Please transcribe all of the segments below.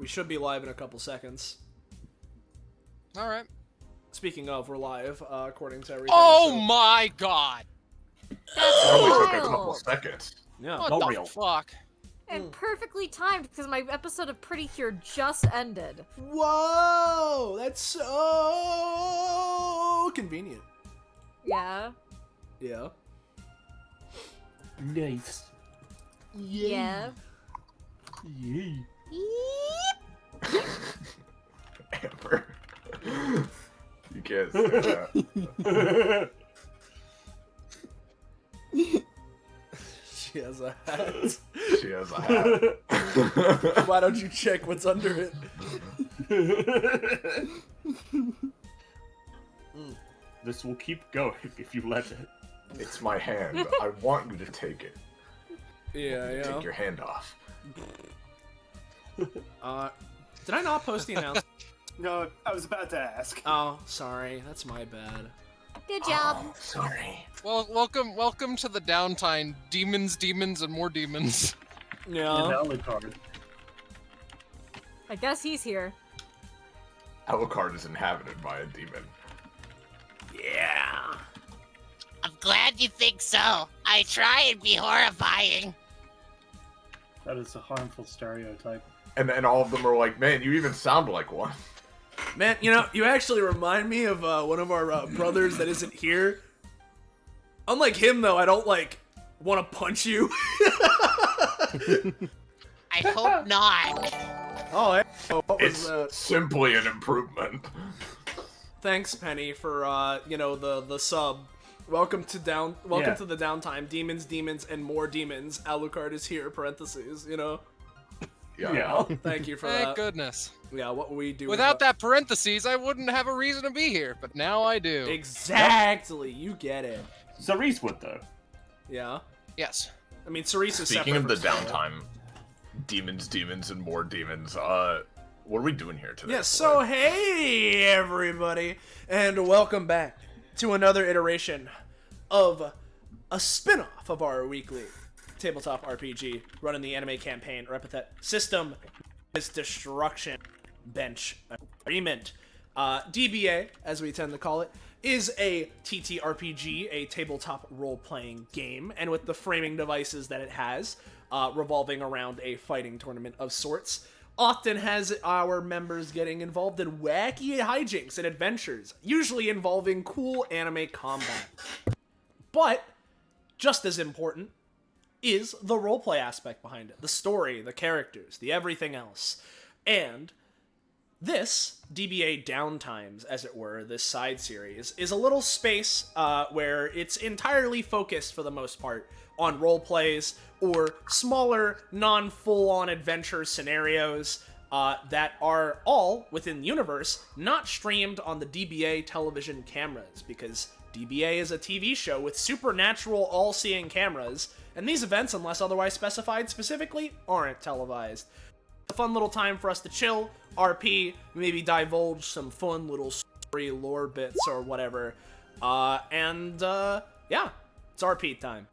We should be live in a couple seconds. All right. Speaking of, we're live, according to everything. Oh so... my god! That's Only took a wild. couple seconds. Yeah. What Not the real. fuck? And perfectly timed because my episode of Pretty Cure just ended. Whoa! That's so convenient. Yeah. Yeah. Nice. Yeah. Yay. Amber. You can't say that. She has a hat. She has a hat. Why don't you check what's under it? This will keep going if you let it. It's my hand. I want you to take it. Yeah, Take your hand off. Did I not post the announcement? No, I was about to ask. Oh, sorry. That's my bad. Good job. Oh, sorry. Well, welcome to the downtime. Demons, and more demons. Yeah. And Alucard. I guess he's here. Alucard is inhabited by a demon. Yeah. I'm glad you think so. I try and be horrifying. That is a harmful stereotype. And all of them are like, man, you even sound like one. Man, you know, you actually remind me of one of our brothers that isn't here. Unlike him, though, I don't, like, want to punch you. I hope not. Oh, hey. Oh, what was It's that? simply an improvement. Thanks, Penny, for, you know, the sub. Welcome to the downtime. Demons, and more demons. Alucard is here, parentheses, you know? Yeah. Thank you for Thank that. goodness. Yeah, what we do Without that parentheses, I wouldn't have a reason to be here, but now I do. Exactly, you get it. Cerise would, though. Yeah. Yes. I mean, Cerise is Speaking separate of the from Sarah. downtime, demons, and more demons, what are we doing here today? Yeah, so hey everybody, and welcome back to another iteration of a spin-off of our weekly tabletop RPG running the anime campaign or Epithet System is Destruction Bench Agreement. DBA, as we tend to call it, is a TTRPG, a tabletop role-playing game, and with the framing devices that it has, revolving around a fighting tournament of sorts, often has our members getting involved in wacky hijinks and adventures, usually involving cool anime combat. But, just as important, is the roleplay aspect behind it. The story, the characters, the everything else. And this, DBA Downtimes, as it were, this side series, is a little space where it's entirely focused, for the most part, on roleplays or smaller, non-full-on adventure scenarios that are all within the universe, not streamed on the DBA television cameras, because DBA is a TV show with supernatural all-seeing cameras, and these events, unless otherwise specified specifically, aren't televised. A fun little time for us to chill, RP, maybe divulge some fun little story lore bits or whatever. Yeah, it's RP time.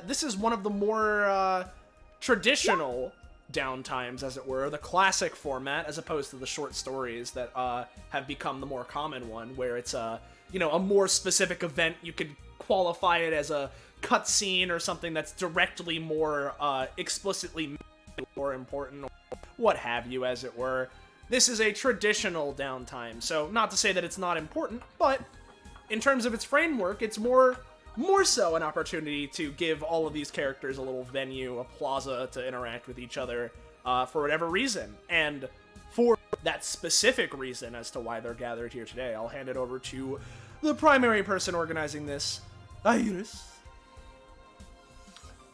This is one of the more traditional downtimes, as it were, the classic format, as opposed to the short stories that have become the more common one, where it's a more specific event. You could qualify it as a cutscene or something that's directly more explicitly more important, or what have you, as it were. This is a traditional downtime, so not to say that it's not important, but in terms of its framework, it's more so an opportunity to give all of these characters a little venue, a plaza to interact with each other for whatever reason. And for that specific reason as to why they're gathered here today, I'll hand it over to the primary person organizing this, Iris.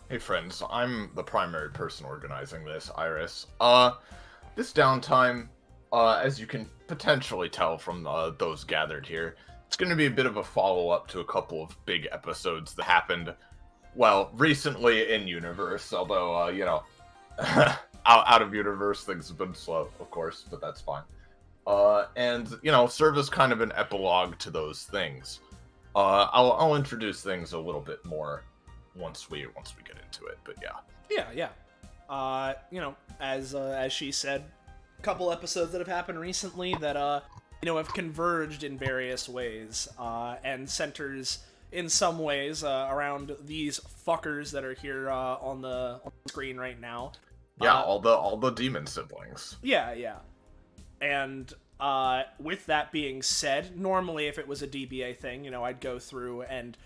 Hey friends, I'm the primary person organizing this, Iris. This downtime, as you can potentially tell from those gathered here, it's going to be a bit of a follow-up to a couple of big episodes that happened, well, recently in universe, although, out of universe things have been slow, of course, but that's fine. And serve as kind of an epilogue to those things. I'll introduce things a little bit more once we get into it, but yeah. Yeah. as she said, a couple episodes that have happened recently that have converged in various ways, and centers in some ways around these fuckers that are here on the screen right now. Yeah, all the demon siblings. Yeah. And with that being said, normally if it was a DBA thing, I'd go through and,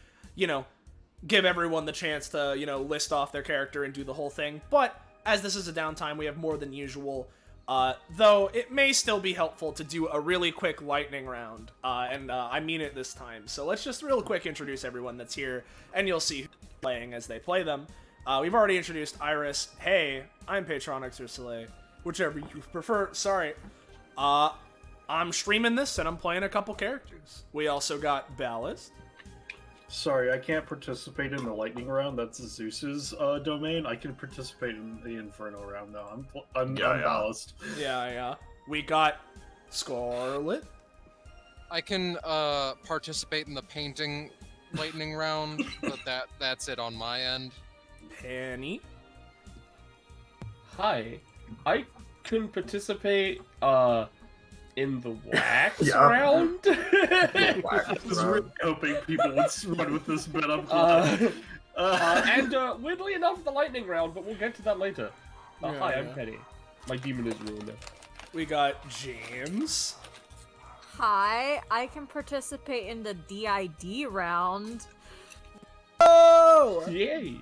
give everyone the chance to, list off their character and do the whole thing. But as this is a downtime, we have more than usual. Though it may still be helpful to do a really quick lightning round, and I mean it this time. So let's just real quick introduce everyone that's here, and you'll see who's playing as they play them. We've already introduced Iris. Hey, I'm Patronix or Soleil, whichever you prefer. Sorry. I'm streaming this, and I'm playing a couple characters. We also got Ballast. Sorry, I can't participate in the lightning round. That's Zeus's domain. I can participate in the Inferno round, though. I'm ballast. Yeah. We got Scarlet. I can participate in the painting lightning round, but that's it on my end. Penny. Hi, I can participate in the wax Yeah. round. I was really hoping people would run with this bit. I'm glad. And weirdly enough, the lightning round, but we'll get to that later. Yeah, Hi, yeah. I'm Penny. My demon is ruined. We got James. Hi, I can participate in the DID round. Oh! Yay!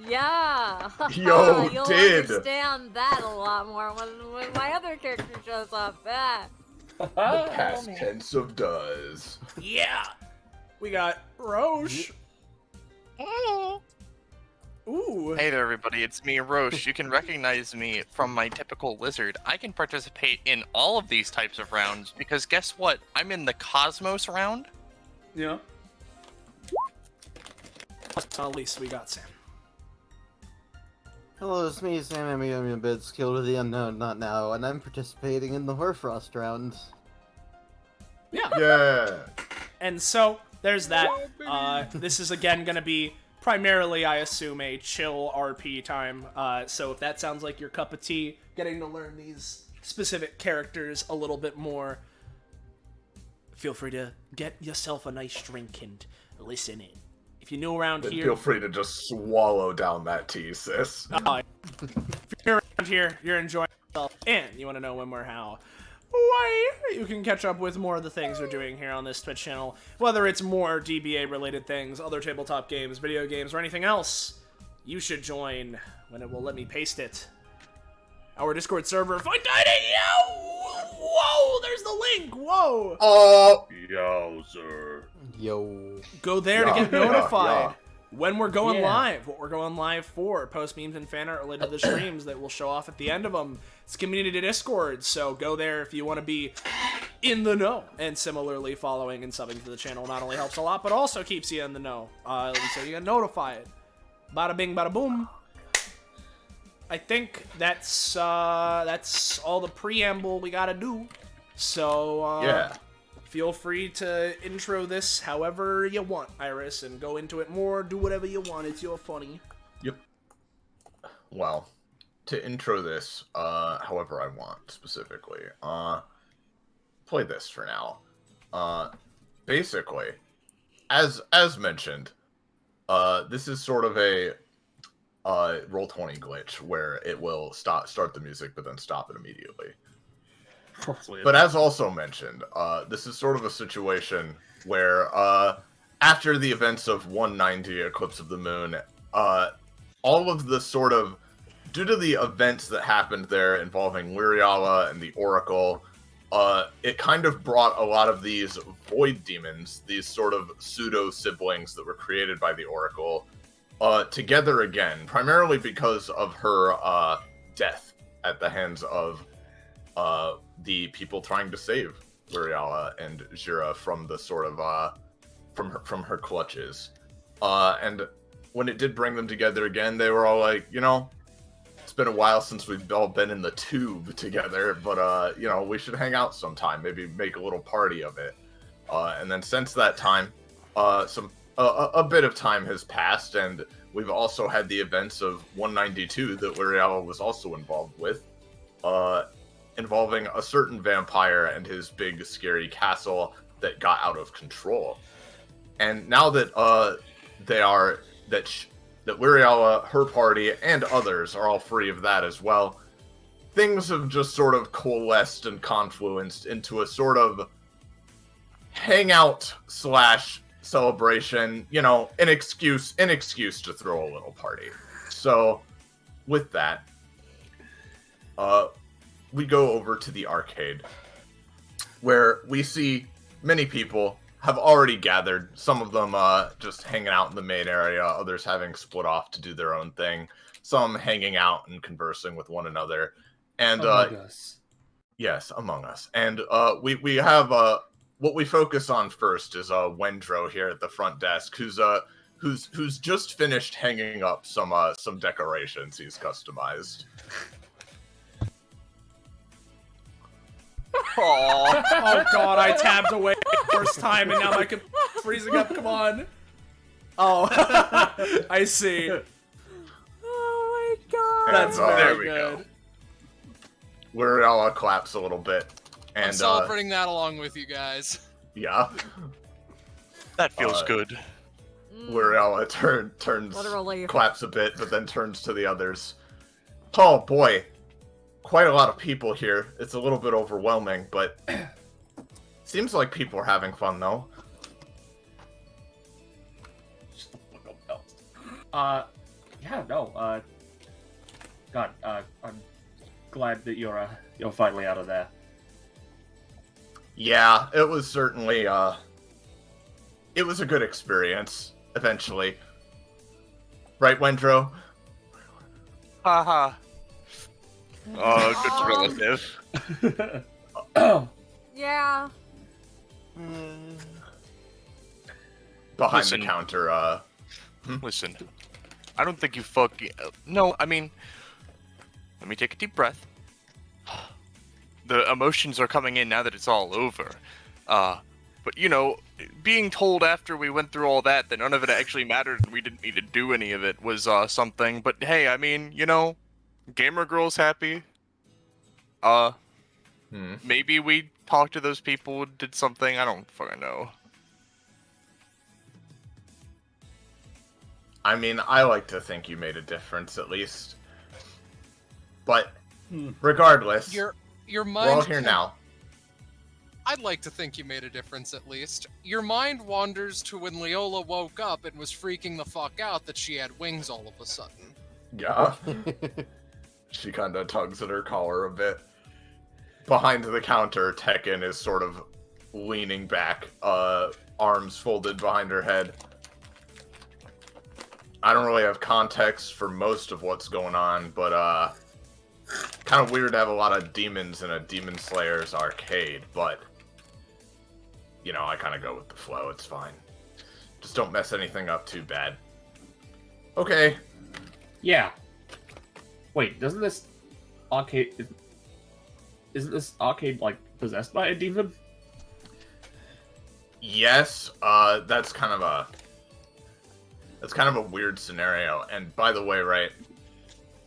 Yeah. Yo, You'll did. understand that a lot more when my other character shows up. Past tense of does. Yeah. We got Roche. Ooh. Hey there, everybody. It's me, Roche. You can recognize me from my typical lizard. I can participate in all of these types of rounds because guess what? I'm in the Cosmos round. Yeah. At least we got Sam. Hello, it's me, Sam. I'm a bit skilled with the unknown, not now, and I'm participating in the Hoarfrost round. Yeah. And so, there's that. This is again gonna be primarily, I assume, a chill RP time. So if that sounds like your cup of tea, getting to learn these specific characters a little bit more, feel free to get yourself a nice drink and listen in. If you're new around Then here, feel free to just swallow down that tea, sis. if you're around here, you're enjoying yourself, and you want to know when, where, how, why, you can catch up with more of the things we're doing here on this Twitch channel, whether it's more DBA related things, other tabletop games, video games, or anything else. You should join when it will let me paste it. Our Discord server, Find Dining, whoa, there's the link, whoa. Oh, Yowzer. Yo. Go there to get Yeah, notified yeah. when we're going Yeah. live, what we're going live for, post memes and fan art related to the streams that we'll show off at the end of them. It's community Discord, so go there if you want to be in the know. And similarly, following and subbing to the channel not only helps a lot, but also keeps you in the know, so you get notified. Bada bing, bada boom. I think that's all the preamble we gotta do. So yeah. feel free to intro this however you want, Iris, and go into it more, do whatever you want, it's your funny. Yep. Well, to intro this, however I want, specifically, play this for now. Basically, as mentioned, this is sort of a Roll20 glitch where it will start the music but then stop it immediately. But as also mentioned, this is sort of a situation where after the events of 190 Eclipse of the Moon, all of the sort of, due to the events that happened there involving Lyriala and the Oracle, it kind of brought a lot of these void demons, these sort of pseudo-siblings that were created by the Oracle, together again, primarily because of her death at the hands of the people trying to save Lyriala and Jira from the sort of from her clutches. And when it did bring them together again, they were all like, it's been a while since we've all been in the tube together, but we should hang out sometime, maybe make a little party of it. And then since that time, a bit of time has passed, and we've also had the events of 192 that Uriel was also involved with, involving a certain vampire and his big scary castle that got out of control. And now that that Wiriala, her party, and others are all free of that as well, things have just sort of coalesced and confluenced into a sort of hangout / celebration, an excuse to throw a little party. So, with that, we go over to the arcade, where we see many people have already gathered, some of them just hanging out in the main area, others having split off to do their own thing, some hanging out and conversing with one another. And Among us. Yes, among us. And we have what we focus on first is Wendro here at the front desk, who's just finished hanging up some decorations he's customized. Aww. Oh god, I tabbed away first time and now my computer's freezing up. Come on. Oh, I see. Oh my god. That's And, very there we good. go. Wiriala claps a little bit. And I'm celebrating that along with you guys. yeah. That feels good. Wiriala turns, What a relief. claps a bit, but then turns to the others. Oh boy, quite a lot of people here. It's a little bit overwhelming, but seems like people are having fun though. Shut the fuck up, no. God, I'm glad that you're finally out of there. Yeah, it was certainly it was a good experience eventually. Right, Wendro? Haha. Oh, good relative. Yeah. Behind Listen. the counter, Listen, I don't think you fucking... No, I mean... Let me take a deep breath. The emotions are coming in now that it's all over. But, being told after we went through all that none of it actually mattered and we didn't need to do any of it was something. But hey, I mean, Gamer Girl's happy. Maybe we talked to those people, did something, I don't fucking know. I mean, I like to think you made a difference at least. But regardless, Your we're mind. all here now. I'd like to think you made a difference at least. Your mind wanders to when Leola woke up and was freaking the fuck out that she had wings all of a sudden. Yeah. She kind of tugs at her collar a bit. Behind the counter, Tekken is sort of leaning back, arms folded behind her head. I don't really have context for most of what's going on, but kind of weird to have a lot of demons in a Demon Slayer's arcade, but I kind of go with the flow, it's fine. Just don't mess anything up too bad. Okay. Yeah. Wait, doesn't this arcade... Isn't this arcade, possessed by a demon? Yes, that's kind of a weird scenario. And by the way, right,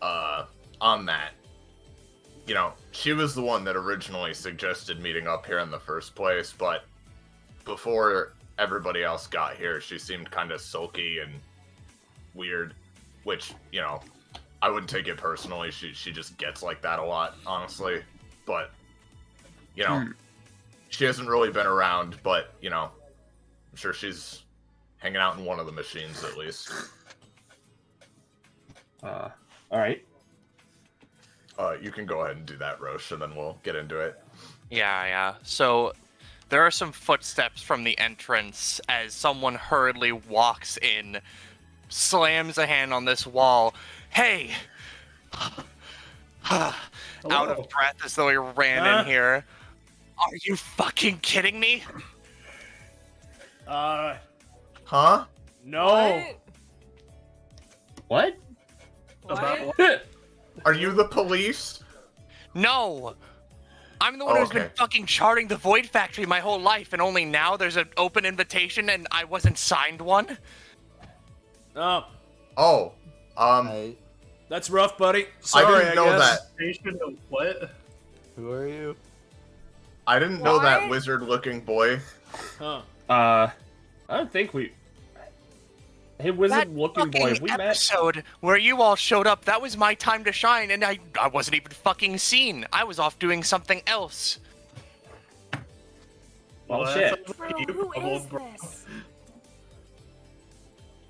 on that, she was the one that originally suggested meeting up here in the first place, but before everybody else got here, she seemed kind of sulky and weird, which, I wouldn't take it personally. She just gets like that a lot, honestly. But, she hasn't really been around, but, I'm sure she's hanging out in one of the machines at least. Alright. You can go ahead and do that, Roche, and then we'll get into it. Yeah. So, there are some footsteps from the entrance as someone hurriedly walks in, slams a hand on this wall. Hey! Out of breath as though he ran in here. Are you fucking kidding me? Huh? No. What? About what? Are you the police? No! I'm the one who's been Okay. fucking charting the Void Factory my whole life, and only now there's an open invitation and I wasn't signed one? Oh, Oh, That's rough, buddy. I Sorry, didn't know guess. that. Patient of what? Who are you? I didn't know that What? wizard-looking boy. Huh. I don't think we. Hey, That wizard-looking boy, fucking have we met? episode where you all showed up, that was my time to shine, and I wasn't even fucking seen. I was off doing something else. Well, that shit. sounds Bro, like you, who Bubble, is bro. this?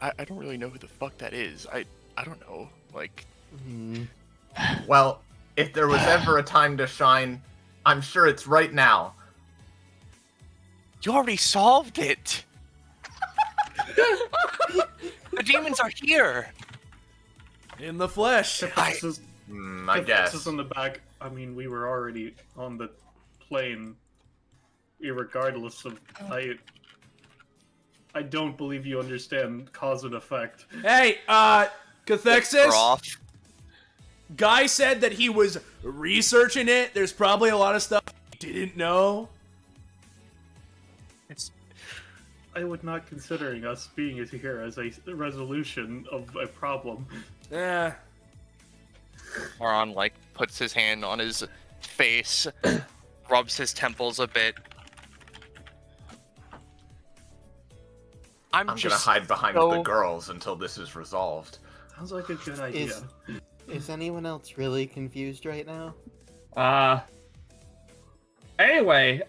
I don't really know who the fuck that is. I don't know. Like, Well, if there was ever a time to shine, I'm sure it's right now. you already solved it. The demons are here. In the flesh. I The guess. fixes on the back. I mean, we were already on the plane. Irregardless of, I don't believe you understand cause and effect. Hey, Cathexis. Off. Guy said that he was researching it. There's probably a lot of stuff he didn't know. I would not considering us being here as a resolution of a problem. Yeah. Moron, like, puts his hand on his face, rubs his temples a bit. I'm I'm just gonna hide behind so- the girls until this is resolved. Sounds like a good idea. Is anyone else really confused right now? Anyway,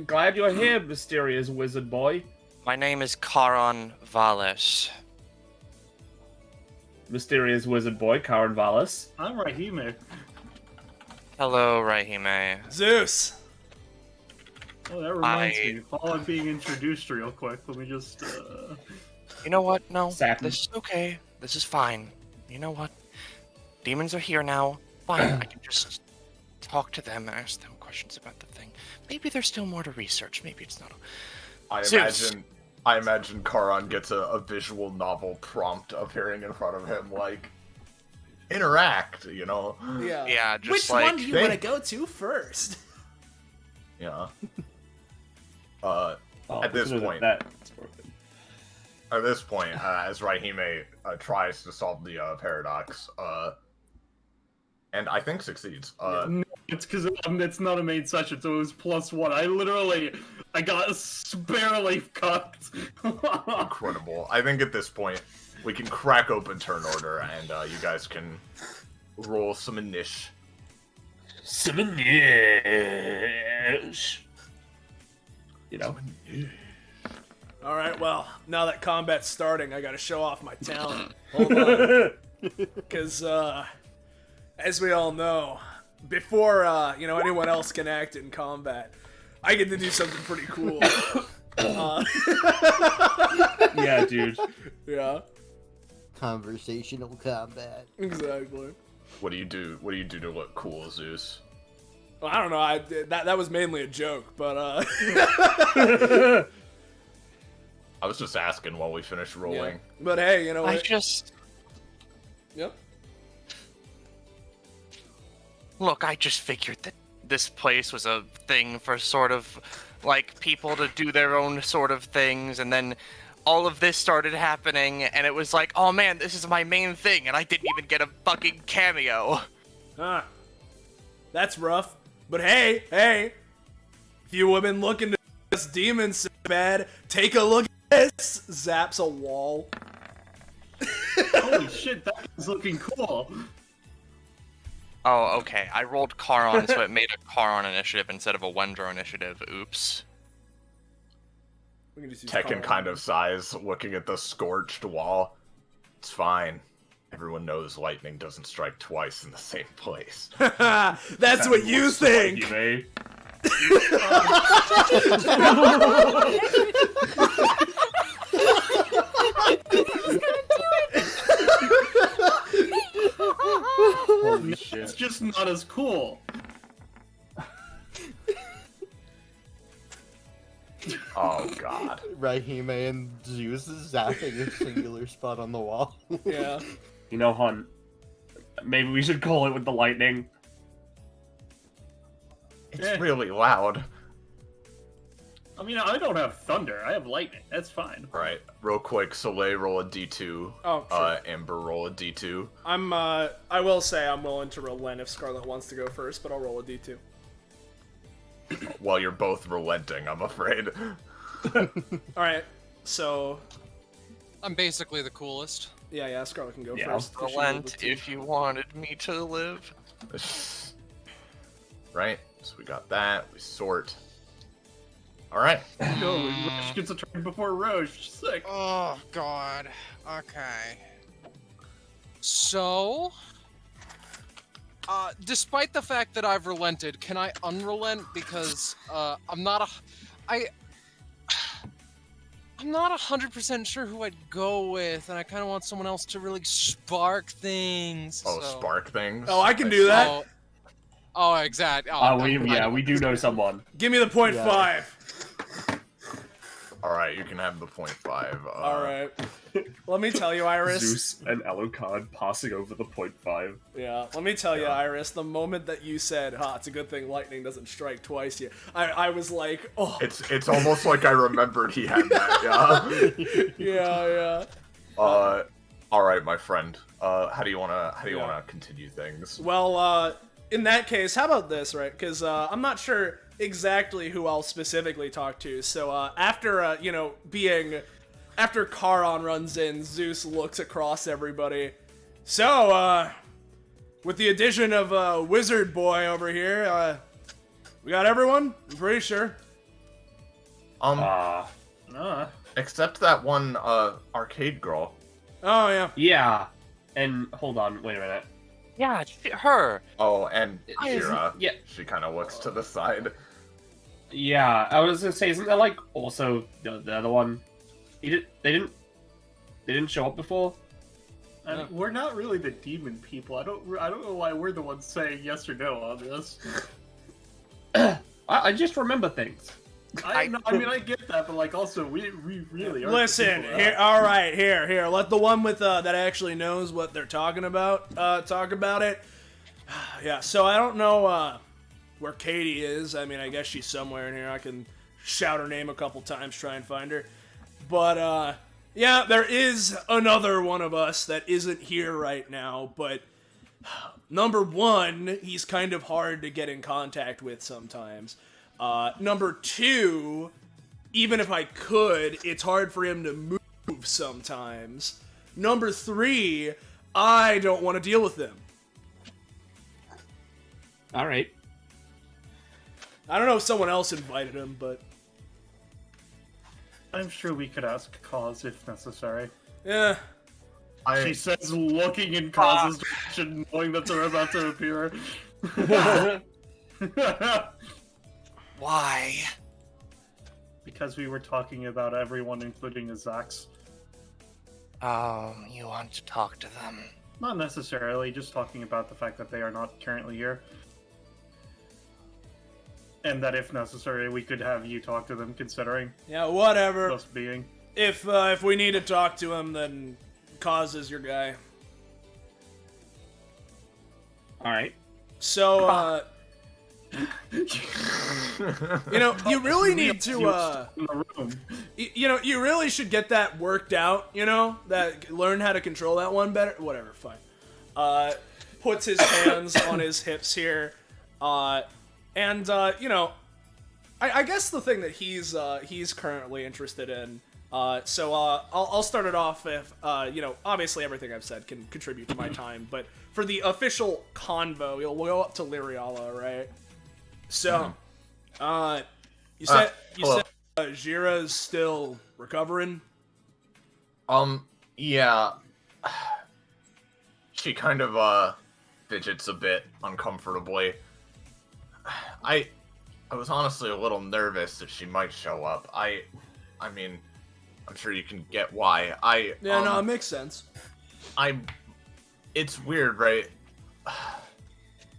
glad you're here, mysterious wizard boy. My name is Karan Valis. Mysterious wizard boy, Karen Valis. I'm Rahime. Hello, Rahime. Zeus. Oh, that reminds me. While I'm being introduced real quick, let me just, You know what? No, Satin. this is okay. This is fine. You know what? Demons are here now. Fine, I can just talk to them, ask them questions about the thing. Maybe there's still more to research. Maybe it's not. Zeus. I imagine Karan gets a visual novel prompt appearing in front of him, like, interact, you know? Yeah. Yeah, just Which like... one do you want to go to first? Yeah. Oh, At this consider point. that's broken. At this point, as Rahime tries to solve the paradox, and I think succeeds. no, it's because it's not a main session, so it was +1. I got barely cucked. Incredible. I think at this point, we can crack open turn order, and you guys can roll some initiative. You know. Alright, well, now that combat's starting, I gotta show off my talent. Hold on. Because, as we all know, before, anyone else can act in combat, I get to do something pretty cool. Yeah, dude. Yeah, Conversational combat. exactly. What do you do? What do you do to look cool, Zeus? Well, I don't know, that was mainly a joke, but, I was just asking while we finished rolling. yeah. But hey, you know what? I just... Yep. Look, I just figured that this place was a thing for sort of, like, people to do their own sort of things, and then all of this started happening, and it was like, oh man, this is my main thing, and I didn't even get a fucking cameo. Huh. That's rough. But hey, if you have been looking to this demon so bad, take a look at this. Zaps a wall. Holy shit, that guy's looking cool. Oh, okay. I rolled Charon, so it made a Charon initiative instead of a Wendro initiative. Oops. We can just use Tekken Colin. kind of sighs, looking at the scorched wall. It's fine. Everyone knows lightning doesn't strike twice in the same place. That's what you think. You may. Holy shit. It's just not as cool. Oh god. Rahime and Zeus is zapping a singular spot on the wall. Yeah. You know, Hun, maybe we should call it with the lightning. It's really loud. I mean, I don't have thunder. I have lightning. That's fine. All right, real quick, Soleil, roll a d2. Oh, sure. Amber, roll a d2. I will say I'm willing to relent if Scarlet wants to go first, but I'll roll a d2. Well, you're both relenting, I'm afraid. Alright, so... I'm basically the coolest. Yeah, Scarlet can go Yeah. first. 'cause she rolled a Relent two. if you wanted me to live. Right, so we got that. We sort. All right. No, Roche gets a turn before Roche. Sick. Oh, God. Okay. So... despite the fact that I've relented, can I unrelent? Because, I'm not 100% sure who I'd go with, and I kind of want someone else to really spark things. Oh, so... spark things. Oh, I can do that. Oh, exactly. Oh, we do know someone. Give me the point 5. All right, you can have the 0.5. Alright. Let me tell you, Iris. Zeus and Alucard passing over the 0.5. Yeah, let me tell you, Iris, the moment that you said, it's a good thing lightning doesn't strike twice yet, I was like, oh. It's almost like I remembered he had that, Yeah. All right, my friend. How do you wanna continue things? Well, in that case, how about this, right? Because I'm not sure exactly who I'll specifically talk to. So after after Charon runs in, Zeus looks across everybody. So with the addition of Wizard Boy over here, we got everyone. I'm pretty sure. Except that one arcade girl. Oh yeah. Yeah. And hold on, wait a minute. Yeah, her. Oh, and Shira. Yeah. She kind of looks to the side. Yeah, I was gonna say, isn't that like also the other one? They didn't show up before. I mean, we're not really the demon people. I don't know why we're the ones saying yes or no on this. I just remember things. I mean, I get that, but like, also, we really are. Listen, here. All right, here. Let the one with that actually knows what they're talking about talk about it. Yeah. So I don't know where Katie is. I mean, I guess she's somewhere in here. I can shout her name a couple times, try and find her. But yeah, there is another one of us that isn't here right now. But number one, he's kind of hard to get in contact with sometimes. Number two, even if I could, it's hard for him to move sometimes. Number three, I don't want to deal with them. All right. I don't know if someone else invited him, but... I'm sure we could ask Cause if necessary. Yeah. She says, looking in Cause's direction, knowing that they're about to appear. Why? Because we were talking about everyone, including Azax. Oh, you want to talk to them? Not necessarily, just talking about the fact that they are not currently here. And that if necessary, we could have you talk to them, considering. Yeah, whatever. Us being. If we need to talk to him, then Cause is your guy. Alright. So, you know, you really need to, you really should get that worked out, learn how to control that one better. Whatever, fine. Puts his hands on his hips here, and, I guess the thing that he's currently interested in, so I'll start it off if, obviously everything I've said can contribute to my time, but for the official convo, we'll go up to Lyriala, right? So, you said Jira's still recovering? Yeah. She kind of, fidgets a bit uncomfortably. I was honestly a little nervous that she might show up. I mean, I'm sure you can get why. Yeah, no, it makes sense. It's weird, right?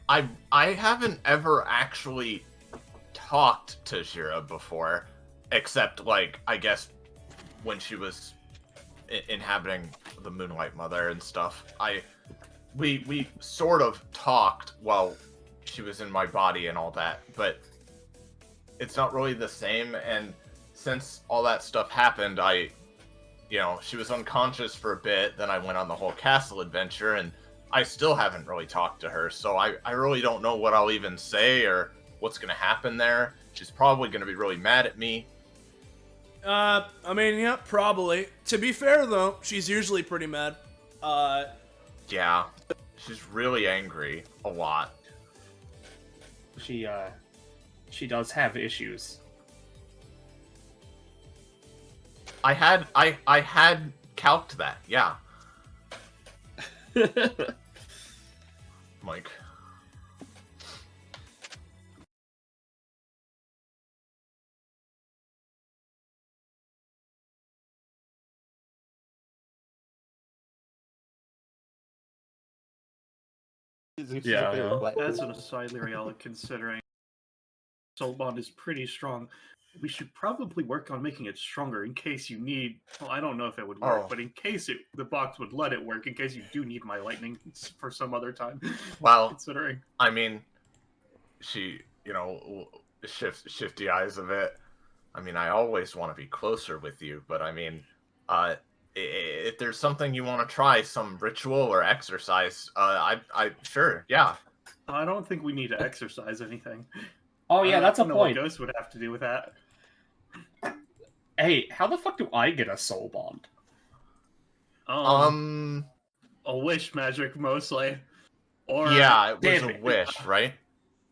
I haven't ever actually talked to Shira before, except, like, I guess when she was inhabiting the Moonlight Mother and stuff. We sort of talked while she was in my body and all that, but it's not really the same, and since all that stuff happened, she was unconscious for a bit, then I went on the whole castle adventure, and I still haven't really talked to her, so I really don't know what I'll even say or what's gonna happen there. She's probably gonna be really mad at me. I mean, yeah, probably. To be fair, though, she's usually pretty mad. Yeah, she's really angry a lot. She does have issues. I had calced that, yeah. Mike. Yeah. As an aside, Lyriella, considering Soul Bond is pretty strong, we should probably work on making it stronger in case you need. Well, I don't know if it would work, but in case the box would let it work, in case you do need my lightning for some other time. Well, considering. I mean, she, shifty eyes of it. I mean, I always want to be closer with you, but I mean, if there's something you want to try, some ritual or exercise, I sure, yeah. I don't think we need to exercise anything. Oh yeah, that's a point. What Ghost would have to do with that. Hey, how the fuck do I get a soul bond? A wish magic mostly. Or yeah, it was a wish, right?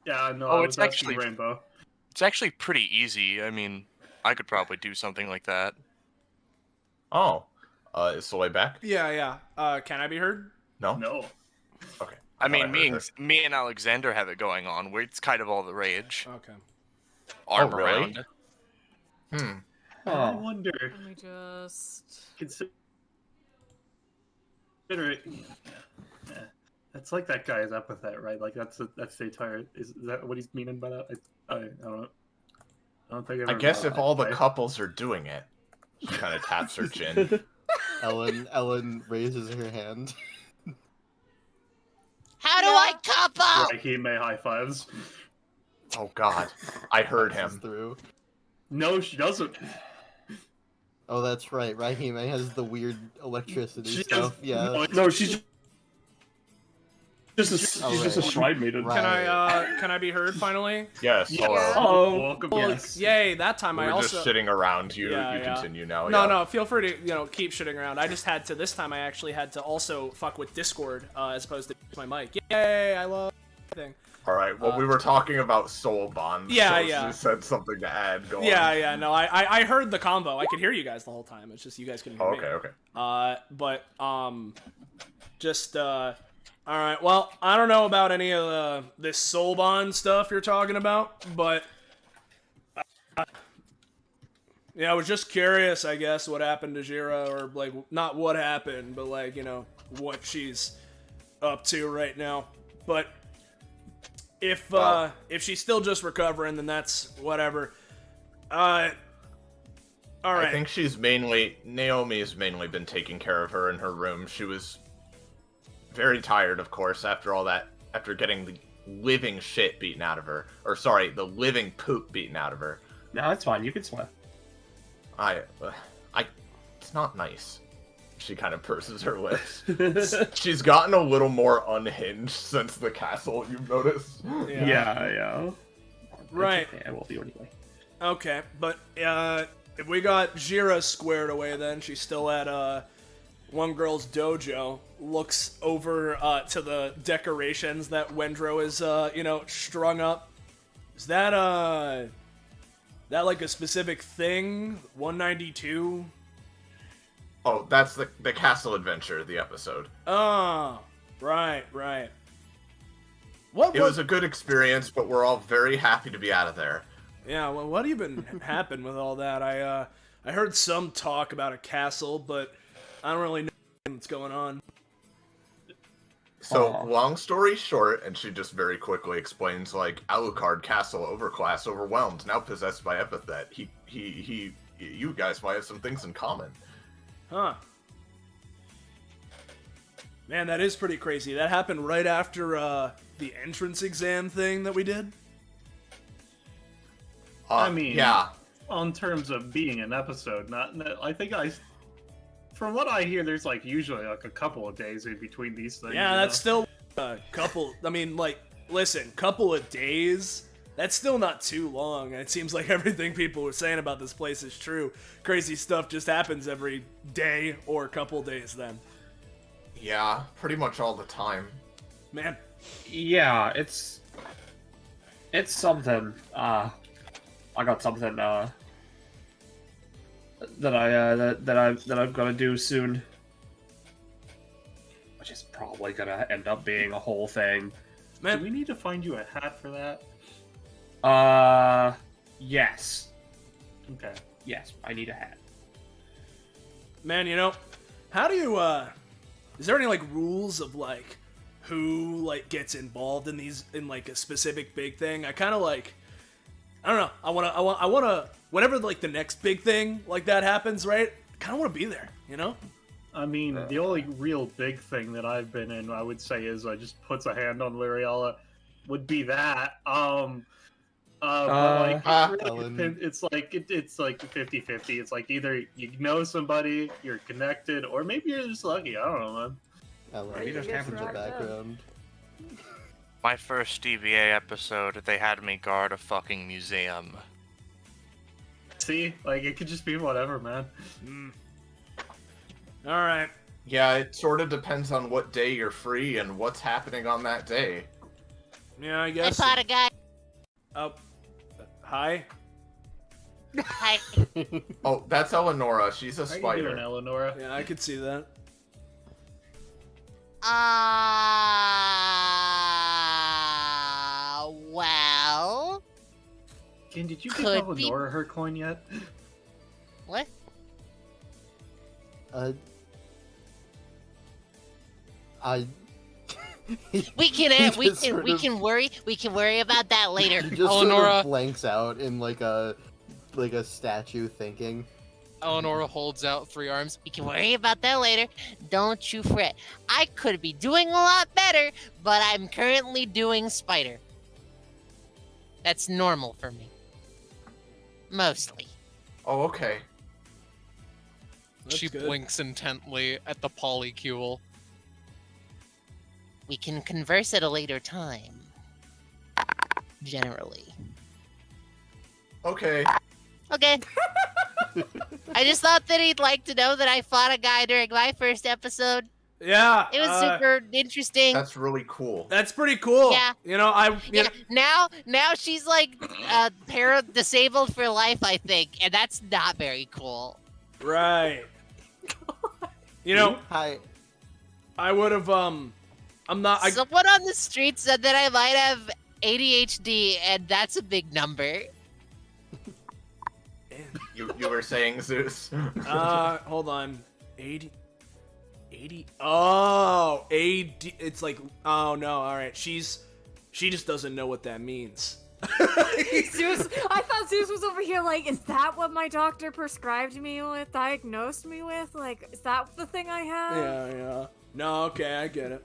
Yeah, no. Oh, it's actually Rainbow. It's actually pretty easy. I mean, I could probably do something like that. Oh, is Soleil back? Yeah. Can I be heard? No. No. Okay. I mean, me and Alexander have it going on. Where it's kind of all the rage. Okay. Arm really? around. I wonder. Let me just Consider it. Yeah. That's like that guy's epithet, right? Like that's the entire. Is that what he's meaning by that? I don't know. I don't think. I guess if all the couples are doing it, she kind of taps her chin. Ellen raises her hand. How do I couple? Rahime high fives. Oh God, I heard him. Through. No, she doesn't. Oh, that's right. Rahime has the weird electricity She stuff. has- Yeah. No, she's just a shrine maiden. Right. Can I be heard finally? Yes. Hello. Oh, welcome. Well, Yes. yay! That time I We're also. just shitting around. You Yeah. continue now. No. Feel free to keep shitting around. I just had to. This time I actually had to also fuck with Discord as opposed to my mic. Yay! I love everything. All right. Well, we were talking about soul bonds. Yeah, so yeah. You said something to add. Go on. Yeah. No, I heard the combo. I could hear you guys the whole time. It's just you guys couldn't hear me. Okay. All right. Well, I don't know about any of this soul bond stuff you're talking about, but yeah, I was just curious. I guess what happened to Jira, or like not what happened, but like what she's up to right now. But if she's still just recovering, then that's whatever. All right. I think Naomi has mainly been taking care of her in her room. She was very tired, of course, after getting the living shit beaten out of her. Or sorry, the living poop beaten out of her. No, that's fine. You can swim. It's not nice. She kind of purses her lips. She's gotten a little more unhinged since the castle, you've noticed? Yeah. Right. Okay, I will be anyway. Okay, but if we got Jira squared away, then she's still at one girl's dojo. Looks over to the decorations that Wendro is strung up. Is that like a specific thing? 192? Oh, that's the castle adventure, the episode. Oh, right. It was a good experience, but we're all very happy to be out of there. Yeah, well, what even happened with all that? I heard some talk about a castle, but I don't really know what's going on. So, long story short, and she just very quickly explains, Alucard Castle overclass overwhelmed, now possessed by Epithet. You guys might have some things in common. Huh. Man, that is pretty crazy. That happened right after the entrance exam thing that we did. I mean, yeah. on terms of being an episode, I think from what I hear, there's like usually like a couple of days in between these things. Yeah, that's still a couple. I mean, like, listen, couple of days. That's still not too long. It seems like everything people were saying about this place is true. Crazy stuff just happens every day or couple days. Then. Yeah, pretty much all the time. Man. Yeah, it's something. I got something that I'm gonna do soon, which is probably gonna end up being a whole thing. Man, do we need to find you a hat for that? Yes. Okay. Yes, I need a hat. Man, you know, how do you is there any like rules of like who like gets involved in these in like a specific big thing? I kind of like I don't know. I want to whenever like the next big thing like that happens, right? I kind of want to be there, you know? I mean, the only real big thing that I've been in, I would say, is I just puts a hand on Liriella. Would be that. But like, it's like 50-50. It's like either you know somebody, you're connected, or maybe you're just lucky. I don't know, man. Maybe just happens in the background. My first DBA episode, they had me guard a fucking museum. See, like it could just be whatever, man. All right. Yeah, it sort of depends on what day you're free and what's happening on that day. Yeah, I guess. I fought a guy. Oh, hi. Hi. Oh, that's Eleonora. She's a spider. How you doing, Eleonora? Yeah, I could see that. Well. Ken, did you give Eleonora her coin yet? What? We can worry about that later. He just Eleonora sort of blanks out in like a statue thinking. Eleonora holds out 3 arms. We can worry about that later. Don't you fret. I could be doing a lot better, but I'm currently doing spider. That's normal for me. Mostly. Oh, okay. She blinks intently at the polycule. We can converse at a later time. Generally. Okay. Okay. I just thought that he'd like to know that I fought a guy during my first episud. Yeah. It was super interesting. That's really cool. That's pretty cool. Yeah. You know, Now she's like disabled for life, I think, and that's not very cool. Right. You know, I would have Someone on the street said that I might have ADHD, and that's a big number. You were saying, Zeus? Hold on. 80. Oh, AD. It's like, oh no, alright. She just doesn't know what that means. Zeus, I thought Zeus was over here like, is that what my doctor prescribed me with, diagnosed me with? Like, is that the thing I have? Yeah. No, okay, I get it.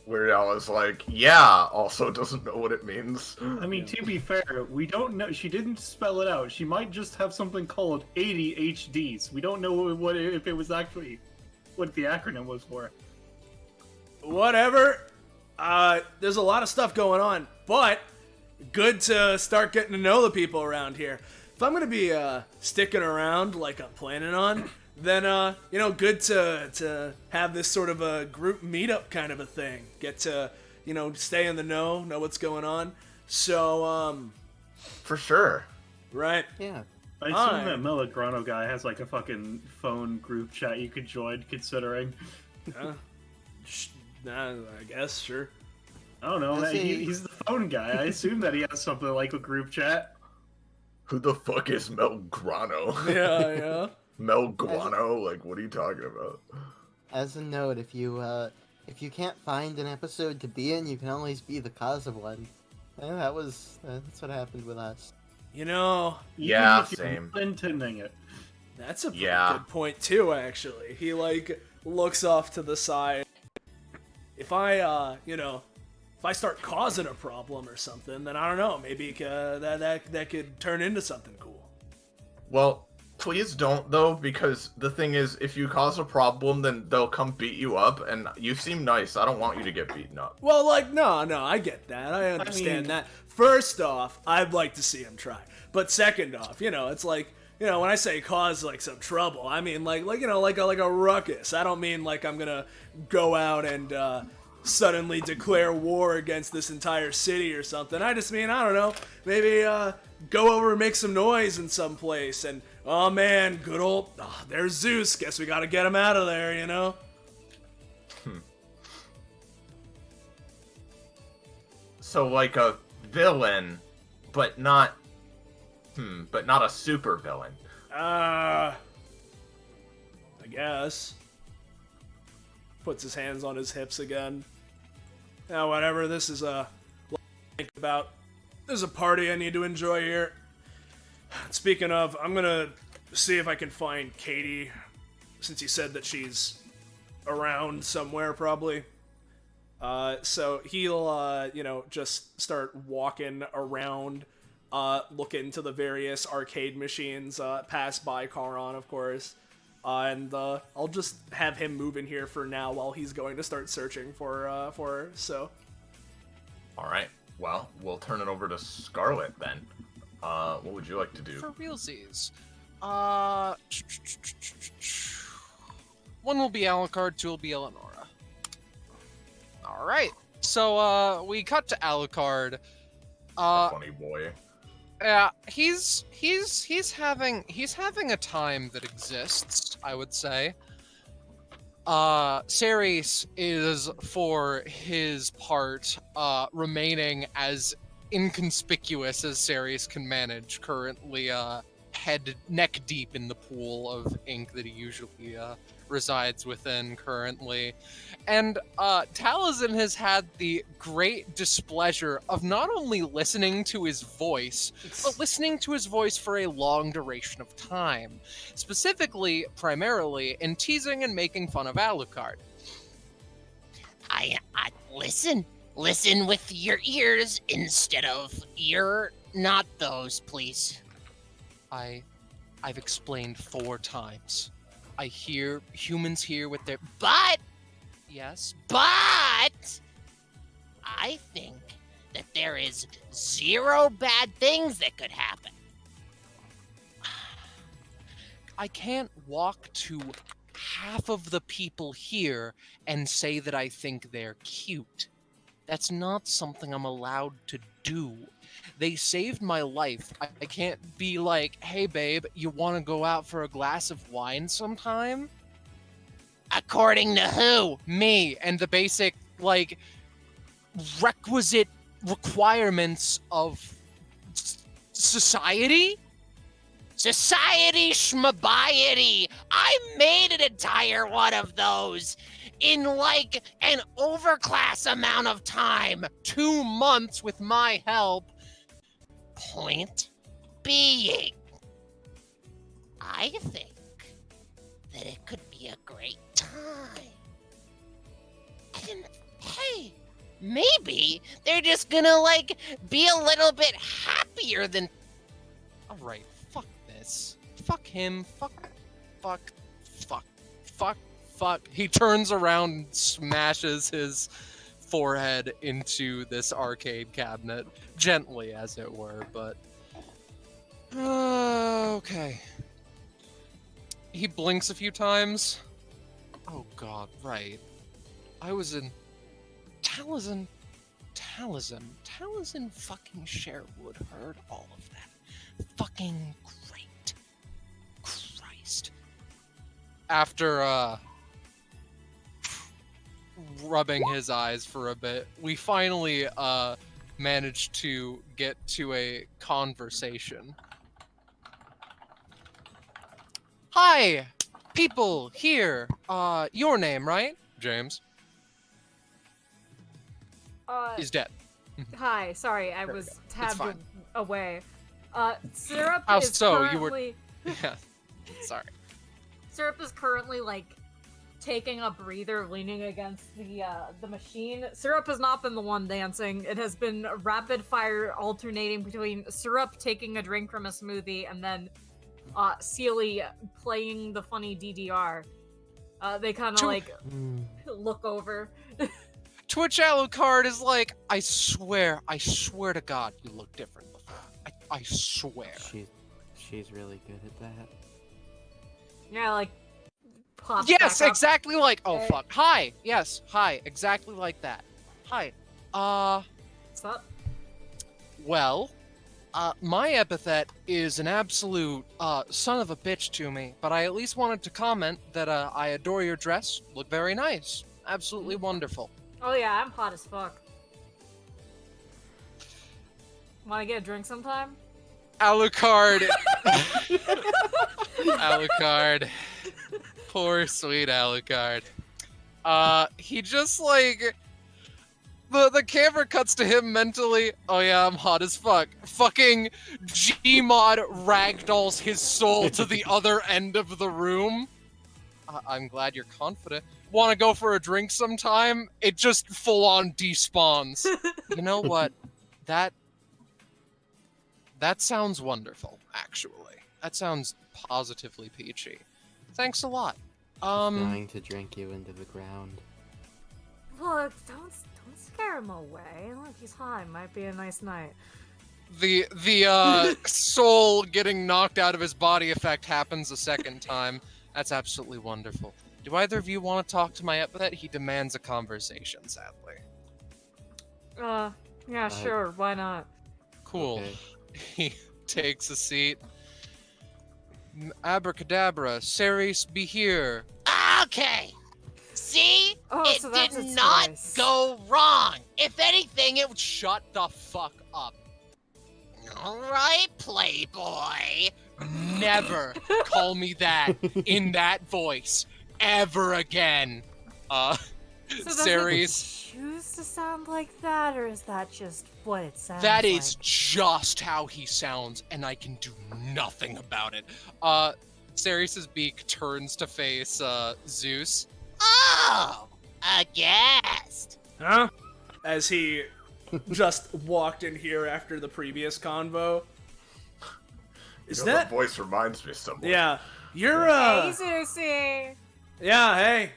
Where I was like, yeah, also doesn't know what it means. I mean, to be fair, we don't know. She didn't spell it out. She might just have something called ADHDs. We don't know what if it was actually what the acronym was for. Whatever. There's a lot of stuff going on, but good to start getting to know the people around here. If I'm gonna be sticking around like I'm planning on, then good to have this sort of a group meetup kind of a thing. Get to stay in the know what's going on. So for sure. Right. Yeah. I assume that Melagrano guy has like a fucking phone group chat you could join, considering. I guess, sure. I don't know. He's the phone guy. I assume that he has something like a group chat. Who the fuck is Melgrano? Yeah. Melguano? Like, what are you talking about? As a note, if you can't find an episode to be in, you can always be the cause of one. And that's what happened with us. Yeah, same. Intending it. That's a pretty good point too, actually. He like looks off to the side. If I start causing a problem or something, then I don't know. Maybe that could turn into something cool. Well, please don't, though, because the thing is, if you cause a problem, then they'll come beat you up, and you seem nice. I don't want you to get beaten up. Well, like, no, I get that. I understand that. First off, I'd like to see him try. But second off, it's like, when I say cause, like, some trouble, I mean, like a ruckus. I don't mean, like, I'm gonna go out and, suddenly declare war against this entire city or something. I just mean, I don't know, maybe, go over and make some noise in some place, and, oh man, good old, there's Zeus, guess we gotta get him out of there, So, like a villain, but not a super villain. I guess. Puts his hands on his hips again. Now, whatever, this is a lot to think about. There's a party I need to enjoy here. Speaking of, I'm gonna see if I can find Katie, since he said that she's around somewhere, probably. So he'll, just start walking around, look into the various arcade machines, pass by Charon, of course. And I'll just have him move in here for now while he's going to start searching for her, so. Alright, well, we'll turn it over to Scarlet then. What would you like to do? For realsies. One will be Alucard, two will be Eleonora. Alright, so we cut to Alucard. Funny boy. Yeah, he's having a time that exists, I would say. Ceres is, for his part, remaining as inconspicuous as Ceres can manage, currently neck deep in the pool of ink that he usually resides within currently. And Taliesin has had the great displeasure of not only listening to his voice, but listening to his voice for a long duration of time. Specifically, primarily, in teasing and making fun of Alucard. I listen with your ears instead of not those, please. I've explained 4 times. I hear humans here with their... But Yes? But I think that there is 0 bad things that could happen. I can't walk to half of the people here and say that I think they're cute. That's not something I'm allowed to do. They saved my life. I can't be like, hey babe, you want to go out for a glass of wine sometime? According to who? Me, and the basic, requisite requirements of society? Society schmabiety. I made an entire one of those in an overclass amount of time. 2 months with my help. Point being, I think that it could be a great time. And hey, maybe they're just gonna be a little bit happier than... Alright, fuck this. Fuck him, fuck. He turns around and smashes his forehead into this arcade cabinet. Gently, as it were, but... okay. He blinks a few times. Oh god, right. I was in... Taliesin fucking Sherwood heard all of that. Fucking great. Christ. After, rubbing his eyes for a bit, we finally, managed to get to a conversation. Hi, people here. Your name, right? James. He's dead. Hi, sorry, I was tabbed fine. away. Syrup How is so? currently... You were... Yeah. Sorry. Syrup is currently, taking a breather, leaning against the machine. Syrup has not been the one dancing. It has been rapid fire alternating between Syrup taking a drink from a smoothie and then Sealy playing the funny DDR. They kind of like look over. To which Alucard is like, I swear to God, you look different before. I swear. She's really good at that. Yeah, like pops Yes, back up. exactly like. Oh Hey. fuck. Hi. Yes. Hi. Exactly like that. Hi. What's up? Well, my epithet is an absolute son of a bitch to me, but I at least wanted to comment that I adore your dress. Look very nice. Absolutely wonderful. Oh yeah, I'm hot as fuck. Wanna get a drink sometime? Alucard. Alucard. Poor sweet Alucard. He just like the camera cuts to him mentally. Oh yeah, I'm hot as fuck. Fucking Gmod ragdolls his soul to the other end of the room. I'm glad you're confident. Want to go for a drink sometime? It just full on despawns. You know what? That sounds wonderful, actually. That sounds positively peachy. Thanks a lot. Going to drink you into the ground. Look, don't scare him away. Look, he's high. Might be a nice night. The soul getting knocked out of his body effect happens a second time. That's absolutely wonderful. Do either of you want to talk to my epithet? He demands a conversation, sadly. Yeah, sure. Why not? Cool. Okay. He takes a seat. Abracadabra, Ceres, be here. Okay. See? Oh, it so that's did its not voice. go wrong. If anything, it Shut the fuck up. all right, Playboy. Never call me that in that voice ever again. So does Ceres. it choose to sound like that, or is that just what it sounds That like? is just how he sounds, and I can do nothing about it. Ceres' beak turns to face Zeus. Oh, a guest. Huh? As he just walked in here after the previous convo. Is You know, that? the voice reminds me of someone. Yeah. You're, Hey, Susie. Yeah, hey.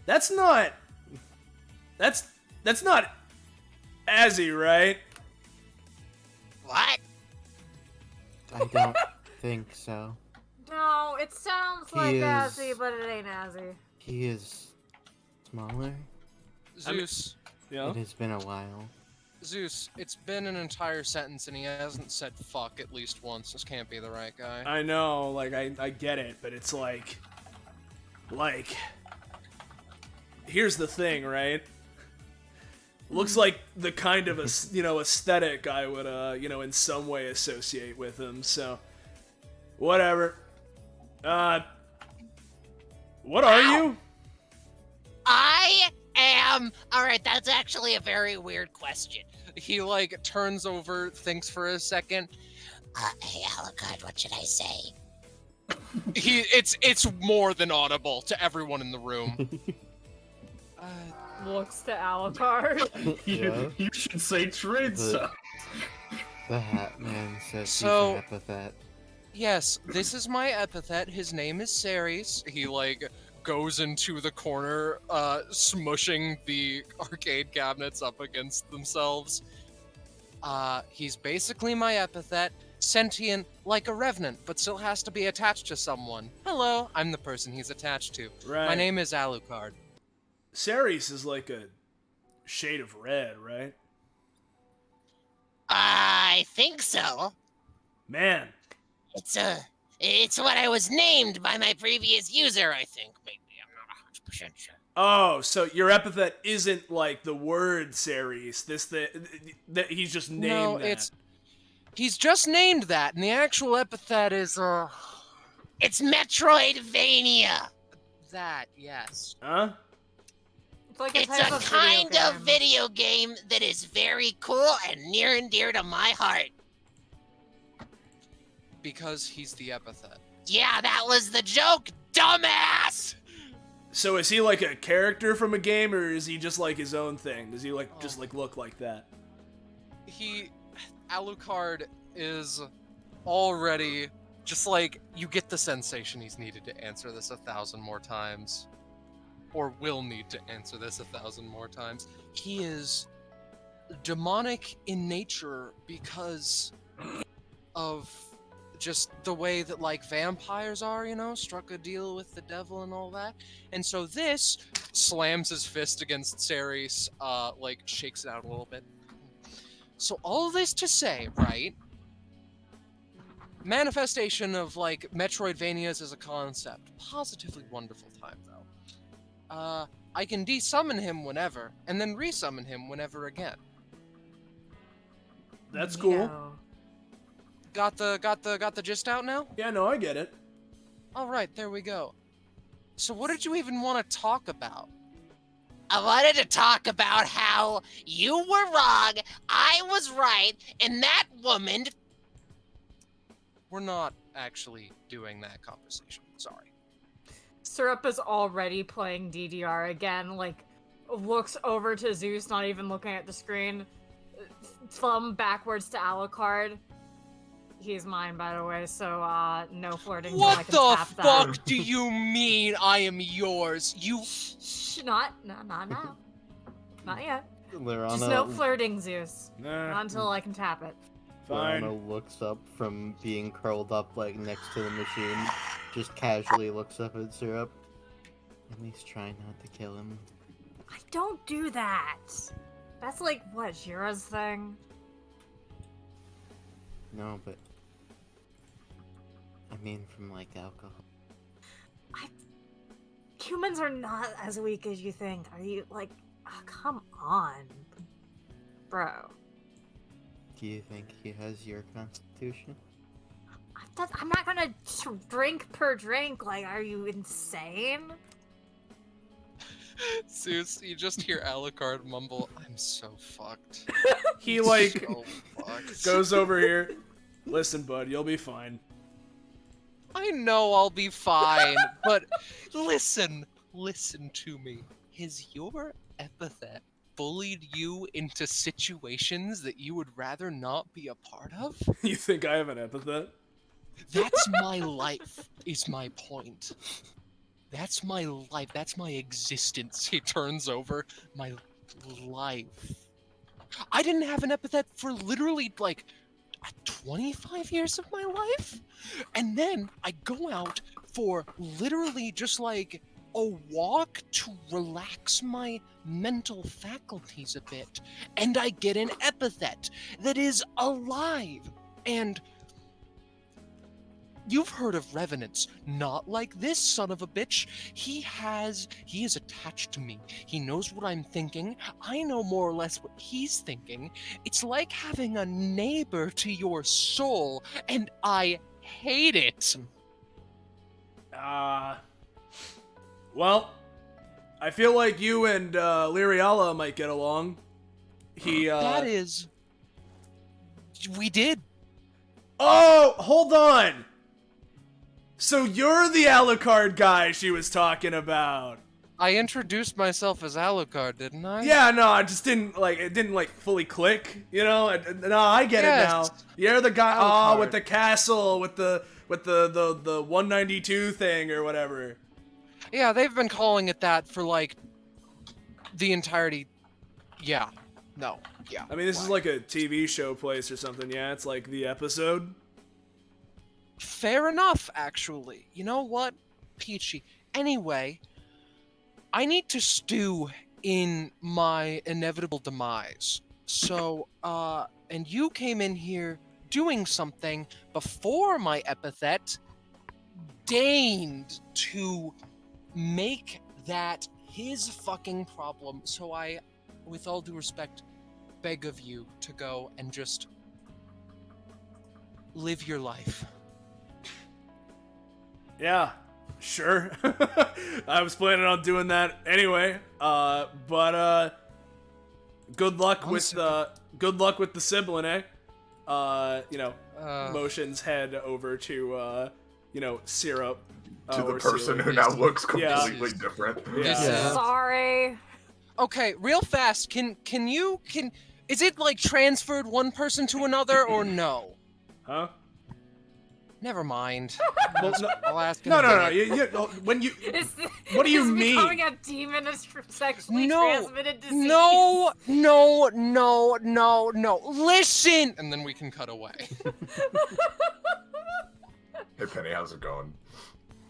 That's not Azzy, right? What? I don't think so. No, it sounds He like is- Azzy, but it ain't Azzy. He is smaller. Zeus. Yeah. It has been a while. Zeus, it's been an entire sentence and he hasn't said fuck at least once. This can't be the right guy. I know, like I get it, but it's like here's the thing, right? Looks like the kind of aesthetic I would in some way associate with him. So whatever. What are you? I am. All right, that's actually a very weird question. He like turns over, thinks for a second. Hey, Alucard, what should I say? It's more than audible to everyone in the room. Looks to Alucard. Yeah. You should say trade stuff. The Hat Man says So- he's an epithet. Yes, this is my epithet. His name is Ceres. He like goes into the corner, smushing the arcade cabinets up against themselves. He's basically my epithet. Sentient like a revenant, but still has to be attached to someone. Hello, I'm the person he's attached to. Right. My name is Alucard. Ceres is like a shade of red, right? I think so. Man. It's what I was named by my previous user, I think. Maybe I'm not 100% sure. Oh, so your epithet isn't like the word Ceres. That he's just named No, that. he's just named that, and the actual epithet is It's Metroidvania. that, yes. Huh? It's like a It's type a of kind video of game. video game that is very cool and near and dear to my heart. Because he's the epithet. Yeah, that was the joke, dumbass! So is he like a character from a game, or is he just like his own thing? Does he just look like that? Alucard is already just like you get the sensation he's needed to answer this 1,000 more times, or will need to answer this 1,000 more times. He is demonic in nature because of just the way that like vampires are, you know, struck a deal with the devil and all that. And so this slams his fist against Ceres, like shakes it out a little bit. So all this to say, right? Manifestation of like Metroidvanias as a concept. Positively wonderful time though. I can desummon him whenever, and then resummon him whenever again. That's cool. Yeah. Got the gist out now? Yeah, no, I get it. All right, there we go. So what did you even want to talk about? I wanted to talk about how you were wrong, I was right, and that woman... We're not actually doing that conversation. Sorry. Syrup is already playing DDR again, like, looks over to Zeus, not even looking at the screen, thumb backwards to Alucard. He's mine, by the way, so, no flirting till I What can the tap that. fuck do you mean I am yours? You... Shh, not now. Not yet. Lirana, Just no flirting, Zeus. Nah, Not until I can tap it. fine. Lirana looks up from being curled up like next to the machine, just casually looks up at Syrup. At least try not to kill him. I don't do that. That's like, what, Shira's thing? No, but I mean from like alcohol. Humans are not as weak as you think. Are you, like, oh, come on. Bro. Do you think he has your constitution? I'm not gonna drink per drink. Like, are you insane? Zeus, you just hear Alucard mumble, I'm so fucked. He, like, So fucked. goes over here. Listen, bud, you'll be fine. I know I'll be fine, but listen to me. Has your epithet bullied you into situations that you would rather not be a part of? You think I have an epithet? That's my life, is my point. That's my life, that's my existence. He turns over. My life. I didn't have an epithet for literally, like, 25 years of my life? And then I go out for literally just like a walk to relax my mental faculties a bit, and I get an epithet that is alive. And you've heard of revenants, not like this son of a bitch. He is attached to me. He knows what I'm thinking. I know more or less what he's thinking. It's like having a neighbor to your soul, and I hate it. Well, I feel like you and Lyriala might get along. That is... We did. Oh, hold on! So you're the Alucard guy she was talking about. I introduced myself as Alucard, didn't I? Yeah, no, I just didn't, like, it didn't, like, fully click, you know? No, I get it now. You're the guy, Alucard. with the castle, with the 192 thing or whatever. Yeah, they've been calling it that for, like, the entirety... Yeah. No. Yeah. I mean, this is like a TV show place or something, yeah? It's like the episode. Fair enough, actually. You know what, Peachy? Anyway, I need to stew in my inevitable demise. So, and you came in here doing something before my epithet deigned to make that his fucking problem. So I, with all due respect, beg of you to go and just live your life. Yeah, sure. I was planning on doing that anyway. But good luck with the sibling, eh? Motions head over to Syrup. To the or person Syrup. who now looks Yeah. completely different. Yeah. Sorry. Okay, real fast, is it like transferred one person to another or no? Huh? Never mind. Well, no, I'll ask in no, a no, no. minute. When you, Is what do you is mean? becoming a demon is sexually transmitted disease? No. Listen! And then we can cut away. Hey Penny, how's it going?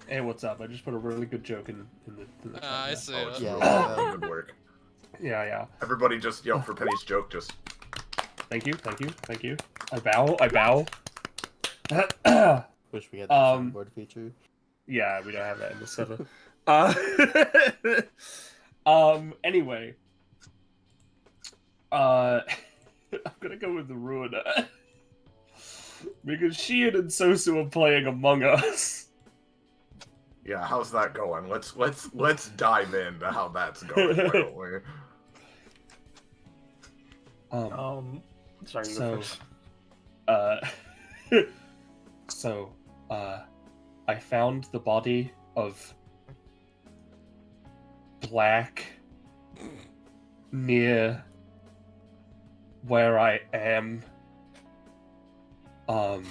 Hey, what's up? I just put a really good joke in the I see. Oh, it's Yeah, really yeah. good work. Yeah. Everybody just yell for Penny's joke. Just Thank you. I bow. Wish we had the soundboard feature. Yeah, we don't have that in the server. Anyway. I'm gonna go with the Ruiner. Because she and Ensue are playing Among Us. yeah, how's that going? Let's dive into how that's going. Why don't we? Sorry. you So, go first. I found the body of Black near where I am. I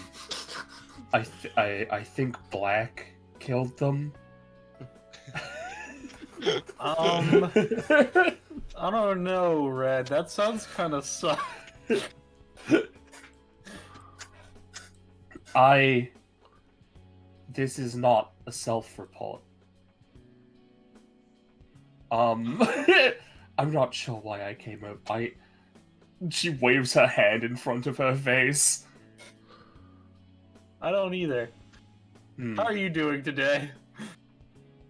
think Black killed them. I don't know, Red. That sounds kind of sus. This is not a self-report. I'm not sure why I came over. She waves her hand in front of her face. I don't either. How are you doing today?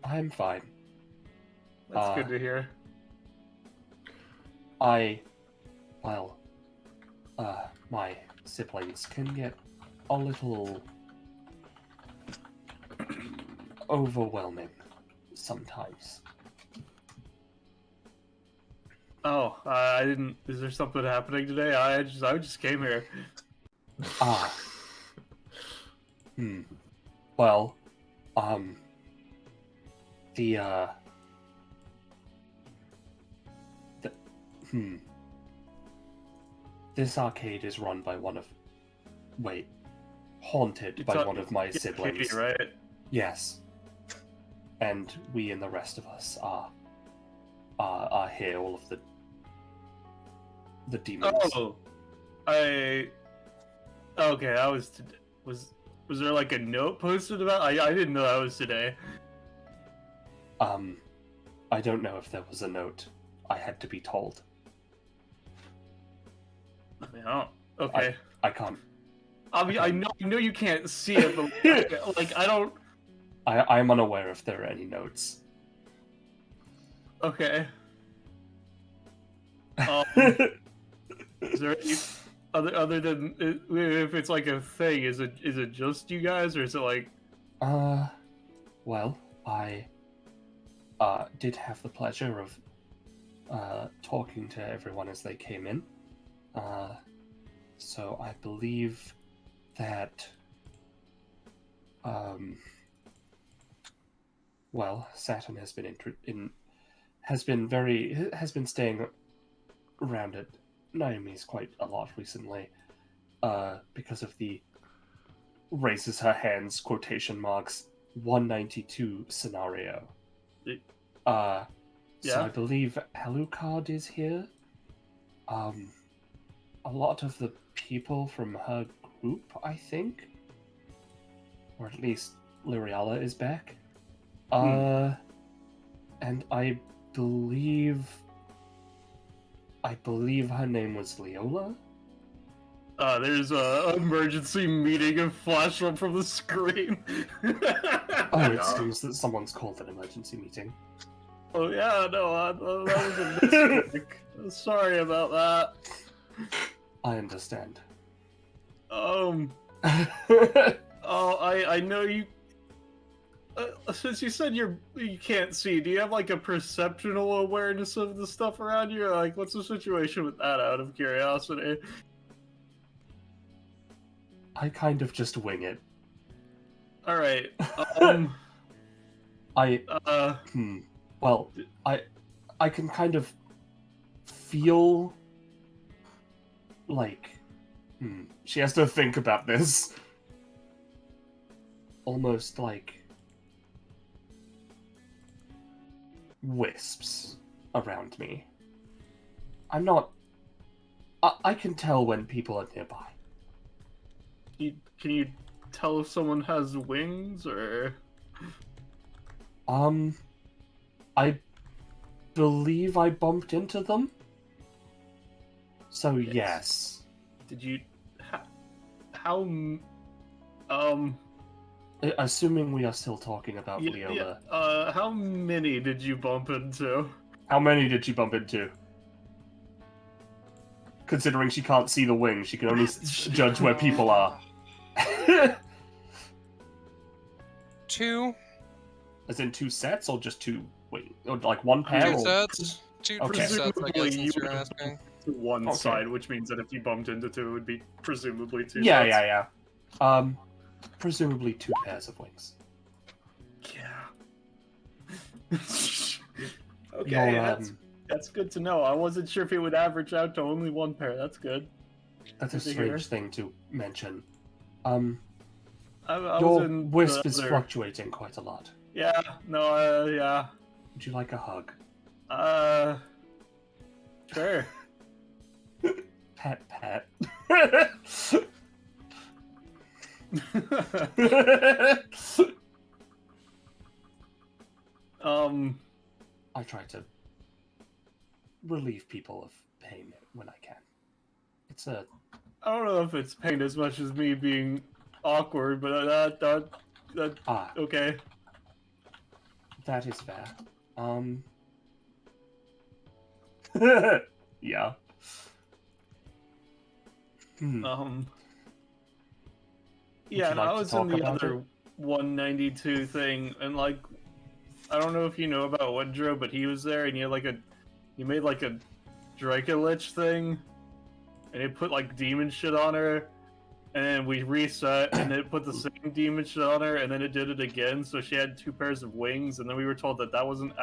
I'm fine. That's good to hear. My siblings can get a little overwhelming sometimes. Oh, I didn't. Is there something happening today? I just came here. Well, this arcade is run by haunted by one of my siblings. Katie, right? Yes. And we and the rest of us are here, all of the demons. Oh, okay. Was there like a note posted about? I didn't know that was today. I don't know if there was a note. I had to be told. Okay. I can't. I mean, I know you can't see it, but like I don't. I'm unaware if there are any notes. Okay. Is there any other than if it's like a thing? Is it just you guys, or is it like? Well, I did have the pleasure of talking to everyone as they came in. So I believe that Saturn has been staying around at Naomi's quite a lot recently, because of the raises her hands quotation marks 192 scenario. So I believe Alucard is here. A lot of the people from her group, I think, or at least Liriala is back. And I believe her name was Leola. There's a emergency meeting and flash up from the screen. It seems that someone's called an emergency meeting. Oh yeah, no, that was a mistake. Sorry about that. I understand. I know you. Since you said you can't see, do you have like a perceptual awareness of the stuff around you? Or, like, what's the situation with that? Out of curiosity. I kind of just wing it. All right. Well, I can kind of feel like. She has to think about this. almost like wisps around me. I'm not... I can tell when people are nearby. Can you tell if someone has wings, or... I believe I bumped into them. So, yes. Did you... How... Assuming we are still talking about Leola. How many did you bump into? How many did she bump into? Considering she can't see the wings, she can only judge where people are. 2. As in 2 sets, or just 2? Wait, or like 1 pair? 2 or... sets. 2 Okay. sets, I guess, Presumably since you you're would asking. To one Okay. side, which means that if you bumped into 2, it would be presumably 2 Yeah, sets. yeah. Presumably 2 pairs of wings. Yeah. Okay, Your, that's good to know. I wasn't sure if it would average out to only 1 pair. That's good. That's a Good to hear. strange thing to mention. I was Your in wisp the is other- fluctuating quite a lot. Yeah, no, yeah. Would you like a hug? Sure. Pet. I try to relieve people of pain when I can. It's a... I don't know if it's pain as much as me being awkward, but that okay. That is fair. Yeah. Yeah, and like I to was talk in the about other it? 192 thing, and like, I don't know if you know about Woodrow, but he was there, and he made like a Dracolich thing, and it put like demon shit on her, and then we reset, and it put the same demon shit on her, and then it did it again, so she had 2 pairs of wings, and then we were told that wasn't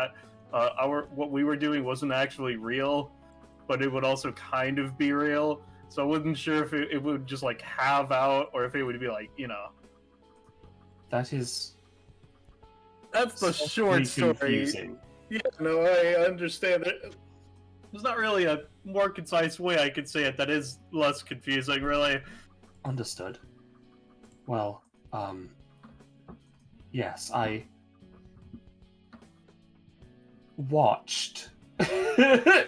what we were doing wasn't actually real, but it would also kind of be real. So I wasn't sure if it would just like have out, or if it would be like, That is... That's the short story. Confusing. Yeah, no, I understand it. There's not really a more concise way I could say it that is less confusing, really. Understood. Well, yes, I watched the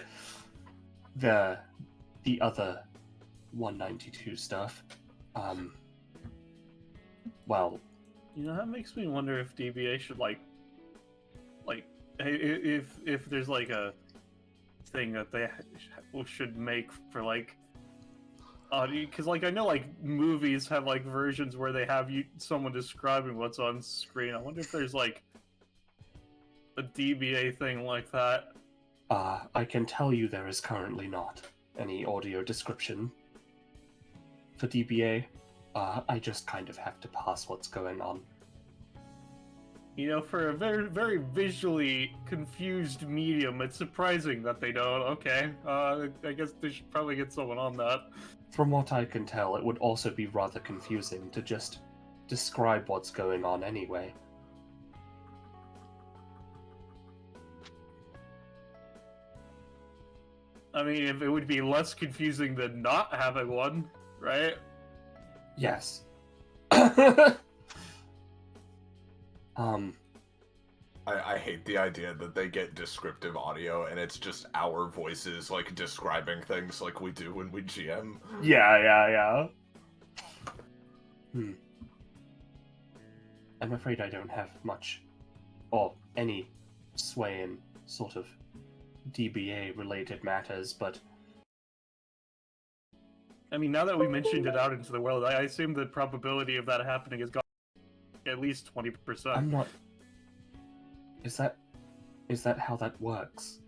other 192 stuff. Well, That makes me wonder if DBA should like if there's like a thing that they should make for like audio, because like I know like movies have like versions where they have someone describing what's on screen. I wonder if there's like a DBA thing like that. I can tell you there is currently not any audio description for DBA. I just kind of have to pass what's going on. For a very, very visually confused medium, it's surprising that they don't. Okay, I guess they should probably get someone on that. From what I can tell, it would also be rather confusing to just describe what's going on anyway. I mean, if it would be less confusing than not having one, right? Yes. I hate the idea that they get descriptive audio and it's just our voices like describing things like we do when we GM. Yeah. I'm afraid I don't have much or any sway in sort of DBA related matters, but I mean, now that we mentioned it out into the world, I assume the probability of that happening has gone at least 20%. I'm not... Is that how that works?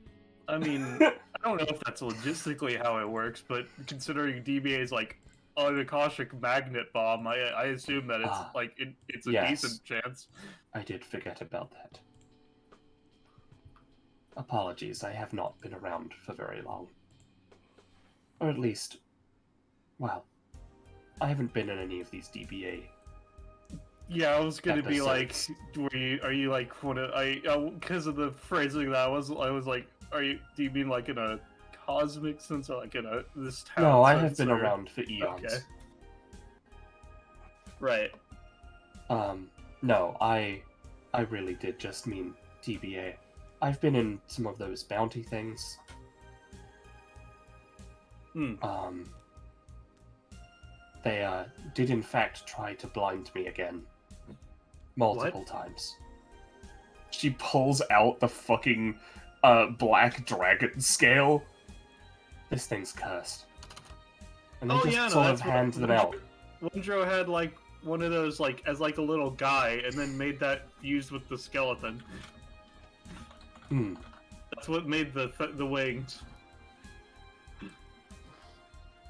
I mean, I don't know if that's logistically how it works, but considering DBA is like an Akashic magnet bomb, I assume that it's it's a yes. decent chance. I did forget about that. Apologies, I have not been around for very long. Or at least, well, I haven't been in any of these DBA Yeah, I was gonna be like, Episodes. are you like one of because of the phrasing that I was like, do you mean like in a cosmic sense or like in a this town No, I sense, have been or- around for eons. Okay. Right. No, I really did just mean DBA. I've been in some of those bounty things. Hmm. They did in fact try to blind me again. Multiple times. She pulls out the fucking black dragon scale. This thing's cursed. And they just sort of hand them out. Wondro had like one of those like as like a little guy, and then made that fused with the skeleton. Hmm. That's what made the wings.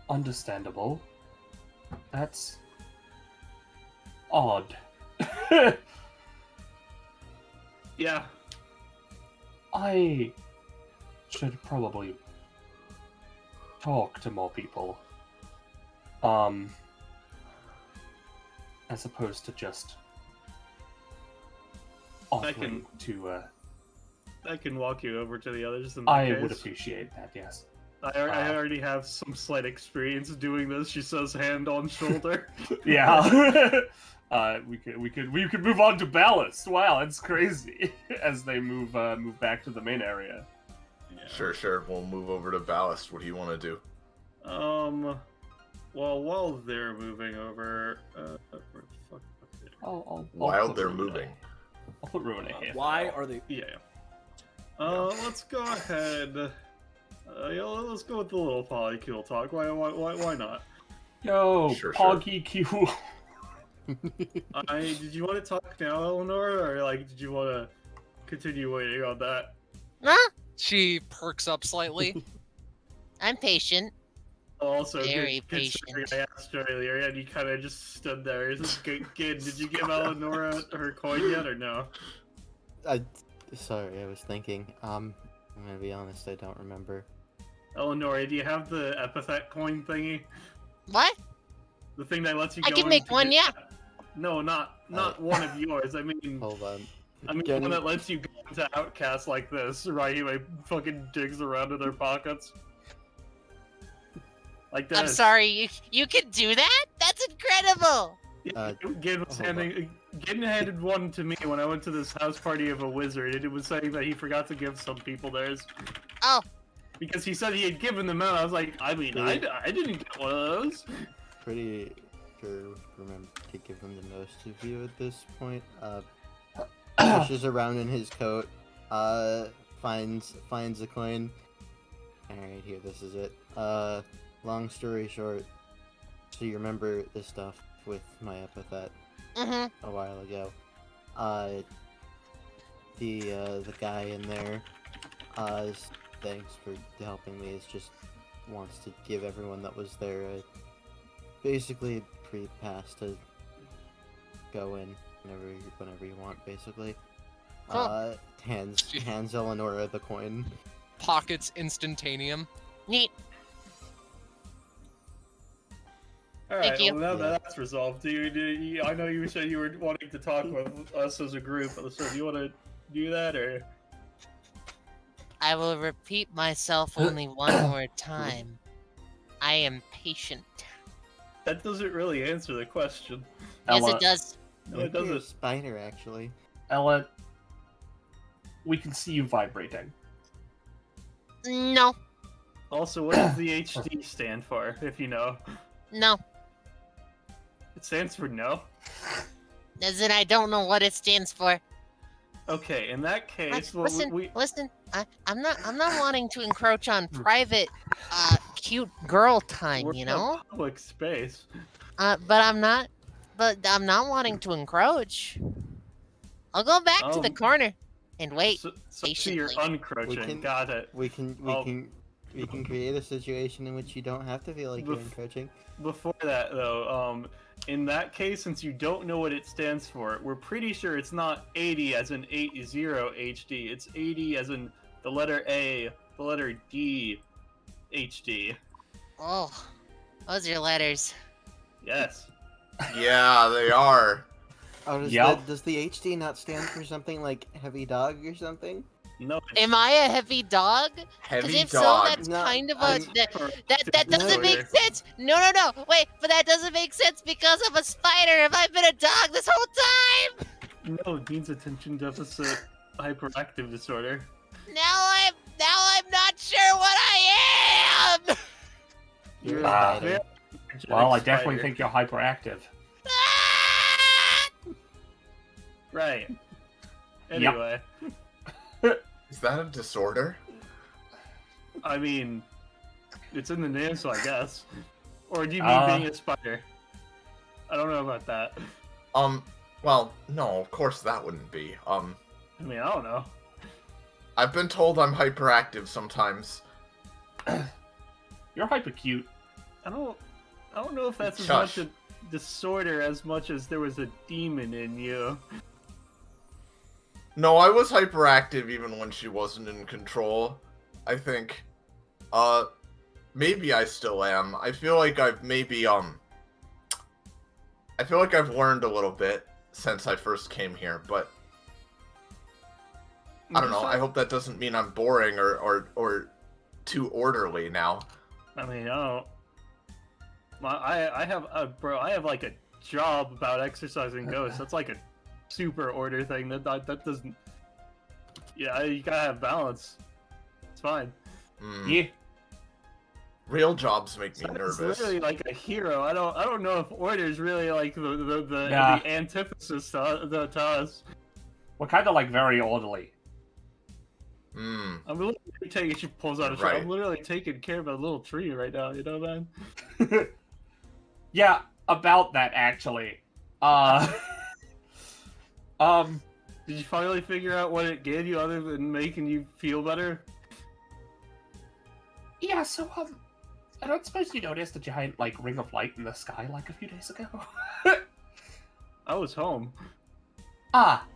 Understandable. That's odd. Yeah. I should probably talk to more people. As opposed to just offering to. I can walk you over to the others. In that I case. would appreciate that. Yes. I already have some slight experience doing this. She says, hand on shoulder. Yeah. We could move on to ballast. Wow, that's crazy. As they move back to the main area. Yeah. Sure. We'll move over to ballast. What do you want to do? Well, while they're moving over, where the fuck are they? I'll While put they're Ruin moving. I'll put Ruin a hit. Why are they? Yeah. Let's go ahead. Let's go with the little polycule talk. Why not? Yo, Sure. Poggy Q. Did you want to talk now, Eleanor, or like did you want to continue waiting on that? Huh? She perks up slightly. I'm patient. Also, Very considering patient. I asked earlier, and you kind of just stood there. Kid, did you give Eleanor her coin yet, or no? Sorry, I was thinking. I'm gonna be honest, I don't remember. Eleanor, do you have the epithet coin thingy? What? The thing that lets you I go can make into one, the- yeah. No, not one of yours. I mean, Hold on. one that lets you go into outcasts like this, right? He like fucking digs around in their pockets. Like this. I'm sorry, you can do that? That's incredible! Gin handed one to me when I went to this house party of a wizard, and it was saying that he forgot to give some people theirs. Oh. Because he said he had given them out. I was like, I mean, I didn't get one of those. Pretty sure remember to give him the most of you at this point. Pushes around in his coat, finds a coin. Alright, here, this is it. Long story short, so you remember this stuff with my epithet a while ago. The guy in there, thanks for helping me, just wants to give everyone that was there basically a free pass to go in whenever you want, basically. Cool. Hands Eleonora the coin. Pockets instantaneum. Neat. Alright, Thank you. well now that's resolved. I know you said you were wanting to talk with us as a group, so do you want to do that, or? I will repeat myself only one more time. I am patient. That doesn't really answer the question. Yes, Ella, it does. No, it doesn't. Spider, actually. Ella, we can see you vibrating. No. Also, what does the HD stand for, if you know? No. It stands for no? As in, I don't know what it stands for. Okay, in that case, well, Listen. I'm not wanting to encroach on private, cute girl time. we're You in know. a public space. But I'm not wanting to encroach. I'll go back to the corner and wait. So you're patiently. uncroaching. Got it. We can create a situation in which you don't have to feel like you're encroaching. Before that, though, in that case, since you don't know what it stands for, we're pretty sure it's not 80 as in 80 HD. It's 80 as in the letter A, the letter D, HD. Oh, those are letters. Yes. Yeah, they are. Oh, Yep. does the HD not stand for something like heavy dog or something? No. Am I a heavy dog? Because Heavy if dog. so, that's No, kind of a I'm- that doesn't make sense. No, wait, but that doesn't make sense because I'm a spider. Have I been a dog this whole time? No, it means attention deficit hyperactive disorder. Now I'm not sure what I am. You're a Ah. spider. Well, I definitely Spider. think you're hyperactive. Right. Anyway, Is that a disorder? I mean, it's in the name, so I guess. Or do you mean being a spider? I don't know about that. Well, no, of course that wouldn't be. I mean, I don't know. I've been told I'm hyperactive sometimes. You're hyper cute. I don't know if that's as Shush. much a disorder as much as there was a demon in you. No, I was hyperactive even when she wasn't in control. I think. Maybe I still am. I feel like I've learned a little bit since I first came here, but I don't know. I hope that doesn't mean I'm boring or too orderly now. I mean, I don't. I have like a job about exercising ghosts. That's like a super order thing. That doesn't. Yeah, you gotta have balance. It's fine. Yeah. Real jobs make me It's nervous. literally like a hero. I don't know if order is really like the Nah. the antithesis to us. We're kind of like very orderly. Hmm. I'm literally taking. She pulls out a tree. Right. I'm literally taking care of a little tree right now. You know, man. Yeah, about that actually. Did you finally figure out what it gave you other than making you feel better? Yeah, so, I don't suppose you noticed a giant, like, ring of light in the sky, like, a few days ago? I was home. Ah.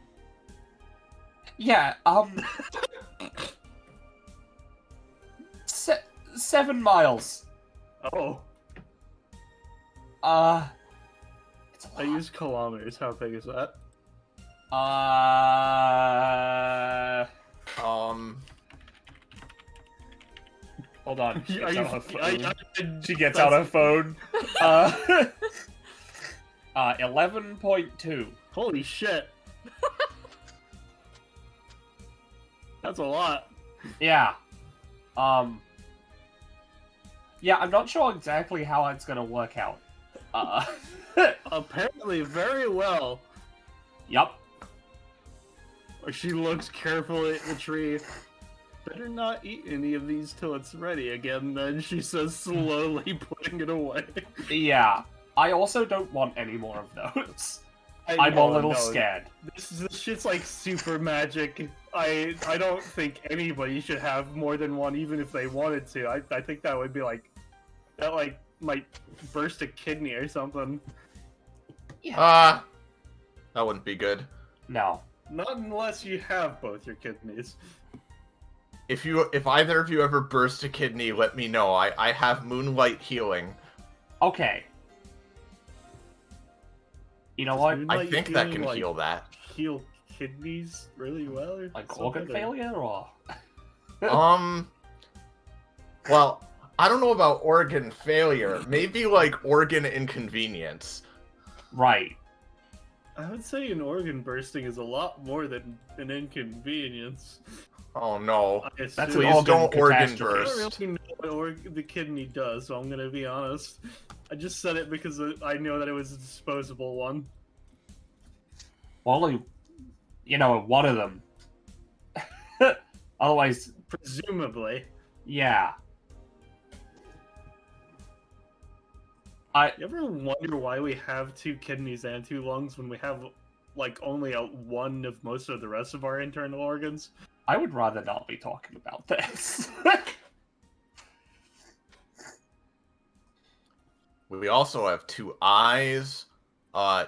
Yeah, 7 miles. Oh, It's a I use kilometers. How big is that? Hold on. She Are gets you? out her phone. She gets that's- out her phone. 11.2. Holy shit! That's a lot. Yeah. Yeah, I'm not sure exactly how it's gonna work out. Apparently, very well. Yup. Or she looks carefully at the tree. Better not eat any of these till it's ready again, then she says, slowly putting it away. Yeah. I also don't want any more of those. I'm a know, little no, scared. This shit's like super magic. I don't think anybody should have more than one, even if they wanted to. I think that would be like, that like might burst a kidney or something. That wouldn't be good. No. Not unless you have both your kidneys. If either of you ever burst a kidney, let me know. I have moonlight healing. Okay. You know what? Moonlight I think that healing, can like, heal that. Heal kidneys really well, or Like something, organ or- failure, or? Well, I don't know about organ failure. Maybe like organ inconvenience. Right. I would say an organ bursting is a lot more than an inconvenience. Oh no. I That's assume- an Please organ don't organ catastrophe. I don't burst. really know what the kidney does, so I'm gonna be honest. I just said it because I know that it was a disposable one. Well, you know, one of them. Otherwise, Presumably. yeah. You ever wonder why we have 2 kidneys and 2 lungs when we have, like, only one of most of the rest of our internal organs? I would rather not be talking about this. We also have 2 eyes,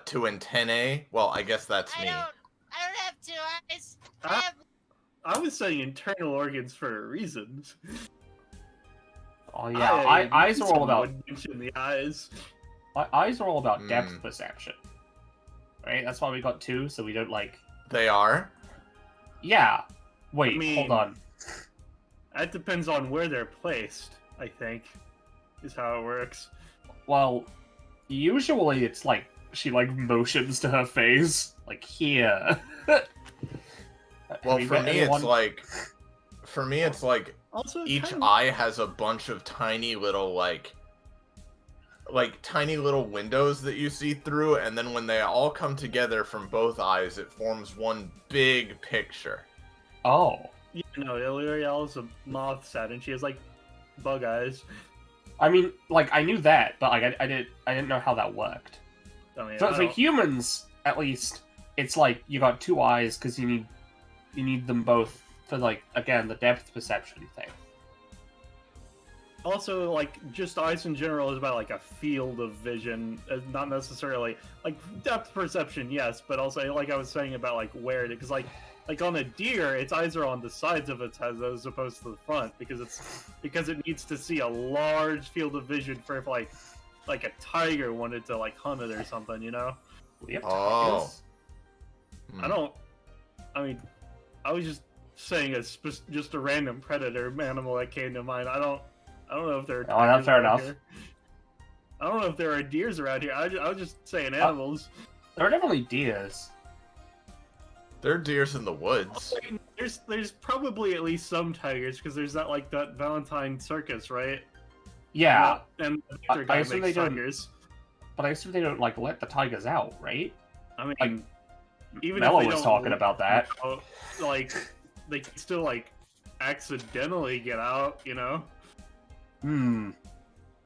2 antennae. Well, I guess that's I me. don't have 2 eyes. I Ah. have I was saying internal organs for a reason. Oh yeah, eyes are all about would mention the eyes. eyes are all about depth Mm. perception. right? That's why we got 2, so we don't like. They are. Yeah. Wait, I mean, hold on. That depends on where they're placed, I think, is how it works. Well, usually it's like she like motions to her face, like here. Well, Have for you me, met anyone- it's like Also, each kind of- eye has a bunch of tiny little like tiny little windows that you see through, and then when they all come together from both eyes, it forms one big picture. Oh. Yeah, no, Illyria is a moth set, and she has like bug eyes. I mean, like I knew that, but like I didn't know how that worked. I mean, For I don't- humans, at least, it's like you got 2 eyes because you need them both for like again the depth perception thing. Also, like, just eyes in general is about like a field of vision, not necessarily like depth perception, yes, but also like I was saying about like where it, because like on a deer, its eyes are on the sides of its head as opposed to the front, because it needs to see a large field of vision for if like a tiger wanted to like hunt it or something, you know? We have Oh. tigers. I mean, I was just saying just a random predator animal that came to mind. I don't know if there are Oh, that's tigers fair around enough. here. I don't know if there are deers around here. I was just saying animals. There are definitely deers. There are deers in the woods. There's probably at least some tigers because there's that Valentine circus, right? Yeah, And the I picture guy assume makes they don't- tigers. but I assume they don't like let the tigers out, right? I mean, Like, even Mello if they was don't talking about that. like they can still like accidentally get out, you know? Hmm.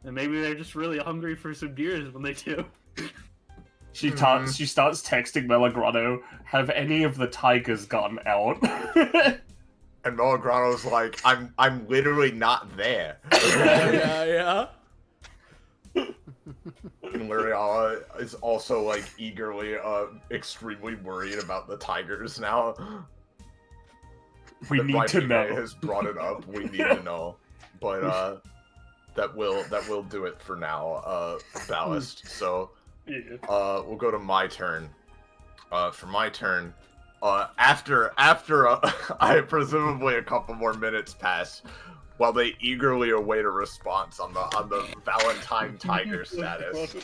And maybe they're just really hungry for some deers when they do. She starts texting Melagrano, have any of the tigers gotten out? And Melagrano's like, I'm literally not there. Yeah. And Liriala is also like eagerly, extremely worried about the tigers now. We That need to Raimundo know. has brought it up. We need to know, but that will do it for now. Ballast. So we'll go to my turn. For my turn, after I presumably a couple more minutes pass, while they eagerly await a response on the Valentine Tiger status.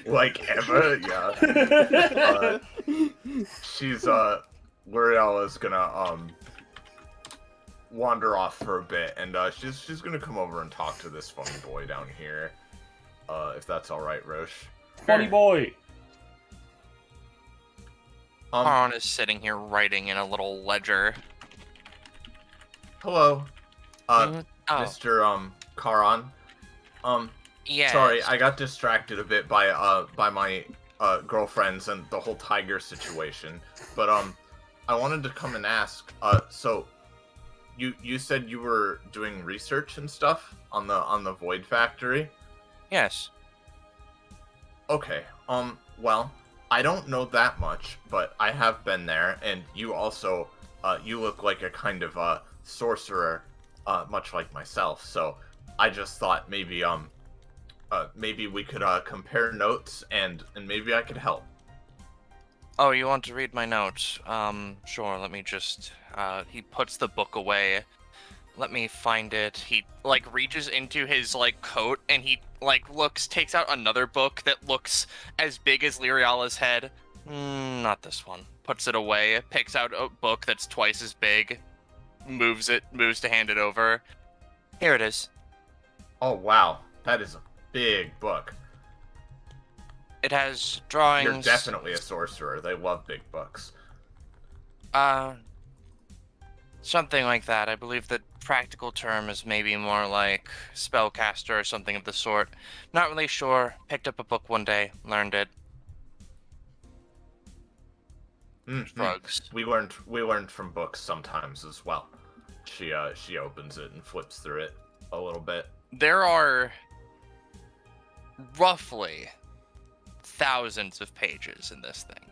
Like Emma, yeah. She's L'Oreal gonna wander off for a bit, and she's gonna come over and talk to this funny boy down here. If that's all right, Roche. Funny boy. Karan is sitting here writing in a little ledger. Hello, Oh, Mr. Karan. yeah. Sorry, I got distracted a bit by my girlfriends and the whole tiger situation. But I wanted to come and ask. So you said you were doing research and stuff on the Void Factory? Yes. Okay. Well, I don't know that much, but I have been there, and you also you look like a kind of sorcerer, much like myself. So I just thought maybe maybe we could compare notes, and maybe I could help. Oh, you want to read my notes? Sure, let me just, he puts the book away. Let me find it. He, like, reaches into his, like, coat, and he, like, takes out another book that looks as big as Liriala's head. Not this one. Puts it away, picks out a book that's twice as big, moves to hand it over. Here it is. Oh, wow. That is a big book. It has drawings. You're definitely a sorcerer. They love big books. Something like that. I believe the practical term is maybe more like spellcaster or something of the sort. Not really sure. Picked up a book one day, learned it. Drugs. We learned from books sometimes as well. She opens it and flips through it a little bit. There are roughly thousands of pages in this thing.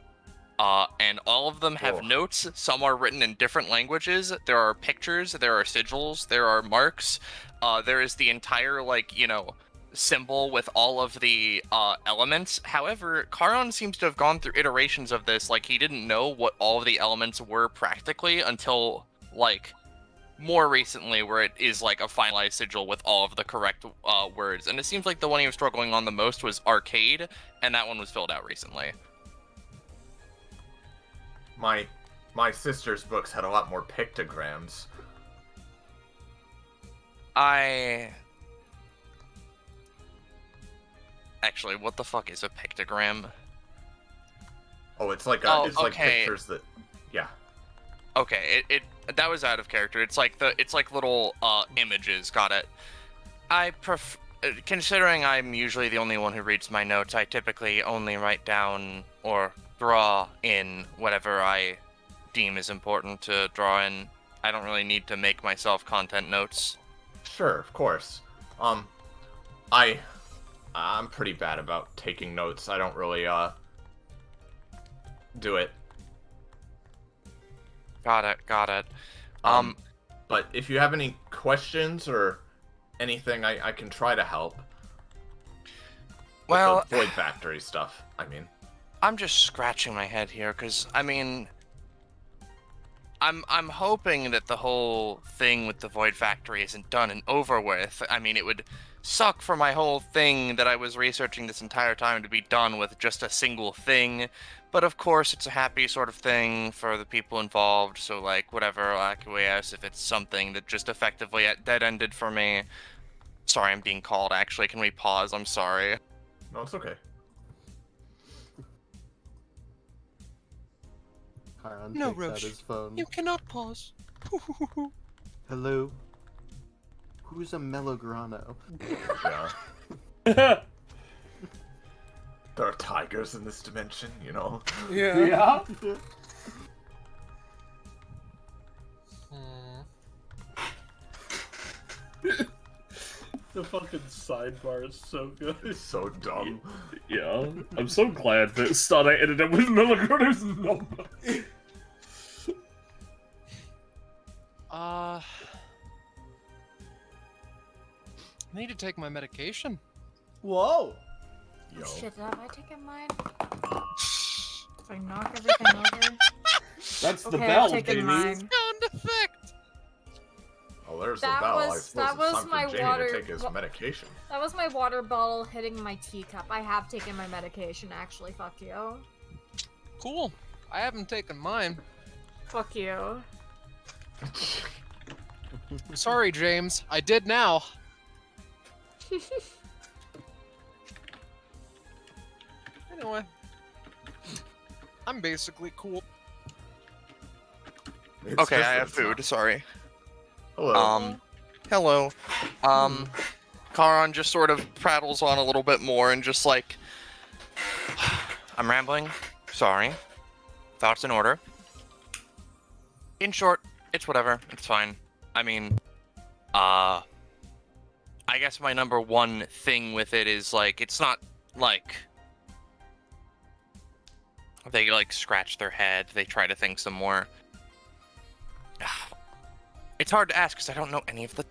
And all of them have notes. Some are written in different languages. There are pictures, there are sigils, there are marks. There is the entire, like, you know, symbol with all of the elements. However, Charon seems to have gone through iterations of this. Like, he didn't know what all of the elements were practically until, like, more recently, where it is, like, a finalized sigil with all of the correct words. And it seems like the one he was struggling on the most was arcade, and that one was filled out recently. My sister's books had a lot more pictograms. Actually, what the fuck is a pictogram? Oh, it's like like pictures that, yeah. Okay, it that was out of character. It's like little images. Got it. Considering I'm usually the only one who reads my notes, I typically only write down or draw in whatever I deem is important to draw in. I don't really need to make myself content notes. Sure, of course. I'm pretty bad about taking notes. I don't really do it. Got it. But if you have any questions or anything, I can try to help. Well, with the Void Factory stuff, I mean. I'm just scratching my head here, because, I mean, I'm hoping that the whole thing with the Void Factory isn't done and over with. I mean, it would suck for my whole thing that I was researching this entire time to be done with just a single thing. But of course, it's a happy sort of thing for the people involved, so, like, whatever, I'll acquiesce if it's something that just effectively dead-ended for me. Sorry, I'm being called, actually. Can we pause? I'm sorry. No, it's okay. Charon No, takes out Roche. his phone. You cannot pause. Hello? Who's a Melograno? Yeah. There are tigers in this dimension, you know? Yeah. The fucking sidebar is so good. It's so dumb. Yeah, I'm so glad that Stardate ended up with Melograno's number. I need to take my medication. Whoa. Yo. Shit, have I taken mine? If I knock everything over. That's the Okay, bell, I've taken baby. mine. Sound effect! Oh, there's That the bell. I was- suppose that it's was time my for Jamie water- to take his medication. That was my water bottle hitting my teacup. I have taken my medication, actually. Fuck you. Cool. I haven't taken mine. Fuck you. Sorry, James. I did now. Anyway. I'm basically cool. It's Okay, just I that have it's not- food, sorry. Hello. Hello. Charon just sort of prattles on a little bit more and just like, I'm rambling. Sorry. Thoughts in order. In short, it's whatever. It's fine. I mean, I guess my number one thing with it is like, it's not like they like scratch their head. They try to think some more. It's hard to ask because I don't know any of the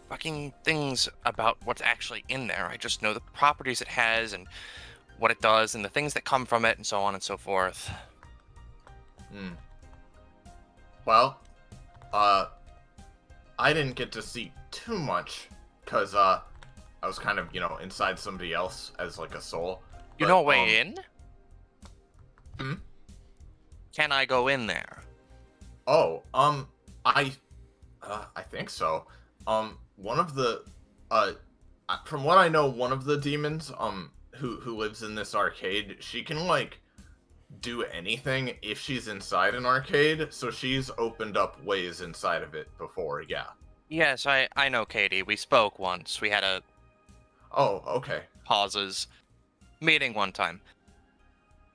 fucking things about what's actually in there. I just know the properties it has and what it does and the things that come from it and so on and so forth. Well, I didn't get to see too much because I was kind of, inside somebody else as like a soul. You But, know a way in? Hmm? Can I go in there? Oh, I think so. One of the, from what I know, one of the demons, who lives in this arcade, she can, like, do anything if she's inside an arcade, so she's opened up ways inside of it before, yeah. Yes, I know Katie. We spoke once. We had a Oh, okay. pauses meeting one time.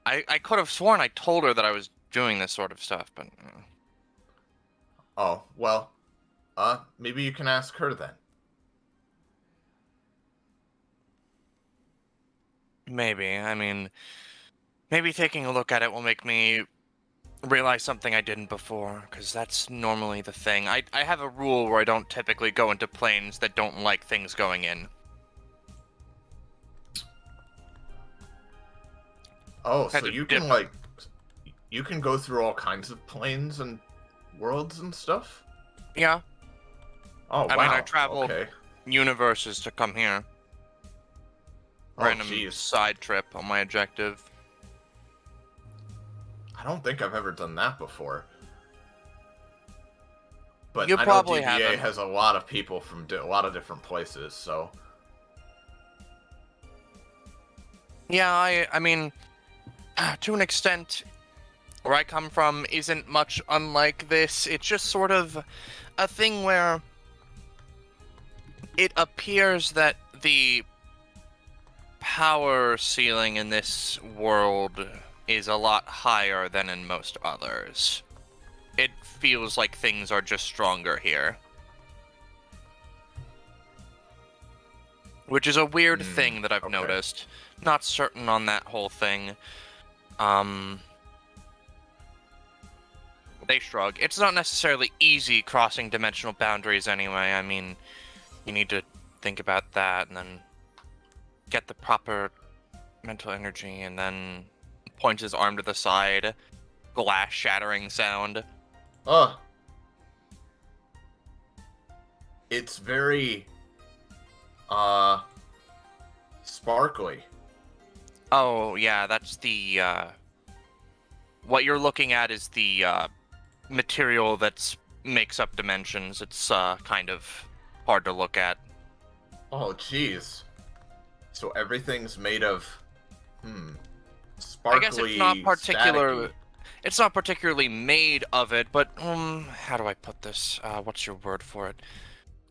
I could have sworn I told her that I was doing this sort of stuff, but... Oh, well, maybe you can ask her then. Maybe. I mean, maybe taking a look at it will make me realize something I didn't before, because that's normally the thing. I have a rule where I don't typically go into planes that don't like things going in. Oh, Had so to you dip- can like, you can go through all kinds of planes and worlds and stuff? Yeah, Oh, I wow. mean, I traveled Okay. universes to come here. Oh, Random jeez. side trip on my objective. I don't think I've ever done that before. But You I know probably DBA haven't. has a lot of people from a lot of different places, so... Yeah, I mean, to an extent, where I come from isn't much unlike this. It's just sort of a thing where it appears that the power ceiling in this world is a lot higher than in most others. It feels like things are just stronger here. Which is a weird thing that I've okay. noticed. Not certain on that whole thing. They shrug. It's not necessarily easy crossing dimensional boundaries anyway. I mean, you need to think about that and then get the proper mental energy and then points his arm to the side. Glass shattering sound. Ugh. It's very, sparkly. Oh, yeah, that's the, what you're looking at is the, material that makes up dimensions. It's, kind of hard to look at. Oh, jeez. So everything's made of, sparkly, I guess it's not particular. staticky. It's not particularly made of it, but how do I put this? What's your word for it?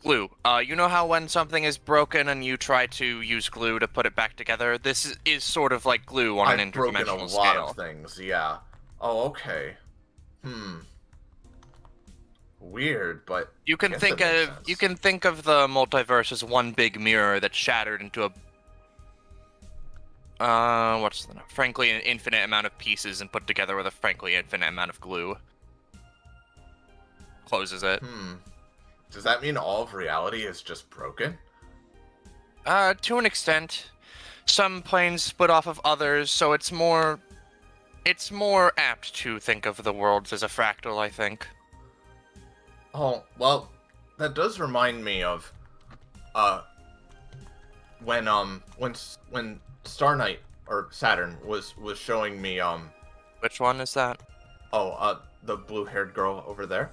Glue. You know how when something is broken and you try to use glue to put it back together? This is sort of like glue on an I've broken a interdimensional lot scale. of things, yeah. Oh, okay. Weird, but You can guess think that makes of sense. you can think of the multiverse as one big mirror that's shattered into a frankly an infinite amount of pieces and put together with a frankly infinite amount of glue. Closes it. Does that mean all of reality is just broken? To an extent. Some planes split off of others, so it's more apt to think of the worlds as a fractal, I think. Oh, well, that does remind me of, when Star Knight, or Saturn, was showing me, Which one is that? the blue-haired girl over there.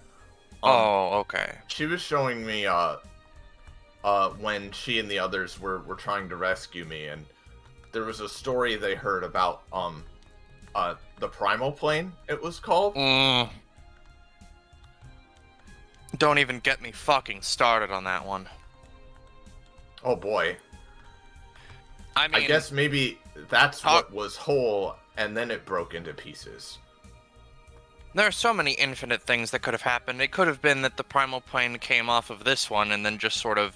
Oh, okay. She was showing me, when she and the others were trying to rescue me, and there was a story they heard about, the Primal Plane, it was called. Don't even get me fucking started on that one. Oh boy. I mean, I guess maybe that's what was whole, and then it broke into pieces. there are so many infinite things that could have happened. It could have been that the primal plane came off of this one and then just sort of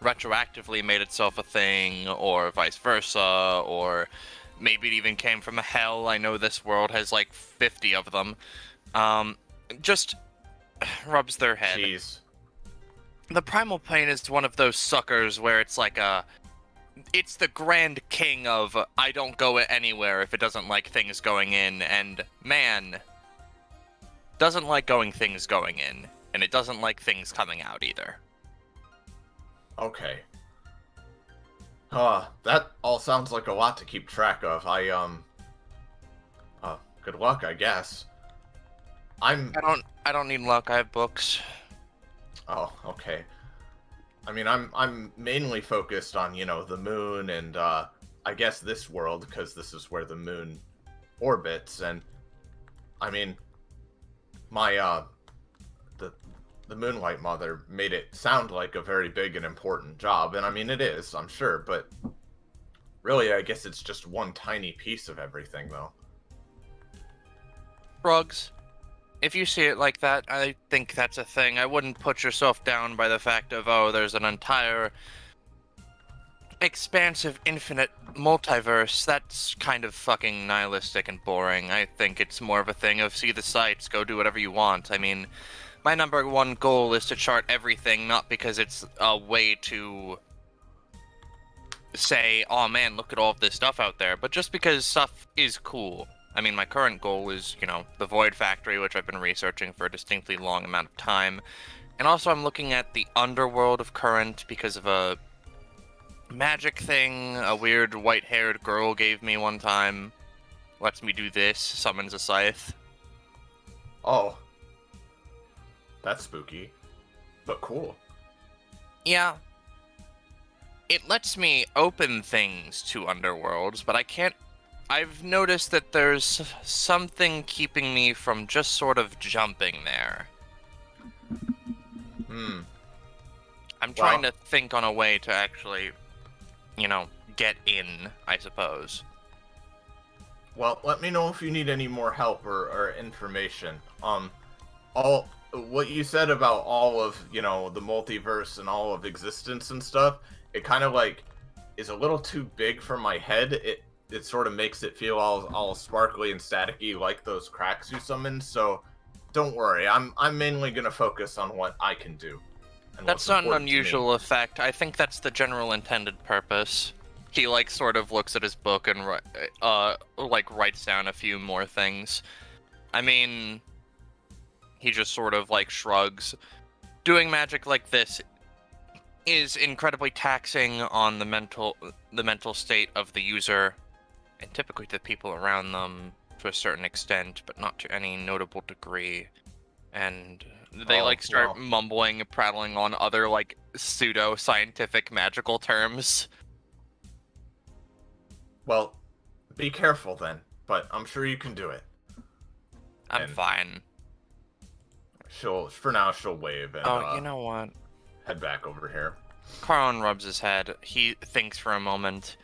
retroactively made itself a thing, or vice versa, or maybe it even came from a hell. I know this world has like 50 of them. Just rubs their head. Jeez. The primal plane is one of those suckers where it's like it's the grand king of I don't go anywhere if it doesn't like things going in, and man doesn't like things going in, and it doesn't like things coming out either. Okay. That all sounds like a lot to keep track of. Good luck, I guess. I don't need luck, I have books. Oh, okay. I mean, I'm mainly focused on, the moon and, I guess this world, because this is where the moon orbits, and, I mean, my, the Moonlight Mother made it sound like a very big and important job, and I mean, it is, I'm sure, but really, I guess it's just one tiny piece of everything, though. Rugs. If you see it like that, I think that's a thing. I wouldn't put yourself down by the fact of, oh, there's an entire expansive, infinite multiverse. That's kind of fucking nihilistic and boring. I think it's more of a thing of see the sights, go do whatever you want. I mean, my number one goal is to chart everything, not because it's a way to say, oh man, look at all of this stuff out there, but just because stuff is cool. I mean, my current goal is, the Void Factory, which I've been researching for a distinctly long amount of time. And also I'm looking at the underworld of Current because of a magic thing a weird white-haired girl gave me one time. Lets me do this, summons a scythe. Oh. That's spooky. But cool. Yeah. It lets me open things to underworlds, but I can't... I've noticed that there's something keeping me from just sort of jumping there. I'm trying to think on a way to actually, get in, I suppose. Well, let me know if you need any more help or information. What you said about all of, the multiverse and all of existence and stuff, it kind of is a little too big for my head. It sort of makes it feel all sparkly and staticky like those cracks you summoned, so don't worry. I'm mainly gonna focus on what I can do. That's not an unusual effect. I think that's the general intended purpose. He sort of looks at his book and writes down a few more things. I mean, he just sort of shrugs. Doing magic like this is incredibly taxing on the mental state of the user, and typically the people around them to a certain extent, but not to any notable degree. And they start mumbling, prattling on other pseudo-scientific magical terms. Well, be careful then, but I'm sure you can do it. I'm fine. For now she'll wave and you know what? Head back over here. Carlin rubs his head. He thinks for a moment.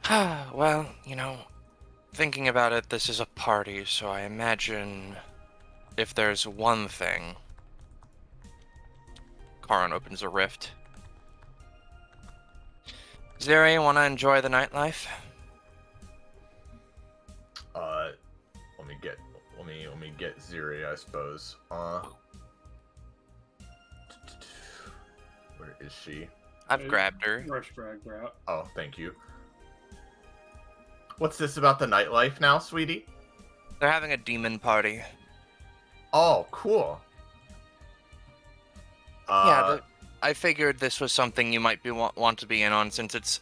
Well, thinking about it, this is a party, so I imagine if there's one thing... Karin opens a rift. Zeri, wanna enjoy the nightlife? Let me get Zeri, I suppose. Where is she? I've grabbed her. Rush drag route. Oh, thank you. What's this about the nightlife now, sweetie? They're having a demon party. Oh, cool. Yeah, I figured this was something you might want to be in on, since it's,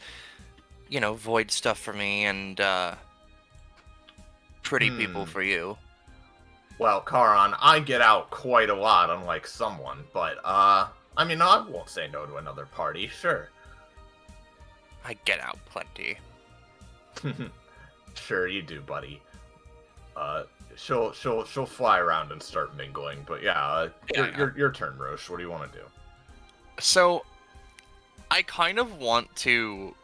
void stuff for me and pretty people for you. Well, Karan, I get out quite a lot, unlike someone, but I won't say no to another party, sure. I get out plenty. Sure you do, buddy. She'll fly around and start mingling, but your turn, Roche. What do you want to do? So, I kind of want to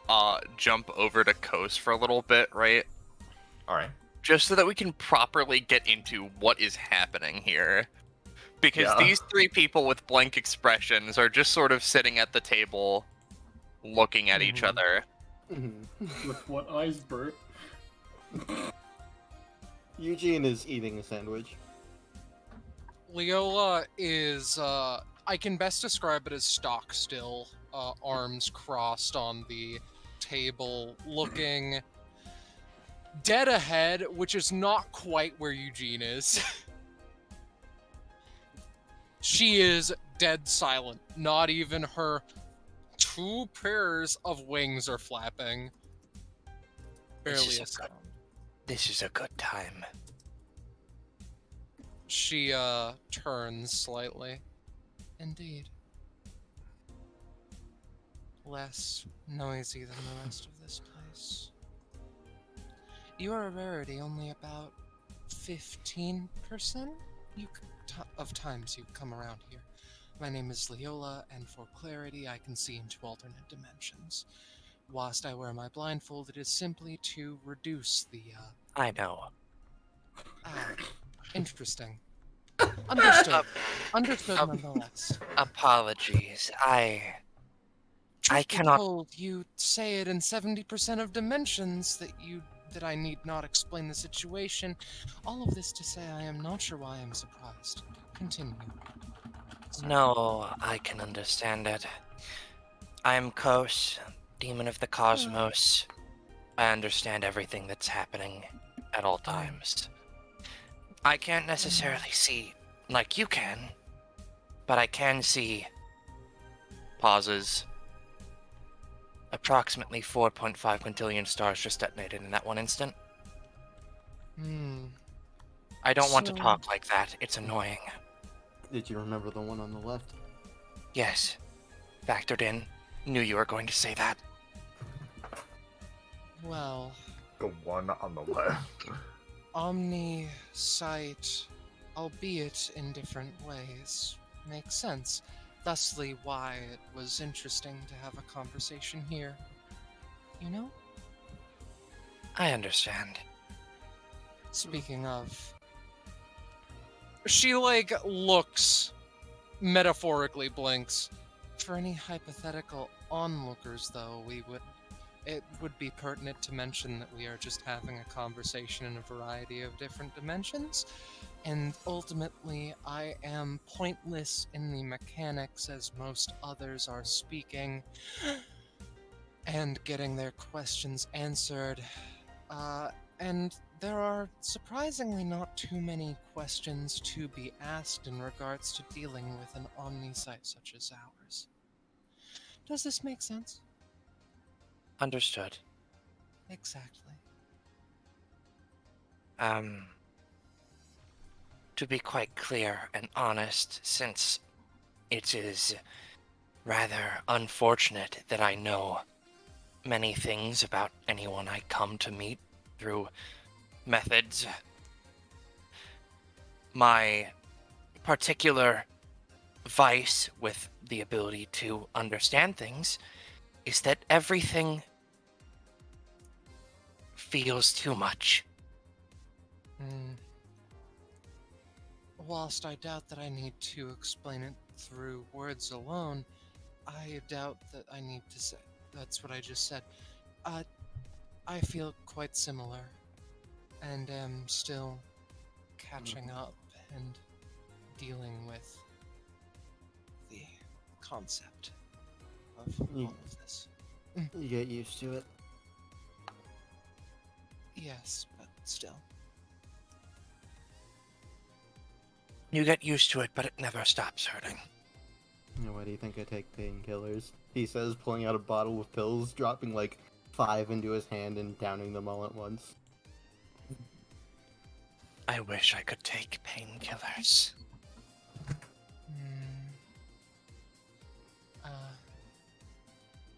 jump over to Coast for a little bit, right? Alright. Just so that we can properly get into what is happening here. Because these three people with blank expressions are just sort of sitting at the table, looking at each other. With what eyes, Bert? Eugene is eating a sandwich. Leola is, I can best describe it as stock still, arms crossed on the table, looking dead ahead, which is not quite where Eugene is. She is dead silent. Not even her 2 pairs of wings are flapping. Barely a sound. This is a good time. She, turns slightly. Indeed. Less noisy than the rest of this place. You are a rarity, only about 15% of times you come around here. My name is Leola, and for clarity, I can see into alternate dimensions. Whilst I wear my blindfold, it is simply to reduce the, I know. Interesting. Understood. Understood nonetheless. Apologies. I Truth be cannot... told, you say it in 70% of dimensions that I need not explain the situation. All of this to say I am not sure why I am surprised. Continue. No, I can understand it. I am Kos, demon of the cosmos. I understand everything that's happening at all times. I can't necessarily see like you can, but I can see Pauses. approximately 4.5 quintillion stars just detonated in that one instant. I don't want to talk like that. It's annoying. Did you remember the one on the left? Yes. Factored in. Knew you were going to say that. Well, The one on the left. Omni sight, albeit in different ways, makes sense. Thusly why it was interesting to have a conversation here. You know? I understand. Speaking of... She, like, looks, metaphorically blinks. For any hypothetical onlookers, though, it would be pertinent to mention that we are just having a conversation in a variety of different dimensions, and ultimately I am pointless in the mechanics as most others are speaking and getting their questions answered. And there are surprisingly not too many questions to be asked in regards to dealing with an omnisite such as ours. Does this make sense? Understood. Exactly. To be quite clear and honest, since it is rather unfortunate that I know many things about anyone I come to meet through methods, my particular vice with the ability to understand things is that everything feels too much. Whilst I doubt that I need to explain it through words alone, I doubt that I need to say... That's what I just said. I feel quite similar, and am still catching up and dealing with the concept of all of this. You get used to it. Yes, but still. You get used to it, but it never stops hurting. Why do you think I take painkillers? He says, pulling out a bottle with pills, dropping like 5 into his hand and downing them all at once. I wish I could take painkillers.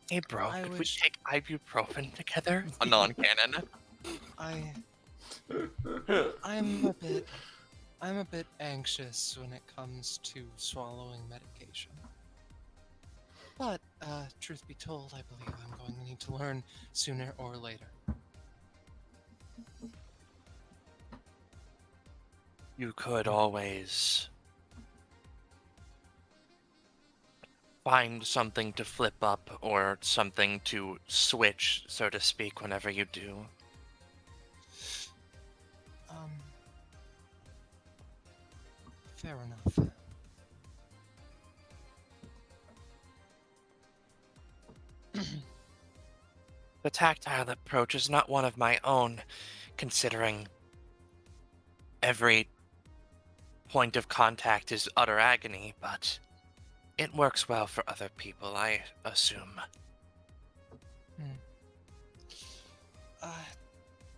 Hey bro, I could we wish- take ibuprofen together? A non-canon. I'm a bit anxious when it comes to swallowing medication. But, truth be told, I believe I'm going to need to learn sooner or later. You could always find something to flip up or something to switch, so to speak, whenever you do. Fair enough. The tactile approach is not one of my own, considering every point of contact is utter agony, but it works well for other people, I assume.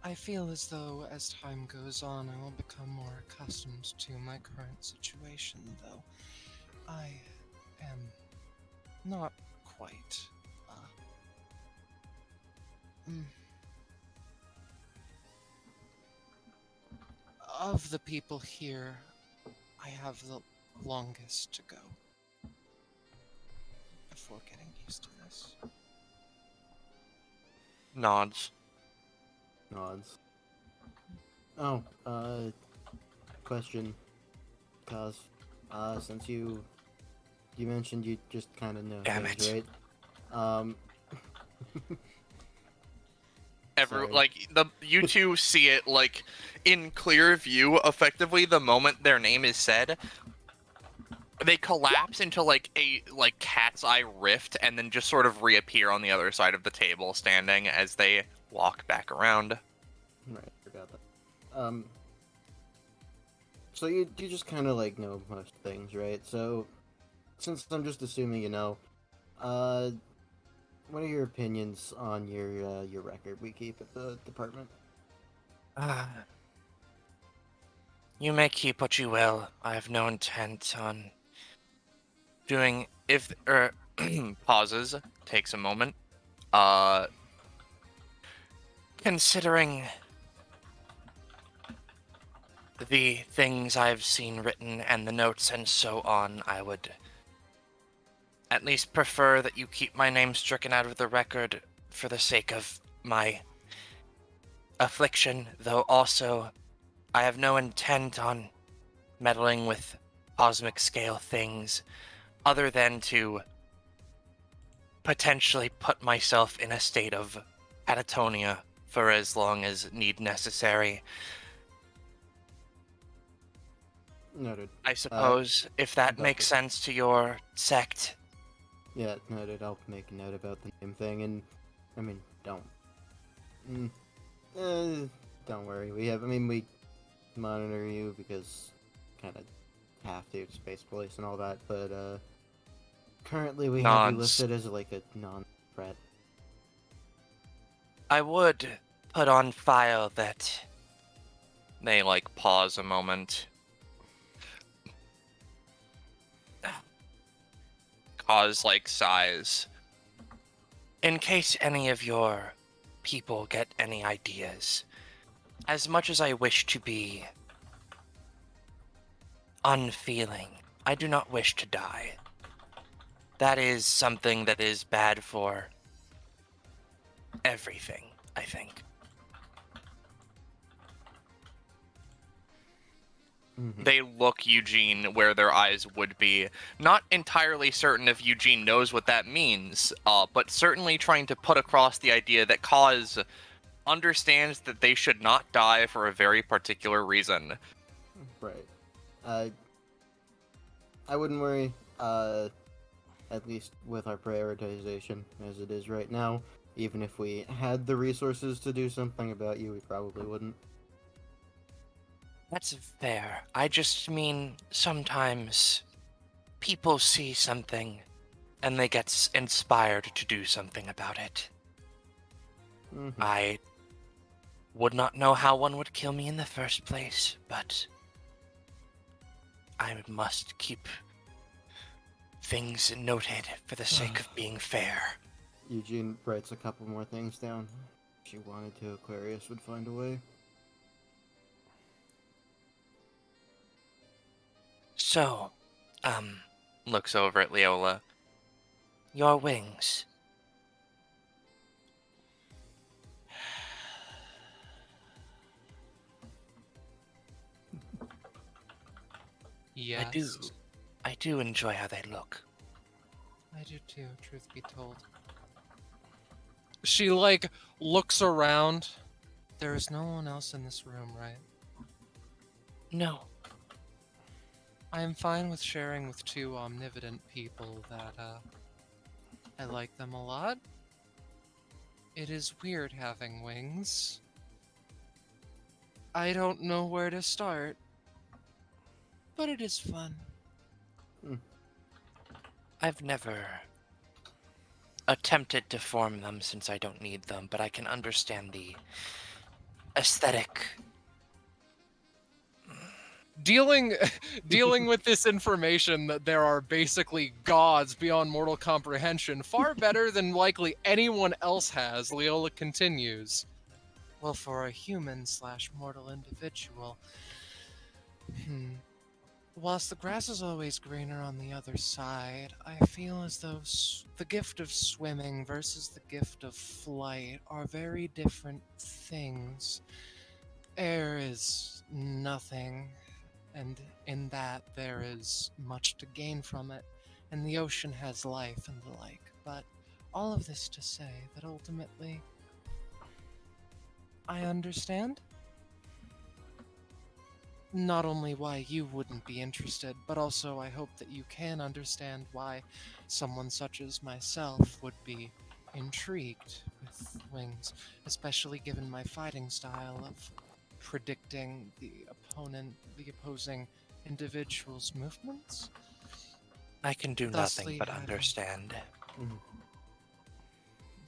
I feel as though as time goes on, I will become more accustomed to my current situation, though I am not quite. Of the people here, I have the longest to go before getting used to this. Nods. Nods. Oh, question. Cause, since you mentioned you just kind of know Damn things, it. right? Sorry. Like you two see it like in clear view. Effectively, the moment their name is said, They collapse into like a cat's eye rift and then just sort of reappear on the other side of the table, standing as they walk back around. Right, forgot that. So you just kind of like know most things, right? So since I'm just assuming you know, what are your opinions on your record we keep at the department? You may keep what you will. I have no intent on doing Pauses, takes a moment. considering the things I've seen written and the notes and so on. I would at least prefer that you keep my name stricken out of the record for the sake of my affliction, though also I have no intent on meddling with cosmic scale things other than to potentially put myself in a state of catatonia for as long as need necessary. Noted. I suppose, if that makes sense to your sect. Yeah, noted. I'll make a note about the name thing, and I mean, don't worry. We monitor you because kind of have to, space police and all that, but currently we have you listed as like a non-threat. I would put on file that They pause a moment. Cause sighs. in case any of your people get any ideas, as much as I wish to be unfeeling, I do not wish to die. That is something that is bad for everything, I think. They look Eugene where their eyes would be, not entirely certain if Eugene knows what that means, but certainly trying to put across the idea that Cause understands that they should not die for a very particular reason. Right. I wouldn't worry, at least with our prioritization as it is right now. Even if we had the resources to do something about you, we probably wouldn't. That's fair. I just mean sometimes people see something and they get inspired to do something about it. I would not know how one would kill me in the first place, but I must keep things noted for the sake of being fair. Eugene writes a couple more things down. If she wanted to, Aquarius would find a way. So, Looks over at Leola. your wings. Yes. I do enjoy how they look. I do too, truth be told. She, looks around. There is no one else in this room, right? No. I am fine with sharing with two omnipotent people that, I like them a lot. It is weird having wings. I don't know where to start, but it is fun. I've never attempted to form them since I don't need them, but I can understand the aesthetic. Dealing with this information that there are basically gods beyond mortal comprehension far better than likely anyone else has, Leola continues. Well, for a human/mortal individual, whilst the grass is always greener on the other side, I feel as though the gift of swimming versus the gift of flight are very different things. Air is nothing, and in that there is much to gain from it, and the ocean has life and the like. But all of this to say that ultimately, I understand not only why you wouldn't be interested, but also I hope that you can understand why someone such as myself would be intrigued with wings, especially given my fighting style of predicting the opposing individual's movements. I can do nothing Thusly but having- understand.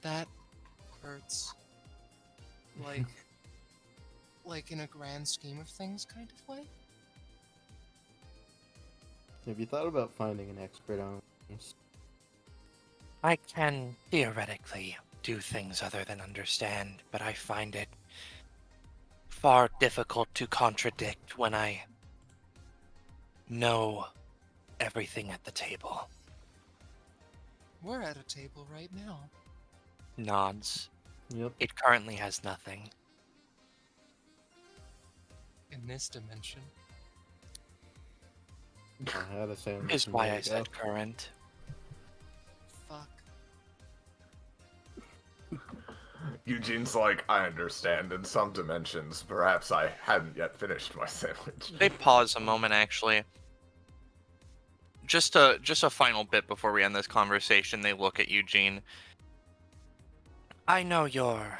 That hurts. Like, like in a grand scheme of things kind of way? Have you thought about finding an expert on this? I can theoretically do things other than understand, but I find it far difficult to contradict when I know everything at the table. We're at a table right now. Nods. Yep. It currently has nothing. In this dimension. I had a sandwich. Is why I said current. Fuck. Eugene's like, I understand in some dimensions. Perhaps I hadn't yet finished my sandwich. They pause a moment, actually. Just a final bit before we end this conversation. They look at Eugene. I know your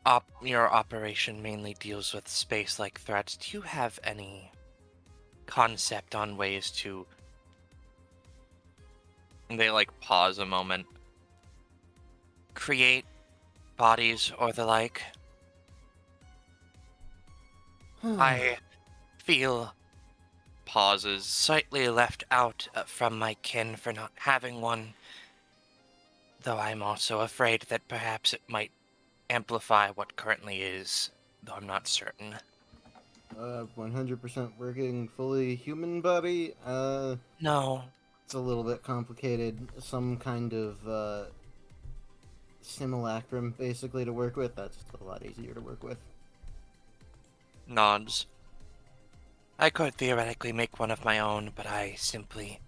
operation mainly deals with space-like threats. Do you have any concept on ways to... They pause a moment. create bodies or the like? I feel Pauses. slightly left out from my kin for not having one, though I'm also afraid that perhaps it might amplify what currently is, though I'm not certain. 100% working fully human body. No. It's a little bit complicated. Some kind of simulacrum, basically, to work with. That's a lot easier to work with. Nods. I could theoretically make one of my own, but I simply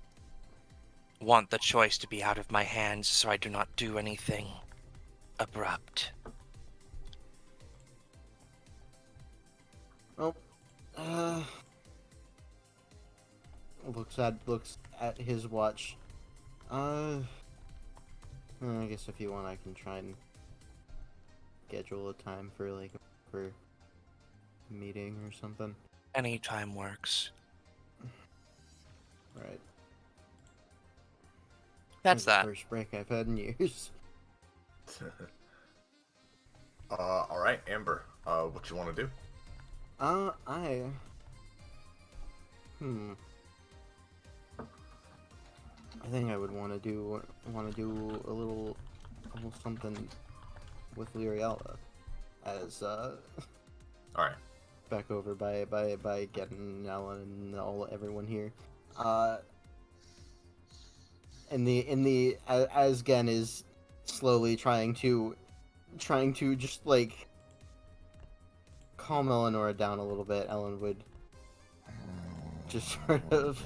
want the choice to be out of my hands so I do not do anything abrupt. Oh, looks at his watch. I guess if you want, I can try and schedule a time for for meeting or something. Any time works. Right. That's The that. first break I've had in years. All right, Amber. What you want to do? I think I would want to do a little something with Lyriella as All right. back over by getting Alan and everyone here. As Gen is slowly trying to just calm Eleanor down a little bit, Ellen would just sort of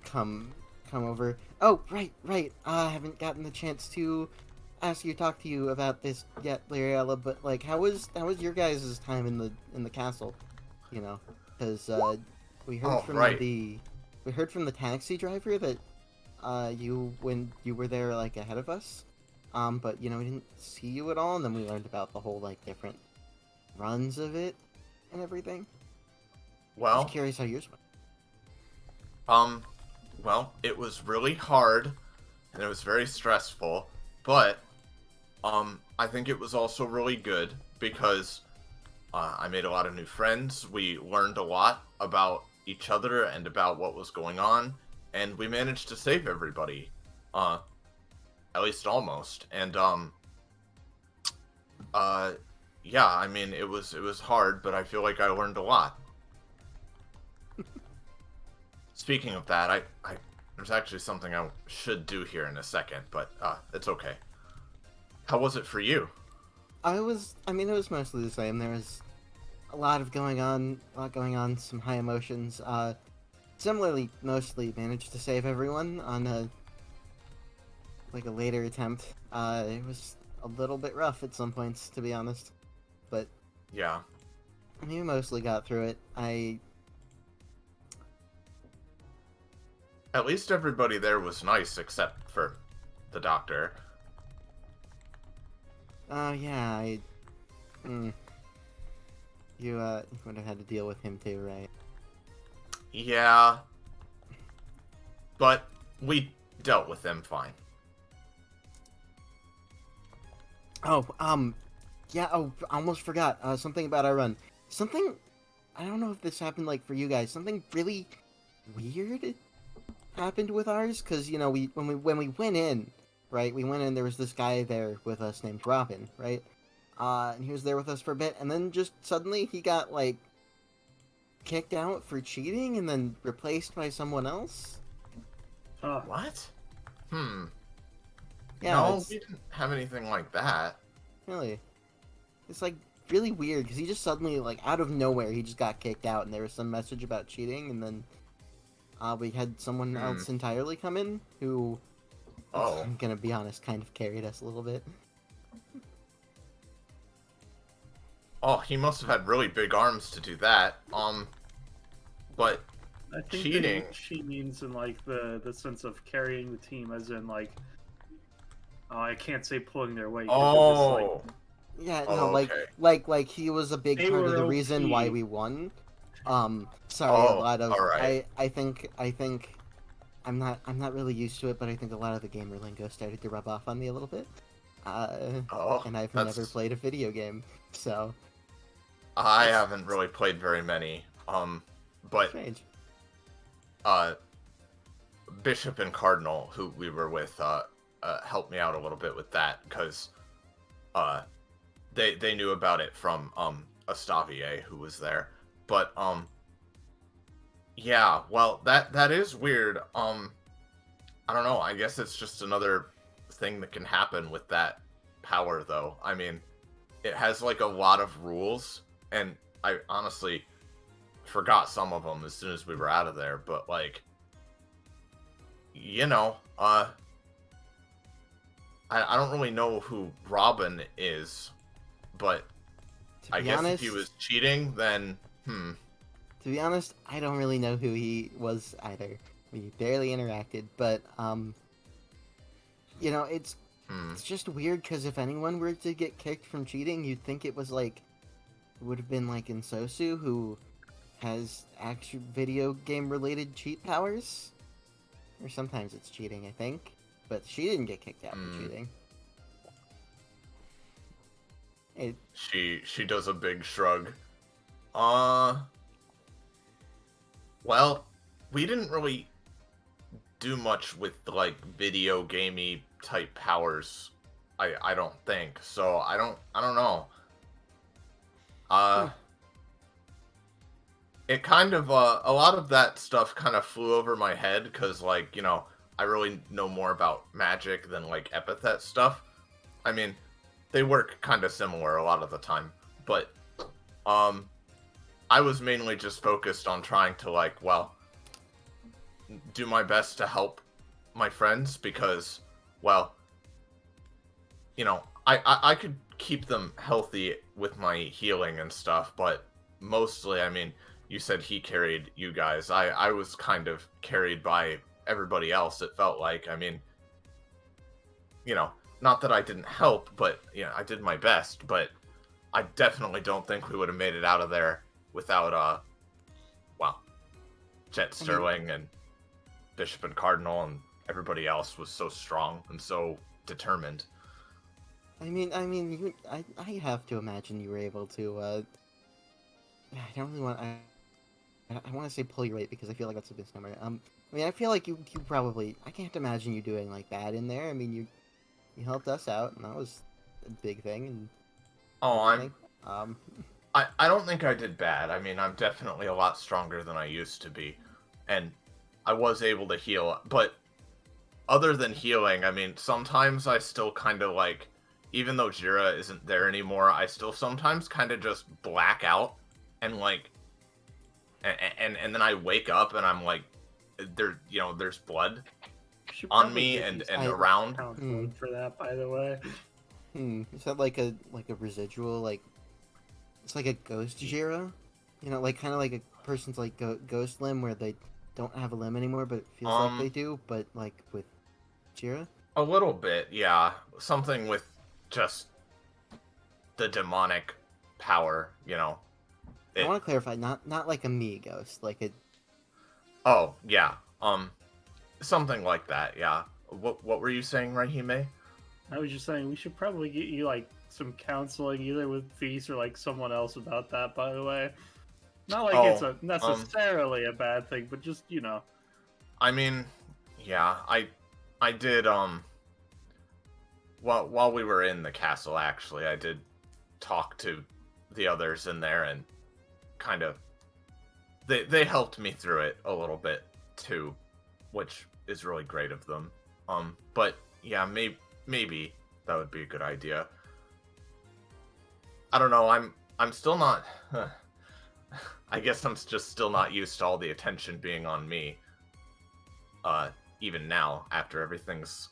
come over. Oh, right. I haven't gotten the chance to talk to you about this yet, Lyriella, but how was your guys' time in the castle? You know, because we heard we heard from the taxi driver that you were there ahead of us, but we didn't see you at all, and then we learned about the whole different runs of it and everything. Well, Just curious how yours went. Well, it was really hard, and it was very stressful, but I think it was also really good because I made a lot of new friends. We learned a lot about each other and about what was going on, and we managed to save everybody, at least almost. And yeah, I mean, it was hard, but I feel like I learned a lot. Speaking of that, there's actually something I should do here in a second, but it's okay. How was it for you? It was mostly the same. There was a lot going on, some high emotions. Similarly, mostly managed to save everyone on a later attempt. It was a little bit rough at some points, to be honest, but Yeah. We mostly got through it. At least everybody there was nice, except for the doctor. Oh, yeah, You would have had to deal with him too, right? Yeah. But we dealt with them fine. Oh, yeah, I almost forgot, something about our run. Something, I don't know if this happened, like, for you guys, something really weird happened with ours, because, you know, when we went in, right, there was this guy there with us named Robin, right? And he was there with us for a bit, and then just suddenly he got, like, kicked out for cheating, and then replaced by someone else? What? Yeah, no, we didn't have anything like that. Really? It's, like, really weird, because he just suddenly, like, out of nowhere, he just got kicked out, and there was some message about cheating, and then, we had someone else entirely come in, who, I'm gonna be honest, kind of carried us a little bit. Oh, he must have had really big arms to do that. But I think cheating. She means in like the sense of carrying the team, as in like, I can't say pulling their weight. Oh. Yeah, no, like he was a big part of the reason why we won. Sorry, a lot of right. I think I'm not really used to it, but I think a lot of the gamer lingo started to rub off on me a little bit. And I've never played a video game, so I haven't really played very many. But strange. Bishop and Cardinal, who we were with, helped me out a little bit with that, because they knew about it from Astavier, who was there. But yeah, well, that is weird. I don't know, I guess it's just another thing that can happen with that power, though. I mean, it has like a lot of rules, and I honestly forgot some of them as soon as we were out of there, but like, you know, I don't really know who Robin is, but I guess if he was cheating, then To be honest, I don't really know who he was either. We barely interacted, but you know, it's just weird, because if anyone were to get kicked from cheating, you'd think it was like, would have been like Ensue, who has actual video game related cheat powers, or sometimes it's cheating, I think, but she didn't get kicked out for cheating. She does a big shrug. Well, we didn't really do much with like video gamey type powers. I don't think so. I don't know. It kind of a lot of that stuff kind of flew over my head, because like, you know, I really know more about magic than like epithet stuff. I mean, they work kind of similar a lot of the time, but I was mainly just focused on trying to like, well, do my best to help my friends, because, well, you know, I could keep them healthy with my healing and stuff, but mostly, I mean, you said he carried you guys. I was kind of carried by everybody else, it felt like. I mean, you know, not that I didn't help, but, you know, I did my best, but I definitely don't think we would have made it out of there without, well, Jet Sterling and Bishop and Cardinal, and everybody else was so strong and so determined. I have to imagine you were able to, I don't really want, I want to say pull your weight, because I feel like that's a misnomer. I mean, I feel like you probably, I can't imagine you doing, like, bad in there. I mean, you helped us out, and that was a big thing, and... I don't think I did bad. I mean, I'm definitely a lot stronger than I used to be, and I was able to heal, but other than healing, I mean, sometimes I still kind of, like, even though Jira isn't there anymore, I still sometimes kind of just black out, and, like, and then I wake up, and I'm like, there's blood on me and around. For that, by the way. Is that like a residual, like it's like a ghost Jira, you know, like kind of like a person's like ghost limb where they don't have a limb anymore, but it feels like they do, but like with Jira. A little bit, yeah. Something with just the demonic power, you know. I want to clarify, not like a me ghost, like a. Oh yeah, something like that, yeah. What were you saying, Rahime? I was just saying we should probably get you like some counseling, either with Feast or like someone else about that. By the way, not like it's a necessarily a bad thing, but just you know. I mean, yeah, I did while we were in the castle, actually, I did talk to the others in there and kind of they helped me through it a little bit too, which is really great of them. But yeah, maybe that would be a good idea. I don't know. I'm still not. I guess I'm just still not used to all the attention being on me. Even now, after everything's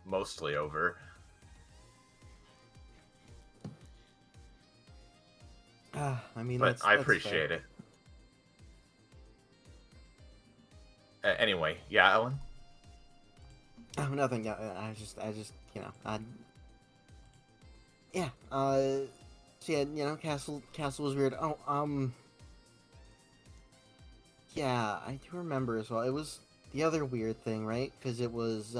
mostly over. I mean, but I that's appreciate fair. it. Anyway, yeah, Ellen. Oh, nothing. Yeah, I just, you know, yeah. So yeah, you know, castle was weird. Oh, yeah, I do remember as well. It was the other weird thing, right? Because it was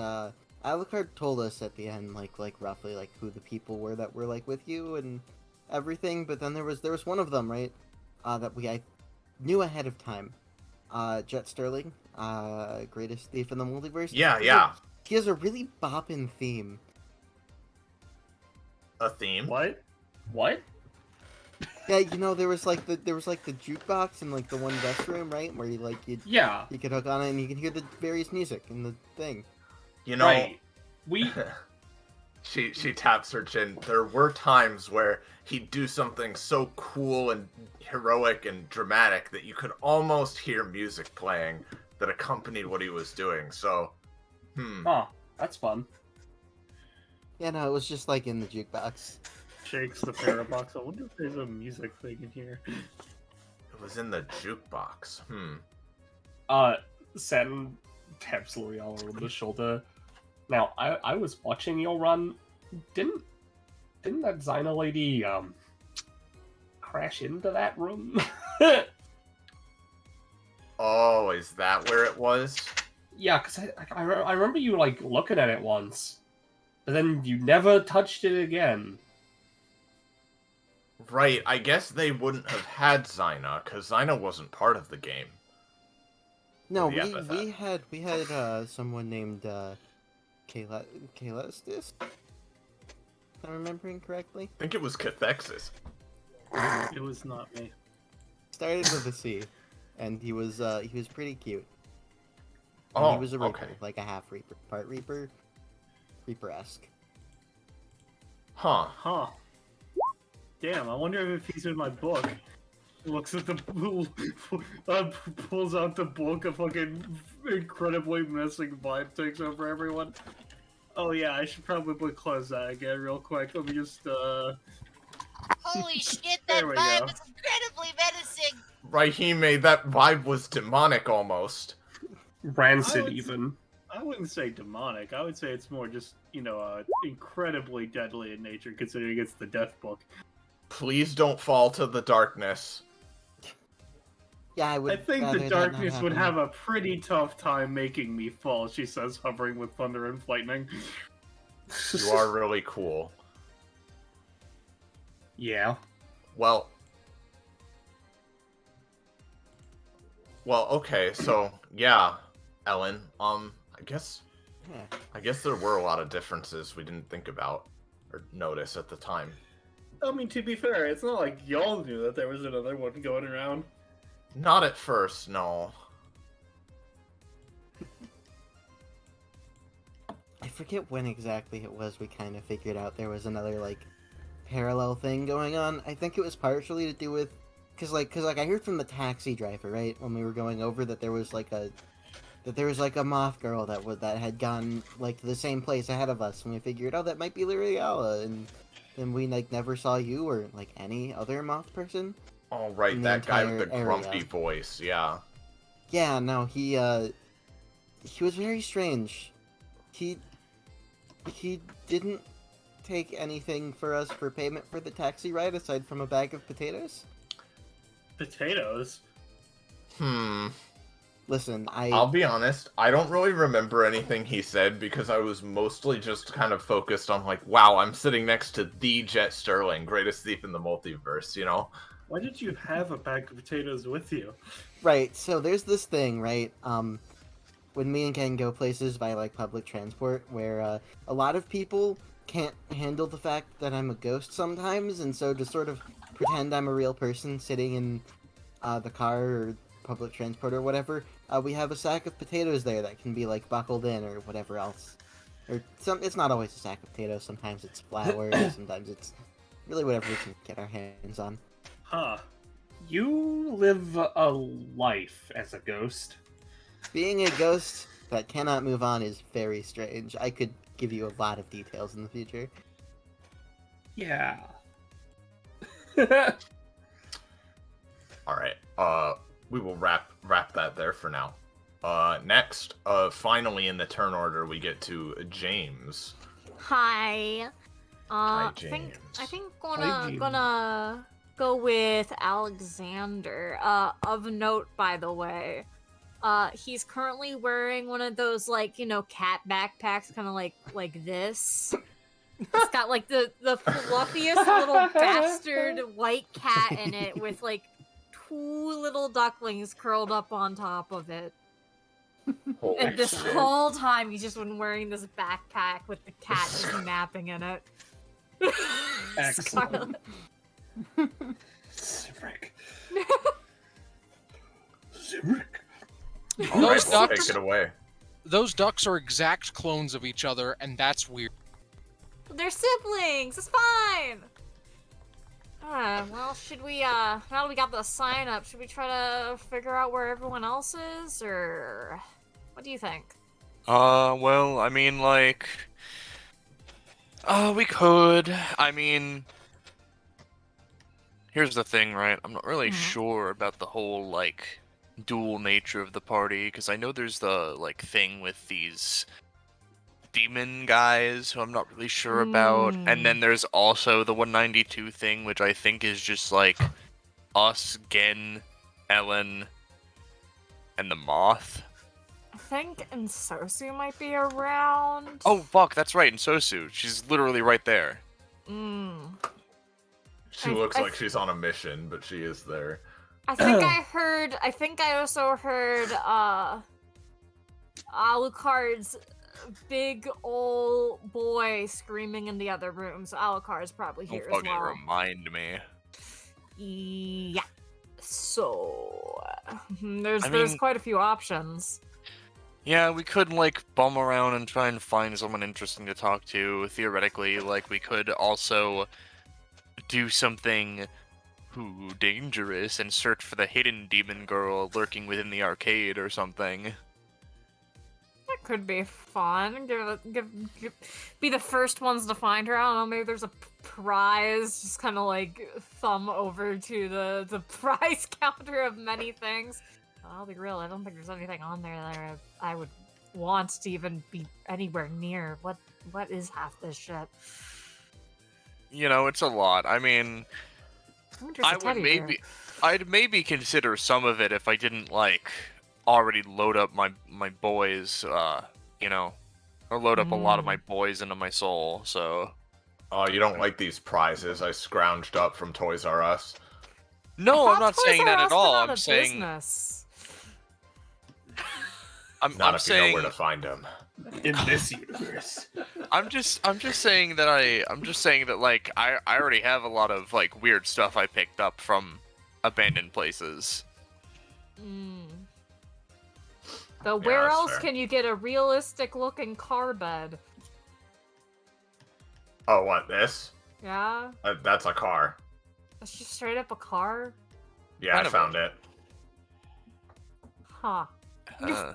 Alucard told us at the end, like roughly, like who the people were that were like with you and everything. But then there was one of them, right? That I knew ahead of time. Jet Sterling, greatest thief in the multiverse. Yeah. He has a really boppin' theme. A theme? What? Yeah, you know, there was like the jukebox in like the one guest room, right? Where you could hook on it and you can hear the various music in the thing. You know, Right. We she taps her chin. There were times where he'd do something so cool and heroic and dramatic that you could almost hear music playing that accompanied what he was doing. So, Oh, that's fun. Yeah, no, it was just like in the jukebox. Shakes the parabox. I wonder if there's a music thing in here. It was in the jukebox. Saturn taps L'Oreal over the shoulder. Now, I was watching your run. Didn't that Xyna lady crash into that room? Oh, is that where it was? Yeah, because I remember you like looking at it once, but then you never touched it again. Right, I guess they wouldn't have had Xyna, because Xyna wasn't part of the game. No, The Epithet. we had someone named Kayla if I'm remembering correctly. I think it was Cathexis. It was not me. Started with a C, and he was pretty cute. And Oh, he was a Reaper, okay. like a half Reaper, part Reaper-esque. Huh. Damn, I wonder if he's in my book. Looks at the pulls out the book, a fucking incredibly missing vibe takes over everyone. Oh yeah, I should probably close that again real quick. Let me just Holy shit, that There we vibe go. is incredibly menacing. Rahime, that vibe was demonic almost. Rancid, would- even. I wouldn't say demonic. I would say it's more just, you know, incredibly deadly in nature, considering it's the death book. Please don't fall to the darkness. Yeah, I think the darkness would have a pretty tough time making me fall, she says, hovering with thunder and lightning. You are really cool. Yeah. Well, okay, so yeah, Ellen. I guess there were a lot of differences we didn't think about or notice at the time. I mean, to be fair, it's not like y'all knew that there was another one going around. Not at first, no. I forget when exactly it was we kind of figured out there was another, like, parallel thing going on. I think it was partially to do with... Cause I heard from the taxi driver, right, when we were going over that there was, like, a moth girl that had gone, like, to the same place ahead of us, and we figured, oh, that might be L'Oreal, and and we like never saw you or like any other moth person. Oh, right, in the that guy with the entire grumpy area. voice, yeah. Yeah, no, he was very strange. He didn't take anything for us for payment for the taxi ride aside from a bag of potatoes. Potatoes? Listen, I'll be honest, I don't really remember anything he said because I was mostly just kind of focused on like, wow, I'm sitting next to the Jet Sterling, greatest thief in the multiverse, you know? Why did you have a bag of potatoes with you? Right, so there's this thing, right? When me and Ken go places by like public transport where a lot of people can't handle the fact that I'm a ghost sometimes, and so to sort of pretend I'm a real person sitting in the car or public transport or whatever, we have a sack of potatoes there that can be like buckled in or whatever else. Or it's not always a sack of potatoes, sometimes it's flour, sometimes it's really whatever we can get our hands on. Huh. You live a life as a ghost. Being a ghost that cannot move on is very strange. I could give you a lot of details in the future. Yeah. Alright, we will wrap that there for now. Next, finally in the turn order, we get to James. Hi. Hi, I think James. gonna go with Alexander. Of note, by the way, he's currently wearing one of those like cat backpacks, kind of like this. It's got like the fluffiest little bastard white cat in it with like 2 little ducklings curled up on top of it. Holy And this shit. whole time he's just been wearing this backpack with the cat just napping in it. Excellent. Zimrick. Zimrick. Alright, Those we'll ducks- take it away. Those ducks are exact clones of each other, and that's weird. They're siblings. It's fine. Well, should we, now that we got the sign up, should we try to figure out where everyone else is, or what do you think? Well, I mean, like, we could. I mean, here's the thing, right? I'm not really sure about the whole, like, dual nature of the party, because I know there's the, like, thing with these demon guys who I'm not really sure about, and then there's also the 192 thing, which I think is just, like, us, Gen, Ellen, and the Moth. I think Ensue might be around. Oh, fuck, that's right, Sosu. She's literally right there. She looks like she's on a mission, but she is there. I think I also heard, Alucard's big old boy screaming in the other room, so Alucard's probably here Don't as fucking well. remind me. Yeah. So, there's I mean- quite a few options. Yeah, we could, like, bum around and try and find someone interesting to talk to. Theoretically, like, we could also do something dangerous and search for the hidden demon girl lurking within the arcade or something. That could be fun. Be the first ones to find her. I don't know, maybe there's a prize. Just kind of like thumb over to the prize counter of many things. I'll be real, I don't think there's anything on there that I would want to even be anywhere near. What is half this shit? You know, it's a lot. I mean, I'd maybe consider some of it if I didn't, like, already load up my boys, you know, or load up a lot of my boys into my soul, so... Oh, you don't like these prizes I scrounged up from Toys R Us? No, I'm not saying that at all. I'm saying... Business. Not I'm if saying... you know where to find them. In this universe. I'm just saying that like I already have a lot of like weird stuff I picked up from abandoned places. But where that's else fair. can you get a realistic looking car bed? Oh, what, this? Yeah? That's a car. It's just straight up a car? Yeah, Kind I of found it. Huh.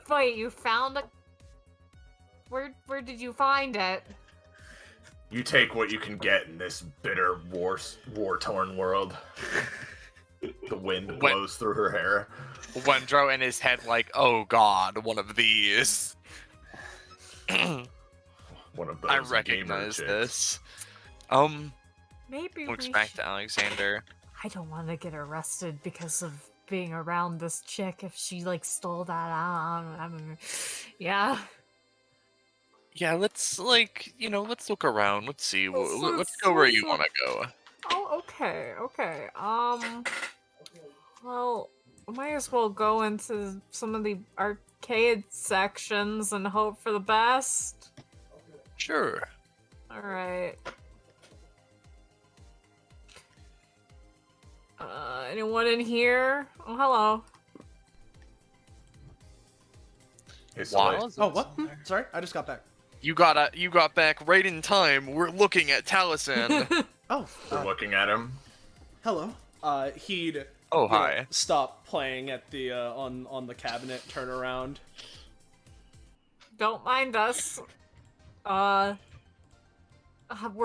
Wait, you found a... Where did you find it? You take what you can get in this bitter, war-torn world. The wind blows through her hair. Wendro in his head like, oh god, one of these. One of those I recognize gamer this. Maybe Looks we back should... to Alexander. I don't want to get arrested because of being around this chick if she, like, stole that out. I mean, yeah. Yeah, let's, like, let's look around. Let's see. Let's Let's go where you want to go. Oh, okay, okay. Well, we might as well go into some of the arcade sections and hope for the best. Sure. Alright. Anyone in here? Oh, hello. Wow. Oh, what? Sorry, I just got back. You got back right in time. We're looking at Taliesin. Oh, We're looking at him. hello. He'd Hi. stop playing at the on the cabinet, turn around. Don't mind us. We're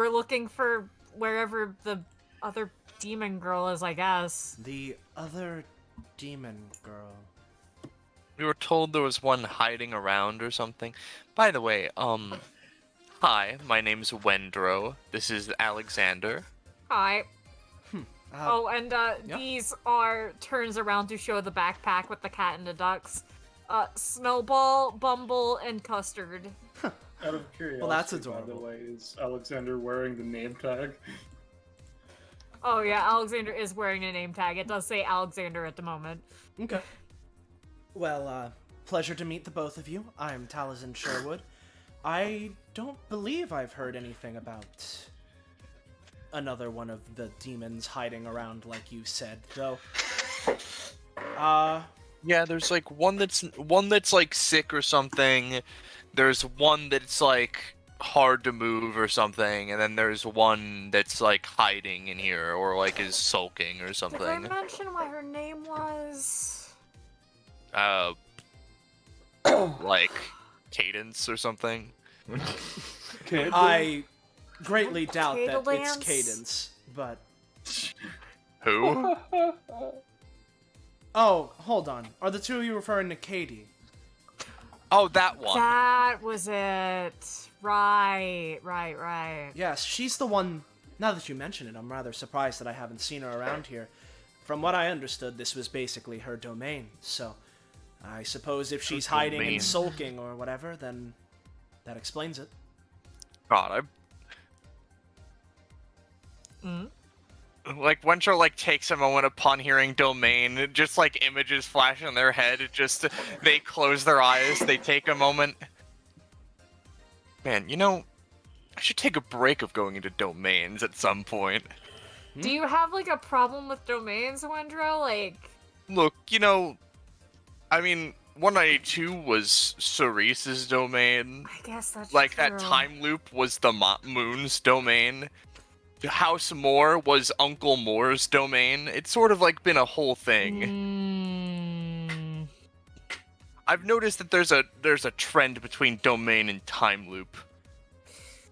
looking for wherever the other demon girl is, I guess. The other demon girl. We were told there was one hiding around or something. By the way, hi, my name's Wendro. This is Alexander. Hi. Oh, and yeah. these are turns around to show the backpack with the cat and the ducks. Snowball, Bumble, and Custard. Out of curiosity, Well, that's by the adorable. way, is Alexander wearing the name tag? Oh yeah, Alexander is wearing a name tag. It does say Alexander at the moment. Okay. Well, pleasure to meet the both of you. I'm Taliesin Sherwood. I don't believe I've heard anything about another one of the demons hiding around like you said, though. Yeah, there's like one that's like sick or something. There's one that's like hard to move or something, and then there's one that's like hiding in here or like is sulking or Did I something. mention what her name was? Like Cadence or something. I greatly doubt that it's Cadence? Cadence, but... Who? Oh, hold on. Are the two of you referring to Katie? Oh, that one. That was it. Right. Yes, she's the one... Now that you mention it, I'm rather surprised that I haven't seen her around here. From what I understood, this was basically her domain, so... I suppose if she's hiding domain. and sulking or whatever, then that explains it. God, Mm? like Wendro like takes a moment upon hearing domain, just like images flash in their head, just they close their eyes, they take a moment. Man, I should take a break of going into domains at some point. Do you have like a problem with domains, Wendro? Like, Look, I mean, 192 was Cerise's domain. I guess that's Like, true. that time loop was the Moon's domain. House Moore was Uncle Moore's domain. It's sort of like been a whole thing. I've noticed that there's a trend between domain and time loop.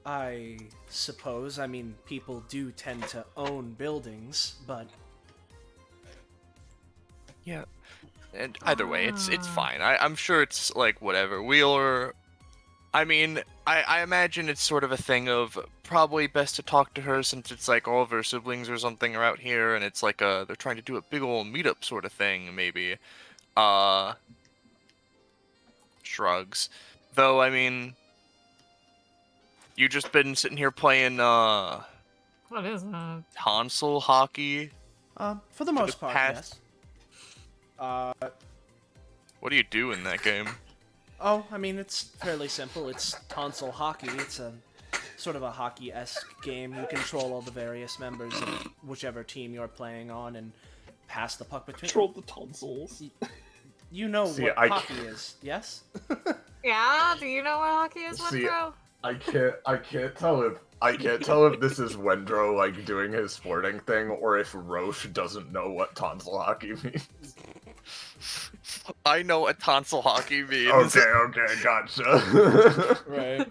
I suppose. I mean, people do tend to own buildings, but... Yeah. And either way, it's fine. I'm sure it's like whatever. I mean, I imagine it's sort of a thing of probably best to talk to her since it's like all of her siblings or something are out here, and it's like they're trying to do a big old meetup sort of thing, maybe. Shrugs. Though, I mean, you just been sitting here playing What is that? console hockey. For the most part, past- yes. What do you do in that game? Oh, I mean, it's fairly simple. It's console hockey. It's a sort of a hockey-esque game. You control all the various members of whichever team you're playing on and pass the puck between. Control the tonsils. You know See, what I hockey is, yes? Yeah, do you know what hockey is, See, Wendro? I can't tell if this is Wendro like doing his sporting thing or if Roche doesn't know what tonsil hockey means. I know what tonsil hockey means. Okay, gotcha. Right.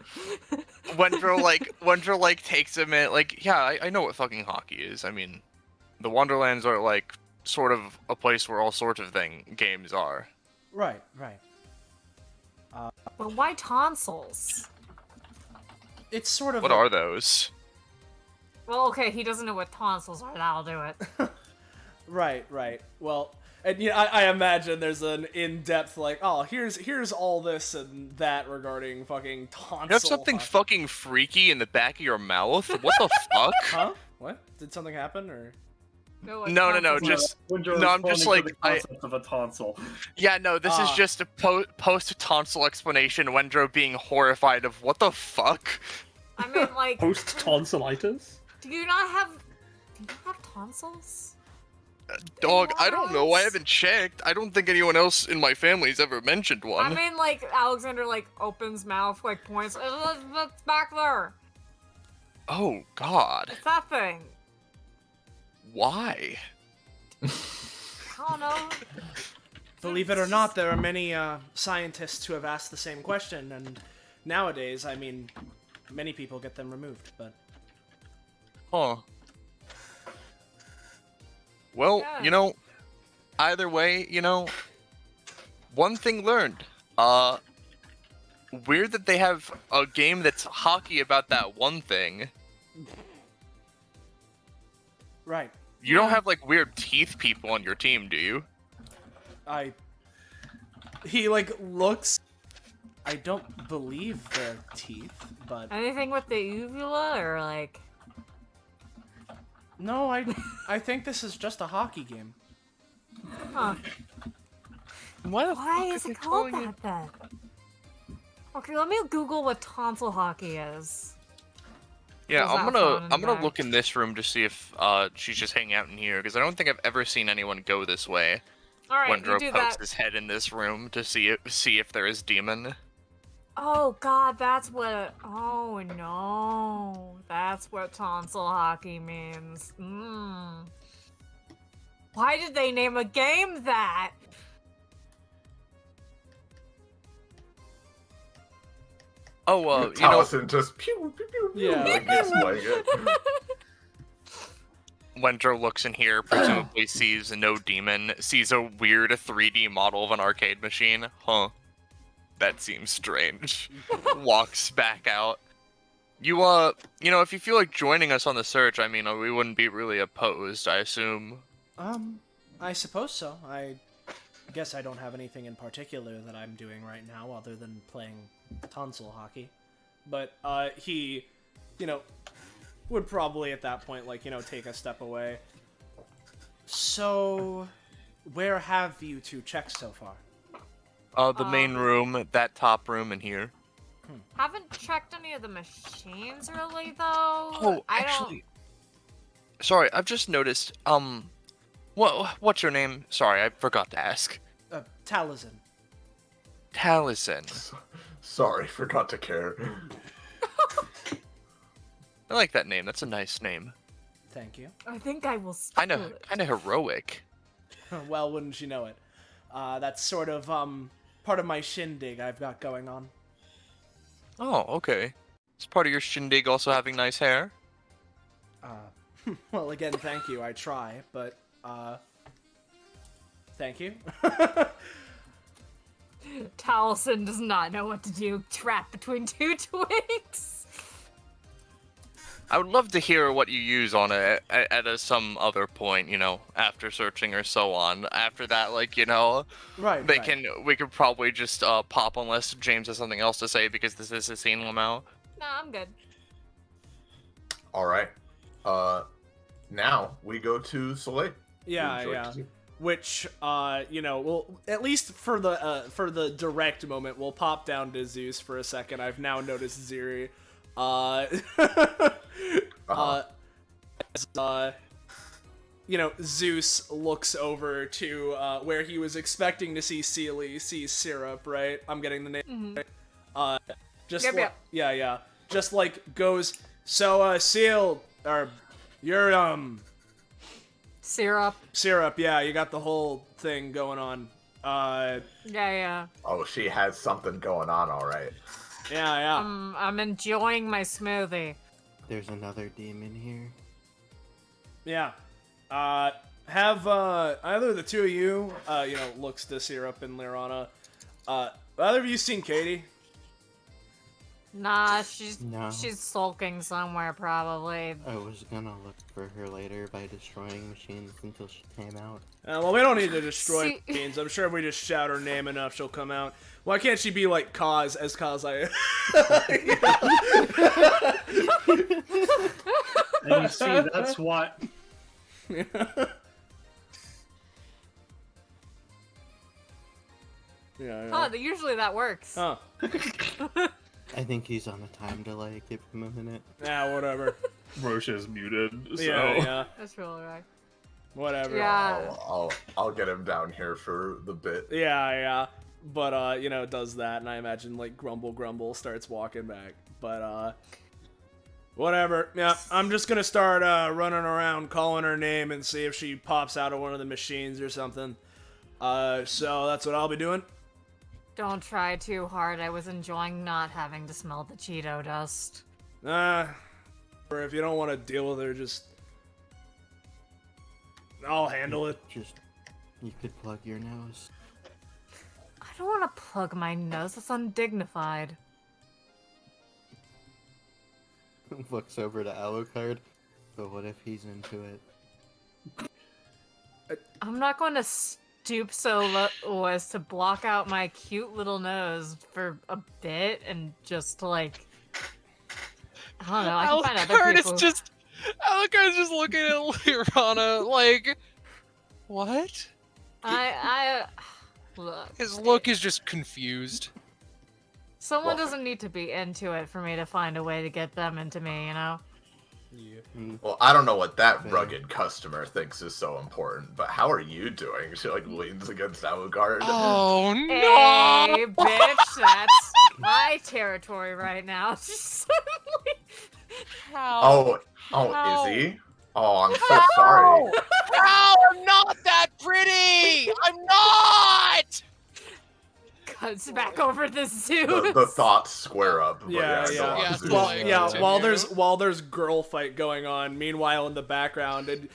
Wendro takes a minute, like, yeah, I know what fucking hockey is. I mean, the Wonderlands are like sort of a place where all sorts of games are. Right. But why tonsils? It's sort of. What are those? Well, okay, he doesn't know what tonsils are. That'll do it. Right. Well, and yeah, I imagine there's an in-depth like, oh, here's all this and that regarding fucking tonsil. You have something fucking freaky in the back of your mouth? What the fuck? Huh? What? Did something happen or? No, just no. I'm just like the concept of a tonsil. Yeah, no. This is just a post tonsil explanation. Wendro being horrified of what the fuck. I mean, like Post tonsillitis. Do you not have tonsils? Dog, I don't know. I haven't checked. I don't think anyone else in my family's ever mentioned one. I mean, like Alexander opens mouth, points. It's back there. Oh God. It's that thing. Why? I don't know. Believe it or not, there are many scientists who have asked the same question, and nowadays, I mean, many people get them removed, but... Huh. Well, Yeah. Either way, one thing learned. Weird that they have a game that's hockey about that one thing. Right. You don't have, weird teeth people on your team, do you? He, looks... I don't believe they're teeth, but... Anything with the uvula, or, No, I think this is just a hockey game. Huh. Why is it called that, then? Okay, let me Google what tonsil hockey is. Yeah, What's I'm that sound in gonna back? look in this room to see if she's just hanging out in here, because I don't think I've ever seen anyone go this way. Alright, you Wendro do pokes that. his head in this room to see if there is demon. Oh god, that's what. Oh no. That's what tonsil hockey means. Why did they name a game that? Oh, Taliesin just pew pew pew pew. Yeah. Like he's playing it. Wendro looks in here, presumably sees no demon, sees a weird 3D model of an arcade machine. Huh. That seems strange. Walks back out. You, if you feel like joining us on the search, I mean, we wouldn't be really opposed, I assume. I suppose so. I guess I don't have anything in particular that I'm doing right now other than playing tonsil hockey. But, he, would probably at that point, take a step away. So, where have you two checked so far? The main room, that top room in here. Haven't checked any of the machines really though. Oh, actually, sorry, I've just noticed. What's your name? Sorry, I forgot to ask. Taliesin. Taliesin. Sorry, forgot to care. I like that name. That's a nice name. Thank you. I think I will stick Kind with it. of heroic. Well, wouldn't you know it? That's sort of, part of my shindig I've got going on. Oh, okay. Is part of your shindig also having nice hair? Well, again, thank you. I try, but, thank you. Taliesin does not know what to do. Trapped between two twigs. I would love to hear what you use on it at some other point, after searching or so on. After that, Right. We could probably just pop unless James has something else to say, because this is his scene Lamau. Nah, I'm good. Alright. Now we go to Soleil. Yeah, Would you like yeah. to see? Which, we'll, at least for the direct moment, we'll pop down to Zeus for a second. I've now noticed Ziri. Zeus looks over to where he was expecting to see Sealy, sees Syrup, right? I'm getting the name right. Yep. Yeah. Just goes, so, Seal, or, you're, Syrup, yeah, you got the whole thing going on. Yeah. Oh, she has something going on, alright. Yeah. I'm enjoying my smoothie. There's another demon here. Yeah. Have either of the two of you, looks to Syrup and Lirana. Either of you seen Katie? Nah, she's No. she's sulking somewhere probably. I was gonna look for her later by destroying machines until she came out. Well, we don't need to destroy See- machines. I'm sure if we just shout her name enough, she'll come out. Why can't she be like Kaz as Kaz? And you see, that's what. Yeah. Huh, usually that works. Huh. I think he's on a time delay. Give him a minute. Yeah, whatever. Roche is muted, so... Yeah. That's really right. Whatever. Yeah. I'll get him down here for the bit. Yeah. But, does that, and I imagine, like, Grumble starts walking back. But, whatever. Yeah, I'm just gonna start, running around calling her name and see if she pops out of one of the machines or something. So that's what I'll be doing. Don't try too hard. I was enjoying not having to smell the Cheeto dust. Or if you don't want to deal with her, just... I'll handle it. You could plug your nose. I don't want to plug my nose. That's undignified. Looks over to Alucard. But what if he's into it? I'm not going to stoop so low as to block out my cute little nose for a bit and just like... I don't know, I can find other people. Alucard's just looking at Lirana like, what? Look. His look is just confused. Someone doesn't need to be into it for me to find a way to get them into me, you know? Yeah. Well, I don't know what that rugged customer thinks is so important, but how are you doing? She like leans against Alucard. Oh no! Hey, bitch, that's my territory right now. How? Oh, is he? Oh, I'm so sorry. How? I'm not that pretty! I'm not! Cuts back over the zoo. The thoughts square up. But Yeah. go on, Yes, Zeus. like, While there's girl fight going on, meanwhile in the background, and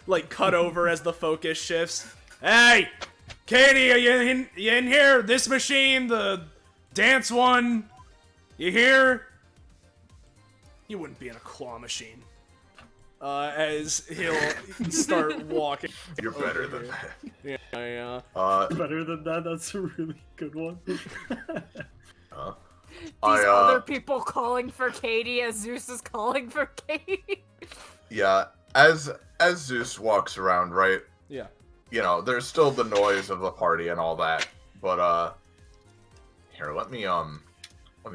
like cut over as the focus shifts. Hey, Katie, are you in here? This machine, the dance one. You here? You wouldn't be in a claw machine. As he'll start walking. You're better than over that. here. Yeah. Better than that, that's a really good one. These other people calling for Katie as Zeus is calling for Katie. Yeah, as Zeus walks around, right? Yeah. There's still the noise of the party and all that, but here, let me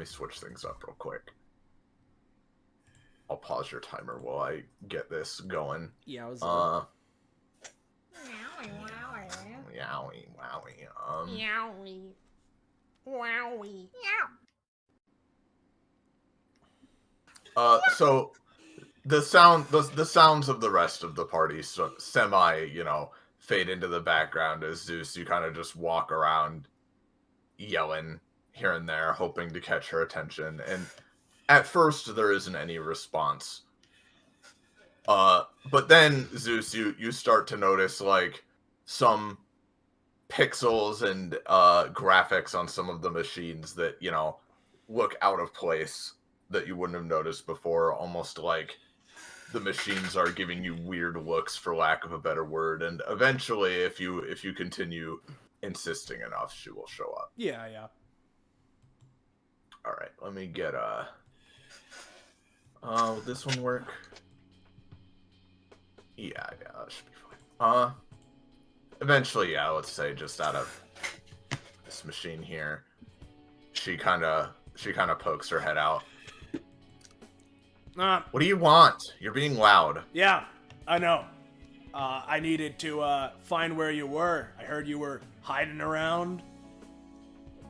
switch things up real quick. I'll pause your timer while I get this going. Yeah, I was. Yowie, so the sounds of the rest of the party fade into the background as Zeus, you kind of just walk around yelling here and there, hoping to catch her attention, and at first there isn't any response. But then, Zeus, you start to notice, like, some pixels and graphics on some of the machines that, look out of place that you wouldn't have noticed before, almost like the machines are giving you weird looks, for lack of a better word, and eventually, if you continue insisting enough, she will show up. Yeah. Alright, let me get would this one work? Yeah, that should be fine. Eventually, yeah, let's say just out of this machine here, she kind of pokes her head out. What do you want? You're being loud. Yeah, I know. I needed to find where you were. I heard you were hiding around.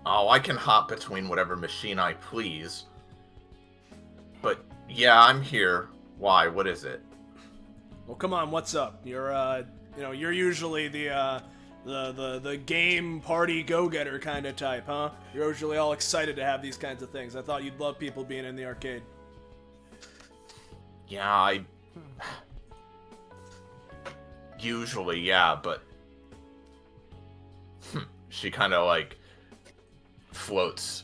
Oh, I can hop between whatever machine I please. But yeah, I'm here. Why? What is it? Well, come on, what's up? You're you're usually the the game party go-getter kind of type, huh? You're usually all excited to have these kinds of things. I thought you'd love people being in the arcade. Yeah, usually, yeah, but she kind of like floats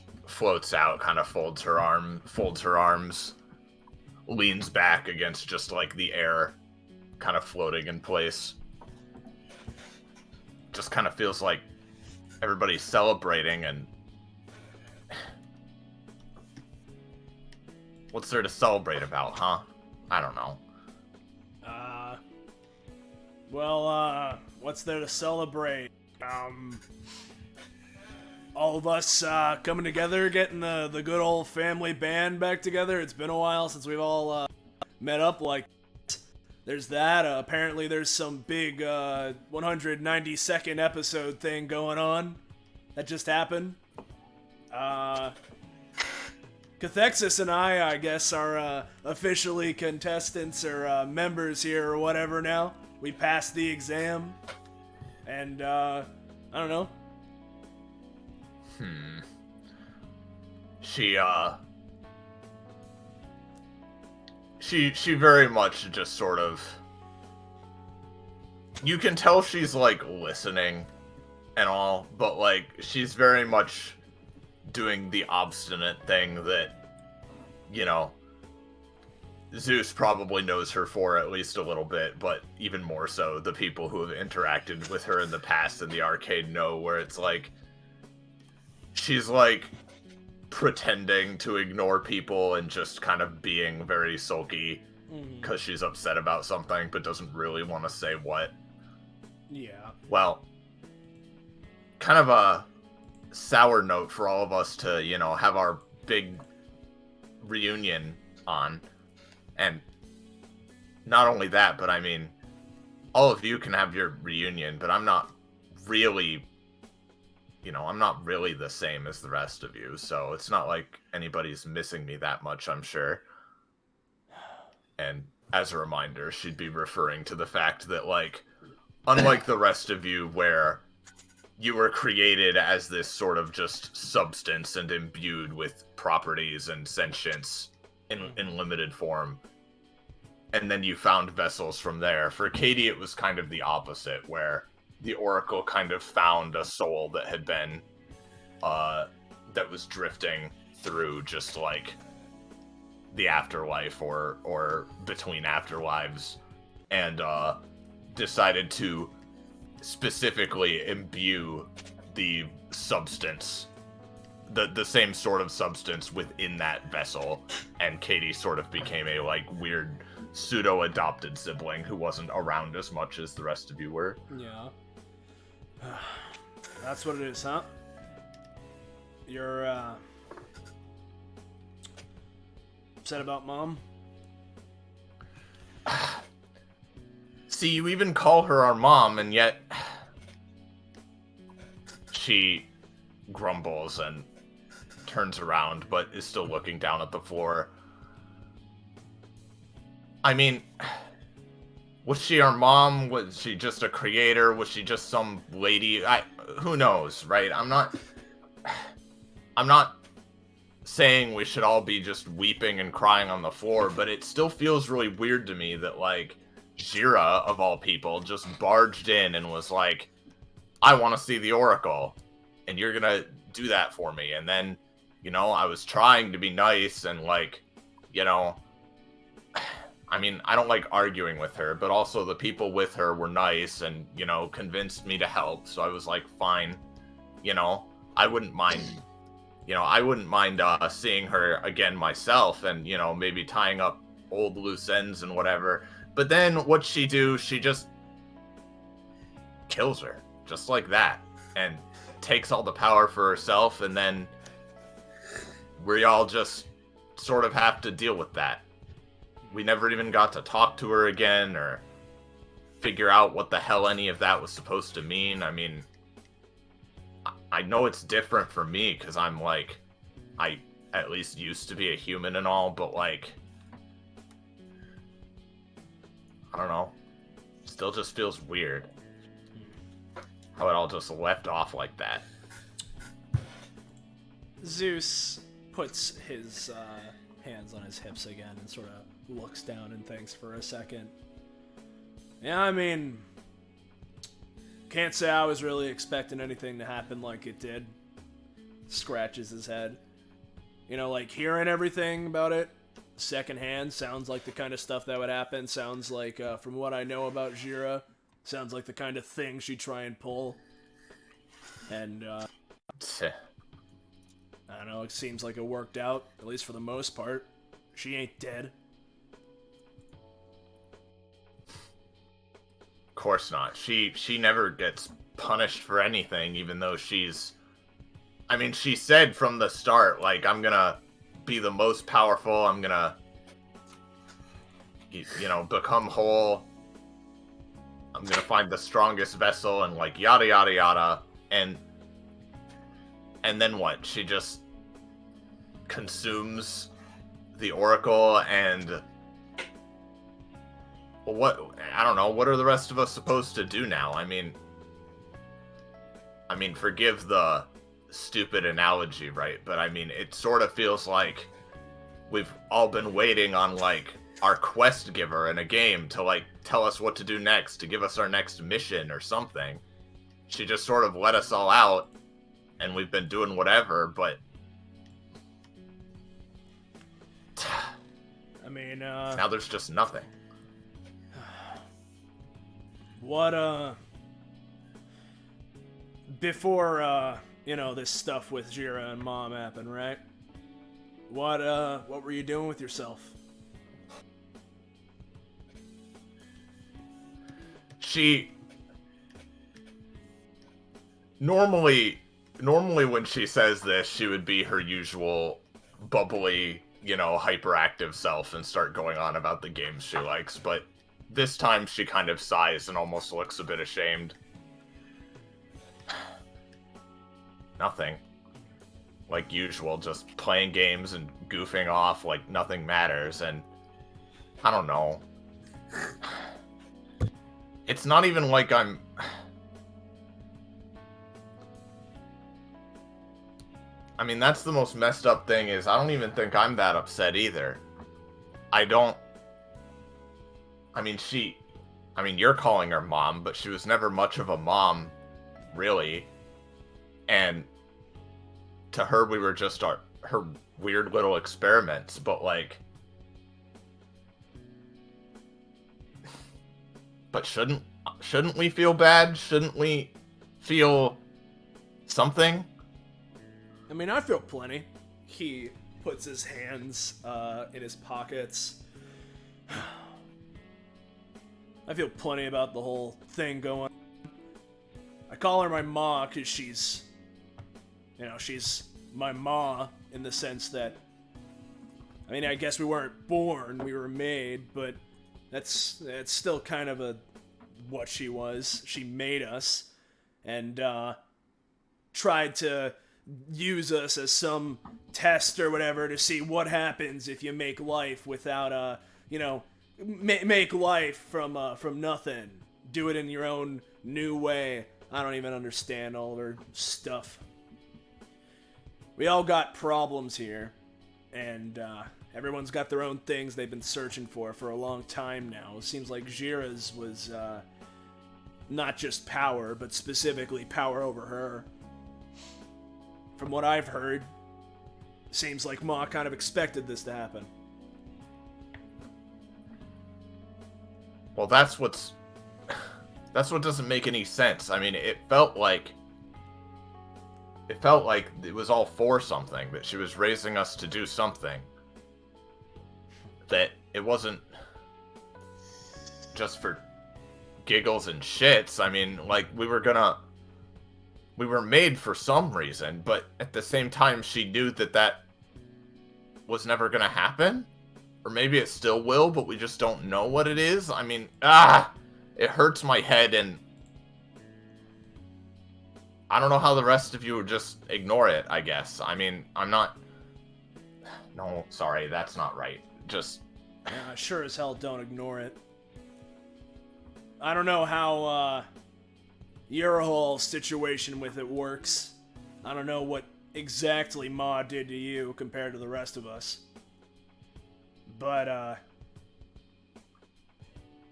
out, kind of folds her arms, leans back against just like the air, kind of floating in place. Just kind of feels like everybody's celebrating, and what's there to celebrate about, huh? I don't know. What's there to celebrate? All of us coming together, getting the good old family band back together. It's been a while since we've all met up like this. There's that. Apparently there's some big 192nd episode thing going on that just happened. Cathexis and I guess, are officially contestants or members here or whatever now. We passed the exam. And, I don't know. She very much just sort of... You can tell she's, like, listening and all, but, like, she's very much doing the obstinate thing that, you know, Zeus probably knows her for at least a little bit, but even more so, the people who have interacted with her in the past in the arcade know, where it's like, she's like pretending to ignore people and just kind of being very sulky because she's upset about something but doesn't really want to say what. Yeah. Well, kind of a sour note for all of us to, you know, have our big reunion on. And not only that, but I mean, all of you can have your reunion, but I'm not really, you know, I'm not really the same as the rest of you, so it's not like anybody's missing me that much, I'm sure. And as a reminder, she'd be referring to the fact that, like, unlike the rest of you, where you were created as this sort of just substance and imbued with properties and sentience in limited form, and then you found vessels from there. For Katie, it was kind of the opposite, where the Oracle kind of found a soul that had been, that was drifting through just, like, the afterlife or between afterlives, and, decided to specifically imbue the substance, the same sort of substance within that vessel, and Katie sort of became a, like, weird pseudo-adopted sibling who wasn't around as much as the rest of you were. Yeah. That's what it is, huh? You're, upset about Mom? See, you even call her our mom, and yet she grumbles and turns around, but is still looking down at the floor. I mean, was she our mom? Was she just a creator? Was she just some lady? Who knows, right? I'm not saying we should all be just weeping and crying on the floor, but it still feels really weird to me that, like, Jira, of all people, just barged in and was like, I want to see the Oracle, and you're gonna do that for me. And then, you know, I was trying to be nice and, like, you know, I mean, I don't like arguing with her, but also the people with her were nice and, you know, convinced me to help. So I was like, fine, you know, I wouldn't mind, seeing her again myself and, you know, maybe tying up old loose ends and whatever. But then what'd she do? She just kills her, just like that, and takes all the power for herself, and then we all just sort of have to deal with that. We never even got to talk to her again, or figure out what the hell any of that was supposed to mean. I mean, I know it's different for me, because I'm, like, I at least used to be a human and all, but, like, I don't know. Still just feels weird. how it all just left off like that. Zeus puts his hands on his hips again and sort of looks down and thinks for a second. Yeah, I mean, can't say I was really expecting anything to happen like it did. Scratches his head. You know, like, hearing everything about it secondhand sounds like the kind of stuff that would happen. Sounds like, from what I know about Jira, sounds like the kind of thing she'd try and pull. And, I don't know, it seems like it worked out, at least for the most part. She ain't dead. Of course not. She never gets punished for anything, even though she's... I mean, she said from the start, like, I'm gonna be the most powerful, I'm gonna, you know, become whole, I'm gonna find the strongest vessel, and, like, yada yada yada, and then what? She just consumes the Oracle, and... Well, what... I don't know, what are the rest of us supposed to do now? I mean, forgive the stupid analogy, right? But I mean, it sort of feels like we've all been waiting on, like, our quest giver in a game to, like, tell us what to do next, to give us our next mission or something. She just sort of let us all out, and we've been doing whatever, but... I mean, now there's just nothing. What, before, you know, this stuff with Jira and Mom happened, right? What were you doing with yourself? She... Normally when she says this, she would be her usual bubbly, you know, hyperactive self and start going on about the games she likes, but this time she kind of sighs and almost looks a bit ashamed. Nothing. Like usual, just playing games and goofing off like nothing matters, and I don't know. It's not even like I'm... I mean, that's the most messed up thing, is I don't even think I'm that upset either. I mean, you're calling her mom, but she was never much of a mom, really. And to her, we were just her weird little experiments, but like... But shouldn't we feel bad? Shouldn't we feel something? I mean, I feel plenty. He puts his hands in his pockets. I feel plenty about the whole thing going. I call her my ma because she's, you know, she's my ma in the sense that, I mean, I guess we weren't born, we were made, but that's still kind of what she was. She made us and tried to use us as some test or whatever to see what happens if you make life without, you know, make life from nothing. Do it in your own new way. I don't even understand all of her stuff. We all got problems here, and everyone's got their own things they've been searching for a long time now. It seems like Jira's was not just power, but specifically power over her. From what I've heard, seems like Ma kind of expected this to happen. Well, that's what doesn't make any sense. I mean, it felt like it was all for something, that she was raising us to do something. That it wasn't just for giggles and shits. I mean, like, we were made for some reason, but at the same time, she knew that was never gonna happen? Or maybe it still will, but we just don't know what it is? I mean, it hurts my head, and I don't know how the rest of you would just ignore it, I guess. I mean, I'm not... No, sorry, that's not right. Just... Yeah, sure as hell don't ignore it. I don't know how, your whole situation with it works. I don't know what exactly Ma did to you compared to the rest of us. But,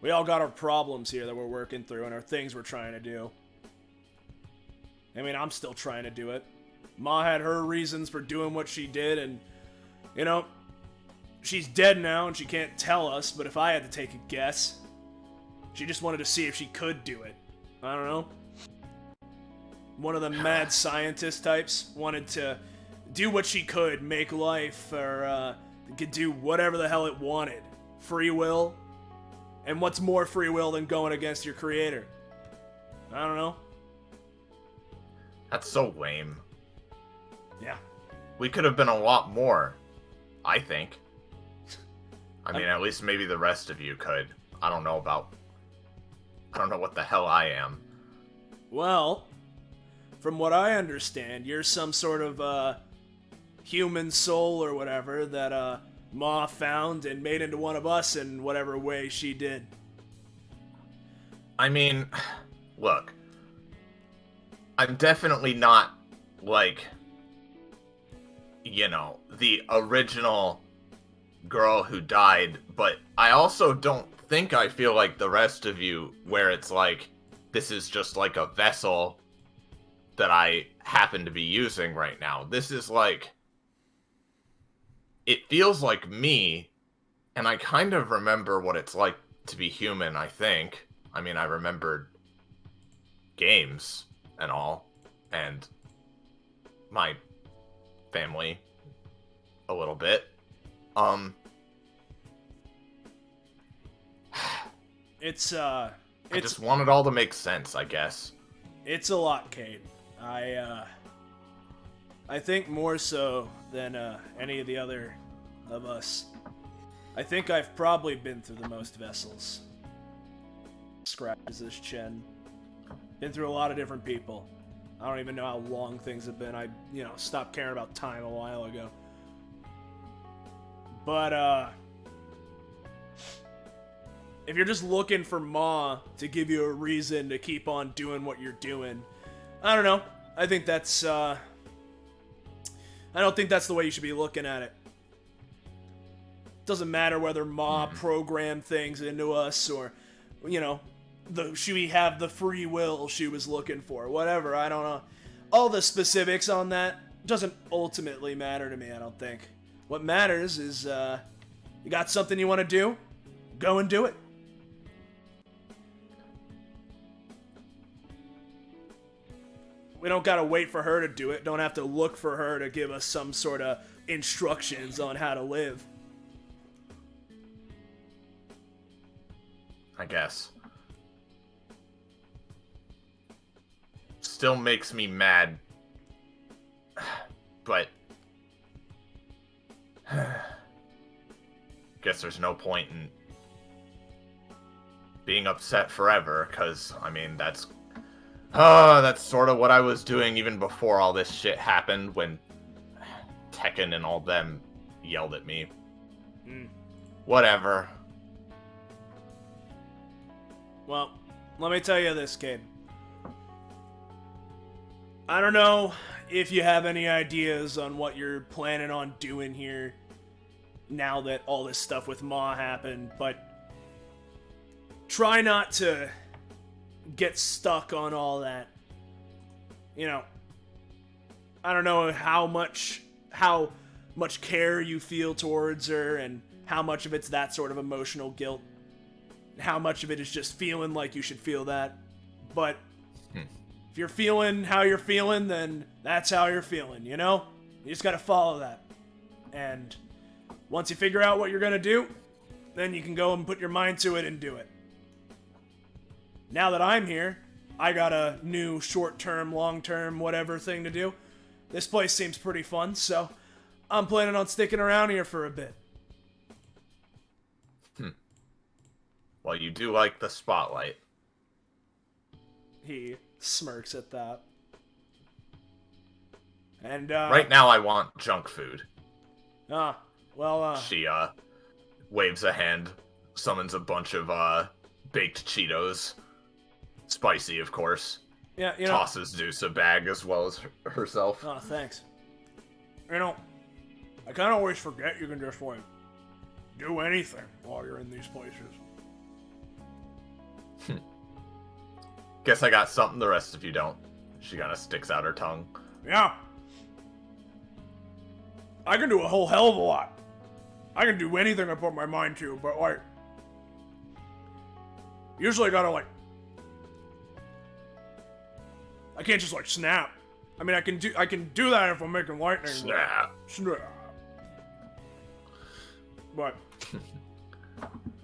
we all got our problems here that we're working through and our things we're trying to do. I mean, I'm still trying to do it. Ma had her reasons for doing what she did, and, you know, she's dead now and she can't tell us, but if I had to take a guess, she just wanted to see if she could do it. I don't know. One of the mad scientist types wanted to do what she could, make life, or could do whatever the hell it wanted. Free will. And what's more free will than going against your creator? I don't know. That's so lame. Yeah. We could have been a lot more, I think. I mean, at least maybe the rest of you could. I don't know what the hell I am. Well, from what I understand, you're some sort of, human soul or whatever that, Ma found and made into one of us in whatever way she did. I mean, look. I'm definitely not, like, you know, the original girl who died, but I also don't think I feel like the rest of you, where it's like, this is just like a vessel that I happen to be using right now. This is like, it feels like me, and I kind of remember what it's like to be human, I think. I mean, I remembered games and all, and my family a little bit. It's I just want it all to make sense, I guess. It's a lot, Cade. I think more so than any of the other of us. I think I've probably been through the most vessels. Scratches his chin. Been through a lot of different people. I don't even know how long things have been. I, stopped caring about time a while ago. But, if you're just looking for Ma to give you a reason to keep on doing what you're doing, I don't know. I think that's, I don't think that's the way you should be looking at it. Doesn't matter whether Ma programmed things into us or, we have the free will she was looking for. Whatever, I don't know. All the specifics on that doesn't ultimately matter to me, I don't think. What matters is, you got something you want to do? Go and do it. We don't gotta wait for her to do it. Don't have to look for her to give us some sort of instructions on how to live. I guess. Still makes me mad. But guess there's no point in being upset forever, because, I mean, that's sort of what I was doing even before all this shit happened, when Tekken and all them yelled at me. Whatever. Well, let me tell you this, Cade. I don't know if you have any ideas on what you're planning on doing here now that all this stuff with Ma happened, but try not to get stuck on all that. I don't know how much care you feel towards her and how much of it's that sort of emotional guilt. How much of it is just feeling like you should feel that. But if you're feeling how you're feeling, then that's how you're feeling, You just gotta follow that. And once you figure out what you're gonna do, then you can go and put your mind to it and do it. Now that I'm here, I got a new short-term, long-term, whatever thing to do. This place seems pretty fun, so I'm planning on sticking around here for a bit. Well, you do like the spotlight. He smirks at that. And, right now I want junk food. She, waves a hand, summons a bunch of, baked Cheetos. Spicy, of course. Yeah, you know. Tosses Zeus a bag as well as herself. Oh, thanks. You know, I kind of always forget you can just, like, do anything while you're in these places. Guess I got something the rest of you don't. She kind of sticks out her tongue. Yeah. I can do a whole hell of a lot. I can do anything I put my mind to, but, like, usually I gotta, like, I can't just, like, snap. I mean, I can do that if I'm making lightning. Snap. Snap. But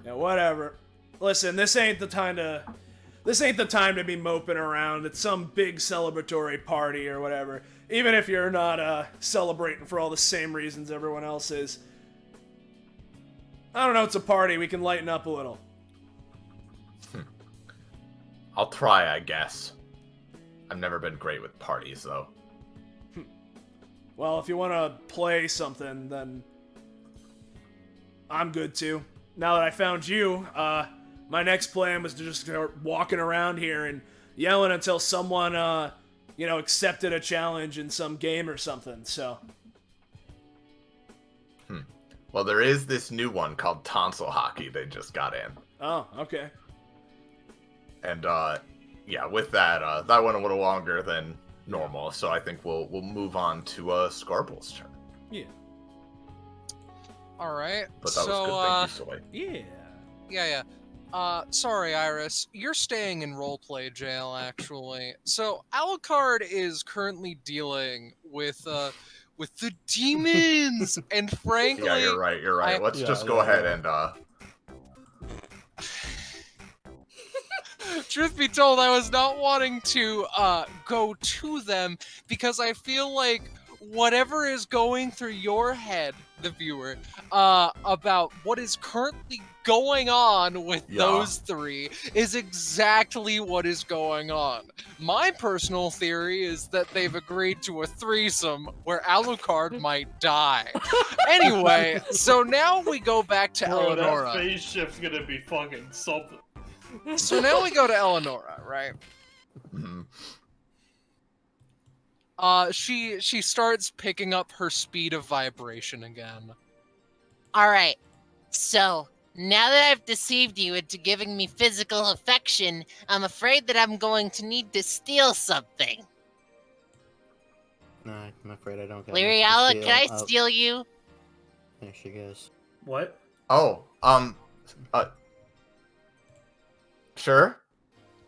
yeah, whatever. Listen, this ain't the time to be moping around. It's some big celebratory party or whatever. Even if you're not celebrating for all the same reasons everyone else is. I don't know, it's a party. We can lighten up a little. I'll try, I guess. I've never been great with parties, though. Well, if you want to play something, then I'm good too. Now that I found you, my next plan was to just start walking around here and yelling until someone, accepted a challenge in some game or something, so. Well, there is this new one called tonsil hockey they just got in. Oh, okay. And, yeah, with that, that went a little longer than normal, so I think we'll move on to Scarble's turn. Yeah. All right. But that was good, thank you, Soy. Yeah. Yeah. Sorry, Iris. You're staying in roleplay jail, actually. So Alucard is currently dealing with the demons, and frankly, Yeah, you're right. Let's just go ahead and Truth be told, I was not wanting to go to them because I feel like whatever is going through your head, the viewer, about what is currently going on with those three is exactly what is going on. My personal theory is that they've agreed to a threesome where Alucard might die. Anyway, so now we go back to Eleonora. That phase shift's gonna be fucking something. So now we go to Eleonora, right? She starts picking up her speed of vibration again. Alright, so now that I've deceived you into giving me physical affection, I'm afraid that I'm going to need to steal something. No, I'm afraid I don't get Lyriala, can I steal you? There she goes. What? Oh, sure.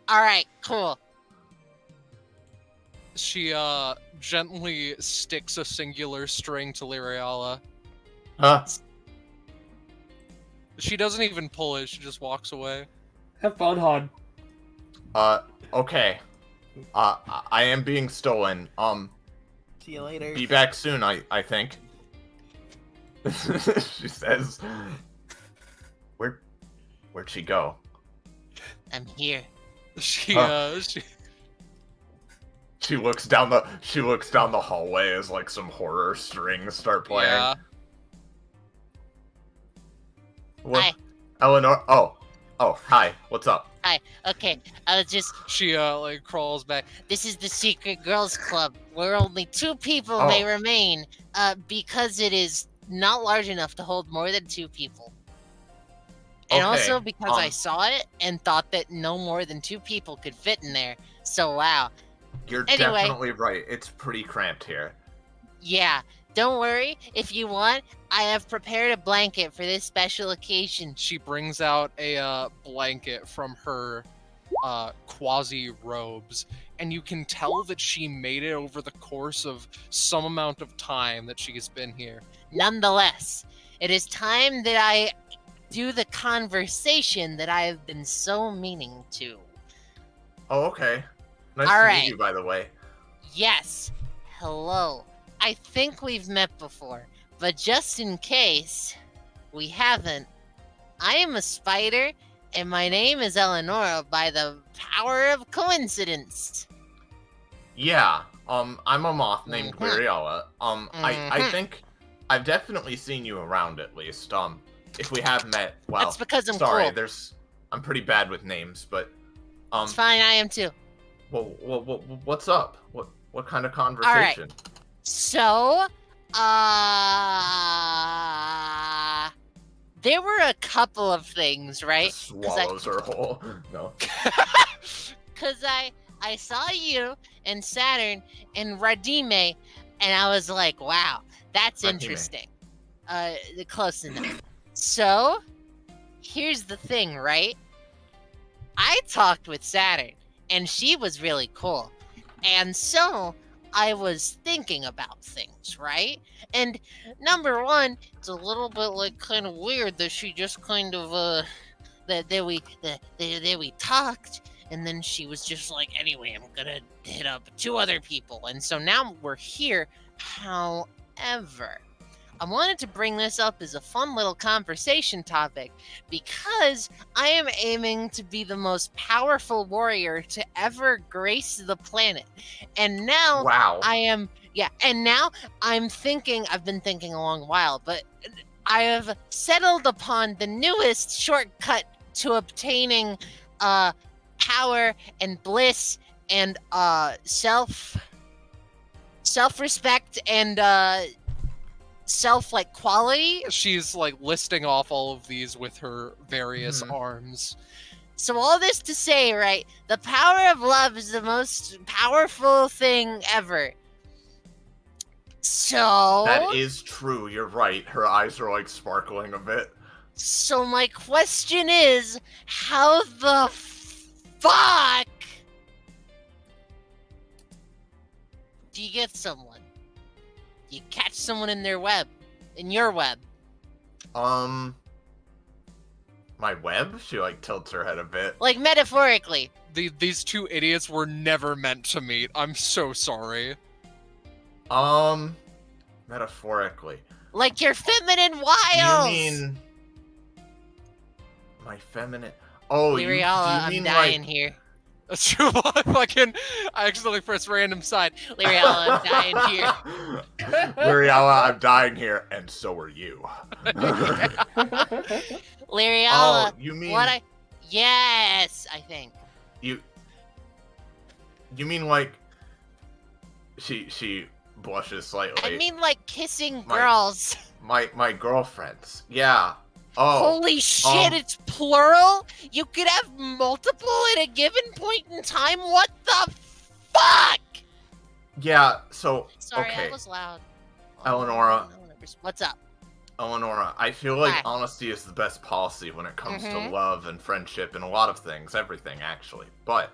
Alright, cool. She gently sticks a singular string to Lyriala. Huh? She doesn't even pull it, she just walks away. Have fun, hon. Okay. I am being stolen. See you later. Be back soon, I think. She says. Where'd she go? I'm here. She looks down the hallway as like some horror strings start playing. Yeah. What? Hi. Eleanor. Oh, hi. What's up? Hi, okay, I was just... She, like, crawls back. This is the secret girls club, where only 2 people may remain, because it is not large enough to hold more than 2 people. And also because I saw it and thought that no more than 2 people could fit in there. So, wow. You're Anyway. definitely right. It's pretty cramped here. Yeah, don't worry. If you want, I have prepared a blanket for this special occasion. She brings out a blanket from her quasi robes, and you can tell that she made it over the course of some amount of time that she's been here. Nonetheless, it is time that I do the conversation that I have been so meaning to. Oh, okay. Nice All to right. meet you, by the way. Yes. Hello. I think we've met before, but just in case we haven't, I am a spider, and my name is Eleonora by the power of coincidence. Yeah. I'm a moth named Lyriala. I think I've definitely seen you around at least. If we have met, well, That's because I'm sorry, cool. I'm pretty bad with names, but It's fine, I am too. Well, what's up? What kind of conversation? So, there were a couple of things, right? Just swallows her whole. No. Cause I saw you and Saturn and Radime, and I was like, wow, that's Radime. interesting. Close enough. So, here's the thing, right? I talked with Saturn, and she was really cool. And so, I was thinking about things, right? And number one, it's a little bit like kind of weird that she just kind of that we talked, and then she was just like, anyway, I'm gonna hit up 2 other people, and so now we're here. However, I wanted to bring this up as a fun little conversation topic because I am aiming to be the most powerful warrior to ever grace the planet. And now and now I've been thinking a long while, but I have settled upon the newest shortcut to obtaining power and bliss and self-respect and quality. She's like listing off all of these with her various arms. So all this to say, right, the power of love is the most powerful thing ever. So That is true, you're right. Her eyes are like sparkling a bit. So my question is, how the fuck do you get someone? You catch someone in their web, in your web. My web? She like tilts her head a bit. Like metaphorically. These 2 idiots were never meant to meet. I'm so sorry. Metaphorically. Like your feminine wiles. You mean my feminine? Oh, Lyriala, you mean I'm dying like... here. I accidentally pressed random side. Lyriala, I'm dying here. Lyriala, I'm dying here, and so are you. Lyriala, oh, you mean what yes, I think. You mean like she blushes slightly. I mean like kissing girls. My girlfriends. Yeah. Oh. Holy shit, it's plural? You could have multiple at a given point in time? What the fuck? Yeah, so Sorry, okay. I was loud. Eleonora. What's up? Eleonora, I feel like Hi. honesty is the best policy when it comes to love and friendship and a lot of things, everything actually. But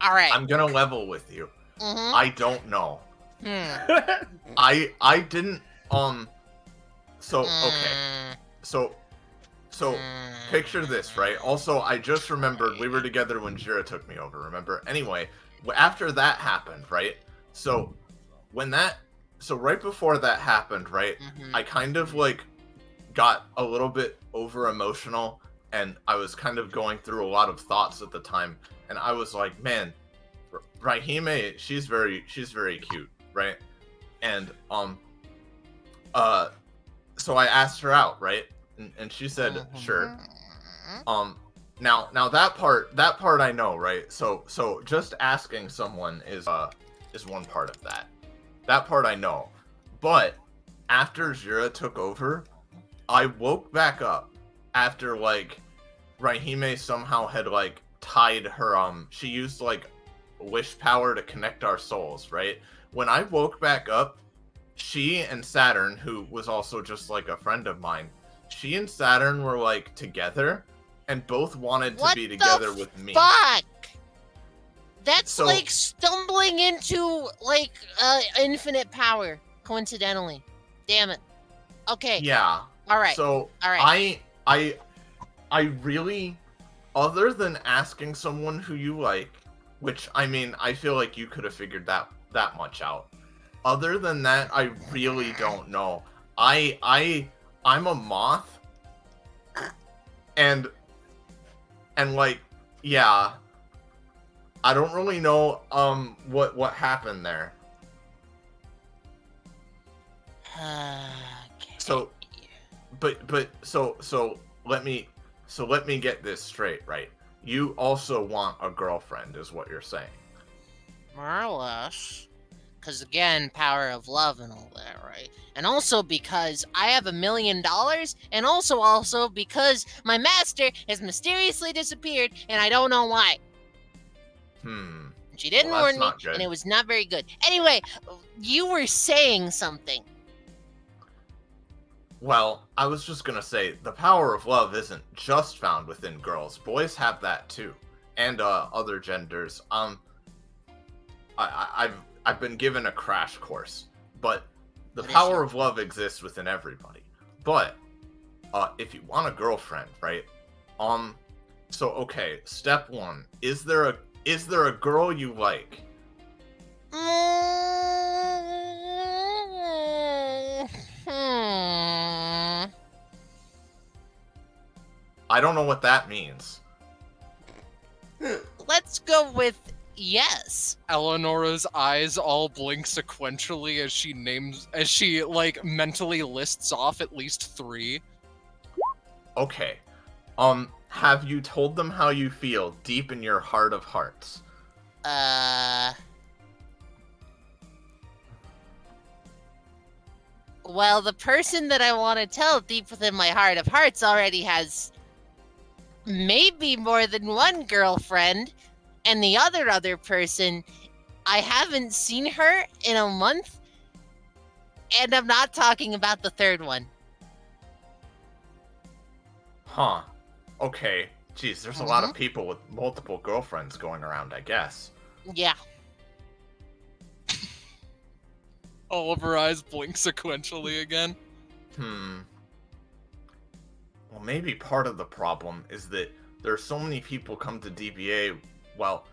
alright. I'm gonna level with you. I don't know. Hmm. I didn't so okay. So picture this, right? Also, I just remembered we were together when Jira took me over, remember? Anyway, after that happened, right? So right before that happened, right? I kind of like got a little bit over emotional and I was kind of going through a lot of thoughts at the time and I was like, man, Rahime, she's very cute, right? And so I asked her out, right? And she said, sure. Now that part I know, right? So just asking someone is one part of that. That part I know. But after Jira took over, I woke back up after like Rahime somehow had like tied her she used like wish power to connect our souls, right? When I woke back up, she and Saturn, who was also just like a friend of mine, she and Saturn were like together and both wanted to be together with me. Fuck! That's like stumbling into like infinite power, coincidentally. Damn it. Okay. Yeah. Alright. So alright. I really, other than asking someone who you like, which I mean I feel like you could have figured that much out. Other than that, I really don't know. I'm a moth, and like, yeah, I don't really know what happened there. Okay. So let me get this straight, right? You also want a girlfriend, is what you're saying. More or less. Because again, power of love and all that, right? And also because I have $1 million, and also because my master has mysteriously disappeared, and I don't know why. She didn't warn me, and it was not very good. Anyway, you were saying something. Well, I was just gonna say, the power of love isn't just found within girls. Boys have that too. And other genders. I've been given a crash course, but the power of love exists within everybody. But if you want a girlfriend, right? So okay, step 1, is there a girl you like? I don't know what that means. Let's go with yes. Eleonora's eyes all blink sequentially as she mentally lists off at least 3. Okay. Have you told them how you feel deep in your heart of hearts? Well, the person that I want to tell deep within my heart of hearts already has maybe more than one girlfriend, and the other person, I haven't seen her in a month, and I'm not talking about the third one. Huh. Okay. Jeez, there's a lot of people with multiple girlfriends going around, I guess. Yeah. All of her eyes blink sequentially again. Well, maybe part of the problem is that there's so many people come to DBA. Well,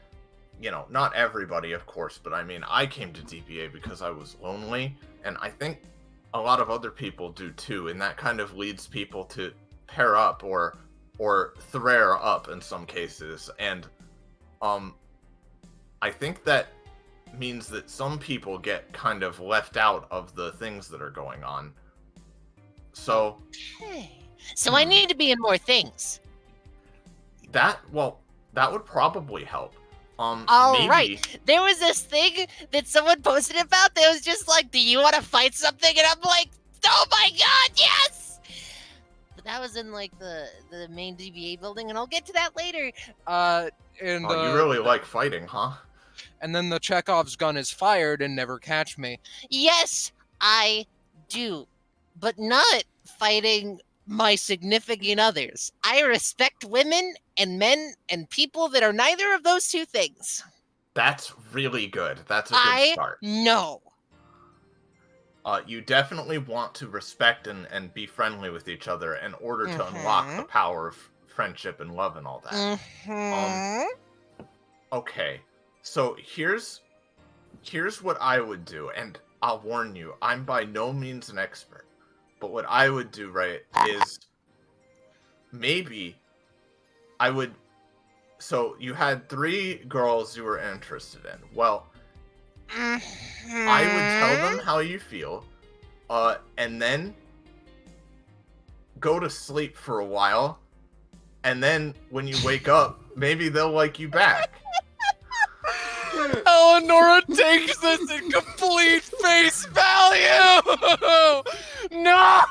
you know, not everybody, of course, but I mean, I came to DBA because I was lonely, and I think a lot of other people do too, and that kind of leads people to pair up or threer up in some cases, and I think that means that some people get kind of left out of the things that are going on. So So I need to be in more things. That would probably help. All right. There was this thing that someone posted about that was just like, do you want to fight something? And I'm like, oh my god, yes! But that was in like the main DBA building, and I'll get to that later. You really like fighting, huh? And then the Chekhov's gun is fired and never catch me. Yes, I do. But not fighting my significant others. I respect women and men and people that are neither of those two things. That's really good. That's a good start. No. You definitely want to respect and be friendly with each other in order to unlock the power of friendship and love and all that. Okay. So here's what I would do, and I'll warn you, I'm by no means an expert. But what I would do, right, is maybe I would... So you had 3 girls you were interested in. Well, I would tell them how you feel, and then go to sleep for a while, and then when you wake up, maybe they'll like you back. Eleonora takes this in complete face value! No!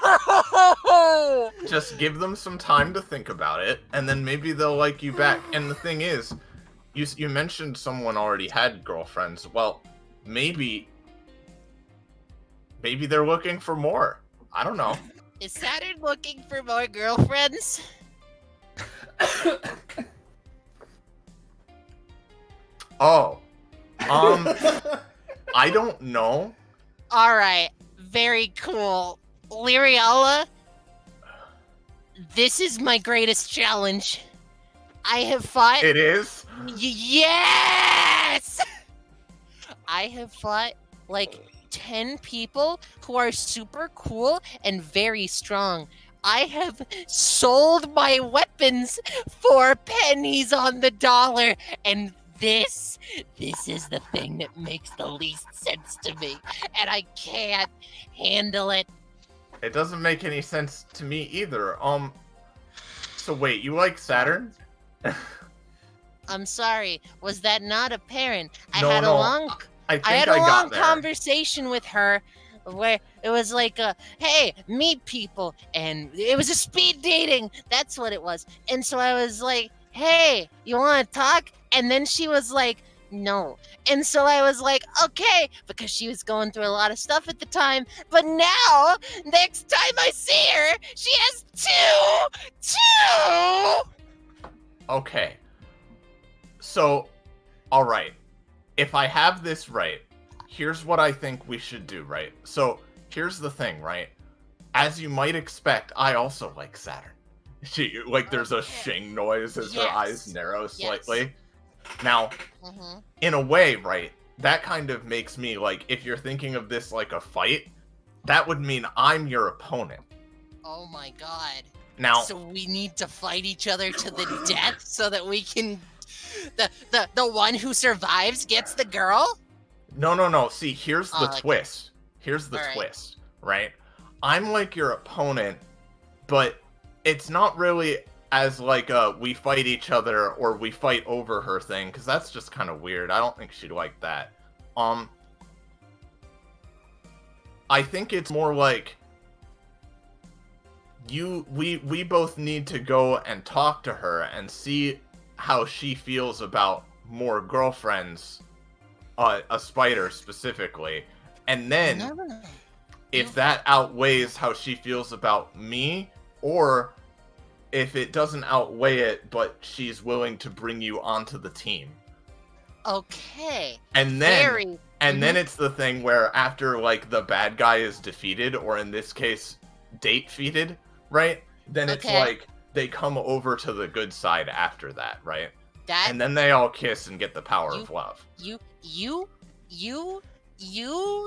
Just give them some time to think about it, and then maybe they'll like you back. And the thing is, you mentioned someone already had girlfriends. Well, maybe they're looking for more. I don't know. Is Saturn looking for more girlfriends? Oh. I don't know. Alright, very cool. Lyriella, this is my greatest challenge. I have fought... It is? Yes! I have fought, like, 10 people who are super cool and very strong. I have sold my weapons for pennies on the dollar, and this is the thing that makes the least sense to me, and I can't handle it. It doesn't make any sense to me either. So wait, you like Saturn? I'm sorry. Was that not apparent? I No, had no, a long I think I had a long got there. conversation with her where it was like, hey, meet people. And it was a speed dating. That's what it was. And so I was like, hey, you want to talk? And then she was like, no. And so I was like, okay, because she was going through a lot of stuff at the time. But now, next time I see her, she has two. Okay. So, alright. If I have this right, here's what I think we should do, right? So, here's the thing, right? As you might expect, I also like Saturn. There's a shing noise as her eyes narrow slightly. Now, in a way, right, that kind of makes me, like, if you're thinking of this like a fight, that would mean I'm your opponent. Oh my god. Now, so we need to fight each other to the death so that we can... The one who survives gets the girl? No. See, here's the twist. Here's the All twist, right? I'm like your opponent, but it's not really as like a we fight each other or we fight over her thing, because that's just kind of weird. I don't think she'd like that. I think it's more like we both need to go and talk to her and see how she feels about more girlfriends, a spider specifically, and then if that outweighs how she feels about me, or if it doesn't outweigh it but she's willing to bring you onto the team. Okay. And then then it's the thing where after like the bad guy is defeated, or in this case date-feated, right? Then it's like they come over to the good side after that, right? And then they all kiss and get the power of love.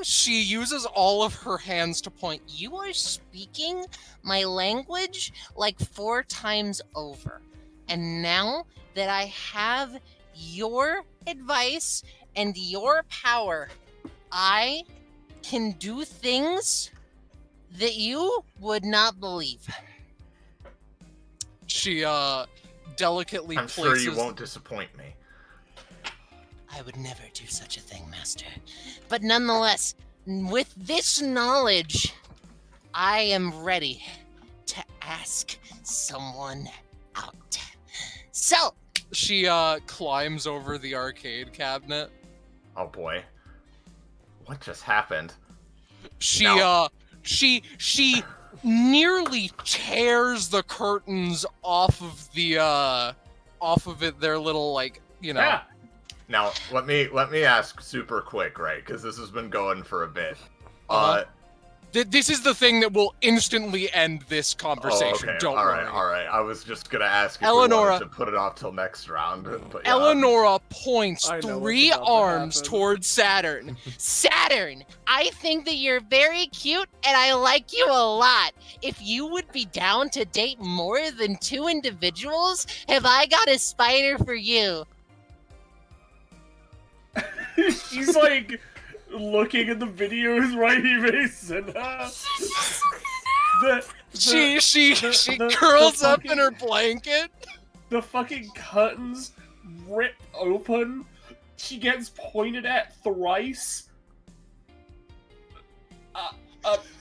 She uses all of her hands to point. You are speaking my language like 4 times over. And now that I have your advice and your power, I can do things that you would not believe. She delicately I'm sure you won't disappoint me. I would never do such a thing, Master. But nonetheless, with this knowledge, I am ready to ask someone out. So, she climbs over the arcade cabinet. Oh boy. What just happened? She nearly tears the curtains off of their little, like, you know. Yeah. Now, let me ask super quick, right? Because this has been going for a bit. This is the thing that will instantly end this conversation. Okay. Don't worry. All right. I was just gonna ask if we wanted to put it off till next round. But yeah. Eleonora points 3 arms towards Saturn. Saturn, I think that you're very cute and I like you a lot. If you would be down to date more than 2 individuals, have I got a spider for you? She's like looking at the videos, right? He makes and she curls up in her blanket. The fucking curtains rip open. She gets pointed at thrice.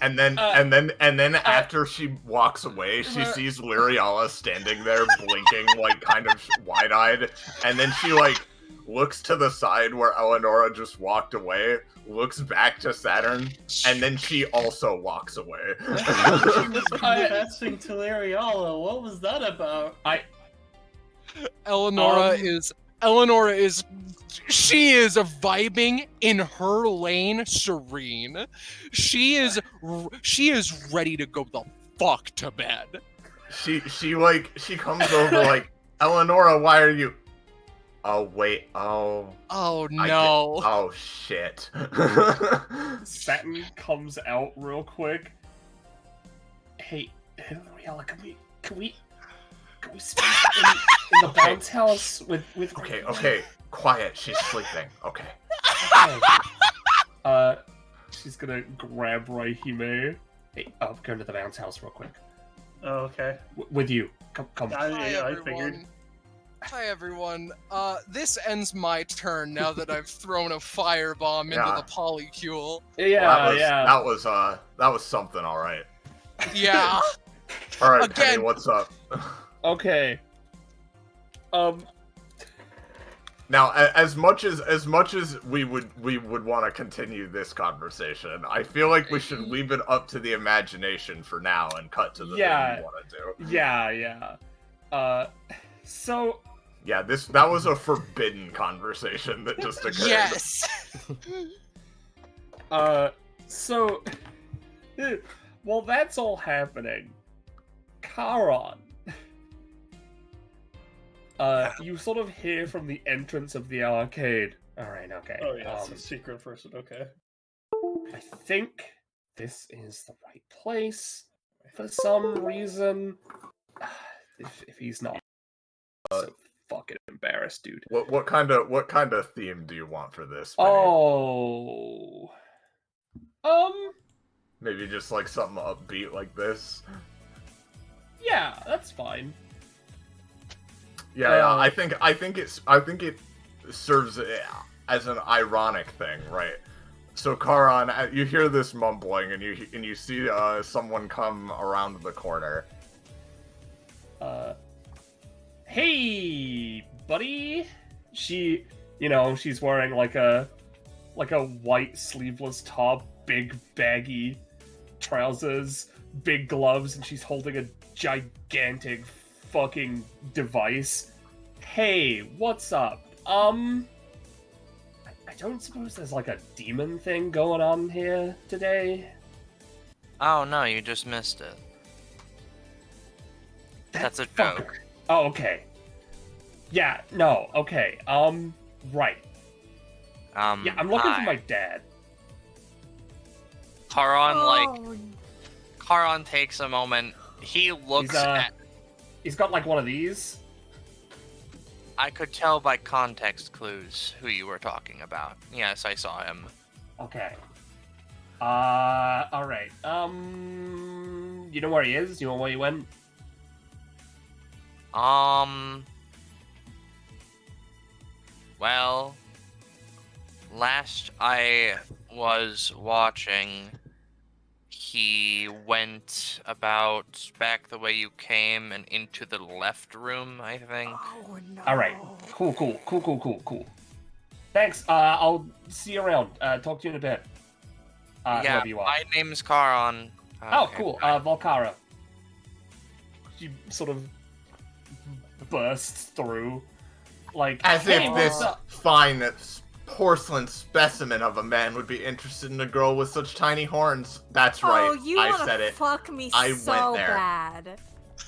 And then after she walks away, she sees Lyriala standing there blinking, like kind of wide-eyed, and then she like looks to the side where Eleonora just walked away, looks back to Saturn, and then she also walks away. She was confessing to Lyriala. What was that about? Eleonora is vibing in her lane, serene. She is ready to go the fuck to bed. She comes over like, Eleonora, why are you? Oh wait, oh no. Oh shit. Saturn comes out real quick. Hey, Lyriala, can we speak in the bounce house with Okay, quiet, she's sleeping. Okay. She's gonna grab Raihime. Hey, I'm going to the bounce house real quick. Oh, okay. With you. Come. I figured. Hi everyone. This ends my turn now that I've thrown a firebomb into the polycule. Yeah, That was something, all right. Yeah. All right, Again. Penny, what's up? Okay. Now, as much as we would want to continue this conversation, I feel like we should leave it up to the imagination for now and cut to the thing we want to do. Yeah. So. Yeah, that was a forbidden conversation that just occurred. Yes. So. While that's all happening, Charon. You sort of hear from the entrance of the arcade. Alright, okay. Oh yeah, it's a secret person, okay. I think this is the right place. For some reason. If he's not so fucking embarrassed, dude. What kind of theme do you want for this, Penny? Oh. Maybe just like something upbeat like this. Yeah, that's fine. Yeah, I think it serves as an ironic thing, right? So Charon, you hear this mumbling, and you see someone come around the corner. Hey, buddy. She's wearing like a white sleeveless top, big baggy trousers, big gloves, and she's holding a gigantic fucking device. Hey, what's up? I don't suppose there's like a demon thing going on here today? Oh no, you just missed it. That's a joke. Oh, okay. Yeah, no, okay. Right. Yeah, I'm looking for my dad. Charon takes a moment. He looks at... He's got like one of these. I could tell by context clues who you were talking about. Yes, I saw him. Okay. Alright. You know where he is? You know where he went? Well, last I was watching, he went about back the way you came and into the left room, I think. Oh no. Alright. Cool. Thanks. I'll see you around. Talk to you in a bit. Yeah, you are. my name's Charon. Oh, cool. Volcara. She sort of bursts through, like, As hey, if this what's up? fine porcelain specimen of a man would be interested in a girl with such tiny horns. That's right. Oh, you I wanna said it. fuck me I so went there. bad.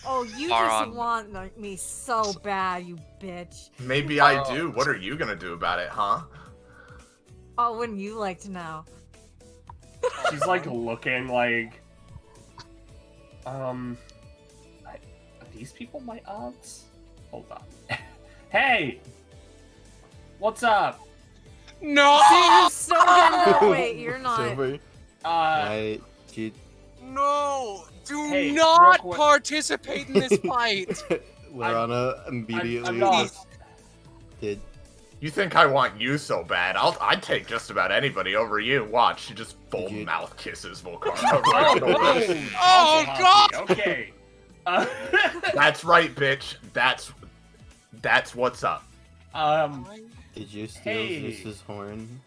Oh, you just want me so bad, you bitch. Maybe I do. What are you gonna do about it, huh? Oh, wouldn't you like to know? She's like looking like, are these people my aunts? Hold on. Hey! What's up? No! See, you're so gonna wait, you're not. Silver, No! Do Hey, not real quick. participate in this fight! we're on a immediately. I'm not. Did You think I want you so bad? I'd take just about anybody over you. Watch, she just full Did you- mouth kisses Volcar. Oh, God! Okay. That's right, bitch. That's what's up. did you steal Hey. Zeus's horn?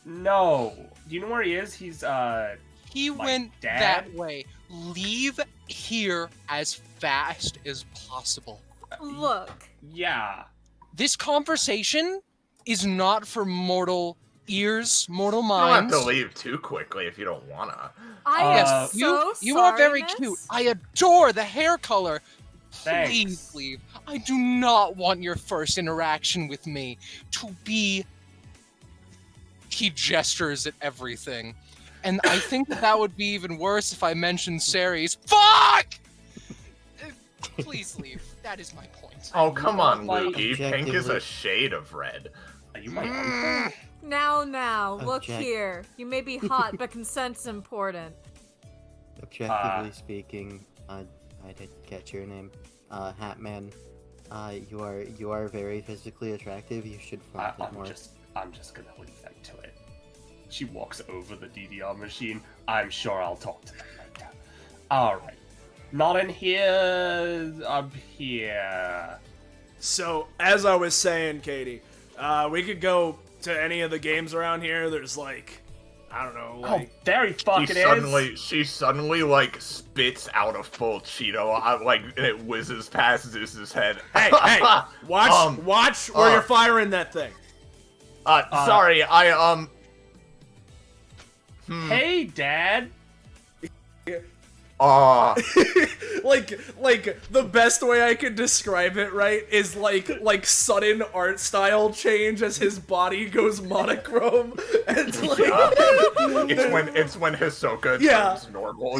No. Do you know where he is? He's, He My went dad? that way. Leave here as fast as possible. Look. yeah. This conversation is not for mortal ears, mortal You don't minds. have to leave too quickly if you don't wanna. I am Yes, so you are very sorry, cute. miss. I adore the hair color. Thanks. Please leave. I do not want your first interaction with me to be... He gestures at everything. And I think that would be even worse if I mentioned Ceres. Fuck! Please leave. That is my point. Oh, come on, Like, Lukey. Pink is a objectively- shade of red. Are you my uncle? Now, look Object- here. You may be hot, but consent's important. Objectively speaking, I didn't catch your name. Hatman, You are very physically attractive. You should flaunt it more. I'm just gonna leave them to it. She walks over the DDR machine. I'm sure I'll talk to them later. Alright. Not in here, up here. So, as I was saying, Katie, we could go to any of the games around here. There's like, I don't know, like... Oh, there he fucking is! She suddenly, like, spits out a full Cheeto, like, and it whizzes past Zeus's head. Hey, watch where you're firing that thing. Sorry, Hey, Dad! like the best way I could describe it, right, is like sudden art style change as his body goes monochrome, and like it's when Hisoka turns normal.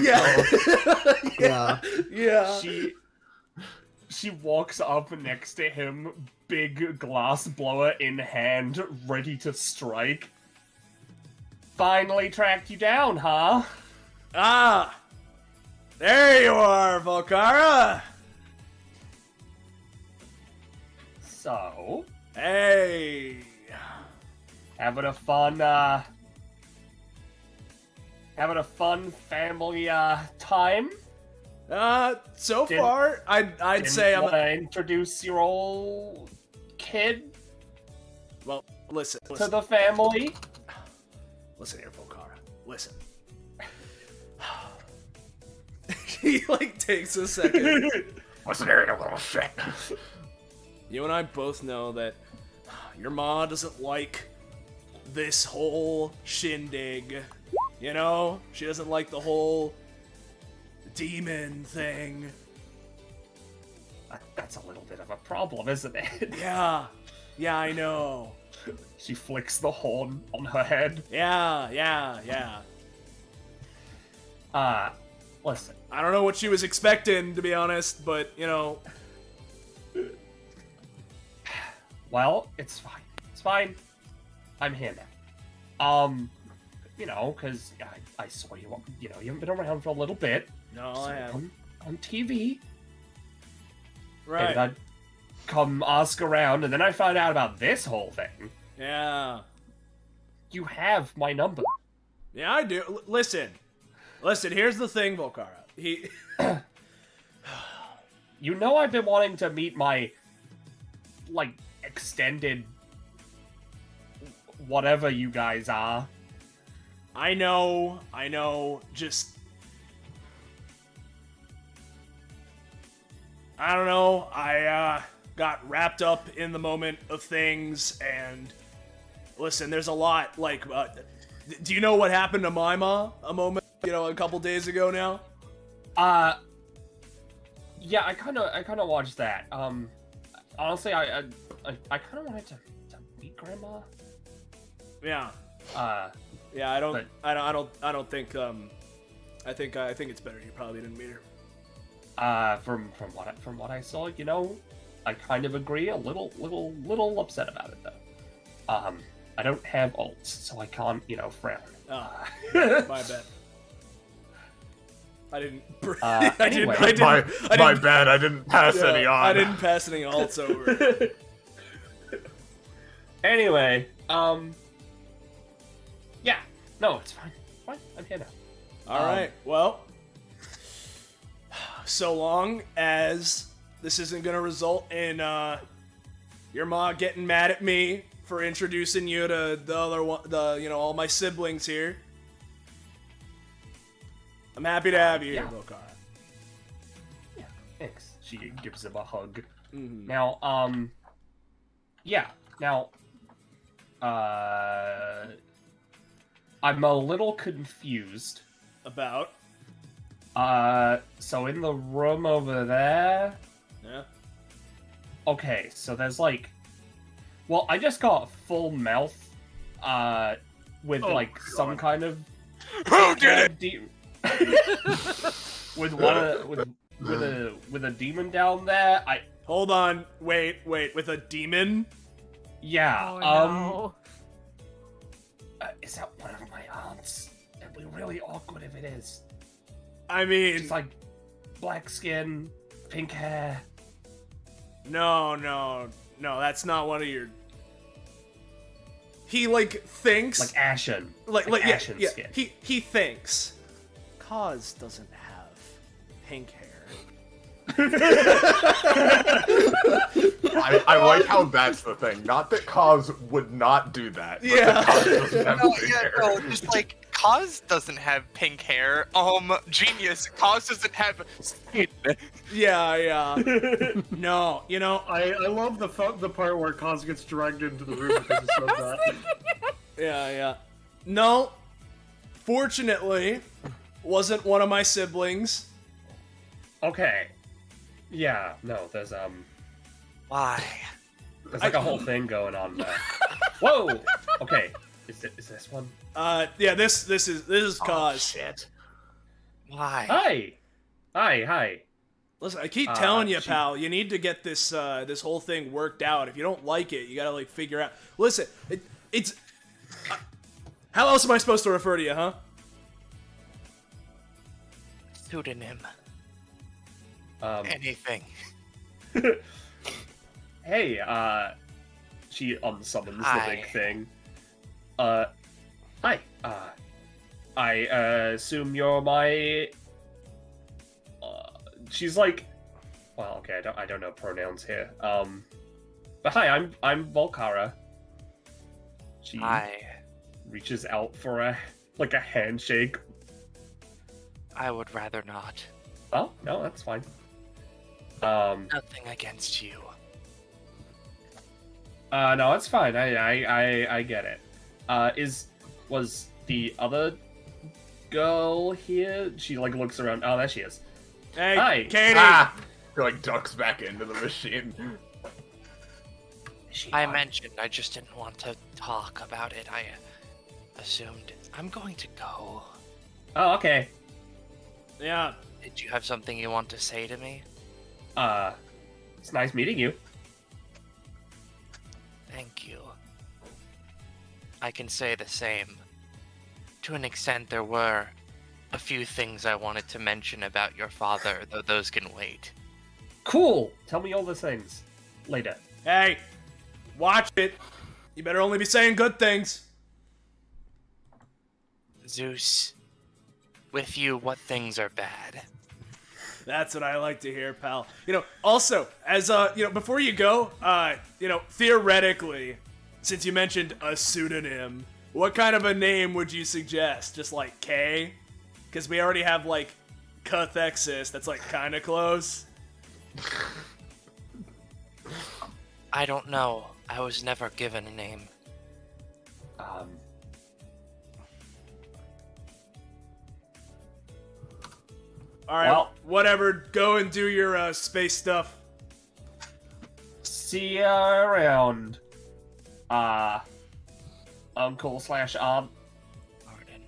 Yeah. She walks up next to him, big glass blower in hand, ready to strike. Finally tracked you down, huh? Ah. There you are, Volcara! So... Hey! Having a fun family, time? So far, I'd say I'm... Wanna introduce your old kid? Well, listen. To the family? Listen here, Volcara. Listen. He, like, takes a second. Listen here, you little shit. You and I both know that your ma doesn't like this whole shindig. You know? She doesn't like the whole demon thing. That's a little bit of a problem, isn't it? Yeah, I know. She flicks the horn on her head. Yeah. Listen. I don't know what she was expecting, to be honest, but, you know... Well, it's fine. It's fine. I'm here now. You know, because I saw you, you know, you haven't been around for a little bit. No, I haven't. On TV. Right. And I'd come ask around, and then I found out about this whole thing. Yeah. You have my number. Yeah, I do. Listen, here's the thing, Volcara. You know I've been wanting to meet my, like, extended whatever you guys are. I know, just... I don't know, I, got wrapped up in the moment of things, and... Listen, there's a lot, like, do you know what happened to my ma a couple days ago now? Yeah, I kind of watched that. Honestly, I kind of wanted to meet Grandma. Yeah. Yeah, I don't think I think it's better you probably didn't meet her. From what I saw, you know, I kind of agree. A little upset about it though. I don't have ults, so I can't, you know, frown. My bad. I didn't. Anyway, my bad. I didn't pass any on. I didn't pass any alts over. Anyway, yeah, no, it's fine. Fine, I'm here now. All right. Well, so long as this isn't gonna result in your ma getting mad at me for introducing you to the other one, all my siblings here. I'm happy to have you here, Volcara. Yeah, thanks. She gives him a hug. Mm-hmm. Now, yeah. Now, I'm a little confused. About? So in the room over there... Yeah. Okay, so there's like... Well, I just got full mouth, with some kind of... Who did it? with a demon down there. Hold on, wait, with a demon? Yeah. Oh, no. Is that one of my aunts? It'd be really awkward if it is. I mean, she's like black skin, pink hair. No, that's not one of your... He, like, thinks... Like Ashen. Like yeah, Ashen skin. He thinks. Kaz doesn't have pink hair. I like how that's the thing. Not that Kaz would not do that. But Yeah. that Kaz doesn't have pink hair. No, just like Kaz doesn't have pink hair. Genius. Kaz doesn't have skin. Yeah. No, you know. I love the part where Kaz gets dragged into the room because he said that. Yeah. No, fortunately, wasn't one of my siblings. Okay. Yeah, no, there's Why? there's like a whole thing going on there. Whoa! Okay. Is this one? Yeah, this is Kaz. Shit. Why? Hi. Listen, I keep telling you, pal, you need to get this this whole thing worked out. If you don't like it, you gotta like figure out. Listen, it's how else am I supposed to refer to you, huh? Pseudonym. Anything. Hey, she unsummons the Hi. big thing. Hi. I assume you're my. She's like, well, okay, I don't know pronouns here. But hi, I'm Volkara. She Hi. reaches out for a handshake. I would rather not. Oh no, that's fine. Nothing against you. No, it's fine. I get it. Was the other girl here? She like looks around. Oh, there she is. Hey, Hi. Katie. He like ducks back into the machine. I mentioned I just didn't want to talk about it. I assumed I'm going to go. Oh, okay. Yeah. Did you have something you want to say to me? It's nice meeting you. Thank you. I can say the same. To an extent, there were a few things I wanted to mention about your father, though those can wait. Cool. Tell me all the things later. Hey, watch it. You better only be saying good things. Zeus, with you, what things are bad? That's what I like to hear, pal. You know, also, as before you go, theoretically, since you mentioned a pseudonym, what kind of a name would you suggest? Just like K? Because we already have like Cathexis, that's like kind of close. I don't know. I was never given a name. Alright, Well- whatever. Go and do your space stuff. See ya around. Uncle/aunt. Pardon.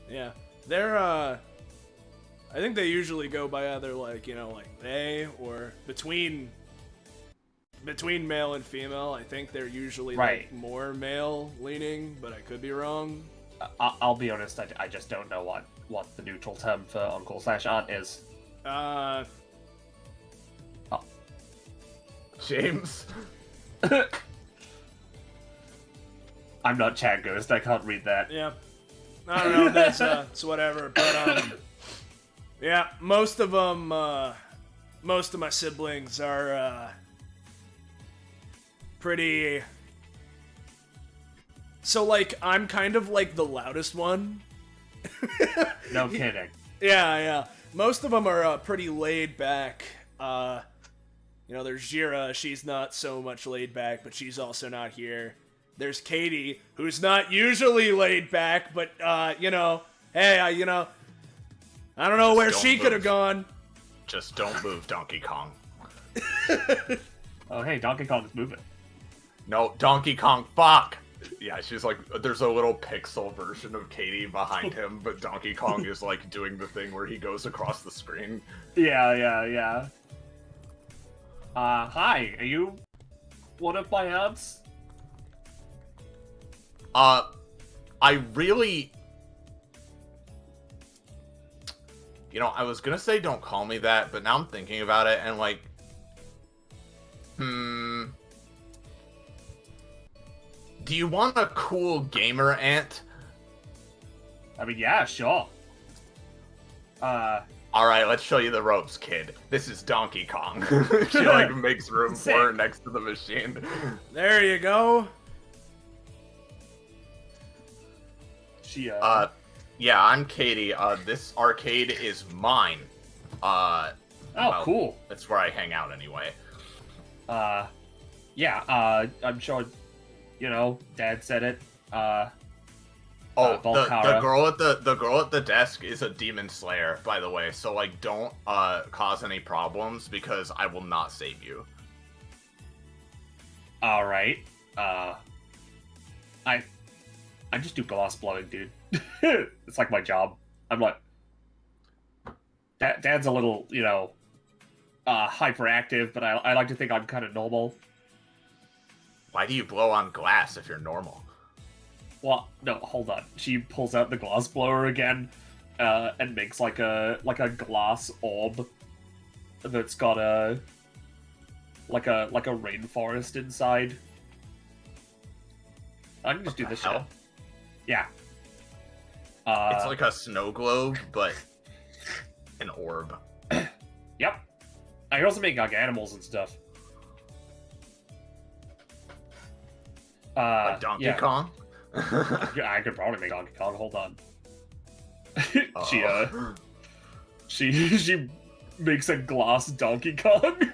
Yeah. They're, I think they usually go by either, like, they, or between male and female. I think they're usually, like, more male-leaning, but I could be wrong. I'll be honest, I just don't know what the neutral term for uncle/aunt is. James. I'm not Chat Ghost, I can't read that. Yeah. I don't know, that's, it's whatever, but, yeah, most of my siblings are, pretty... So, like, I'm kind of, like, the loudest one. No kidding. Yeah. Most of them are, pretty laid back. There's Jira, she's not so much laid back, but she's also not here. There's Katie, who's not usually laid back, but, hey, I don't know where she could have gone. Just don't move, Donkey Kong. Oh, hey, Donkey Kong's moving. No, Donkey Kong, fuck! Yeah, she's like, there's a little pixel version of Katie behind him, but Donkey Kong is like doing the thing where he goes across the screen. Yeah. Hi, are you one of my aunts? I really... I was gonna say don't call me that, but now I'm thinking about it, and like... Do you want a cool gamer ant? I mean, yeah, sure. Alright, let's show you the ropes, kid. This is Donkey Kong. She, like, makes room for her next to the machine. There you go. She, yeah, I'm Katie. This arcade is mine. Oh, well, cool. That's where I hang out anyway. Yeah, I'm sure, you know, Dad said it. The girl at the desk is a demon slayer, by the way. So like, don't cause any problems because I will not save you. All right. I just do glass blowing, dude. It's like my job. I'm like, Dad's a little, you know, hyperactive, but I like to think I'm kind of normal. Why do you blow on glass if you're normal? Well, no, hold on. She pulls out the glass blower again, and makes like a glass orb that's got a rainforest inside. I can just do this shit. Yeah. It's like a snow globe, but an orb. Yep. I can also make like animals and stuff. Like Donkey Kong? I could probably make Donkey Kong. Hold on. She makes a glass Donkey Kong.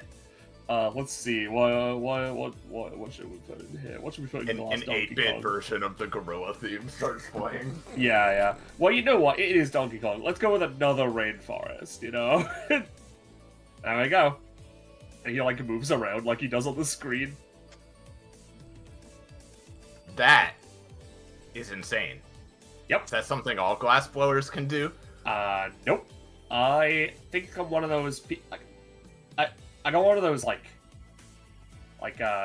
Let's see. What should we put in here? What should we put in glass An Donkey 8-bit Kong? version of the gorilla theme starts playing. Yeah. Well, you know what? It is Donkey Kong. Let's go with another rainforest. You know. There we go. And he like moves around like he does on the screen. That is insane. Yep. Is that something all glass blowers can do? Nope. I think I'm one of those. I got one of those like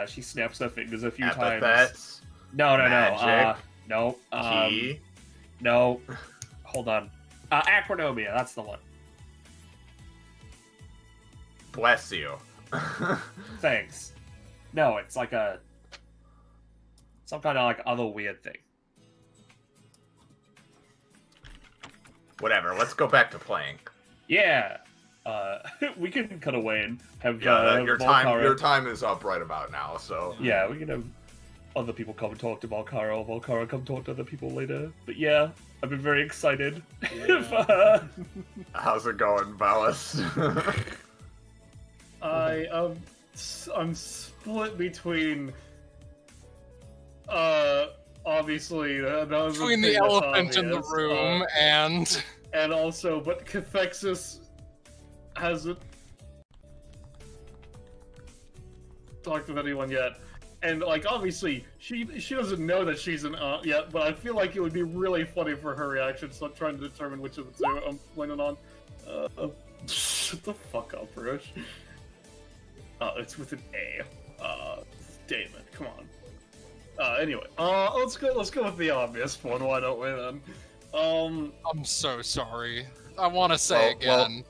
she snaps her fingers a few times. Epithets? No. Magic? No. Key? No. Hold on. Acronomia. That's the one. Bless you. Thanks. No, it's like some kind of like other weird thing. Whatever. Let's go back to playing. Yeah. We can cut away and have your Volkara. time is up right about now. So yeah, we can have other people come and talk to Volkara, or Volkara come talk to other people later. But yeah, I've been very excited. Yeah. How's it going, Valis? I'm split between obviously that was Between the elephant in the room and also, but Cathexis hasn't talked with anyone yet, and like obviously she doesn't know that she's an aunt yet, but I feel like it would be really funny for her reaction, so I'm trying to determine which of the two I'm planning on. Shut the fuck up, Rush. It's with an A. Damn it, come on. Anyway, let's go with the obvious one. Why don't we then? I'm so sorry. I want to say again.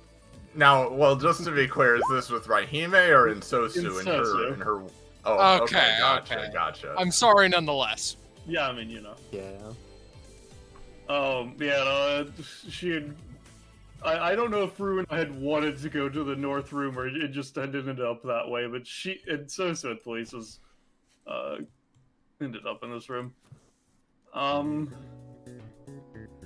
Well, just to be clear, is this with Raihime or Ensue in her? Oh, okay, gotcha. I'm sorry nonetheless. Yeah, I mean, you know. Yeah. She had. I don't know if Ruin had wanted to go to the North Room or it just ended up that way, but she and Ensue at least was ended up in this room. Hello,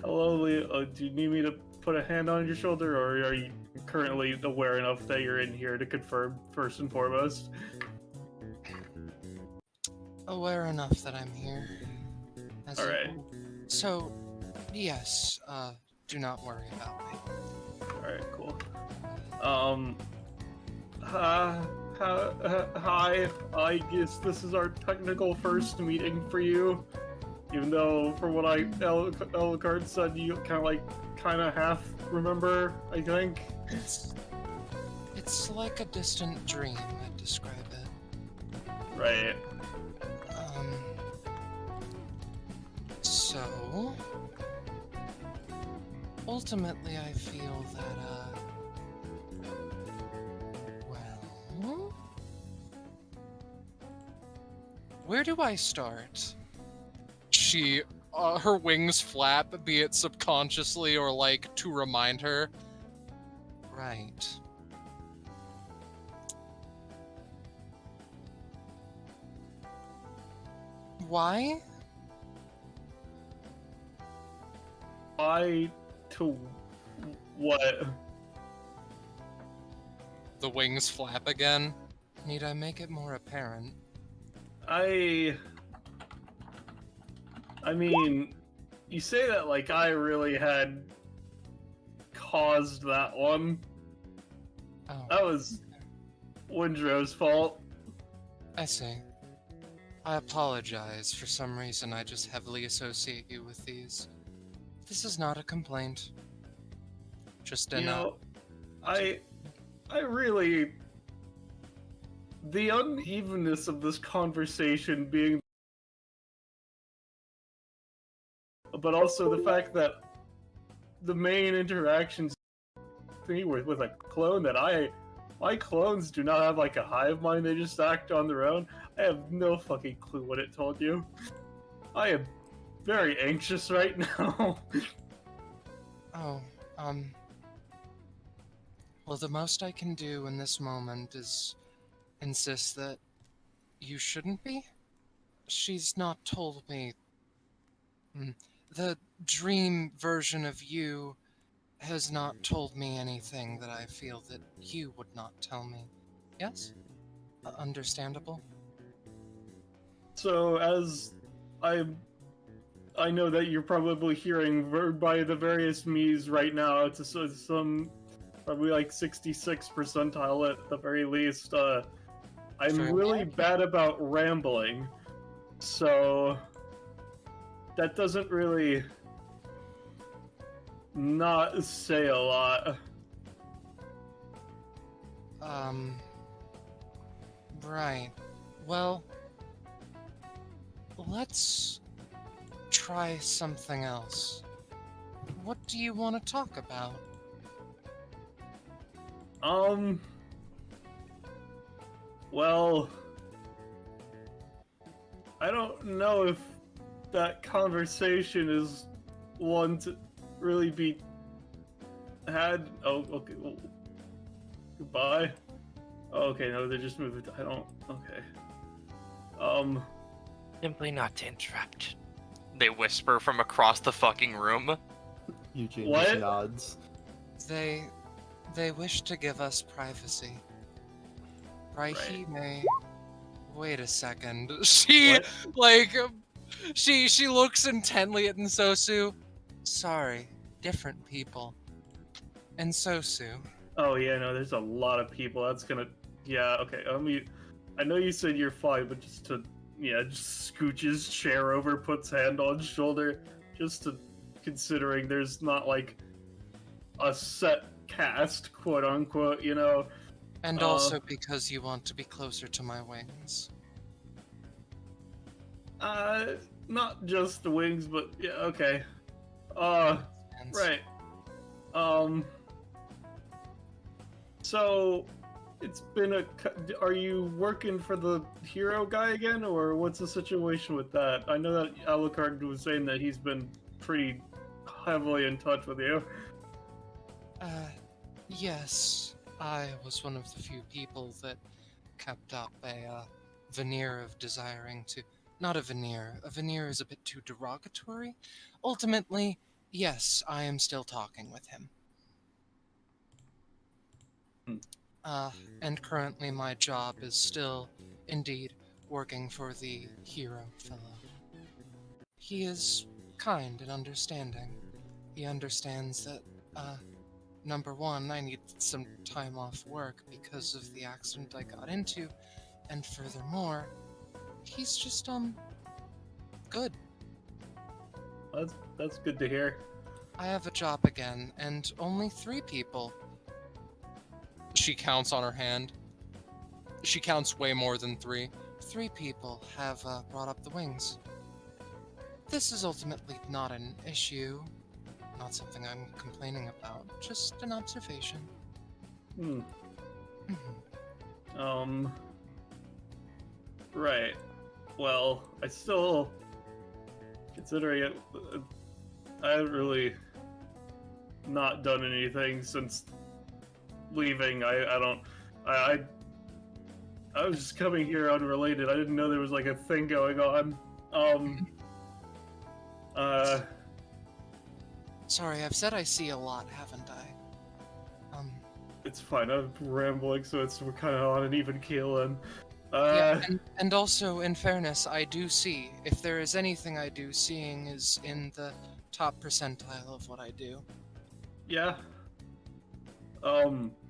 Leah. Do you need me to put a hand on your shoulder, or are you currently aware enough that you're in here to confirm first and foremost? Aware enough that I'm here. Alright. So, yes, do not worry about me. Alright, cool. Hi, I guess this is our technical first meeting for you. Even though, from what Alucard said, you kind of half remember, I think. It's like a distant dream, I'd describe it. Right. So... ultimately, I feel that, well... Where do I start? She, her wings flap, be it subconsciously or like to remind her. Right. Why? Why to what? The wings flap again. Need I make it more apparent? I mean, you say that like I really had caused that one. Oh, That was Windrow's fault. I see. I apologize. For some reason, I just heavily associate you with these. This is not a complaint. Just You an, know, I really, the unevenness of this conversation being, but also the fact that the main interactions me with a clone that my clones do not have like a hive mind, they just act on their own. I have no fucking clue what it told you. I am very anxious right now. Oh, well, the most I can do in this moment is insist that you shouldn't be. She's not told me. The dream version of you has not told me anything that I feel that you would not tell me. Yes? Understandable? So as I know that you're probably hearing by the various me's right now, it's some probably like 66 percentile at the very least. I'm really bad about rambling, so that doesn't really not say a lot. Right. Well, let's try something else. What do you want to talk about? Well, I don't know if that conversation is one to really be had. Oh, okay. Well, goodbye. Oh, okay, no, they just moved. I don't. Okay. Simply not to interrupt. They whisper from across the fucking room. Eugene What? just nods. They wish to give us privacy. Right. May. Wait a second. She What? like she looks intently at Nsosu. Sorry, different people. Nsosu. Oh yeah, no, there's a lot of people. That's gonna. Yeah, okay. I know you said you're fine, but just scooches chair over, puts hand on shoulder, just to considering there's not like a set cast, quote unquote, you know. And also because you want to be closer to my wings. Not just the wings, but yeah, okay. Right. So, it's been are you working for the hero guy again, or what's the situation with that? I know that Alucard was saying that he's been pretty heavily in touch with you. Yes. I was one of the few people that kept up a veneer of desiring to... Not a veneer. A veneer is a bit too derogatory. Ultimately, yes, I am still talking with him. And currently my job is still, indeed, working for the hero fellow. He is kind and understanding. He understands that, number one, I need some time off work because of the accident I got into, and furthermore, he's just, good. That's good to hear. I have a job again, and only 3 people. She counts on her hand. She counts way more than 3. 3 people have brought up the wings. This is ultimately not an issue, not something I'm complaining about, just an observation. Right. well, I still, considering it, I haven't really not done anything since leaving. I was just coming here unrelated. I didn't know there was like a thing going on. Sorry, I've said I see a lot, haven't I? It's fine. I'm rambling, so we're kind of on an even keel. And yeah, and also, in fairness, I do see. If there is anything I do, seeing is in the top percentile of what I do. yeah.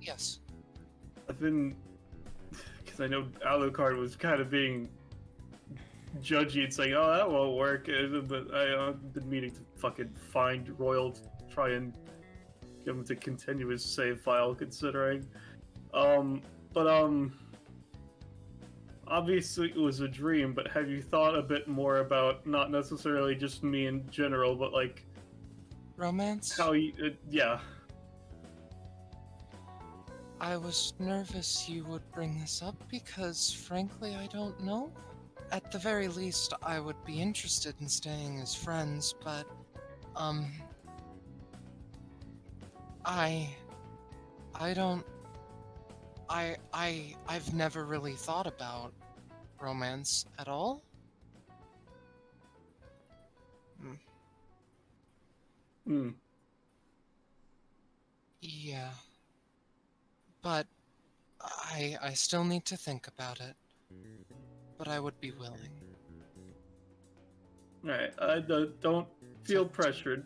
Yes. I've been, because I know Alucard was kind of being judgy and saying, "Oh, that won't work," but I've been meaning to fucking find Royal to try and get him to continue his save file, considering. Obviously it was a dream, but have you thought a bit more about not necessarily just me in general, but like romance? how you, yeah. I was nervous you would bring this up because, frankly, I don't know. At the very least, I would be interested in staying as friends, but, I've never really thought about romance at all. Yeah. But I still need to think about it. But I would be willing. Alright, don't feel pressured.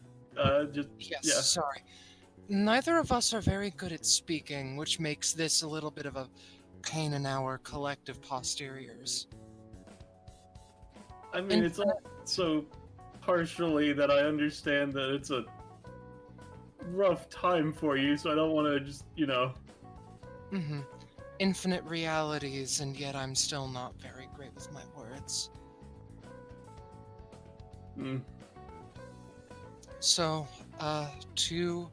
Just, yes, yeah. Sorry. Neither of us are very good at speaking, which makes this a little bit of a pain in our collective posteriors. I mean, it's also partially that I understand that it's a rough time for you, so I don't want to just, Mm-hmm. Infinite realities, and yet I'm still not very great with my words. So, to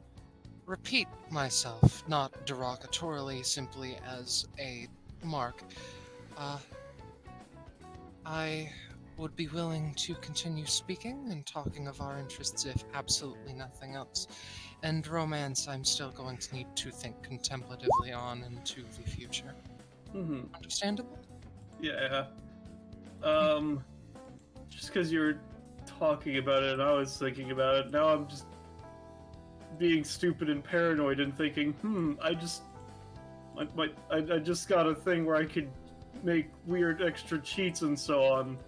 repeat myself, not derogatorily, simply as a mark, I would be willing to continue speaking and talking of our interests if absolutely nothing else. And romance, I'm still going to need to think contemplatively on into the future. Understandable? Yeah. Just because you were talking about it and I was thinking about it, now I'm just being stupid and paranoid and thinking, I just got a thing where I could make weird extra cheats and so on.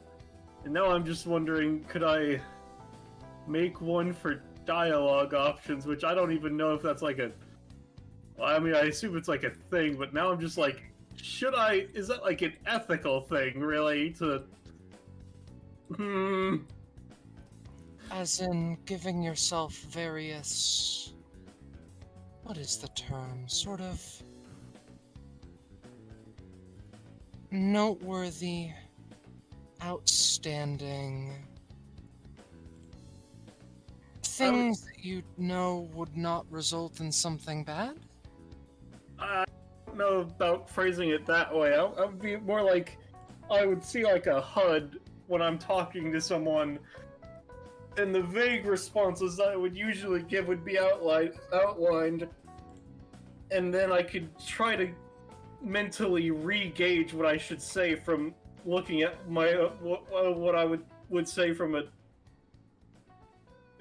And now I'm just wondering, could I make one for dialogue options, which I don't even know if that's like I assume it's like a thing, but now I'm just like, is that like an ethical thing, really, to... As in giving yourself various... What is the term? Sort of... noteworthy, outstanding... things that you know would not result in something bad? I don't know about phrasing it that way. I would be more like, I would see like a HUD when I'm talking to someone, and the vague responses that I would usually give would be outlined, and then I could try to mentally re-gauge what I should say from looking at my what I would say from it,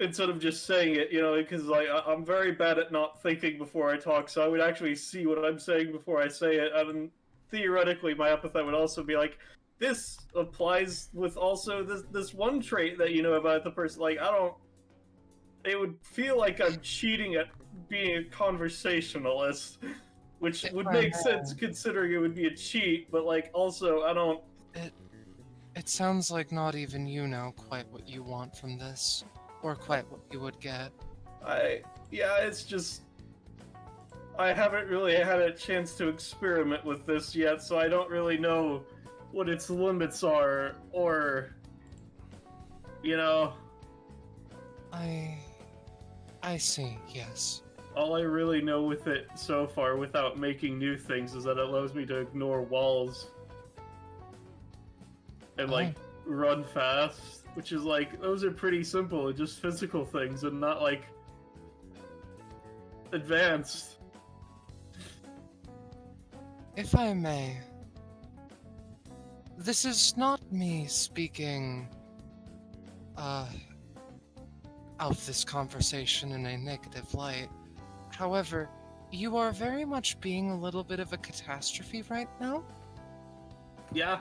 instead of just saying it, because I'm very bad at not thinking before I talk, so I would actually see what I'm saying before I say it, and theoretically my epithet would also be like, this applies with also this one trait that you know about the person. Like, it would feel like I'm cheating at being a conversationalist, which would make sense considering it would be a cheat, but like, also, I don't... It sounds like not even you know quite what you want from this. Or quite what you would get. It's just... I haven't really had a chance to experiment with this yet, so I don't really know what its limits are, or... I see, yes. All I really know with it so far, without making new things, is that it allows me to ignore walls. And, run fast, which is like, those are pretty simple, just physical things and not like advanced. If I may, this is not me speaking of this conversation in a negative light. However, you are very much being a little bit of a catastrophe right now. Yeah.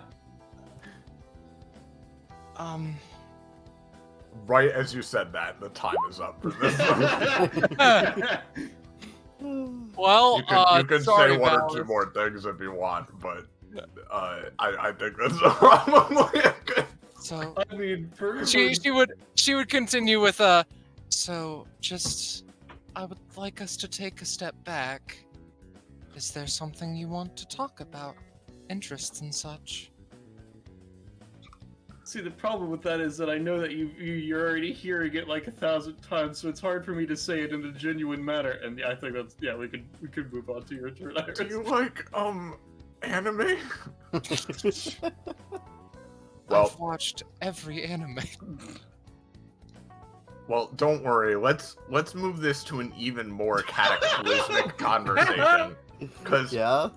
Right as you said that, the time is up for this. Well, you can sorry, say one or Valis. two more things if you want, but I think that's probably a good. So I mean, she would continue with so just I would like us to take a step back. Is there something you want to talk about? Interests and such? See, the problem with that is that I know that you're already hearing it like 1,000 times, so it's hard for me to say it in a genuine manner. And I think that's we could move on to your turn. Do you like anime? Well, I've watched every anime. Well, don't worry. Let's move this to an even more cataclysmic conversation. Cause Yeah?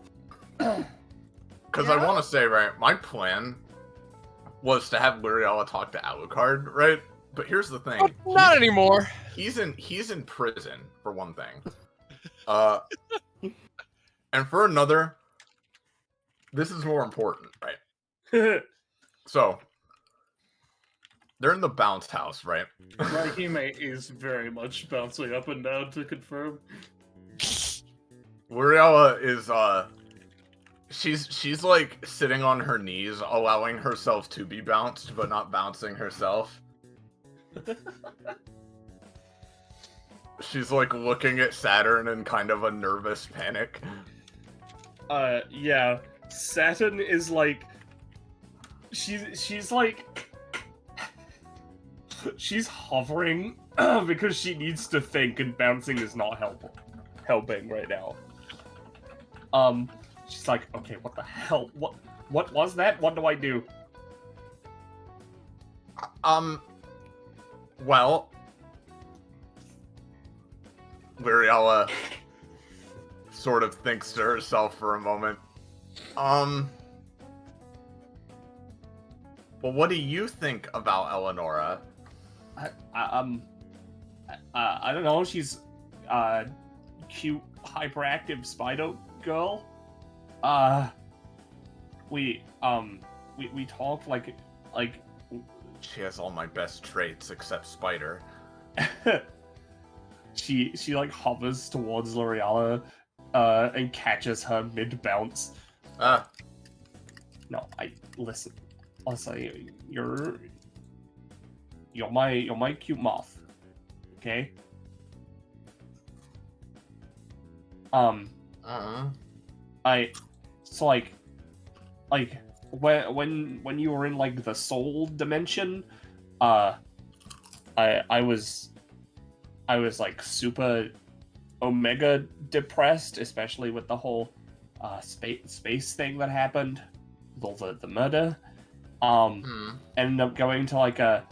Because I want to say, right, my plan was to have Luriella talk to Alucard, right? But here's the thing. Not anymore. He's in prison, for one thing. And for another, this is more important, right? So, they're in the bounce house, right? Rahime is very much bouncing up and down to confirm. Luriella is, she's like sitting on her knees, allowing herself to be bounced, but not bouncing herself. She's like looking at Saturn in kind of a nervous panic. Yeah. Saturn is like... She's like... She's hovering because she needs to think, and bouncing is not helping right now. She's like, okay, what the hell? What was that? What do I do? Well, Luriella sort of thinks to herself for a moment. Well, what do you think about Eleonora? I don't know. She's cute, hyperactive Spider girl. We talked like She has all my best traits except Spider. she like hovers towards Luriella and catches her mid bounce. No, listen. I'll say you're my cute moth. Okay? So like when you were in like the soul dimension, I was like super omega depressed, especially with the whole space thing that happened, with all the murder. Ended up going to like a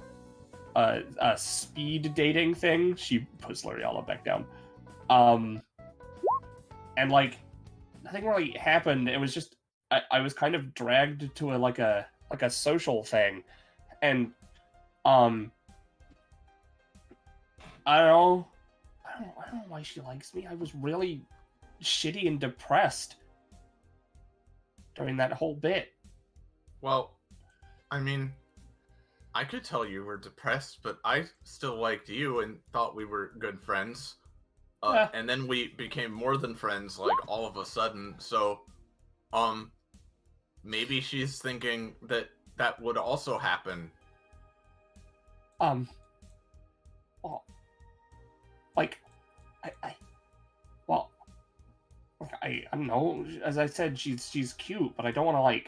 speed dating thing. She puts Luriella back down. And like nothing really happened. It was just I was kind of dragged to a social thing, and I don't know why she likes me. I was really shitty and depressed during that whole bit. Well, I mean, I could tell you were depressed, but I still liked you and thought we were good friends. And then we became more than friends, like, all of a sudden, so, maybe she's thinking that that would also happen. Well, like, I don't know, as I said, she's cute, but I don't want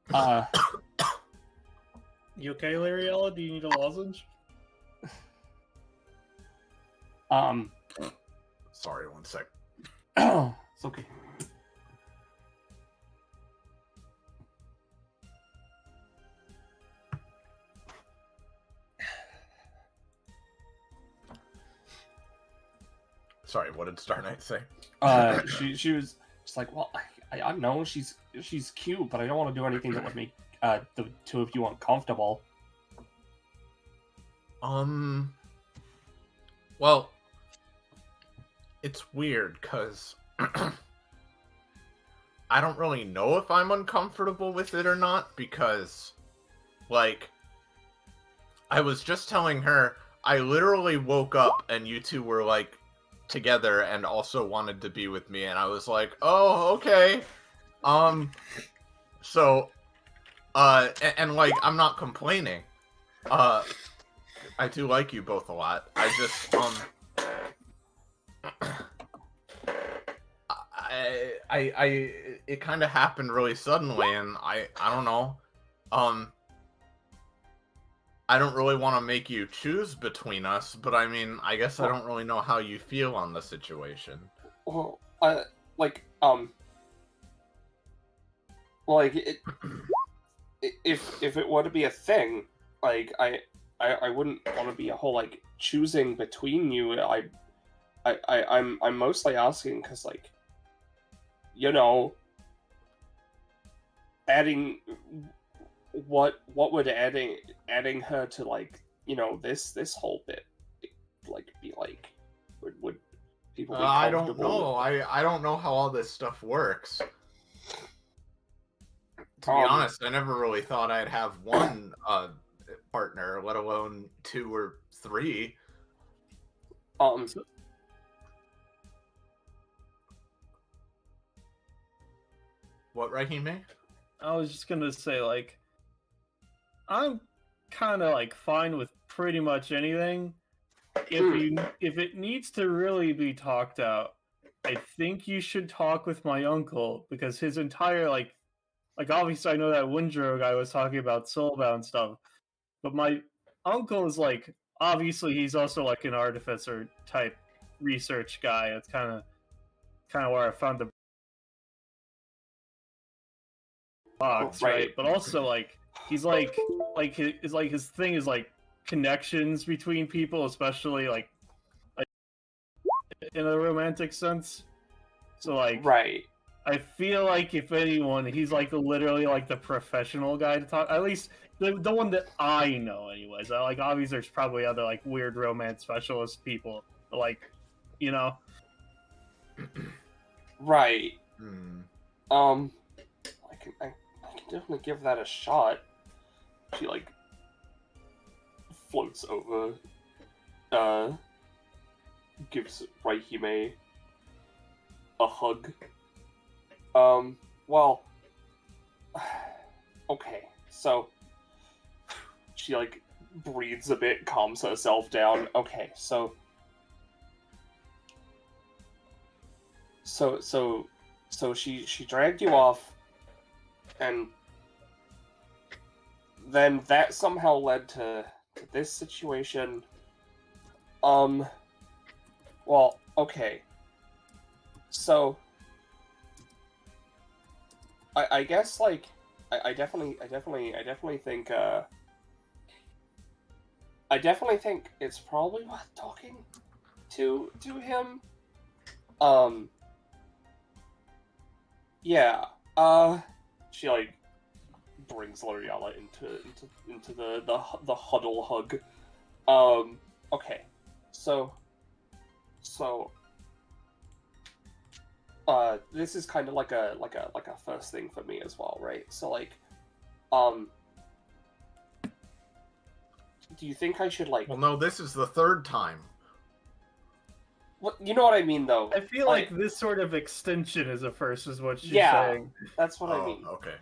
to, You okay, Luriella? Do you need a lozenge? Sorry, one sec. It's okay. Sorry, what did Star Knight say? She was just like, well, I know she's cute, but I don't want to do anything that would make the two of you uncomfortable. Well, it's weird because I don't really know if I'm uncomfortable with it or not because, like, I was just telling her I literally woke up and you two were like together and also wanted to be with me, and I was like, oh, okay. So, and like, I'm not complaining. I do like you both a lot. I just, it kind of happened really suddenly, and I don't know. I don't really want to make you choose between us, but I mean, I guess I don't really know how you feel on the situation. Well, if it were to be a thing, like, I wouldn't want to be a whole, like, choosing between you. I'm mostly asking because, like, you know, adding what would adding her to, like, you know, this whole bit, like, be like, would people be comfortable? I don't know. I don't know how all this stuff works. To be honest, I never really thought I'd have one partner, let alone 2 or 3. What, Raheem? I was just gonna say, like, I'm kind of like fine with pretty much anything. If it needs to really be talked out, I think you should talk with my uncle, because his entire like obviously I know that Windrow guy was talking about soulbound stuff, but my uncle is like, obviously he's also like an artificer type research guy. That's kind of where I found the box, right? But also, like, he's like his thing is like connections between people, especially like in a romantic sense. So, like, right. I feel like if anyone, he's like literally like the professional guy to talk. At least the one that I know, anyways. Like, obviously, there's probably other like weird romance specialist people, but, like, you know. Right. I can definitely give that a shot. She, like, floats over, gives Raihime a hug. Well, okay, so she, like, breathes a bit, calms herself down. Okay, so she dragged you off, and then that somehow led to this situation. Well, okay. So I guess, like, I definitely think it's probably worth talking to him. Yeah. She, like, brings L'Oreala into the huddle hug. Okay. So this is kind of like a first thing for me as well, right? So, like, do you think I should, like... Well, no, this is the 3rd time. What, you know what I mean, though? I feel like this sort of extension is a first, is what she's saying. That's what I mean. Okay.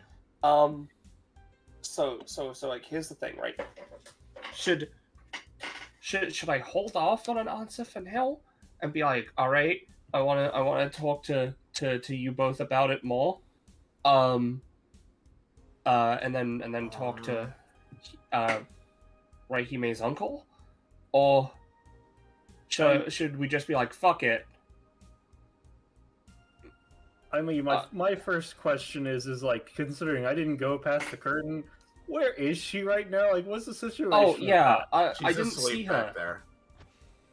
So, like, here's the thing, right? Should I hold off on an answer for now and be like, all right, I wanna talk to you both about it more, and then talk to Raihime's uncle, or should we just be like, fuck it? I mean, my first question is like, considering I didn't go past the curtain, where is she right now? Like, what's the situation? Oh yeah, I She's didn't asleep see her. back there.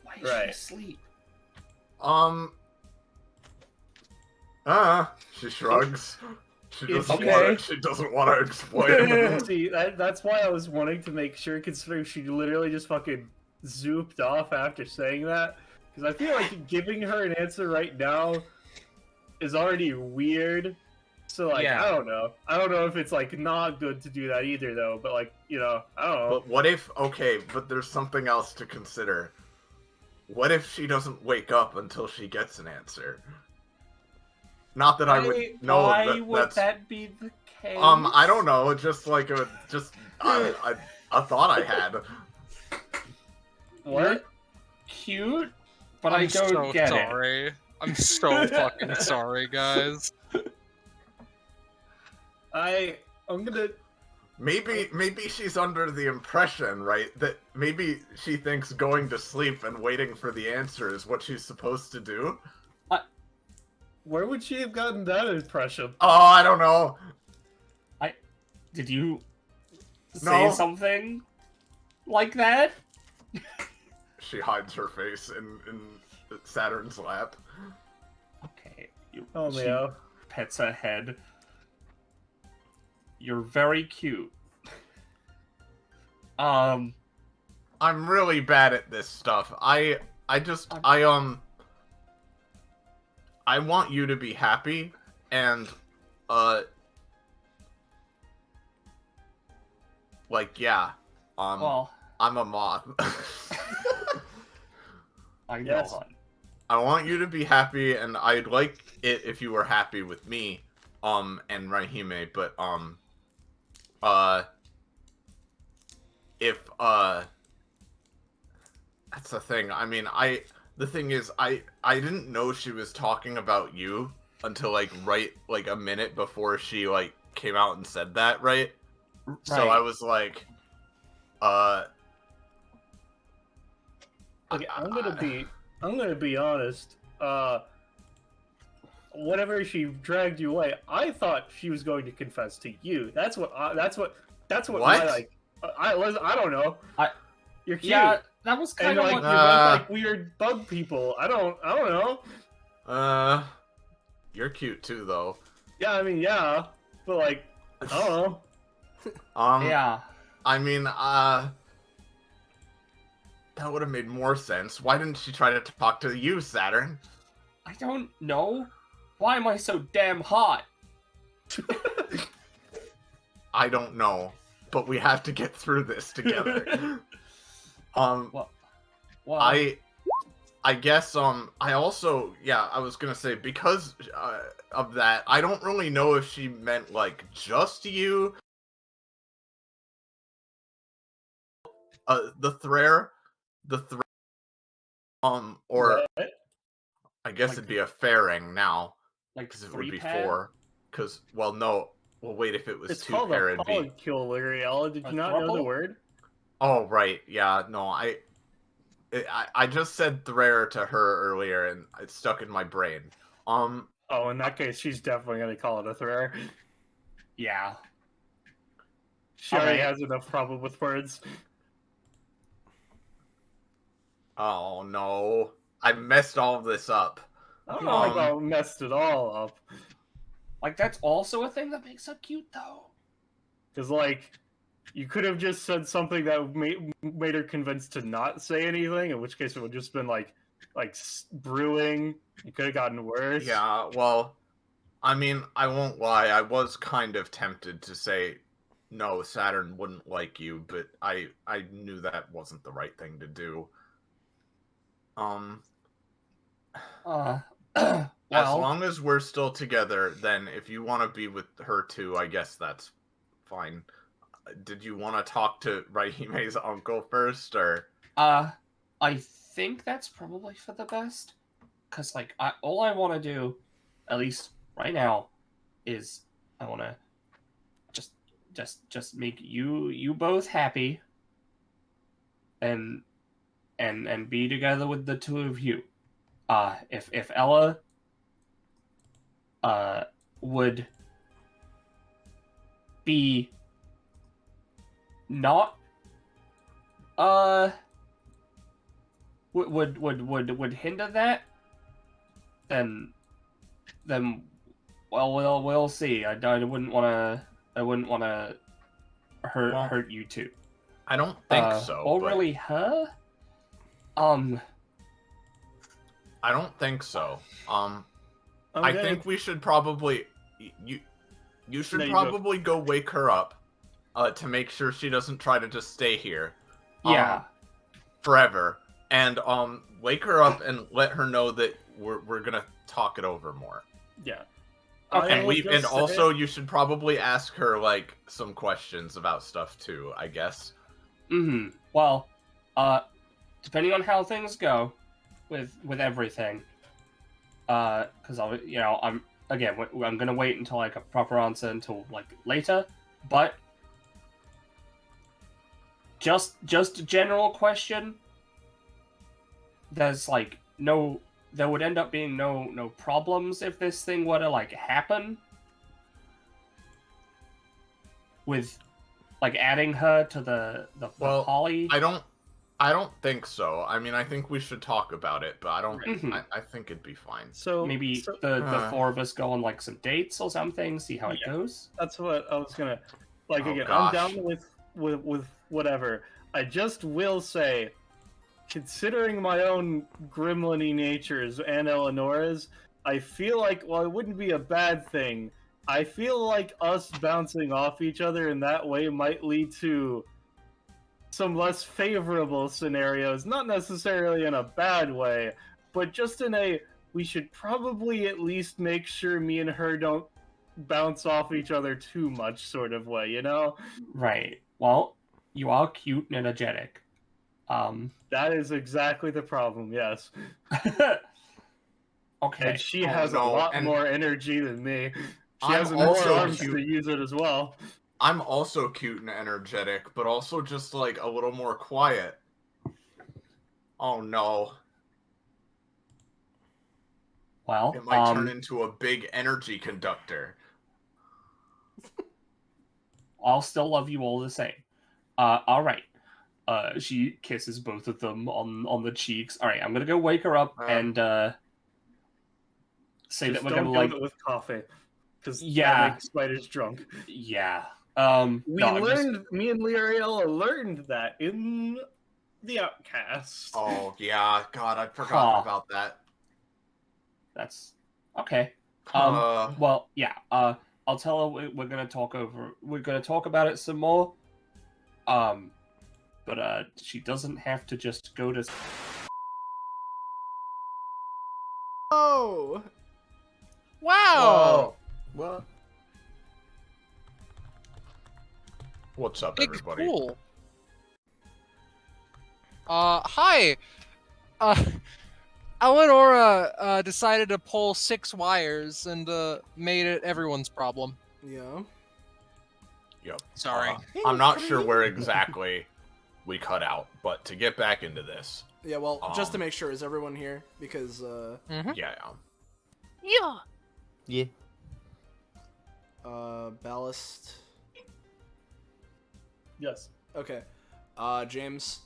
Why is she asleep? She shrugs. She doesn't Okay. want to. She doesn't want to explain. See, that's why I was wanting to make sure, considering she literally just fucking zooped off after saying that. Because I feel like giving her an answer right now is already weird. So, like, Yeah. I don't know. I don't know if it's, like, not good to do that either, though. But, like, you know, I don't know. But what if? Okay, but there's something else to consider. What if she doesn't wake up until she gets an answer? Not that I would know. Why would that's, that be the case? I don't know. Just like a thought I had. What? Cute, but I'm I don't so get it. sorry. I'm so fucking sorry, guys. I'm gonna... Maybe she's under the impression, right, that maybe she thinks going to sleep and waiting for the answer is what she's supposed to do. Where would she have gotten that impression? Oh, I don't know. Did you say No. something like that? She hides her face in Saturn's lap. Okay. Oh, she Leo. pets her head. You're very cute. I'm really bad at this stuff. I want you to be happy, and like, yeah, Well, I'm a moth. I know. Yes. Hon. I want you to be happy, and I'd like it if you were happy with me, and Rahime, but, if, that's the thing. I mean, the thing is, I didn't know she was talking about you until, like, right, like, a minute before she, like, came out and said that, right? So I was like, Okay, I'm gonna be honest. Whenever she dragged you away, I thought she was going to confess to you. That's what What? my, like. I don't know. You're cute. Yeah, that was And kind of like what. you're both like weird bug people. I don't know. You're cute too, though. Yeah, I mean, yeah, but like, I don't know. Yeah. I mean, that would have made more sense. Why didn't she try to talk to you, Saturn? I don't know. Why am I so damn hot? I don't know, but we have to get through this together. Well, I guess, I also, yeah, I was gonna say, because of that, I don't really know if she meant, like, just you. The Thrair, or, What? I guess Like it'd be a fairing now, like because it would be 3-pad? 4, because, well, no, well, wait, if it was It's 2 called pair, a it'd be... polycule, Ariel. Did A you not know the throuple? word? Oh, right, yeah, no, I just said Thrair to her earlier, and it stuck in my brain. Oh, in that case, she's definitely gonna call it a Thrair. Yeah. She already Alright. has enough problem with words. Oh, no. I messed all of this up. I don't know if I messed it all up. Like, that's also a thing that makes her cute, though. Because, like, you could have just said something that made her convinced to not say anything, in which case it would just been, like brewing. It could have gotten worse. Yeah, well, I mean, I won't lie, I was kind of tempted to say, no, Saturn wouldn't like you, but I knew that wasn't the right thing to do. As Well, long as we're still together, then if you want to be with her too, I guess that's fine. Did you want to talk to Rahime's uncle first, or? I think that's probably for the best. Cause like, all I want to do, at least right now, is I want to just make you both happy, and be together with the two of you. If Ella would be not would hinder that, then we'll see. I wouldn't want to hurt you two. I don't think so. Or but really her? I don't think so. I Okay. think we should probably you should There you probably go wake her up to make sure she doesn't try to just stay here. Yeah. Forever. And wake her up and let her know that we're gonna talk it over more. Yeah. Okay. I would just And say- also you should probably ask her like some questions about stuff too, I guess. Well, depending on how things go with everything, because I'm gonna wait until like a proper answer until like later, but just a general question. There would end up being no problems if this thing were to like happen with like adding her to the poly. I don't think so. I mean, I think we should talk about it, but I don't. Mhm. I think it'd be fine. So Maybe the four of us go on like some dates or something, see how it goes. That's what I was gonna like. Oh, Again, gosh. I'm down with whatever. I just will say, considering my own gremlin-y natures and Eleonora's, I feel like while it wouldn't be a bad thing, I feel like us bouncing off each other in that way might lead to some less favorable scenarios, not necessarily in a bad way, but just in a we should probably at least make sure me and her don't bounce off each other too much sort of way, you know? Right. Well, you are cute and energetic. That is exactly the problem, yes. Okay. And she Oh, has a no, lot and more energy than me. She I'm has more also arms cute. to use it as well. I'm also cute and energetic, but also just like a little more quiet. Oh no. Well, It might turn into a big energy conductor. I'll still love you all the same. All right. She kisses both of them on the cheeks. All right, I'm gonna go wake her up and say Just that we're don't gonna do it with coffee, because Yeah. that makes spiders drunk. Yeah. We no, I'm just- learned, me and Leariella learned that in the Outcast. Oh yeah, God, I forgot about that. That's okay. Uh, Well, yeah. I'll tell her we're gonna talk about it some more. But she doesn't have to just go to. Oh. Wow. What? What's up, Big everybody? cool. Hi. Eleonora decided to pull 6 wires and made it everyone's problem. Yeah. Yep. Sorry. I'm not sure where exactly we cut out, but to get back into this. Yeah, well, just to make sure, is everyone here? Because, Yeah. Yeah. Yeah. Ballast. Yes. Okay. James.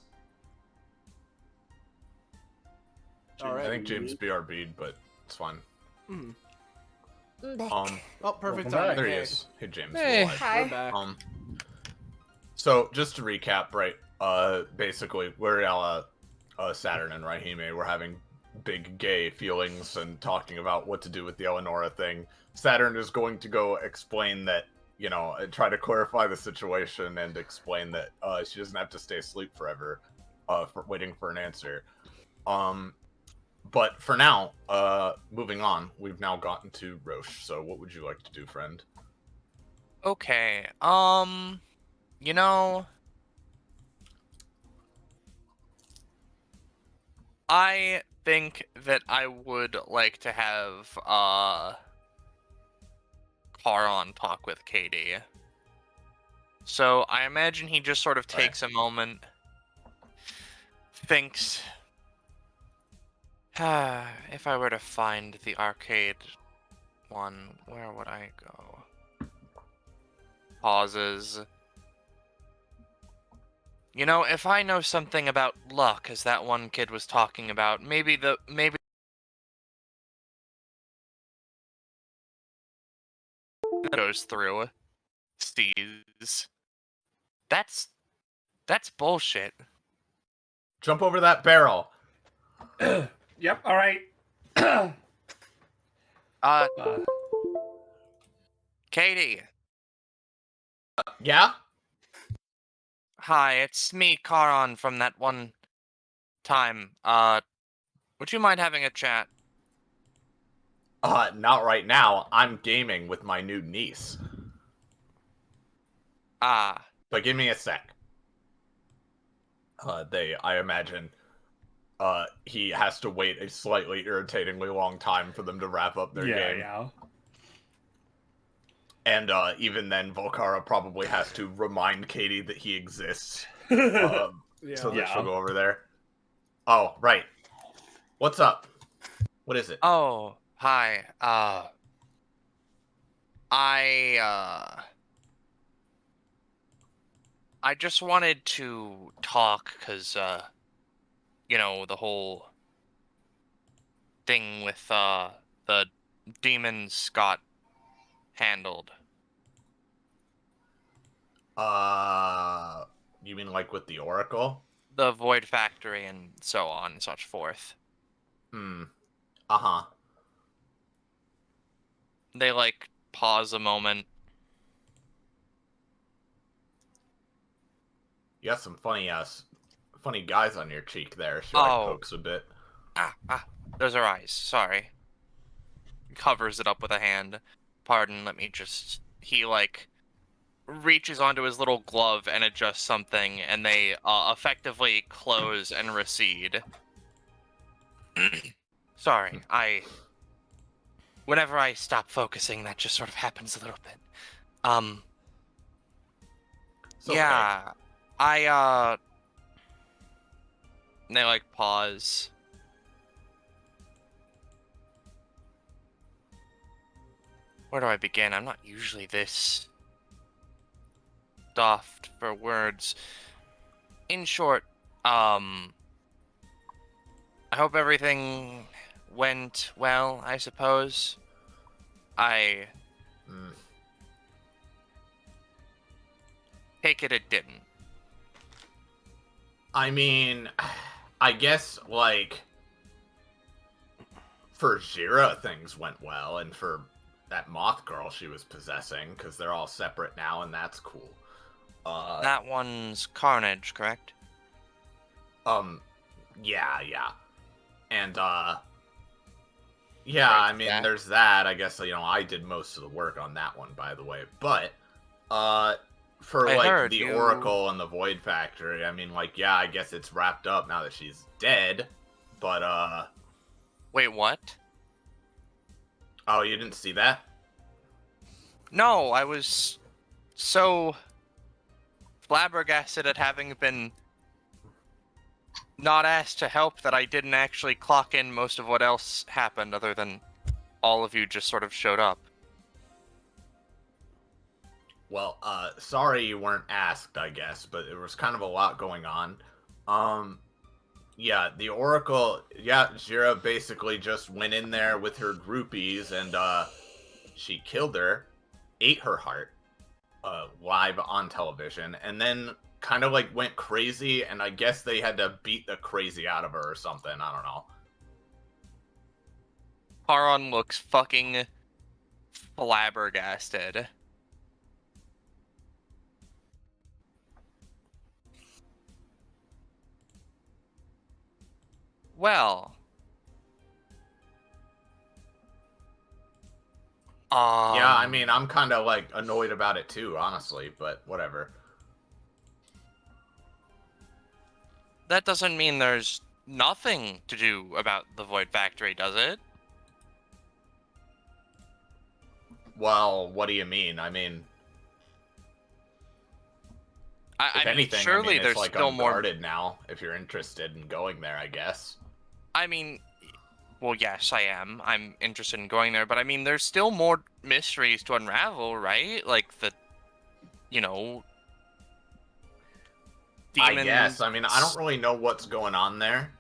All right. I think James BRB'd, but it's fine. Mhm. Mm. Oh, perfect Welcome timing. back. There he Hey, is. Hey, James. Hey. we're live. Hi. We're back. So just to recap, right? Basically, we're Saturn and Raihime. We're having big gay feelings and talking about what to do with the Eleonora thing. Saturn is going to go explain that, try to clarify the situation and explain that she doesn't have to stay asleep forever, for waiting for an answer. But for now, moving on, we've now gotten to Roche. So what would you like to do, friend? Okay, I think that I would like to have Charon talk with Katie. So I imagine he just sort of takes a moment, thinks, if I were to find the arcade one, where would I go? Pauses. If I know something about luck, as that one kid was talking about, maybe goes through. Sees. That's bullshit. Jump over that barrel. Yep. All right. Katie. Yeah? Hi, it's me, Karan, from that one time. Would you mind having a chat? Not right now. I'm gaming with my new niece. Ah. But give me a sec. I imagine, he has to wait a slightly irritatingly long time for them to wrap up their game. Yeah. And, even then, Volkara probably has to remind Katie that he exists. So that she'll go over there. Oh, right. What's up? What is it? Oh, hi. I just wanted to talk, because, you know, the whole thing with, the demons got handled. You mean like with the Oracle? The Void Factory and so on and such forth. Uh-huh. They, like, pause a moment. You got some funny guys on your cheek there. She, pokes a bit. Those are eyes. Sorry. Covers it up with a hand. Pardon, let me just... He, like, reaches onto his little glove and adjusts something, and they, effectively close and recede. Sorry, whenever I stop focusing, that just sort of happens a little bit. Okay. Yeah, they, like, pause. Where do I begin? I'm not usually this stuffed for words. In short, I hope everything went well, I suppose. Take it didn't. I mean, I guess, like, for Jira things went well, and for that moth girl she was possessing, because they're all separate now, and that's cool. That one's Carnage, correct? Yeah. And, yeah, I mean, there's that. I guess, you know, I did most of the work on that one, by the way. But, for, like, the Oracle and the Void Factory, I mean, like, yeah, I guess it's wrapped up now that she's dead, but, Wait, what? Oh, you didn't see that? No, I was so flabbergasted at having been not asked to help that I didn't actually clock in most of what else happened, other than all of you just sort of showed up. Well, sorry you weren't asked, I guess, but there was kind of a lot going on. Yeah, the Oracle, Jira basically just went in there with her groupies and, she killed her, ate her heart, live on television, and then kind of, like, went crazy, and I guess they had to beat the crazy out of her or something, I don't know. Paron looks fucking flabbergasted. Well. Yeah, I mean, I'm kind of, like, annoyed about it too, honestly, but whatever. That doesn't mean there's nothing to do about the Void Factory, does it? Well, what do you mean? I mean... If anything, surely it's, there's like, still unguarded now, if you're interested in going there, I guess. I mean, well, yes, I am. I'm interested in going there, but I mean, there's still more mysteries to unravel, right? Like the, you know, demons. I guess. I mean, I don't really know what's going on there.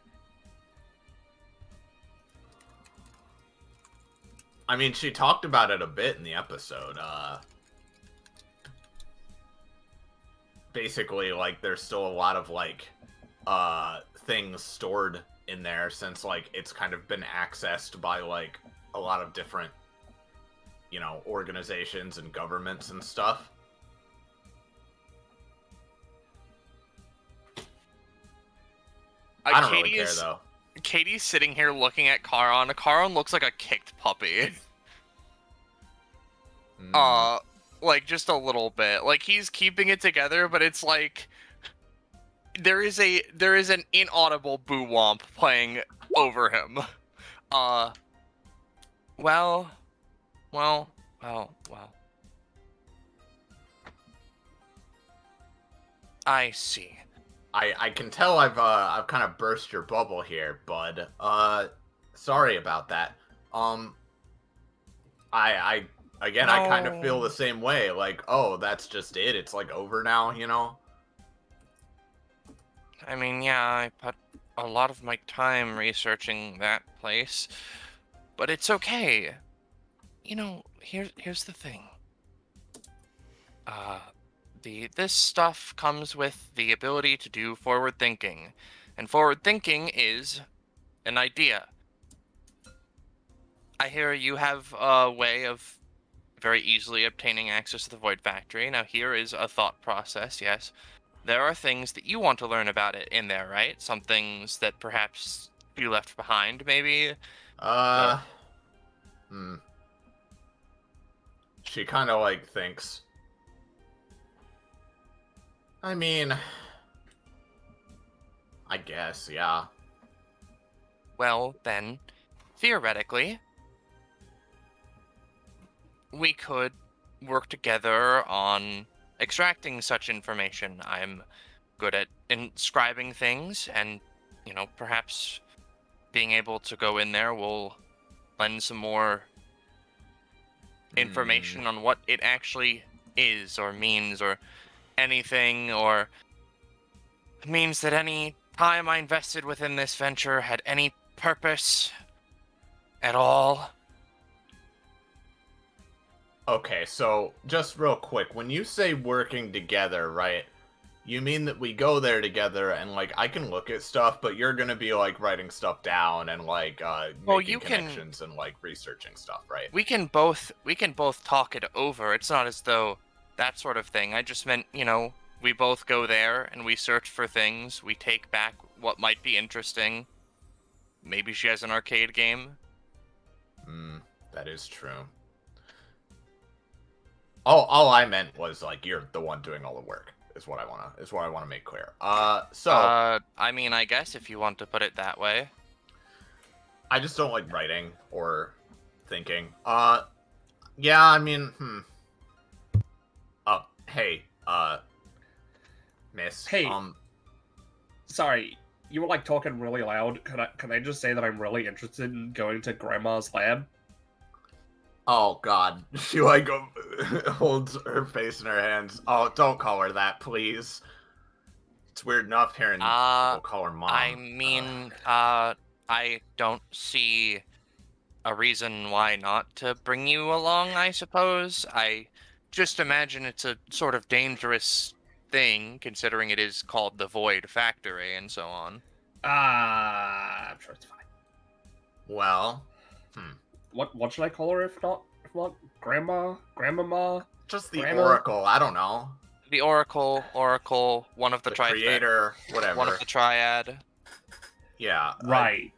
I mean, she talked about it a bit in the episode. Basically, like, there's still a lot of, like, things stored in there since, like, it's kind of been accessed by, like, a lot of different, you know, organizations and governments and stuff. I don't really care, though. Katie's sitting here looking at Charon. Charon looks like a kicked puppy. Like, just a little bit. Like, he's keeping it together, but it's like... There is an inaudible boo-womp playing over him. Well. I see. I can tell I've kind of burst your bubble here, bud. Sorry about that. I kind of feel the same way. Like, oh, that's just it. It's like over now, you know? I mean, yeah, I put a lot of my time researching that place, but it's okay. You know, here's the thing. This stuff comes with the ability to do forward thinking, and forward thinking is an idea. I hear you have a way of very easily obtaining access to the Void Factory. Now, here is a thought process, yes. There are things that you want to learn about it in there, right? Some things that perhaps you left behind, maybe? She kind of, like, thinks. I mean... I guess, yeah. Well, then, theoretically, we could work together on extracting such information. I'm good at inscribing things, and, you know, perhaps being able to go in there will lend some more information on what it actually is or means or anything, or means that any time I invested within this venture had any purpose at all. Okay, so just real quick, when you say working together, right, you mean that we go there together and, like, I can look at stuff, but you're gonna be, like, writing stuff down and, like, making connections and, like, researching stuff, right? We can both talk it over. It's not as though that sort of thing. I just meant, you know, we both go there and we search for things. We take back what might be interesting. Maybe she has an arcade game. That is true. All I meant was, like, you're the one doing all the work. Is what I wanna make clear. I mean, I guess if you want to put it that way. I just don't like writing or thinking. Yeah, I mean, hey, miss. Hey. Sorry, you were, like, talking really loud. Can I just say that I'm really interested in going to Grandma's lab? Oh, God. She, like, holds her face in her hands. Oh, don't call her that, please. It's weird enough hearing people call her mom. I mean, I don't see a reason why not to bring you along, I suppose. I just imagine it's a sort of dangerous thing, considering it is called the Void Factory and so on. I'm sure it's fine. Well, What should I call her if not Grandma? Grandmama? Just the Grandma? Oracle, I don't know. The Oracle, one of the creator, whatever. One of the triad. Yeah. Right.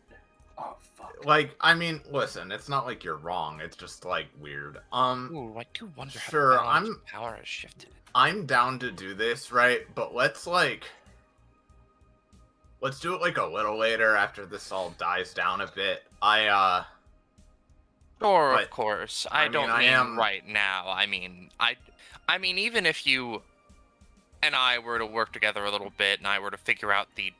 Oh, fuck. Like, I mean, listen, it's not like you're wrong. It's just, like, weird. Ooh, I do wonder sure, how the power has shifted. I'm down to do this, right? But let's do it, like, a little later after this all dies down a bit. Sure, of course. I don't mean mean right now. I mean, even if you and I were to work together a little bit, and I were to figure out the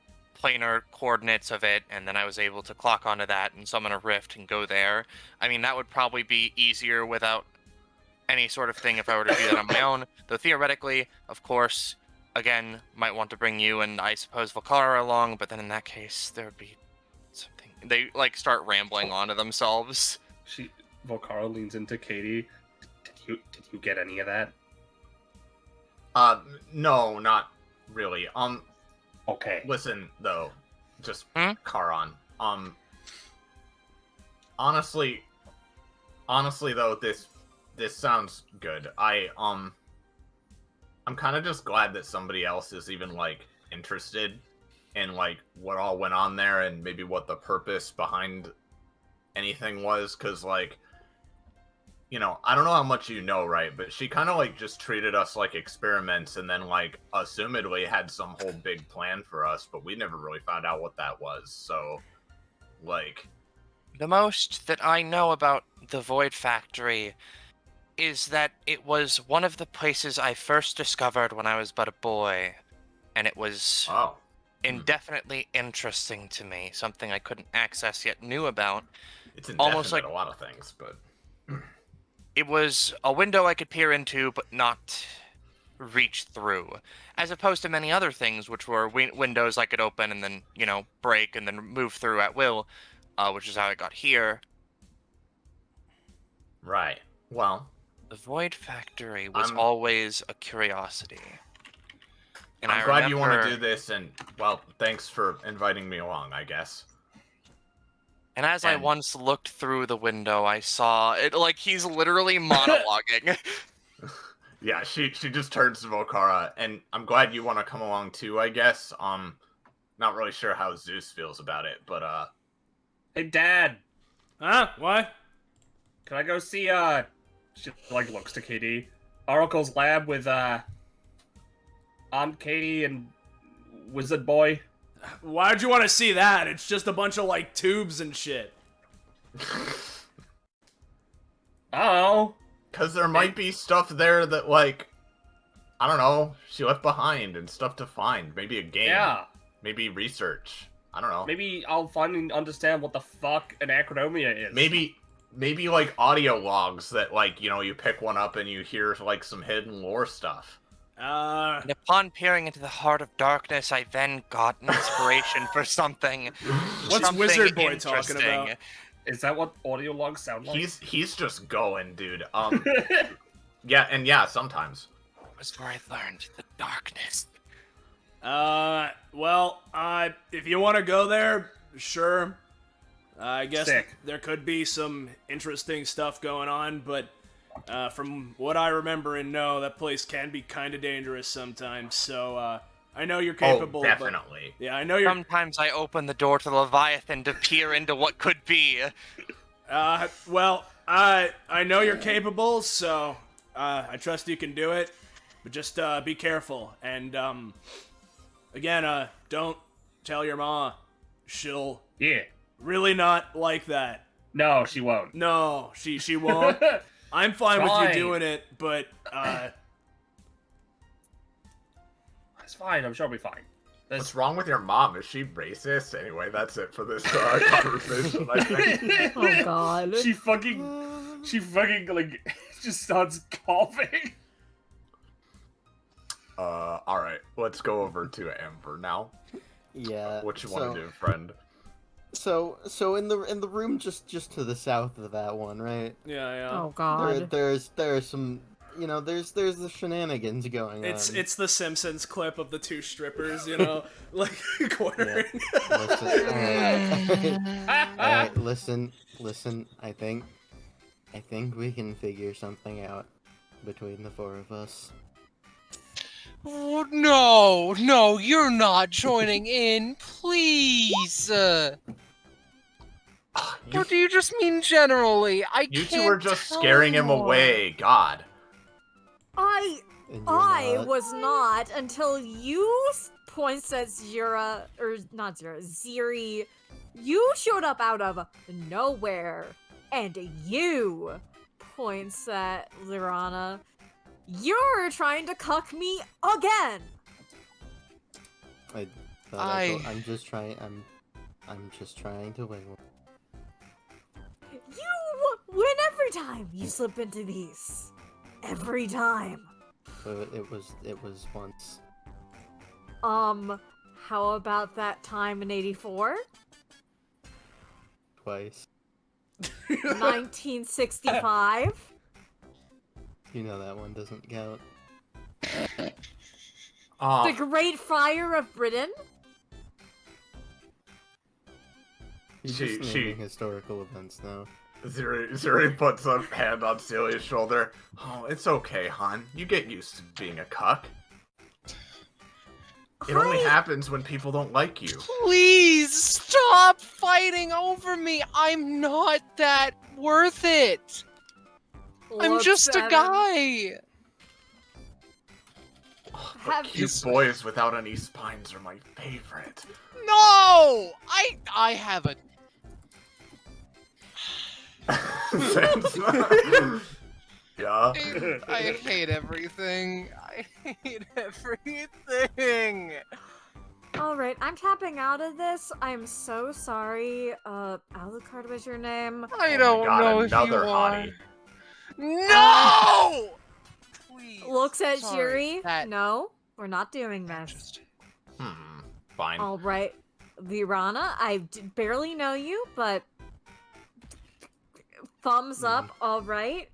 planar coordinates of it, and then I was able to clock onto that and summon a rift and go there, I mean, that would probably be easier without any sort of thing if I were to do that on my own. Though theoretically, of course, again, might want to bring you and I suppose Volcara along, but then in that case, there would be something. They, like, start rambling onto themselves. Volcaro leans into Katie. Did you get any of that? No, not really. Okay. Listen though, just Hmm? Karan. Honestly though, this sounds good. I'm kind of just glad that somebody else is even like interested in like what all went on there and maybe what the purpose behind anything was, because like, you know, I don't know how much you know, right, but she kind of like just treated us like experiments and then like assumedly had some whole big plan for us, but we never really found out what that was. So like, The most that I know about the Void Factory is that it was one of the places I first discovered when I was but a boy, and it was oh, indefinitely interesting to me, something I couldn't access yet knew about. it's indefinite Almost like a lot of things, but it was a window I could peer into but not reach through, as opposed to many other things which were windows I could open and then, you know, break and then move through at will, which is how I got here. right. Well, The Void Factory was I'm- always a curiosity. And I'm I glad you want to remember- do this, and well, thanks for inviting me along, I guess. And as I And- once looked through the window, I saw it like he's literally monologuing. Yeah, she just turns to Volcara, and I'm glad you want to come along too, I guess. Not really sure how Zeus feels about it, but Hey, Dad. Huh? What? Can I go see she like looks to Katie. Oracle's lab with Aunt Katie and Wizard Boy. Why'd you want to see that? It's just a bunch of like tubes and shit. Oh. because there might be stuff there that like, I don't know, she left behind and stuff to find. Maybe a game. Yeah. Maybe research. I don't know. Maybe I'll finally understand what the fuck an acronomia is. Maybe like audio logs that like, you know, you pick one up and you hear like some hidden lore stuff. And upon peering into the heart of darkness, I then got inspiration for something. What's something Wizard Boy talking interesting. about? Is that what audio logs sound like? He's just going, dude. Yeah, sometimes. It was where I learned the darkness. Well, if you want to go there, sure. I guess Sick. there could be some interesting stuff going on, but from what I remember and know, that place can be kind of dangerous sometimes. So I know you're capable. Oh, definitely. But, yeah, I know you're. Sometimes I open the door to the Leviathan to peer into what could be. Well, I know you're capable, so I trust you can do it. But just be careful, and again, don't tell your ma. She'll really not like that. No, she won't. No, she won't. I'm fine with you doing it, but It's fine. I'm sure I'll be fine. What's wrong with your mom? Is she racist? Anyway, that's it for this conversation, I think. Oh god. She fucking like just starts coughing. Alright, let's go over to Amber now. Yeah. What you want to do, friend? So in the room just to the south of that one, right? yeah. Oh god. There's some, you know, there's the shenanigans going on. It's the Simpsons clip of the two strippers, you know, like quartering. Alright, listen. I think we can figure something out between the four of us. Oh, no, you're not joining in, please. Or do you just mean generally? You two are just scaring him away. God. I And you're not. was not until you points at Zira, or not Zira, Ziri. You showed up out of nowhere, and you points at Lirana. You're trying to cuck me again. I'm just trying to win. You win every time you slip into these. Every time. But it was once. How about that time in '84? Twice. 1965. You know that one doesn't count. The Great Fire of Britain. He's just naming historical events now. Zuri puts a hand on Celia's shoulder. Oh, it's okay, hon. You get used to being a cuck. It only happens when people don't like you. Please stop fighting over me. I'm not that worth it. I'm just a guy. Cute boys without any spines are my favorite. No, I have a. Yeah. I hate everything. I hate everything. Alright, I'm tapping out of this. I'm so sorry. Alucard was your name. I don't know if you another are. hottie. No! Please. Looks at Sorry, Jiri. No, we're not doing this. Fine. Alright. Lirana, I barely know you, but thumbs up, alright.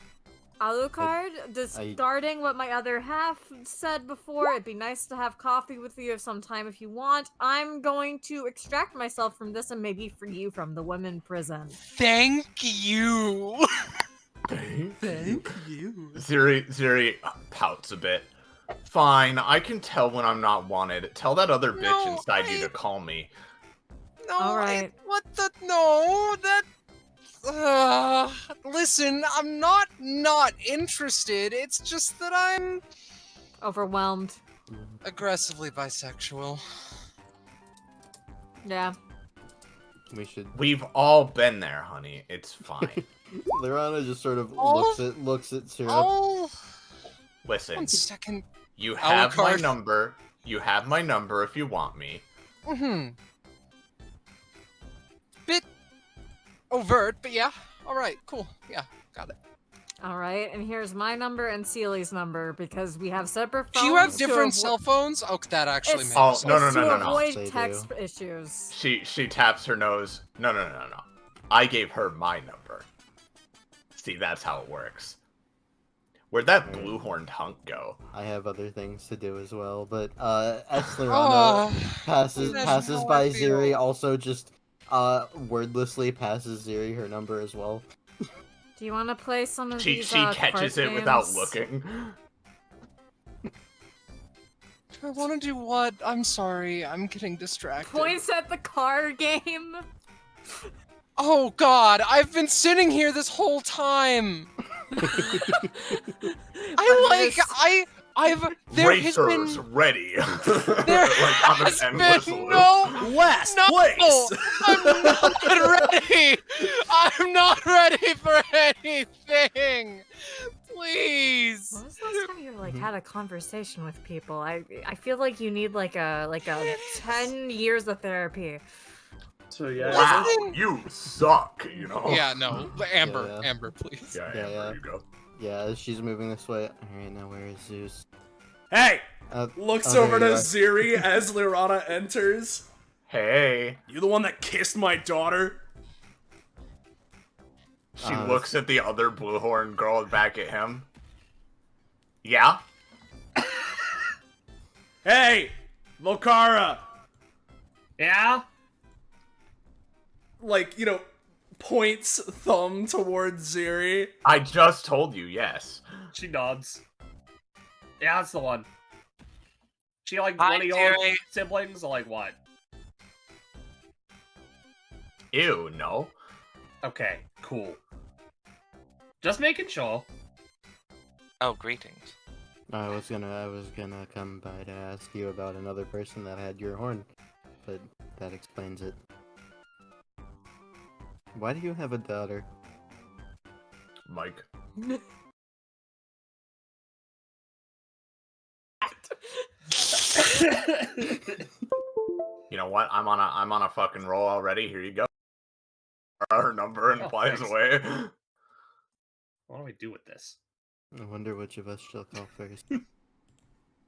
Alucard, discarding what my other half said before, it'd be nice to have coffee with you sometime if you want. I'm going to extract myself from this and maybe free you from the women prison. Thank you. Thank you. Ziri pouts a bit. Fine, I can tell when I'm not wanted. Tell that other bitch inside you to call me. No, Alright. What the? No, that. Listen, I'm not interested. It's just that I'm overwhelmed. Aggressively bisexual. Yeah. We've all been there, honey. It's fine. Lirana just sort of looks at Syrup. Oh. Listen. 1 second. You have my Alucard. number. You have my number if you want me. Bit overt, but yeah. Alright, cool. Yeah, got it. Alright, and here's my number and Seely's number because we have separate phones. Do you have different cell phones? Oh, that actually makes Oh, sense. no. To avoid text issues. She taps her nose. No. I gave her my number. See, that's how it works. Where'd that blue-horned hunk go? I have other things to do as well, but as Lirana passes by Ziri, also just wordlessly passes Ziri her number as well. Do you want to play some of She these catches card it without games? looking. I want to do what? I'm sorry, I'm getting distracted. Points at the card game. Oh god, I've been sitting here this whole time. There has Racers been ready. There like on has an endless been loop. Last no, place. I'm not ready. I'm not ready for anything. Please. When was the last time you had a conversation with people? I feel like you need like a 10 years of therapy. So yeah. Wow, you suck, you know? Yeah, no. Amber, please. Yeah, there you go. Yeah, she's moving this way. Alright, now where is Zeus? Hey! Looks there over to you are. Ziri as Lirana enters. Hey. You the one that kissed my daughter? She looks at the other blue-horn girl back at him. Yeah? Hey! Volkara! Yeah? Points thumb towards Ziri. I just told you, yes. She nods. Yeah, that's the one. She one Hi, of your Jerry. siblings or what? Ew, no. Okay, cool. Just making sure. Oh, greetings. I was gonna come by to ask you about another person that had your horn, but that explains it. Why do you have a daughter? Mike. You know what? I'm on a fucking roll already. Here you go. Her number and flies thanks. away. What do I do with this? I wonder which of us shall call first.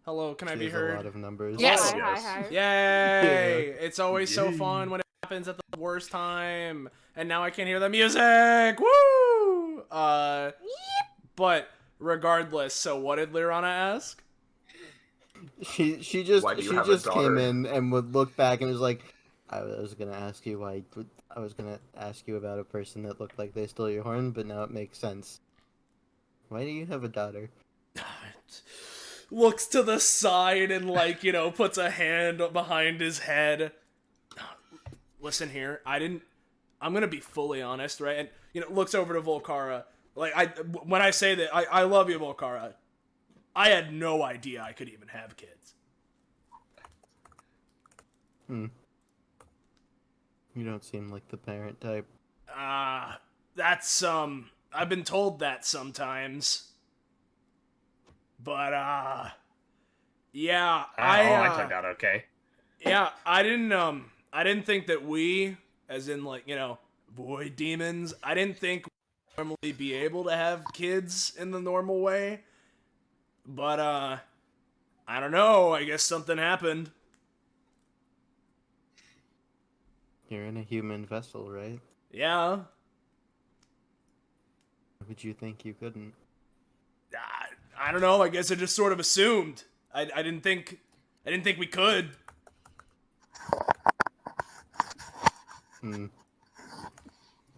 Hello, can I She be has heard? a lot of numbers. Yes. Hi. Yay! It's always so fun when it happens at the worst time, and now I can't hear the music. Woo! But regardless, so what did Lirana ask? She just Why do you she have a just came daughter? in and would look back and was like, I was gonna ask you why. I was gonna ask you about a person that looked like they stole your horn, but now it makes sense. Why do you have a daughter? Looks to the side and, like, you know, puts a hand behind his head. Listen here, I'm gonna be fully honest, right? And, you know, looks over to Volcara. Like, when I say that, I love you, Volcara. I had no idea I could even have kids. You don't seem like the parent type. That's, I've been told that sometimes. But, yeah, I turned out okay. Yeah, I didn't think that we, as in, like, you know, void demons, I didn't think we'd normally be able to have kids in the normal way. But, I don't know, I guess something happened. You're in a human vessel, right? Yeah. Why would you think you couldn't? I don't know, I guess I just sort of assumed. I didn't think we could.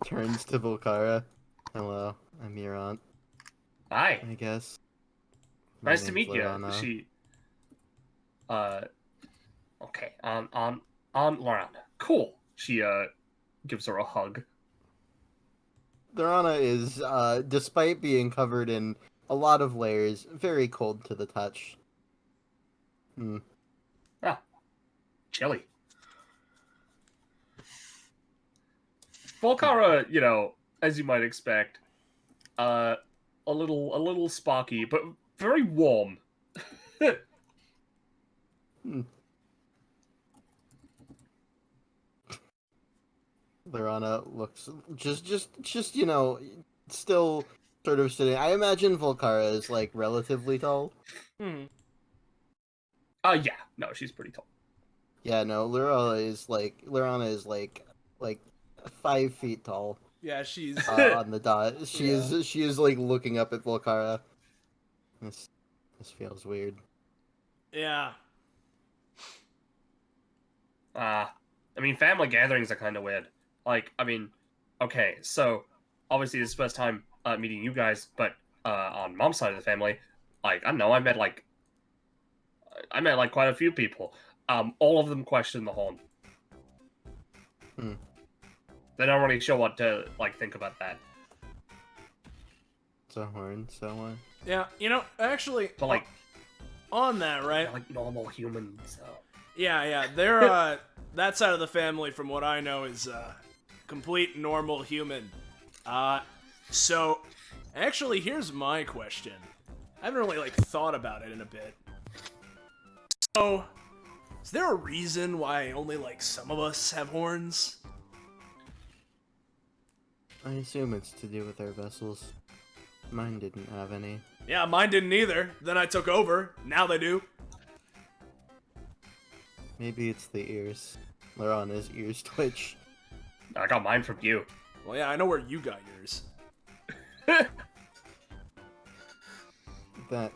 Turns to Volcara. Hello, I'm your aunt. Hi. I guess. Nice to meet Lorana. you. Okay, Aunt Lorana. Cool. She, gives her a hug. Lorana is, despite being covered in a lot of layers, very cold to the touch. Ah, chilly. Volcara, you know, as you might expect, a little sparky, but very warm. Lorana looks just you know, still sort of sitting. I imagine Volcara is like relatively tall. Hmm. Yeah, no, she's pretty tall. Yeah, no, Lorana is like 5 feet tall. Yeah, she's On the dot. She is like looking up at Volcara. This feels weird. Yeah. I mean, family gatherings are kind of weird. Like, I mean, okay, so obviously this is the first time meeting you guys, but on mom's side of the family, like, I don't know, I met like quite a few people. All of them question the horn. They don't really sure what to like think about that. It's a horn, so what? Yeah, you know, actually, But like, on that, right? they're like normal humans. So. Yeah, they're, that side of the family, from what I know, is, complete normal human. So, actually, here's my question. I haven't really, like, thought about it in a bit. So, is there a reason why only, like, some of us have horns? I assume it's to do with our vessels. Mine didn't have any. Yeah, mine didn't either. Then I took over. Now they do. Maybe it's the ears. Lorana's ears twitch. I got mine from you. Well, yeah, I know where you got yours. That.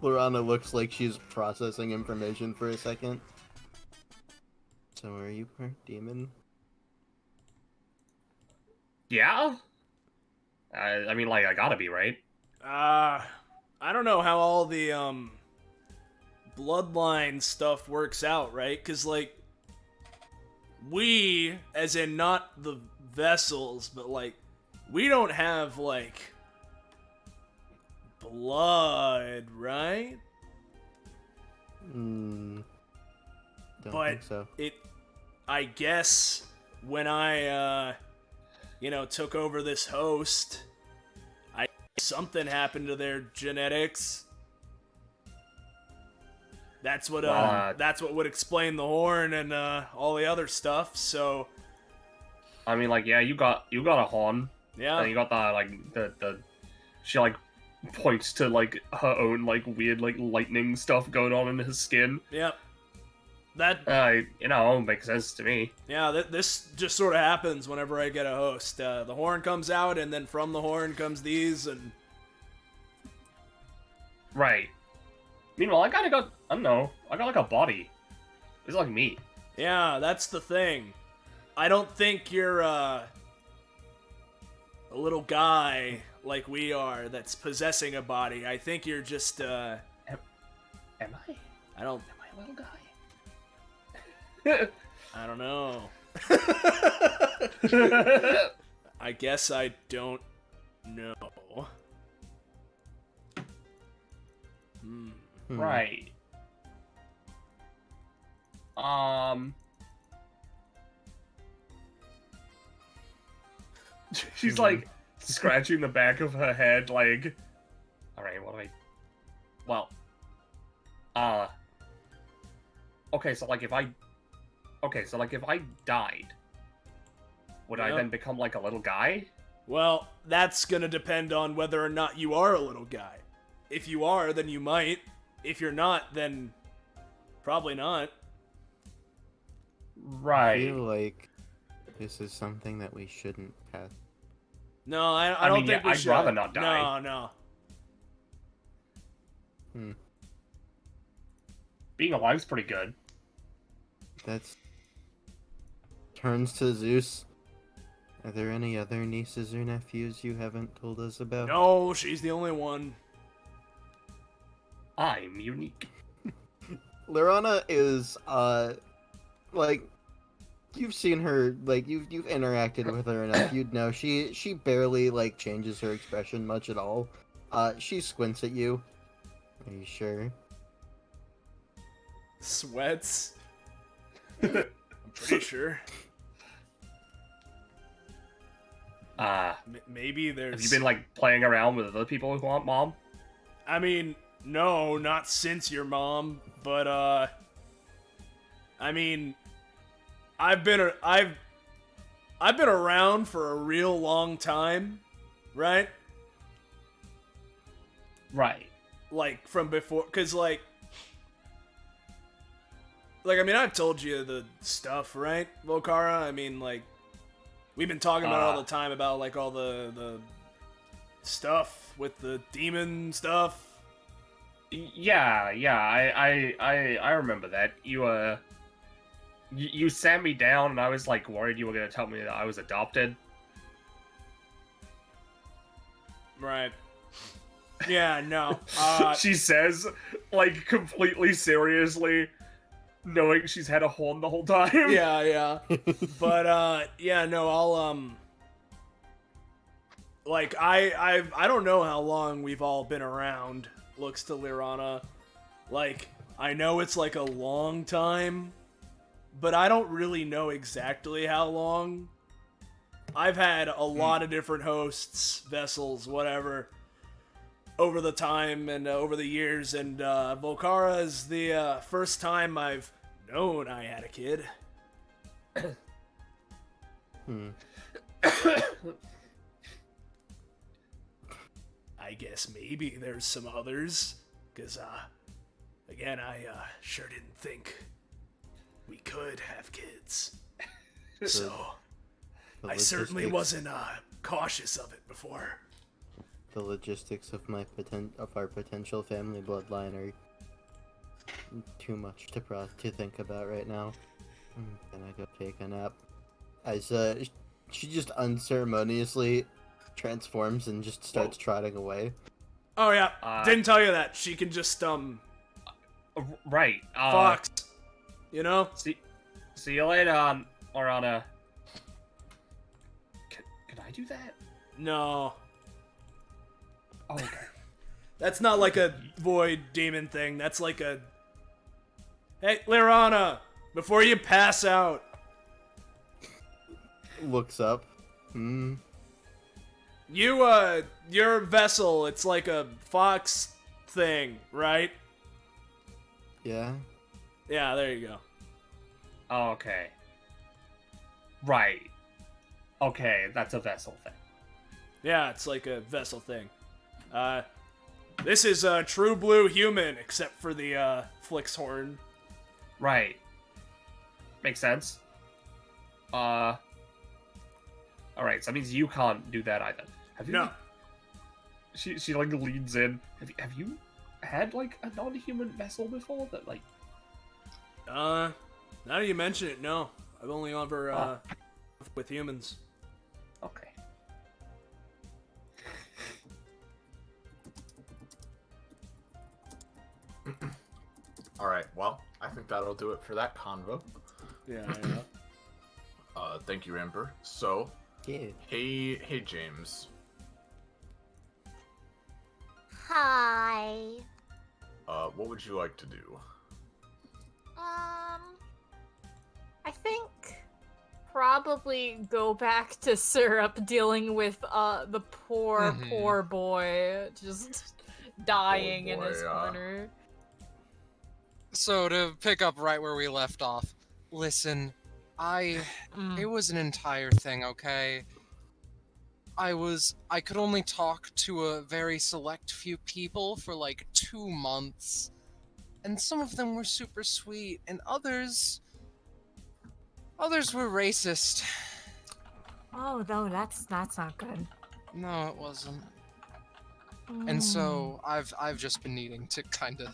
Lorana looks like she's processing information for a second. So are you part demon? Yeah? I mean, like, I gotta be, right? I don't know how all the, bloodline stuff works out, right? Because, like, we, as in not the vessels, but, like, we don't have, like, blood, right? Don't But think so. I guess when I, you know, took over this host, something happened to their genetics. That's what would explain the horn and all the other stuff. So, I mean, like, yeah, you got a horn. yeah, And you got the like the she like points to like her own like weird like lightning stuff going on in his skin. Yep. That makes sense to me. Yeah, this just sort of happens whenever I get a host. The horn comes out, and then from the horn comes these, and right. Meanwhile, I got like a body. It's like me. Yeah, that's the thing. I don't think you're a little guy like we are that's possessing a body. I think you're just Am I? I don't. Am I a little guy? I don't know. I guess I don't know. Right. She's like scratching the back of her head, like, alright, what do I... Well, okay, so if I died, would I then become like a little guy? Well, that's gonna depend on whether or not you are a little guy. If you are, then you might. If you're not, then probably not. Right. I feel like this is something that we shouldn't have. No, I don't think we should. I'd rather not die. No. Being alive's pretty good. That's... Turns to Zeus. Are there any other nieces or nephews you haven't told us about? No, she's the only one. I'm unique. Lirana is, like, you've seen her, like, you've interacted with her enough, you'd know she barely, like, changes her expression much at all. She squints at you. Are you sure? Sweats. I'm pretty sure. Maybe there's... Have you been, like, playing around with other people who want mom? I mean, no, not since your mom, but, I mean, I've been around for a real long time, right? Right. Like, from before, because, like, I mean, I've told you the stuff, right, Volkara? I mean, like, we've been talking about it all the time about, like, all the stuff with the demon stuff. Yeah, I remember that. You sat me down, and I was, like, worried you were gonna tell me that I was adopted. Right. Yeah, no. She says, like, completely seriously, knowing she's had a horn the whole time. Yeah. But, yeah, no, I'll, like, I don't know how long we've all been around, looks to Lirana. Like, I know it's, like, a long time, but I don't really know exactly how long. I've had a lot of different hosts, vessels, whatever, over the time and over the years, and Volkara is the first time I've known I had a kid. I guess maybe there's some others, because, again, I sure didn't think we could have kids. So, I certainly wasn't cautious of it before. The logistics of our potential family bloodline are too much to think about right now. I'm gonna go take a nap. As she just unceremoniously transforms and just starts trotting away. Oh yeah, didn't tell you that. She can just right. Fox. You know? See you later, Lirana. Can I do that? No. Oh, okay. That's not like a void demon thing. That's like a... Hey, Lirana! Before you pass out! Looks up. Your vessel, it's like a fox thing, right? Yeah? Yeah, there you go. Oh, okay. Right. Okay, that's a vessel thing. Yeah, it's like a vessel thing. This is a true blue human, except for the Flick's horn. Right. Makes sense. Alright, so that means you can't do that either. Have you? No. She like leans in. Have you had like a non-human vessel before that like? Now that you mention it, no. I've only ever with humans. Okay. Alright, well, I think that'll do it for that convo. Yeah. Thank you, Amber. So, Yeah. hey, James. Hi. What would you like to do? I think probably go back to Syrup dealing with the poor boy just dying in his corner. So to pick up right where we left off, listen, it was an entire thing, okay? I could only talk to a very select few people for like 2 months, and some of them were super sweet, and others were racist. Oh no, that's not good. No, it wasn't. And so I've just been needing to kind of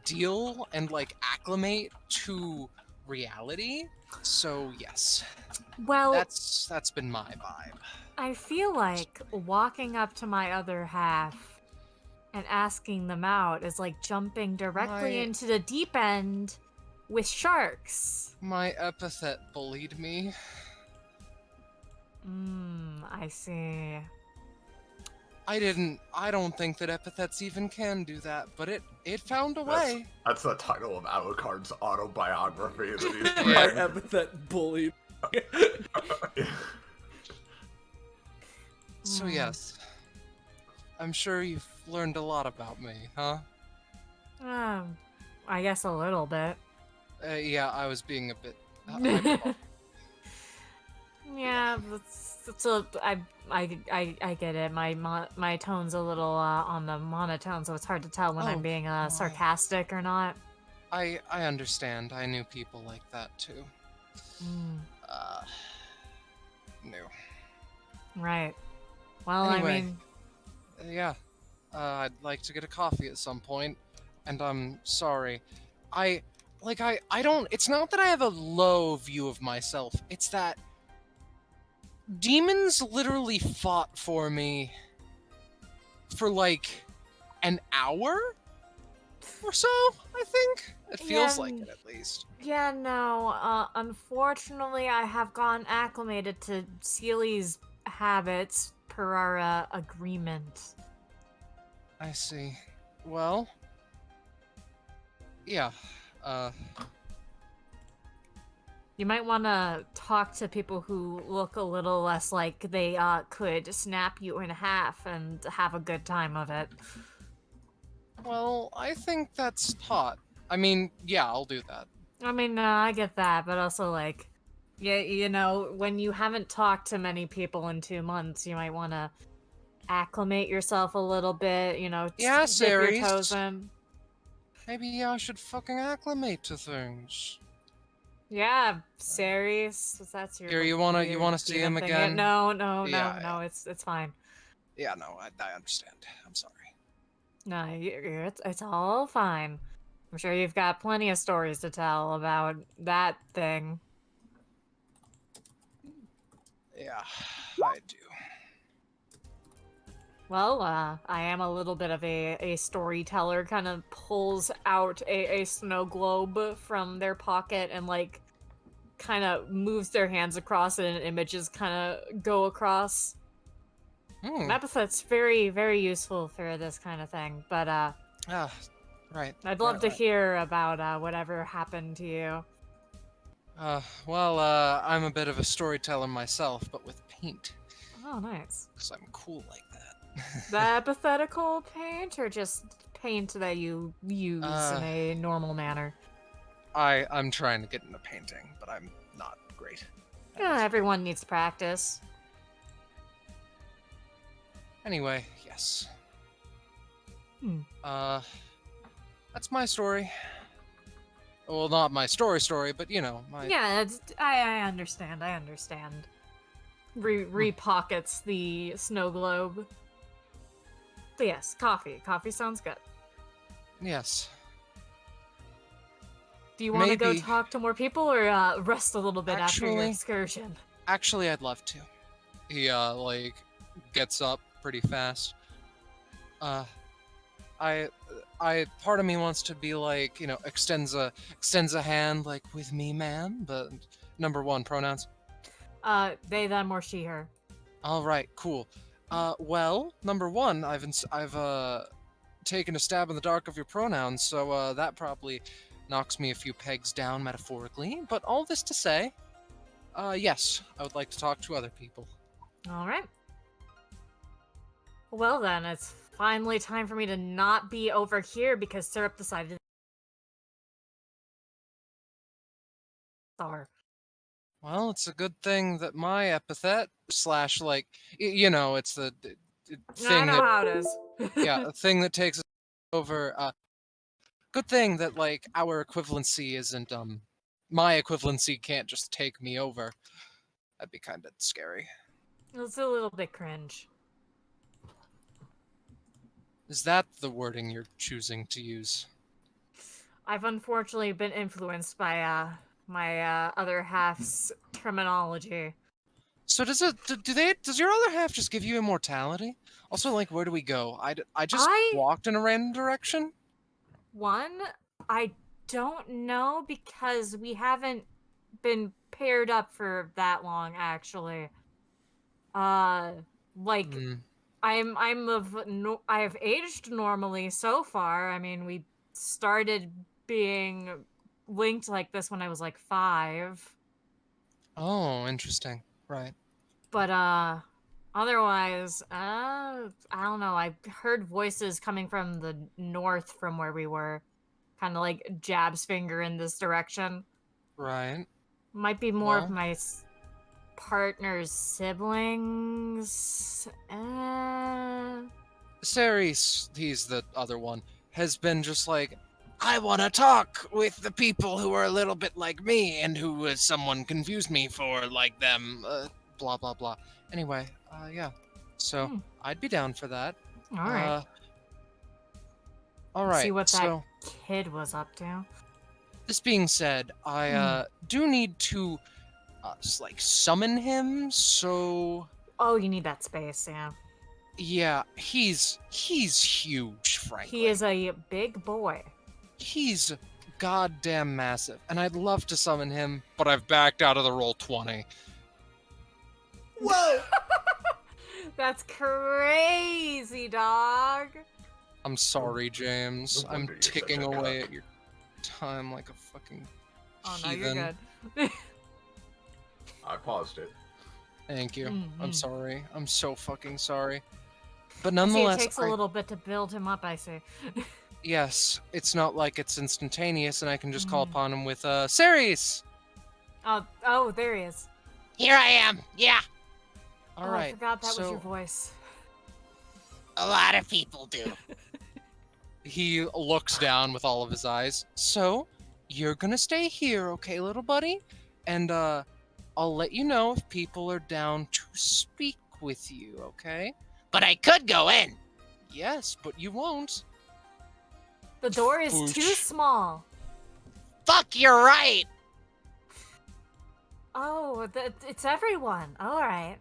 deal and like acclimate to reality. So yes, Well, that's been my vibe. I feel like walking up to my other half and asking them out is like jumping directly into the deep end with sharks. My epithet bullied me. I see. I don't think that epithets even can do that, but it found a way. That's the title of Alucard's autobiography that he's My written. epithet bully. So yes, I'm sure you've learned a lot about me, huh? I guess a little bit. Yeah, I was being a bit. Yeah, I get it. My tone's a little on the monotone, so it's hard to tell when I'm being sarcastic or not. I understand. I knew people like that too. No. Right. Well, Anyway, I mean, yeah. I'd like to get a coffee at some point, and I'm sorry. I don't. It's not that I have a low view of myself. It's that demons literally fought for me for like an hour or so, I think. It feels like it, at least. Yeah, no. Unfortunately, I have gotten acclimated to Seely's habits per our agreement. I see. Well, yeah. You might want to talk to people who look a little less like they could snap you in half and have a good time of it. Well, I think that's hot. I mean, yeah, I'll do that. I mean, I get that, but also, like, yeah, you know, when you haven't talked to many people in 2 months, you might want to acclimate yourself a little bit, you know, Yeah, dip your Ceres. toes in. Maybe I should fucking acclimate to things. Yeah, Ceres, that's your. Here, you wanna see him thing. again? No, Yeah. it's fine. Yeah, no, I understand. I'm sorry. No, it's all fine. I'm sure you've got plenty of stories to tell about that thing. Yeah, I do. Well, I am a little bit of a storyteller. Kind of pulls out a snow globe from their pocket and, like, kind of moves their hands across it and images kind of go across. Epithet's very, very useful for this kind of thing, but, right. I'd love to hear about, whatever happened to you. Well, I'm a bit of a storyteller myself, but with paint. Oh, nice. Because I'm cool like that. The hypothetical paint, or just paint that you use in a normal manner? I'm trying to get into painting, but I'm not great. Yeah, everyone needs practice. Anyway, yes. That's my story. Well, not my story, but you know, my... Yeah, I understand. Repockets the snow globe. But yes, coffee. Coffee sounds good. Yes. Do you want to go Maybe. talk to more people or rest a little bit after your excursion? Actually, I'd love to. He, like, gets up pretty fast. Part of me wants to be like, you know, extends a hand, like, with me, man, but number one, pronouns. They, them, or she, her. All right, cool. Well, number one, I've taken a stab in the dark of your pronouns, so, that probably knocks me a few pegs down metaphorically, but all this to say, yes, I would like to talk to other people. All right. Well then, it's finally time for me to not be over here because Syrup decided to... Well, it's a good thing that my epithet / like, you know, it's the thing I know that... how it is. Yeah, a thing that takes us over, good thing that, like, our equivalency isn't, my equivalency can't just take me over. That'd be kind of scary. It's a little bit cringe. Is that the wording you're choosing to use? I've unfortunately been influenced by, my, other half's terminology. So does your other half just give you immortality? Also, like, where do we go? I just walked in a random direction? One, I don't know because we haven't been paired up for that long, actually. Like, I have aged normally so far. I mean, we started being linked like this when I was like 5. Oh, interesting. Right. But, otherwise, I don't know. I heard voices coming from the north from where we were. Kind of like jabs finger in this direction. Right. Might be more of my partner's siblings. Ceres, he's the other one, has been just like, I want to talk with the people who are a little bit like me and who someone confused me for like them, blah, blah, blah. Anyway, yeah. So, I'd be down for that. All right. All right. See what that kid was up to. This being said, I do need to, like, summon him, so... Oh, you need that space, yeah. Yeah, he's huge, frankly. He is a big boy. He's goddamn massive, and I'd love to summon him, but I've backed out of the roll 20. Whoa! That's crazy, dog. I'm sorry, James. I'm ticking away at your time like a fucking heathen. No, you're good. I paused it. Thank you. Mm-hmm. I'm sorry. I'm so fucking sorry. But See, nonetheless, it takes a little bit to build him up, I see. Yes, it's not like it's instantaneous, and I can just call upon him with Ceres. Oh, there he is. Here I am. Yeah. All right. I forgot that was your voice. A lot of people do. He looks down with all of his eyes. So, you're gonna stay here, okay, little buddy? And I'll let you know if people are down to speak with you, okay? But I could go in. Yes, but you won't. The door is too small. Fuck, you're right. Oh, it's everyone. All right.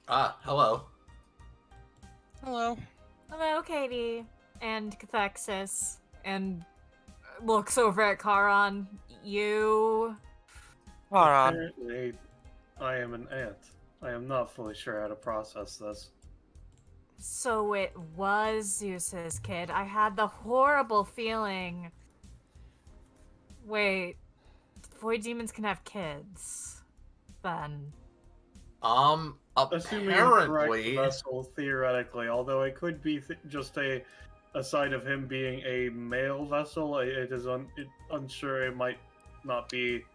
Hello. Hello. Hello, Katie. And Cathexis. And looks over at Charon. You... Apparently, I am an ant. I am not fully sure how to process this. So it was Zeus's kid. I had the horrible feeling... Wait... Void demons can have kids. Then... Assuming apparently... correct vessel, theoretically, although it could be just a sign of him being a male vessel, it is unsure. It might not be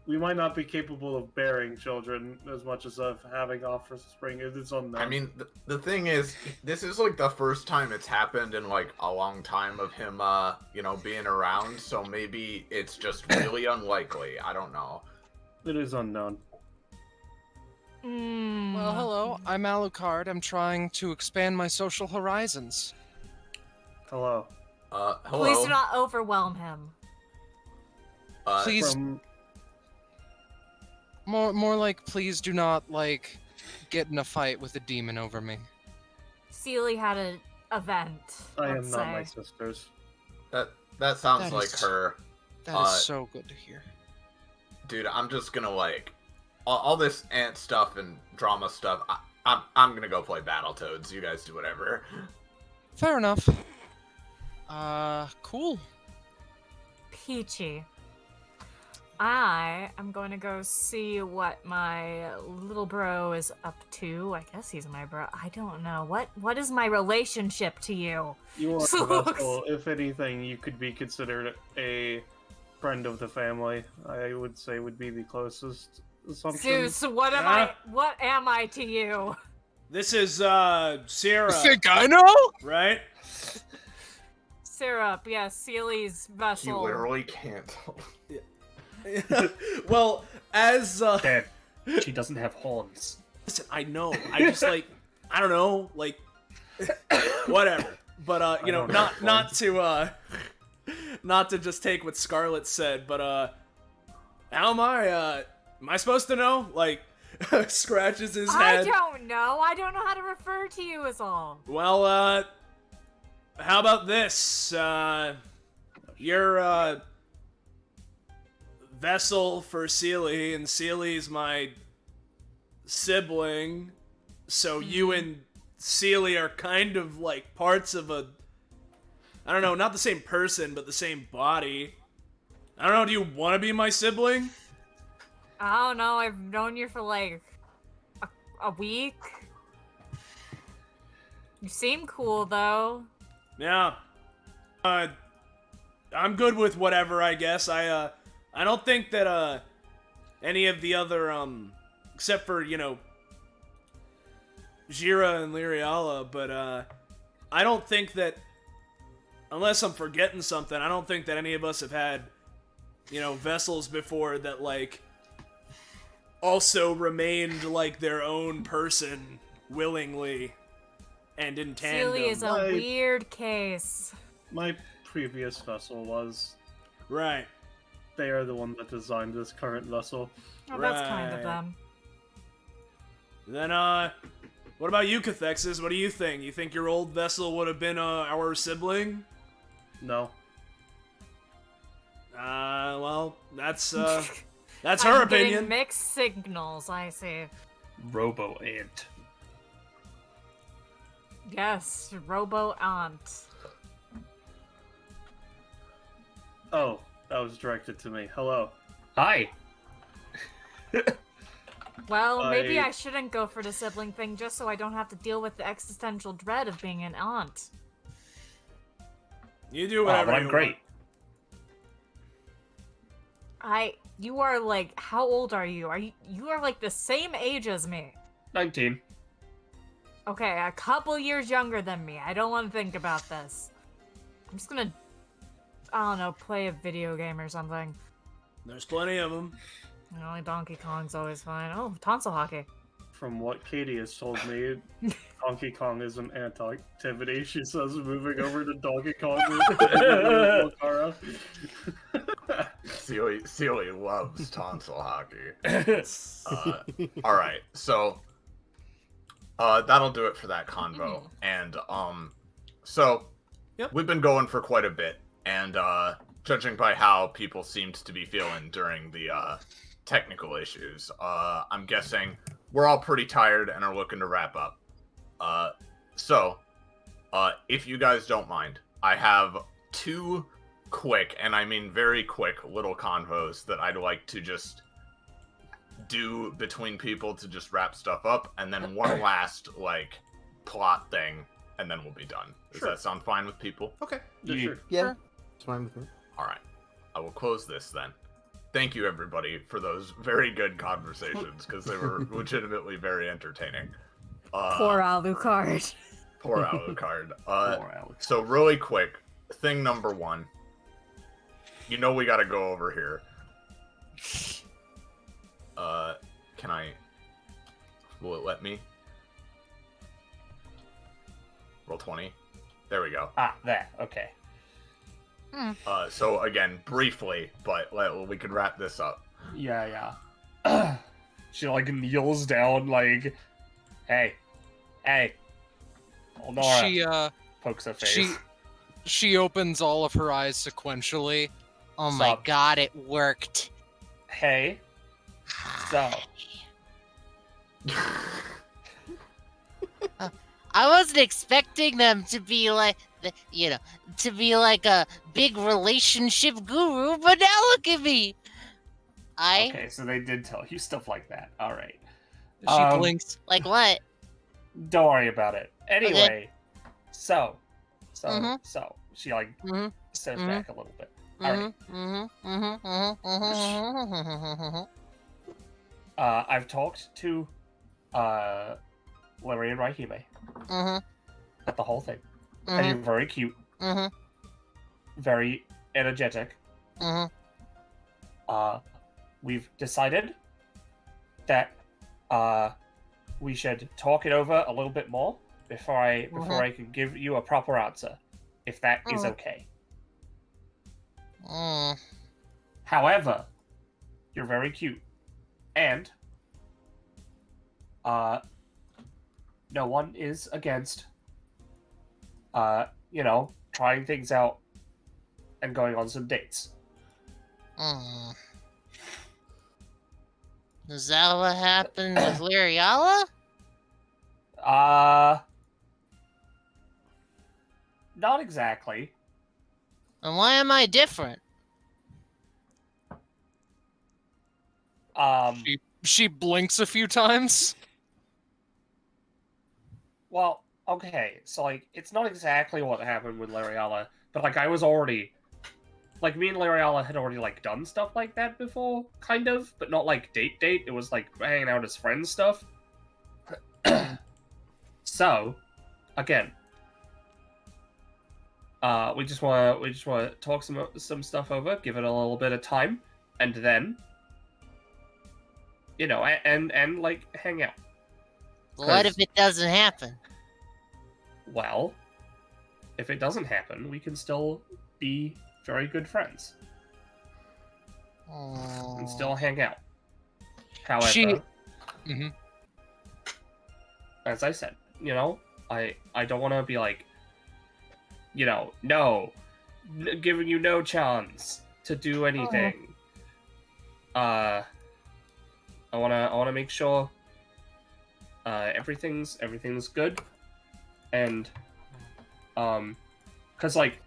we might not be capable of bearing children as much as of having offspring. It's unknown. I mean, the thing is, this is like the first time it's happened in like a long time of him, being around. So maybe it's just really unlikely. I don't know. It is unknown. Well, hello. I'm Alucard. I'm trying to expand my social horizons. Hello. Hello. Please do not overwhelm him. Please. More like, please do not, like, get in a fight with a demon over me. Seely had an event. I am let's not say. my sisters. That sounds like her. That is so good to hear. Dude, I'm just gonna like all this ant stuff and drama stuff. I'm gonna go play Battletoads. You guys do whatever. Fair enough. Cool. Peachy. I am going to go see what my little bro is up to. I guess he's my bro. I don't know. What is my relationship to you? You are a vessel. If anything, you could be considered a friend of the family. I would say would be the closest assumption. Zeus, what am I to you? This is Sarah. You think I know? Right? Syrup, yes, Seely's vessel. You literally can't. Well, as Dad, she doesn't have horns. Listen, I know. I just like, I don't know, like, whatever. But not to just take what Scarlet said, but how am I? Am I supposed to know? Like, scratches his head. I don't know. I don't know how to refer to you as all. Well, how about this? You're vessel for Seely, and Seely's my sibling, so you and Seely are kind of like parts of a, I don't know, not the same person, but the same body. I don't know, do you want to be my sibling? I don't know. I've known you for like a week. You seem cool though. Yeah. I'm good with whatever, I guess. I don't think that any of the other except for, Jira and Lyriala, but I don't think that, unless I'm forgetting something, I don't think that any of us have had, vessels before that like also remained like their own person willingly and in tandem. Seely is a weird case. My previous vessel was. Right. They are the one that designed this current vessel. Oh, that's kind of them. Then, what about you, Cathexis? What do you think? You think your old vessel would have been our sibling? No. Well, that's her opinion. Mixed signals, I see. Robo-ant. Yes, robo-aunt. Oh, that was directed to me. Hello. Hi. Well, maybe I shouldn't go for the sibling thing just so I don't have to deal with the existential dread of being an aunt. You do whatever I'm great. You are like, how old are you? You are like the same age as me. 19. Okay, a couple years younger than me. I don't want to think about this. I'm just gonna, I don't know, play a video game or something. There's plenty of them. Only Donkey Kong's always fine. Oh, tonsil hockey. From what Katie has told me, Donkey Kong is an ant-activity. She says moving over to Donkey Kong with Lucara. Seely loves tonsil hockey. Alright, so that'll do it for that convo. And so we've been going for quite a bit, and judging by how people seemed to be feeling during the technical issues, I'm guessing we're all pretty tired and are looking to wrap up. So if you guys don't mind, I have two quick, and I mean very quick, little convos that I'd like to just do between people to just wrap stuff up, and then one last, like, plot thing, and then we'll be done. Does that sound fine with people? Okay. Sure. Yeah, it's fine with me. Alright. I will close this then. thank you everybody for those very good conversations because they were legitimately very entertaining. Poor Alucard. Poor Alucard. Poor Alucard. So really quick, thing number one. You know we gotta go over here. Can I... Will it let me? Roll 20. There we go. Ah, there. Okay. So again, briefly, but we can wrap this up. Yeah. She like kneels down, like, hey, Nora. She Pokes her face. she opens all of her eyes sequentially. Oh my Sup? god, it worked. Hey. So. I wasn't expecting them to be like, to be like a big relationship guru, but now look at me. Okay, so they did tell you stuff like that. All right. She blinks. Like what? Don't worry about it. Anyway, Okay. so Mhm. she like Mhm. steps Mhm. back a little bit. All right. I've talked to Larry and Raihime about the whole thing. And you're very cute, very energetic. We've decided that we should talk it over a little bit more before I can give you a proper answer, if that is okay. However, you're very cute, and no one is against trying things out and going on some dates. Is that what happened with Lyriala? Not exactly. And why am I different? She blinks a few times. Well, okay, so, like, it's not exactly what happened with Lyriala, but, like, I was already... Like, me and Lyriala had already, like, done stuff like that before, kind of, but not, like, date. It was, like, hanging out as friends stuff. So, again, we just wanna talk some stuff over, give it a little bit of time, and then, and like, hang out. What if it doesn't happen? Well, if it doesn't happen, we can still be very good friends and still hang out. However, as I said, I don't want to be like, giving you no chance to do anything. I want to make sure everything's good, and because like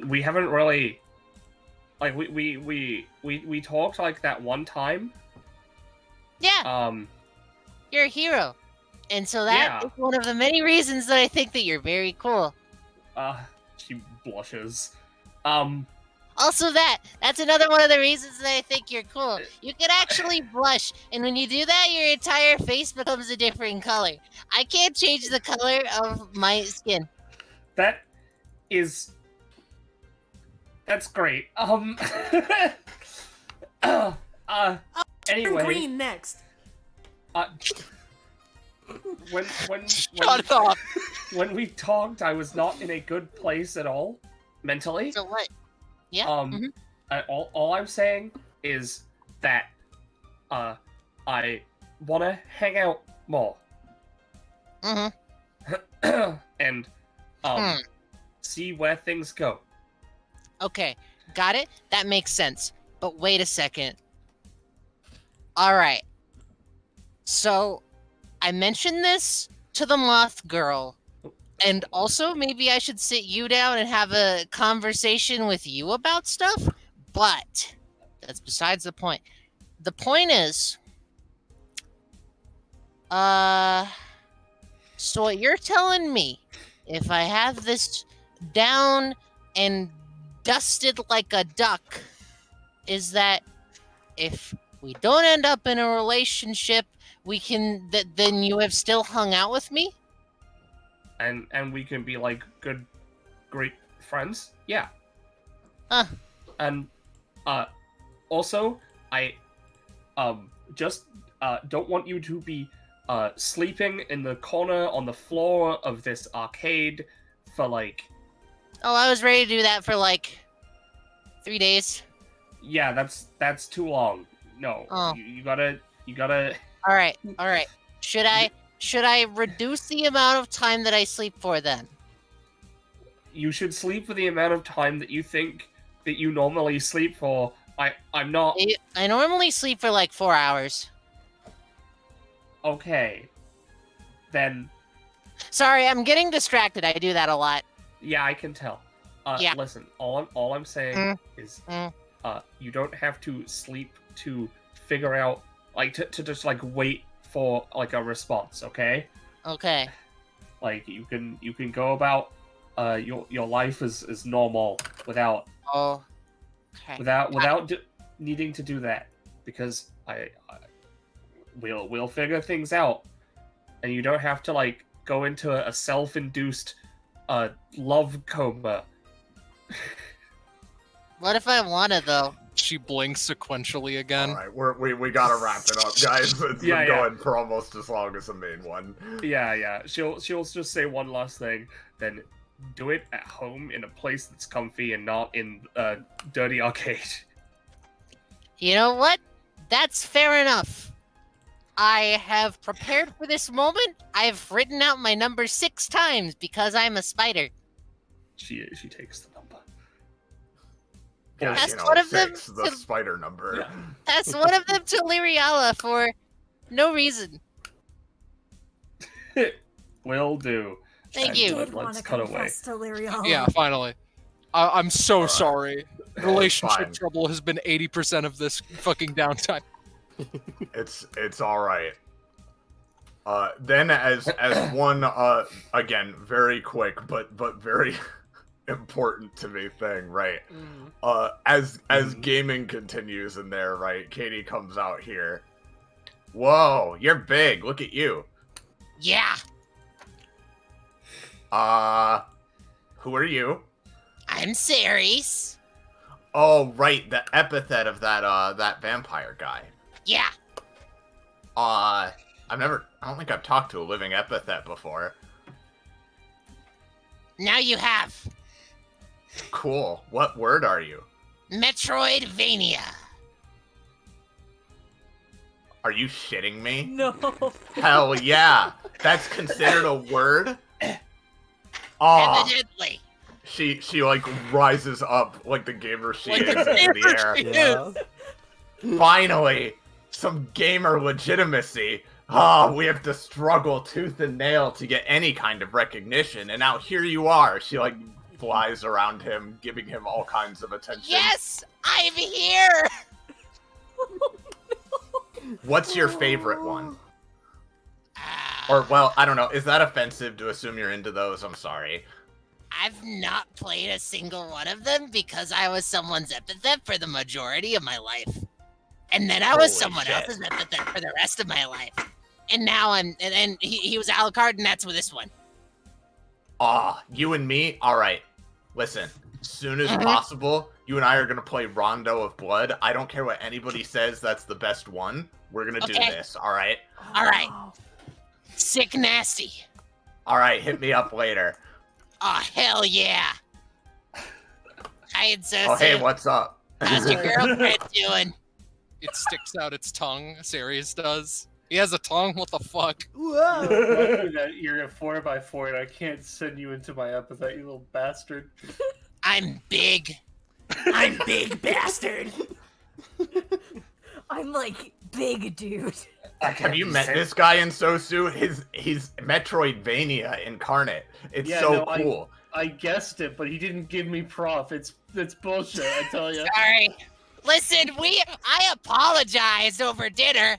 we haven't really like we talked like that one time. Yeah. You're a hero, and so that is one of the many reasons that I think that you're very cool. She blushes. Also, that's another one of the reasons that I think you're cool. You can actually blush, and when you do that, your entire face becomes a different color. I can't change the color of my skin. That's great. Anyway. Green next. Shut up. When we talked, I was not in a good place at all, mentally. So what? Yeah. All I'm saying is that I want to hang out more. And see where things go. Okay, got it. That makes sense. But wait a second. All right. So I mentioned this to the Moth Girl. And also, maybe I should sit you down and have a conversation with you about stuff. But that's besides the point. The point is, so what you're telling me, if I have this down and dusted like a duck, is that if we don't end up in a relationship, we can. Then you have still hung out with me. And we can be like good, great friends. Yeah. Huh. And also I just don't want you to be sleeping in the corner on the floor of this arcade for like. Oh, I was ready to do that for like 3 days. Yeah, that's too long. No, Oh. you gotta. All right. Should I reduce the amount of time that I sleep for then? You should sleep for the amount of time that you think that you normally sleep for. I'm not. I normally sleep for like 4 hours. Okay. Then. Sorry, I'm getting distracted. I do that a lot. Yeah, I can tell. Yeah. Listen, all I'm saying is, you don't have to sleep to figure out, like, to just like wait for like a response. Okay. Okay. Like you can go about your life as normal without needing to do that, because we'll figure things out, and you don't have to like go into a self-induced love coma. What if I wanna though? She blinks sequentially again. All right, we gotta wrap it up, guys. It's been going for almost as long as the main one. Yeah. She'll just say one last thing, then do it at home in a place that's comfy and not in a dirty arcade. You know what? That's fair enough. I have prepared for this moment. I've written out my number 6 times because I'm a spider. She takes the number. Yeah, That's one of them. The spider number. Yeah. That's one of them to Lyriala for no reason. Will do. Thank you. Let's cut away. Yeah, finally. I'm so sorry. Fine. Relationship trouble has been 80% of this fucking downtime. It's all right. Then as one again very quick but very important to me thing, right? As gaming continues in there, right? Katie comes out here. Whoa, you're big. Look at you. Yeah. Who are you? I'm Ceres. Oh, right, the epithet of that vampire guy. Yeah. I don't think I've talked to a living epithet before. Now you have. Cool. What word are you? Metroidvania. Are you shitting me? No. Hell yeah. That's considered a word? Oh. Evidently. She like rises up like the gamer she Like is the in the air. gamer she is. Finally, some gamer legitimacy. We have to struggle tooth and nail to get any kind of recognition, and now here you are. She like flies around him, giving him all kinds of attention. Yes, I'm here. What's your favorite one? Or, well, I don't know. Is that offensive to assume you're into those? I'm sorry. I've not played a single one of them because I was someone's epithet for the majority of my life. And then I was Holy someone shit. else's epithet for the rest of my life. And now he was Alucard, and that's with this one. You and me? Alright. Listen, as soon as possible, you and I are gonna play Rondo of Blood. I don't care what anybody says, that's the best one. We're gonna do this, alright? Alright. Sick nasty. Alright, hit me up later. Oh, hell yeah. Hi, Ensue. Oh, hey, what's up? How's your girlfriend doing? It sticks out its tongue, Ceres does. He has a tongue? What the fuck? Lucky that you're a 4x4 and I can't send you into my epithet, you little bastard. I'm big. I'm big bastard. I'm like big dude. Have you met this guy in Sosu? He's Metroidvania incarnate. It's cool. I guessed it, but he didn't give me prof. It's bullshit, I tell you. Sorry. Listen, I apologized over dinner.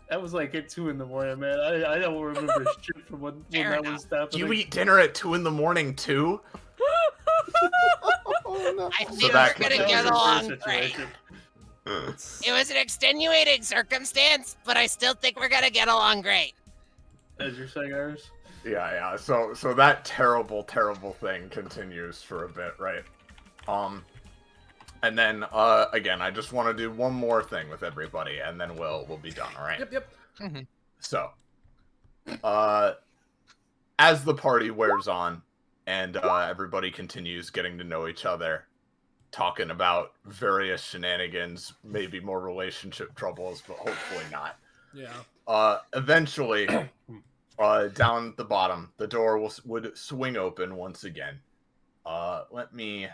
That was like at 2 in the morning, man. I don't remember shit from when that was happening. You eat dinner at 2 in the morning too? I think we're gonna get along great. It was an extenuating circumstance, but I still think we're gonna get along great. As you're saying, Iris? Yeah. So that terrible thing continues for a bit, right? And then again, I just want to do one more thing with everybody, and then we'll be done. All right? Yep. Mm-hmm. So, as the party wears on, and everybody continues getting to know each other, talking about various shenanigans, maybe more relationship troubles, but hopefully not. Yeah. Eventually, down at the bottom, the door would swing open once again. Let me...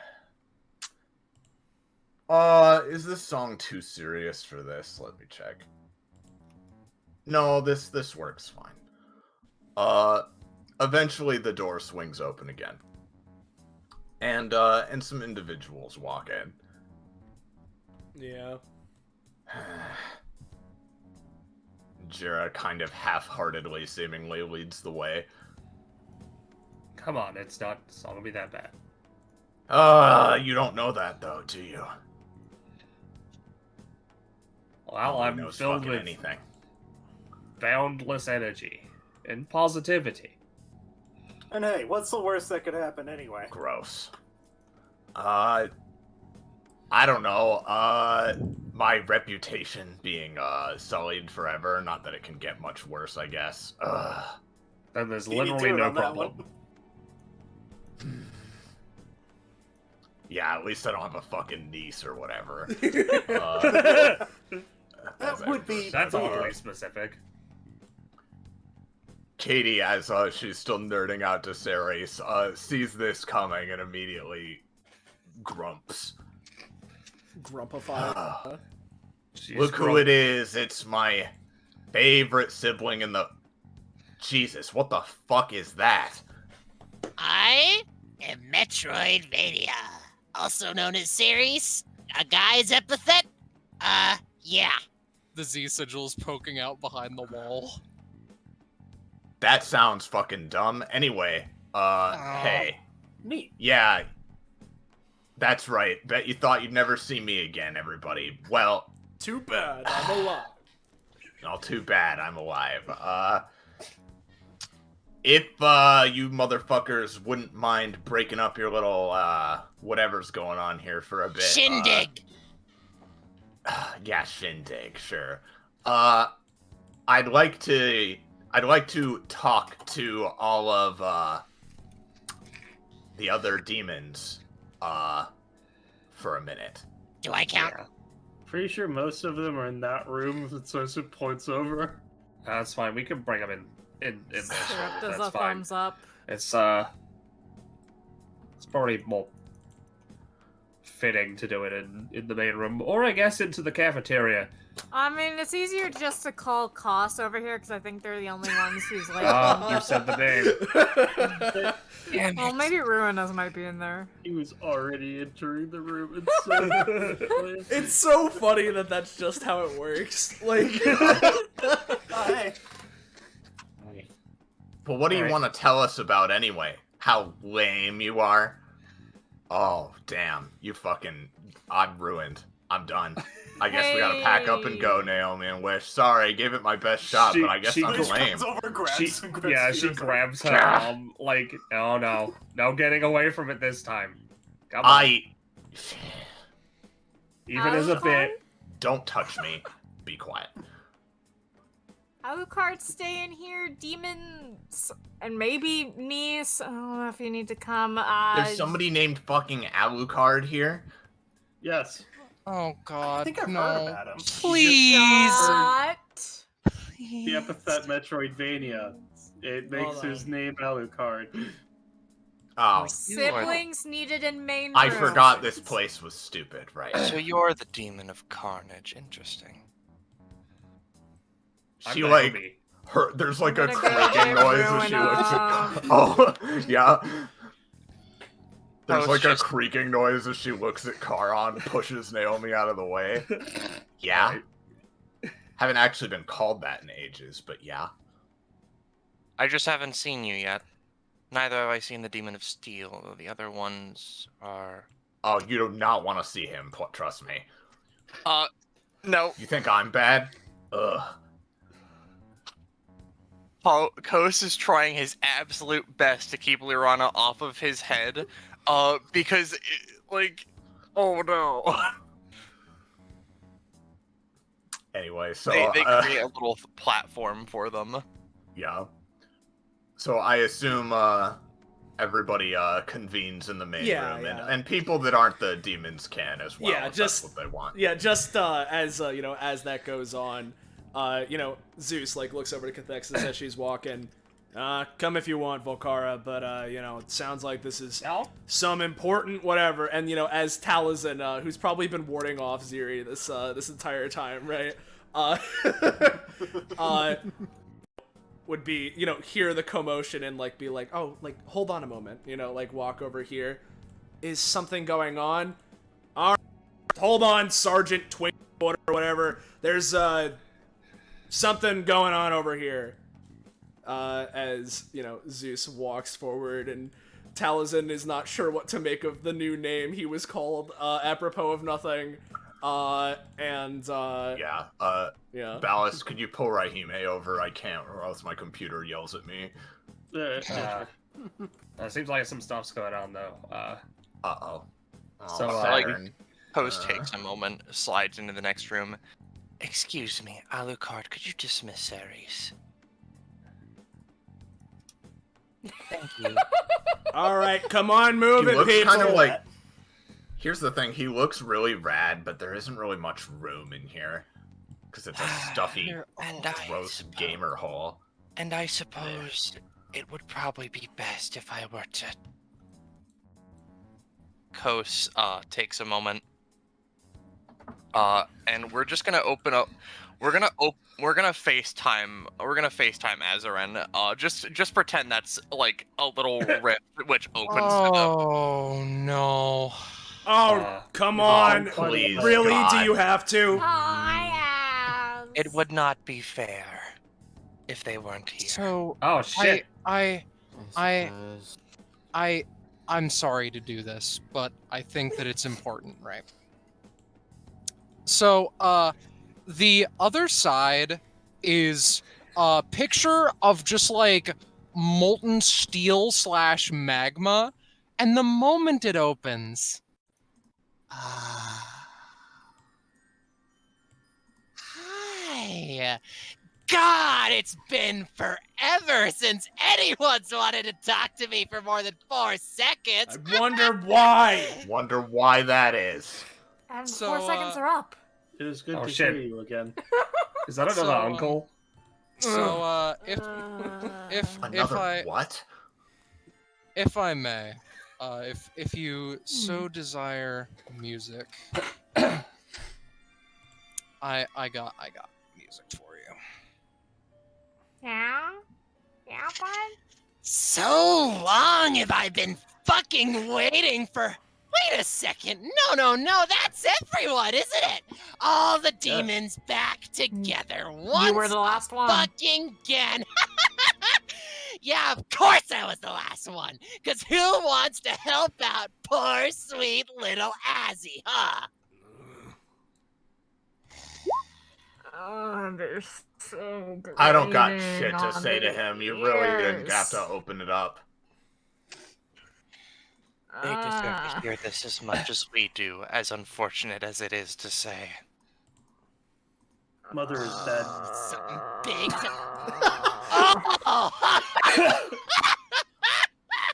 is this song too serious for this? Let me check. No, this works fine. Eventually the door swings open again. And some individuals walk in. Yeah. Jira kind of half-heartedly seemingly leads the way. Come on, it's not gonna be that bad. You don't know that though, do you? Well, I'm knows filled fucking with anything. boundless energy and positivity. And hey, what's the worst that could happen anyway? Gross. I don't know. My reputation being sullied forever. Not that it can get much worse, I guess. Then there's Beat me to literally it no on that problem. one. Yeah, at least I don't have a fucking niece or whatever. That would be That's weird. oddly specific. Katie, as she's still nerding out to Ceres, sees this coming and immediately grumps. Grumpify. Look who it is. It's my favorite sibling in the... Jesus, what the fuck is that? I am Metroidvania, also known as Ceres, a guy's epithet. Yeah. The Z sigil's poking out behind the wall. That sounds fucking dumb. Anyway, hey. Neat. Yeah. That's right. Bet you thought you'd never see me again, everybody. Well... Too bad, I'm alive. Not too bad, I'm alive. If, you motherfuckers wouldn't mind breaking up your little, whatever's going on here for a bit. Shindig. Yeah, shindig, sure. I'd like to talk to all of, the other demons, for a minute. Do I count? Yeah. Pretty sure most of them are in that room that Sosa points over. That's fine. We can bring them in this room. Syrup does That's a fine. thumbs up. It's probably more fitting to do it in the main room, or I guess into the cafeteria. I mean, it's easier just to call Koss over here because I think they're the only ones who's like. You said the name. Well, maybe Ruinous might be in there. He was already entering the room. It's so funny that that's just how it works. Like, Hey. But what do you Alright. want to tell us about anyway? How lame you are? Oh, damn. I'm ruined. I'm done. I guess we gotta pack up and go, Naomi and Wish. Sorry, gave it my best shot, but I guess I'm Wish lame. comes over, grabs She Peter's grabs her Ah. arm, like, no getting away from it this time. Come on. Even as a bit. Don't touch me. Be quiet. Alucard, stay in here, demons, and maybe niece. I don't know if you need to come. There's somebody named fucking Alucard here? Yes. Oh god, I think I've no. heard about him. Please! What? The epithet Metroidvania. It makes Hold his on. name Alucard. Oh, Siblings needed in main room. I forgot this place was stupid, right? So you're the demon of carnage. Interesting. She I'm like Naomi. there's like a I'm gonna go creaking get noise as she looks at Ruinous. Oh yeah. There's was like just- a creaking noise as she looks at Charon, pushes Naomi out of the way. Yeah. Haven't actually been called that in ages, but yeah. I just haven't seen you yet. Neither have I seen the Demon of Steel. The other ones are... Oh, you do not want to see him, trust me. No. You think I'm bad? Ugh. Kos is trying his absolute best to keep Lirana off of his head, because, oh no. Anyway, so they create a little platform for them. Yeah. So I assume everybody convenes in the main room, and people that aren't the demons can as well. Yeah, if just that's what they want. Yeah, just as as that goes on, Zeus looks over to Cathexis as she's walking. Come if you want, Volcara, but it sounds like this is some important whatever. And as Taliesin, who's probably been warding off Ziri this entire time, right? Would be hear the commotion and be like, oh, hold on a moment, walk over here. Is something going on? All right, hold on, Sergeant Twink or whatever. There's something going on over here. As Zeus walks forward, and Taliesin is not sure what to make of the new name he was called, apropos of nothing. Ballas, could you pull Rahime over? I can't, or else my computer yells at me. Seems like some stuff's going on though. Uh-oh. So Kos takes a moment, slides into the next room. Excuse me, Alucard, could you dismiss Ares? Thank you. All right, come on, move it, people. Kind of here's the thing, he looks really rad, but there isn't really much room in here. Because it's a stuffy, gross gamer hall. And I suppose it would probably be best if I were to... Kos takes a moment. And we're just gonna open up... We're gonna FaceTime Azaren. Just pretend that's a little rift which opens to them. Oh no. Oh, come on. Please, really? God. Do you have to? It would not be fair if they weren't here. So oh shit. I'm sorry to do this, but I think that it's important, right? So, the other side is a picture of just molten steel / magma, and the moment it opens, Hi. God, it's been forever since anyone's wanted to talk to me for more than 4 seconds. I wonder why. Wonder why that is. And So, 4 seconds are up. It is good to shit. hear you again. Is that another uncle? So, if I may, if you so desire music, I got music for you. Yeah? Yeah, bud? So long have I been fucking waiting for... Wait a second. No, that's everyone, isn't it? All the demons back together once You were the last one. fucking again. Yeah, of course I was the last one. Because who wants to help out poor, sweet little Azzy, huh? Oh, they're so good. I don't got shit to say to him. You really didn't have to open it up. They deserve to hear this as much as we do, as unfortunate as it is to say. Mother is dead. Something big.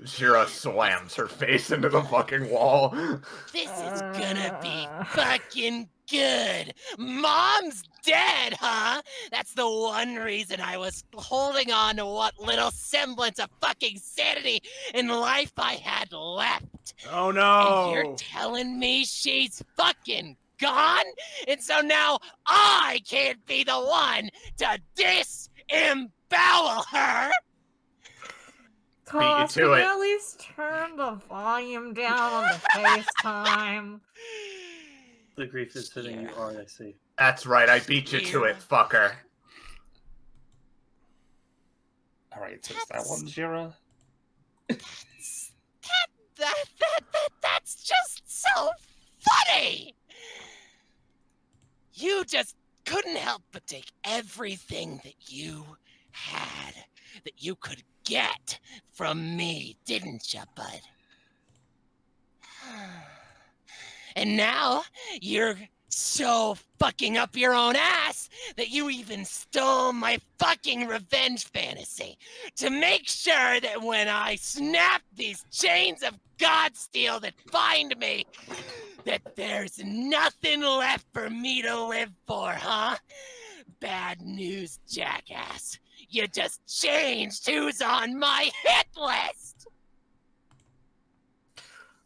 Shira slams her face into the fucking wall. This is gonna be fucking good. Mom's dead, huh? That's the one reason I was holding on to what little semblance of fucking sanity in life I had left. Oh no. And you're telling me she's fucking gone? And so now I can't be the one to disembowel her? Cos, to can it. you at least turn the volume down on the FaceTime? The grief is hitting you hard, I see. That's right, I beat you to it, fucker. Alright, so it's that one, Jira? That's just so funny! just couldn't help but take everything that you had, that you could get from me, didn't you, bud? And now you're so fucking up your own ass that you even stole my fucking revenge fantasy to make sure that when I snap these chains of Godsteel that bind me, that there's nothing left for me to live for, huh? Bad news, jackass. You just changed who's on my hit list!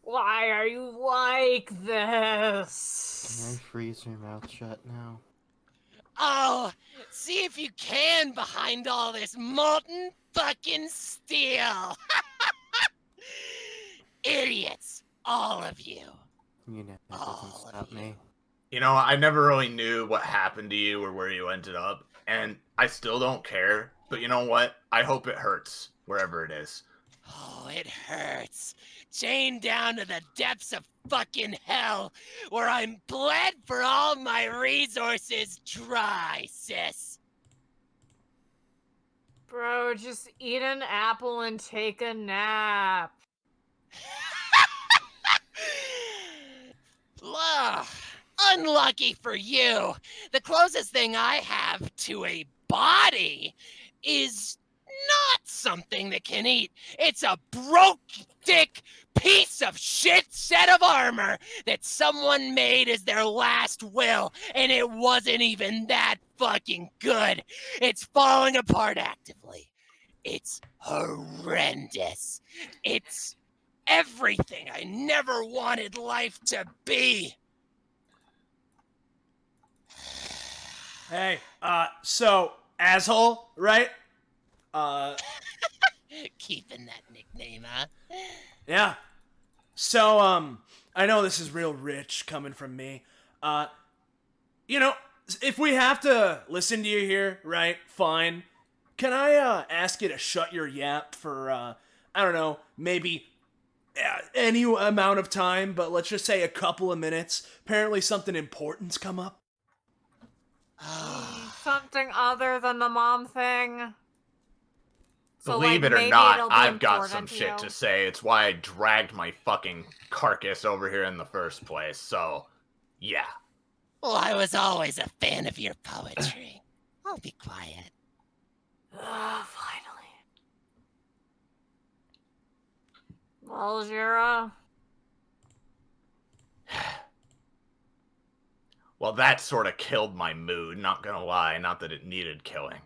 Why are you like Can this? I freeze your mouth shut now? Oh, see if you can behind all this molten fucking steel. Idiots, all of you. You know, that doesn't stop me. You know, I never really knew what happened to you or where you ended up, and I still don't care. But you know what? I hope it hurts, wherever it is. Oh, it hurts. Chained down to the depths of fucking hell, where I'm bled for all my resources dry, sis. Bro, just eat an apple and take a nap. Ugh, unlucky for you. The closest thing I have to a body is not something that can eat. It's a broke dick piece of shit set of armor that someone made as their last will, and it wasn't even that fucking good. It's falling apart actively. It's horrendous. It's everything I never wanted life to be. Hey, so, asshole, right? Keeping that nickname, huh? Yeah. So, I know this is real rich coming from me. You know, if we have to listen to you here, right, fine. Can I, ask you to shut your yap for, I don't know, maybe any amount of time, but let's just say a couple of minutes. Apparently something important's come up. Something other than the mom thing. So, Believe like, it or maybe not, it'll be I've got some important to shit you. to say. It's why I dragged my fucking carcass over here in the first place. So, yeah. Well, I was always a fan of your poetry. I'll be quiet. Finally. Well, Jira. Well, that sort of killed my mood, not gonna lie. Not that it needed killing.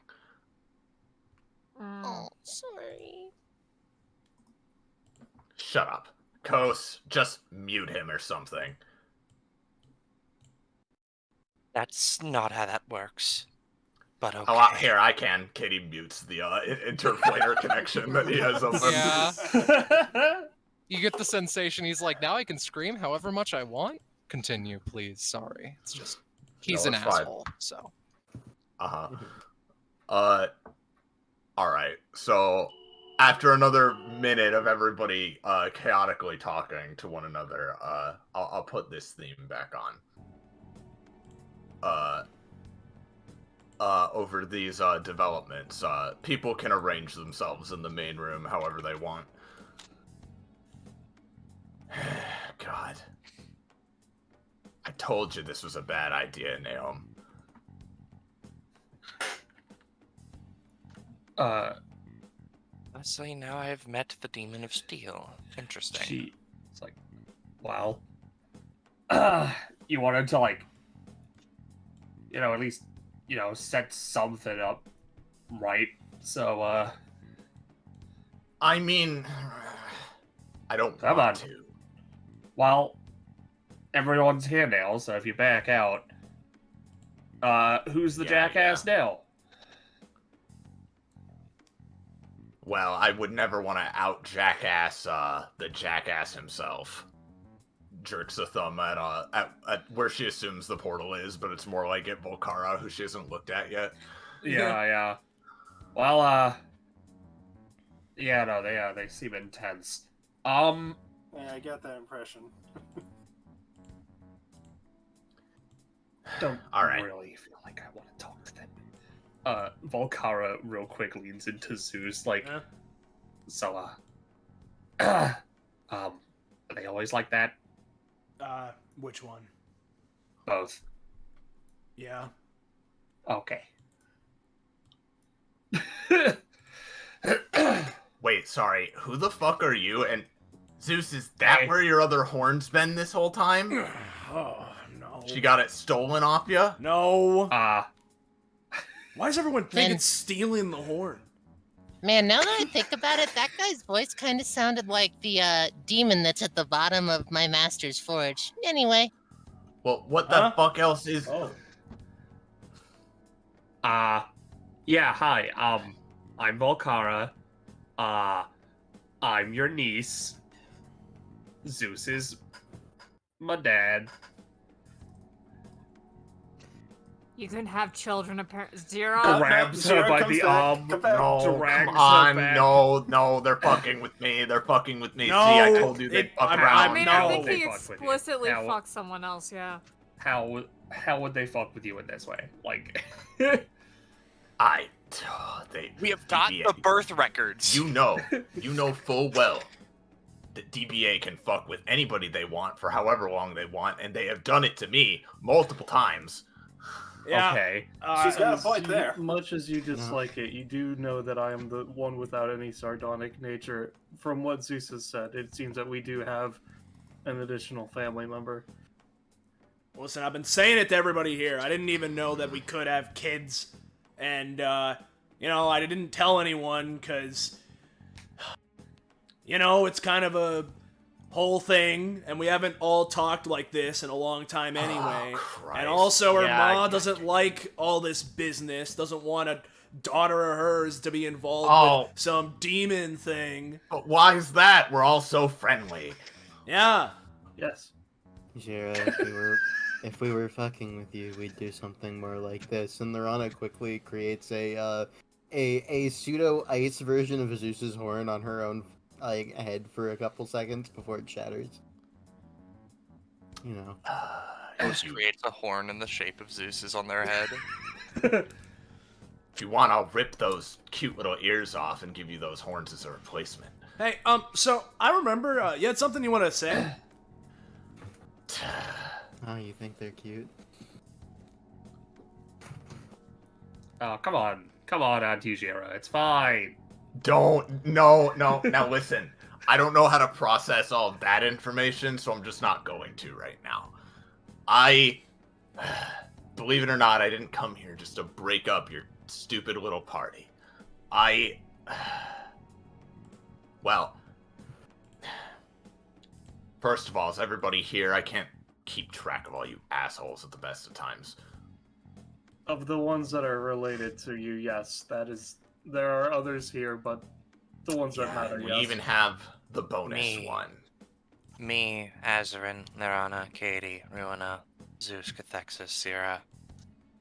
Oh, sorry. Shut up. Kos, just mute him or something. That's not how that works. But okay. Oh, here, I can. Kitty mutes the interplanar connection that he has open. Yeah. You get the sensation he's like, now I can scream however much I want. Continue, please. Sorry. It's just, he's No, an it's fine. asshole, so. Alright, so after another minute of everybody chaotically talking to one another, I'll put this theme back on. Over these developments, people can arrange themselves in the main room however they want. God. I told you this was a bad idea, Naom. So now I have met the Demon of Steel. Interesting. It's like, wow. You wanted to, like, you know, at least, you know, set something up right. So, I mean, I don't come want on. to. Well, everyone's here now, so if you back out, who's the jackass now? Well, I would never want to out-jackass, the jackass himself. Jerks a thumb at where she assumes the portal is, but it's more like at Volcara, who she hasn't looked at yet. Yeah. Well, yeah, no, they seem intense. Yeah, I got that impression. Don't All right. really feel like I want to talk to them. Volcara real quick leans into Zeus, like, so, are they always like that? Which one? Both. Yeah. Okay. Wait, sorry. Who the fuck are you? And Zeus, is that where your other horn's been this whole time? Oh, no. She got it stolen off you? No. Why does everyone think it's stealing the horn? Man, now that I think about it, that guy's voice kind of sounded like the demon that's at the bottom of my master's forge. Anyway. Well, what the fuck else is... Yeah, hi, I'm Volcara. I'm your niece. Zeus is my dad. You can have children, apparently. Zero. Grabs her by the arm. No, drags come her on, back. no, they're fucking with me. They're fucking with me. No, See, I told you they'd fuck around. I mean, I think he explicitly fucked someone else, yeah. How would they fuck with you in this way? Like, We have got the birth records. You know full well that DBA can fuck with anybody they want for however long they want, and they have done it to me multiple times. Yeah. Okay. She's got a point there. Much as you dislike it, you do know that I am the one without any sardonic nature. From what Zeus has said, it seems that we do have an additional family member. Listen, I've been saying it to everybody here. I didn't even know that we could have kids. And, you know, I didn't tell anyone because, you know, it's kind of a whole thing, and we haven't all talked like this in a long time anyway. And also, her ma doesn't like all this business, doesn't want a daughter of hers to be involved with some demon thing. But why is that? We're all so friendly. Yeah. Yes. Jira, if we were fucking with you, we'd do something more like this. And Lorana quickly creates a pseudo ice version of Zeus's horn on her own head for a couple seconds before it shatters. You know. Just creates a horn in the shape of Zeus's on their head. If you want, I'll rip those cute little ears off and give you those horns as a replacement. Hey, so I remember you had something you want to say. Oh, you think they're cute? Oh, come on, Auntie Jira, it's fine. No. Now listen, I don't know how to process all of that information, so I'm just not going to right now. Believe it or not, I didn't come here just to break up your stupid little party. Well, first of all, is everybody here? I can't keep track of all you assholes at the best of times. Of the ones that are related to you, yes, there are others here, but the ones that matter, We yes. even have the bonus Me. one. Me, Azarin, Nerana, Katie, Ruina, Zeus, Cathexis, Sierra,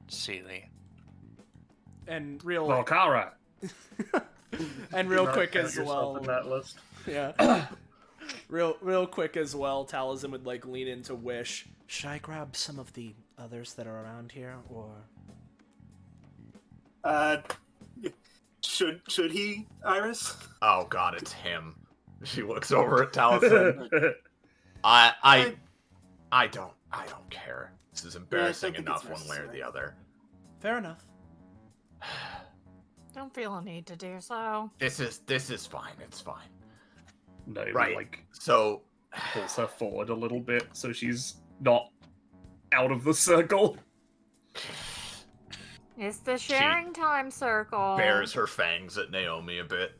Sealy. And real Volcara. And real Do not quick count as yourself well. in that list. Yeah. real quick as well, Taliesin would like lean into Wish. Should I grab some of the others that are around here, or? Should he, Iris? Oh god, it's him. She looks over at Taliesin. I don't care. This is embarrassing think enough it's one way or the other. Fair enough. Don't feel a need to do so. This is fine. It's fine. No, Right. like So pulls her forward a little bit so she's not out of the circle. It's the sharing time circle. bares her fangs at Naomi a bit.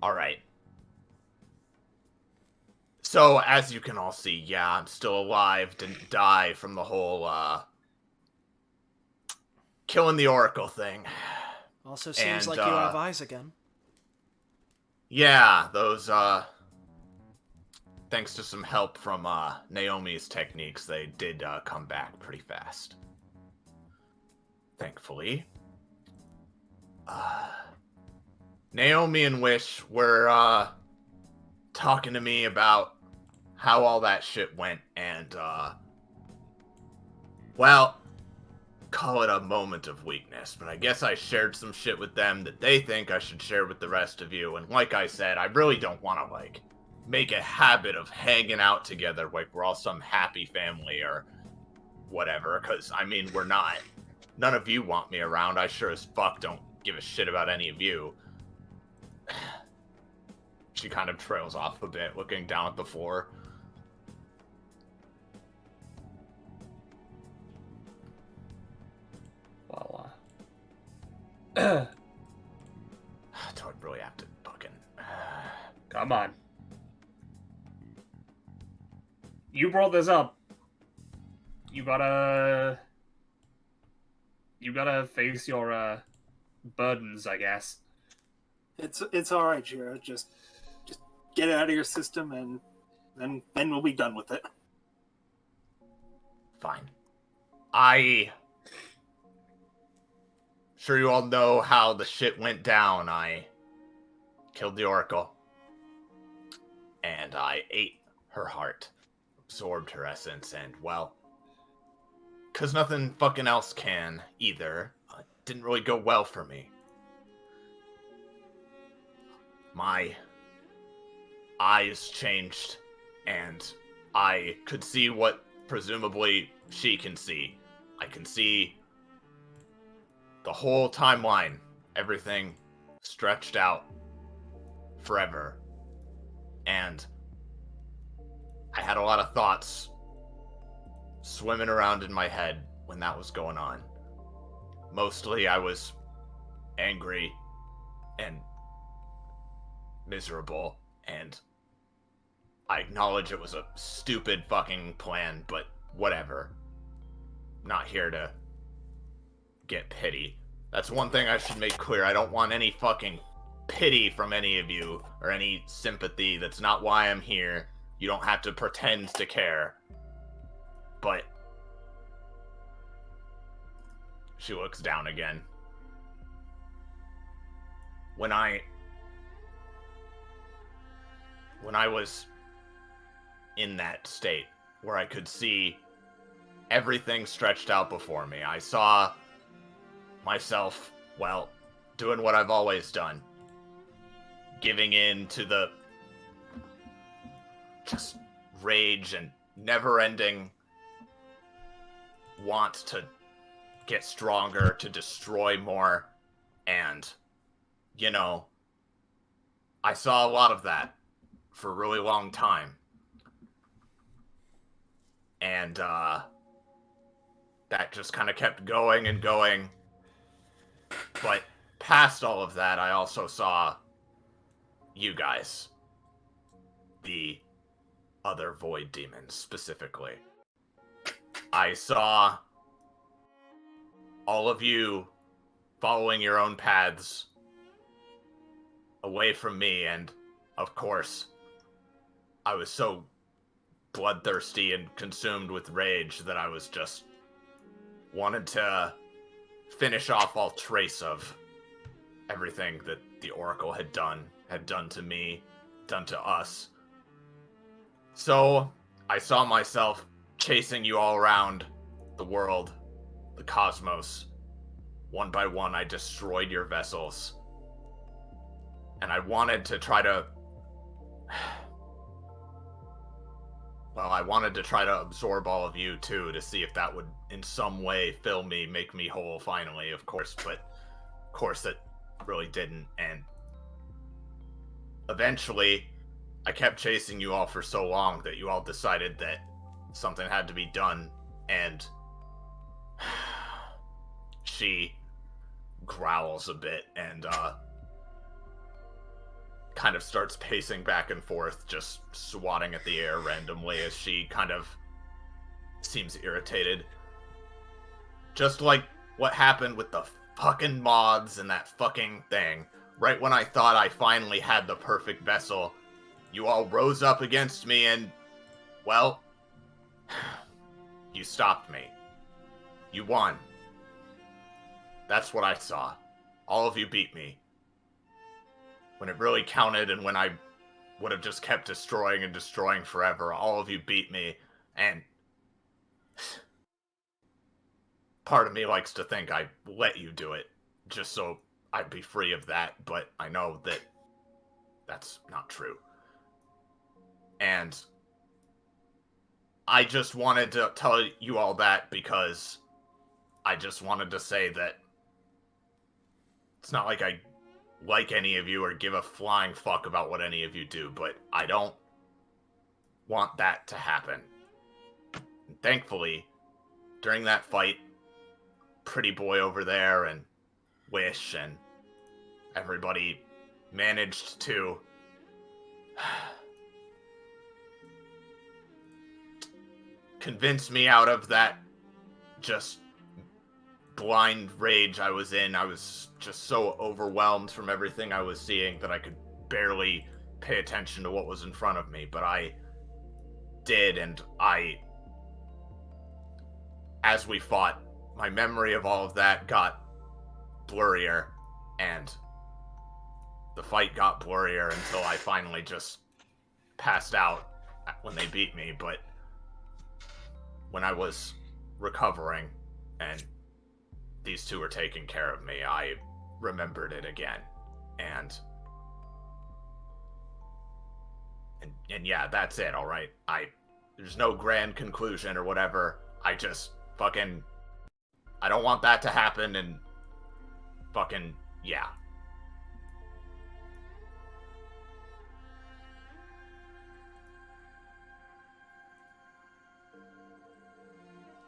Alright. So, as you can all see, yeah, I'm still alive. Didn't die from the whole, killing the Oracle thing. Also seems And, like you have eyes again. Yeah, those, thanks to some help from, Naomi's techniques, they did, come back pretty fast. Thankfully. Naomi and Wish were, talking to me about how all that shit went, and, well, call it a moment of weakness, but I guess I shared some shit with them that they think I should share with the rest of you, and like I said, I really don't want to, like, make a habit of hanging out together like we're all some happy family or whatever, because, I mean, we're not. None of you want me around. I sure as fuck don't give a shit about any of you. She kind of trails off a bit, looking down at the floor. Well, Do I really have to fucking... come on. You brought this up. You gotta face your burdens, I guess. It's all right, Jiro. Just get it out of your system, and then we'll be done with it. Fine. Sure you all know how the shit went down. I killed the Oracle. And I ate her heart. Absorbed her essence, and, well... 'cause nothing fucking else can, either. It didn't really go well for me. My eyes changed, and I could see what presumably she can see. I can see the whole timeline, everything stretched out forever. And I had a lot of thoughts swimming around in my head when that was going on. Mostly I was angry and miserable, and I acknowledge it was a stupid fucking plan, but whatever. Not here to get pity. That's one thing I should make clear. I don't want any fucking pity from any of you, or any sympathy. That's not why I'm here. You don't have to pretend to care. But... she looks down again. When I was in that state, where I could see everything stretched out before me, I saw myself, well, doing what I've always done. Giving in to the just rage and never-ending want to get stronger, to destroy more, and, you know, I saw a lot of that for a really long time. And, that just kind of kept going and going. But past all of that, I also saw you guys. The other void demons, specifically. I saw all of you following your own paths away from me, and, of course, I was so bloodthirsty and consumed with rage that I was just wanted to finish off all trace of everything that the Oracle had done to me, done to us. So, I saw myself chasing you all around the world, the cosmos. One by one, I destroyed your vessels. And I wanted to try to... well, I wanted to try to absorb all of you, too, to see if that would in some way fill me, make me whole, finally, of course. But, of course, it really didn't. And eventually, I kept chasing you all for so long that you all decided that something had to be done. And she growls a bit and, kind of starts pacing back and forth, just swatting at the air randomly as she kind of seems irritated. Just like what happened with the fucking mods and that fucking thing. Right when I thought I finally had the perfect vessel, you all rose up against me and, well, you stopped me. You won. That's what I saw. All of you beat me. When it really counted and when I would have just kept destroying and destroying forever, all of you beat me, and part of me likes to think I let you do it, just so I'd be free of that, but I know that that's not true. And I just wanted to tell you all that because I just wanted to say that it's not like I like any of you or give a flying fuck about what any of you do, but I don't want that to happen. And thankfully, during that fight, Pretty Boy over there and Wish and everybody managed to convince me out of that just blind rage I was in. I was just so overwhelmed from everything I was seeing that I could barely pay attention to what was in front of me, but I did, and as we fought, my memory of all of that got blurrier, and the fight got blurrier until I finally just passed out when they beat me. But when I was recovering and these two were taking care of me, I remembered it again. And yeah, that's it, alright? There's no grand conclusion or whatever. I just I don't want that to happen, and yeah.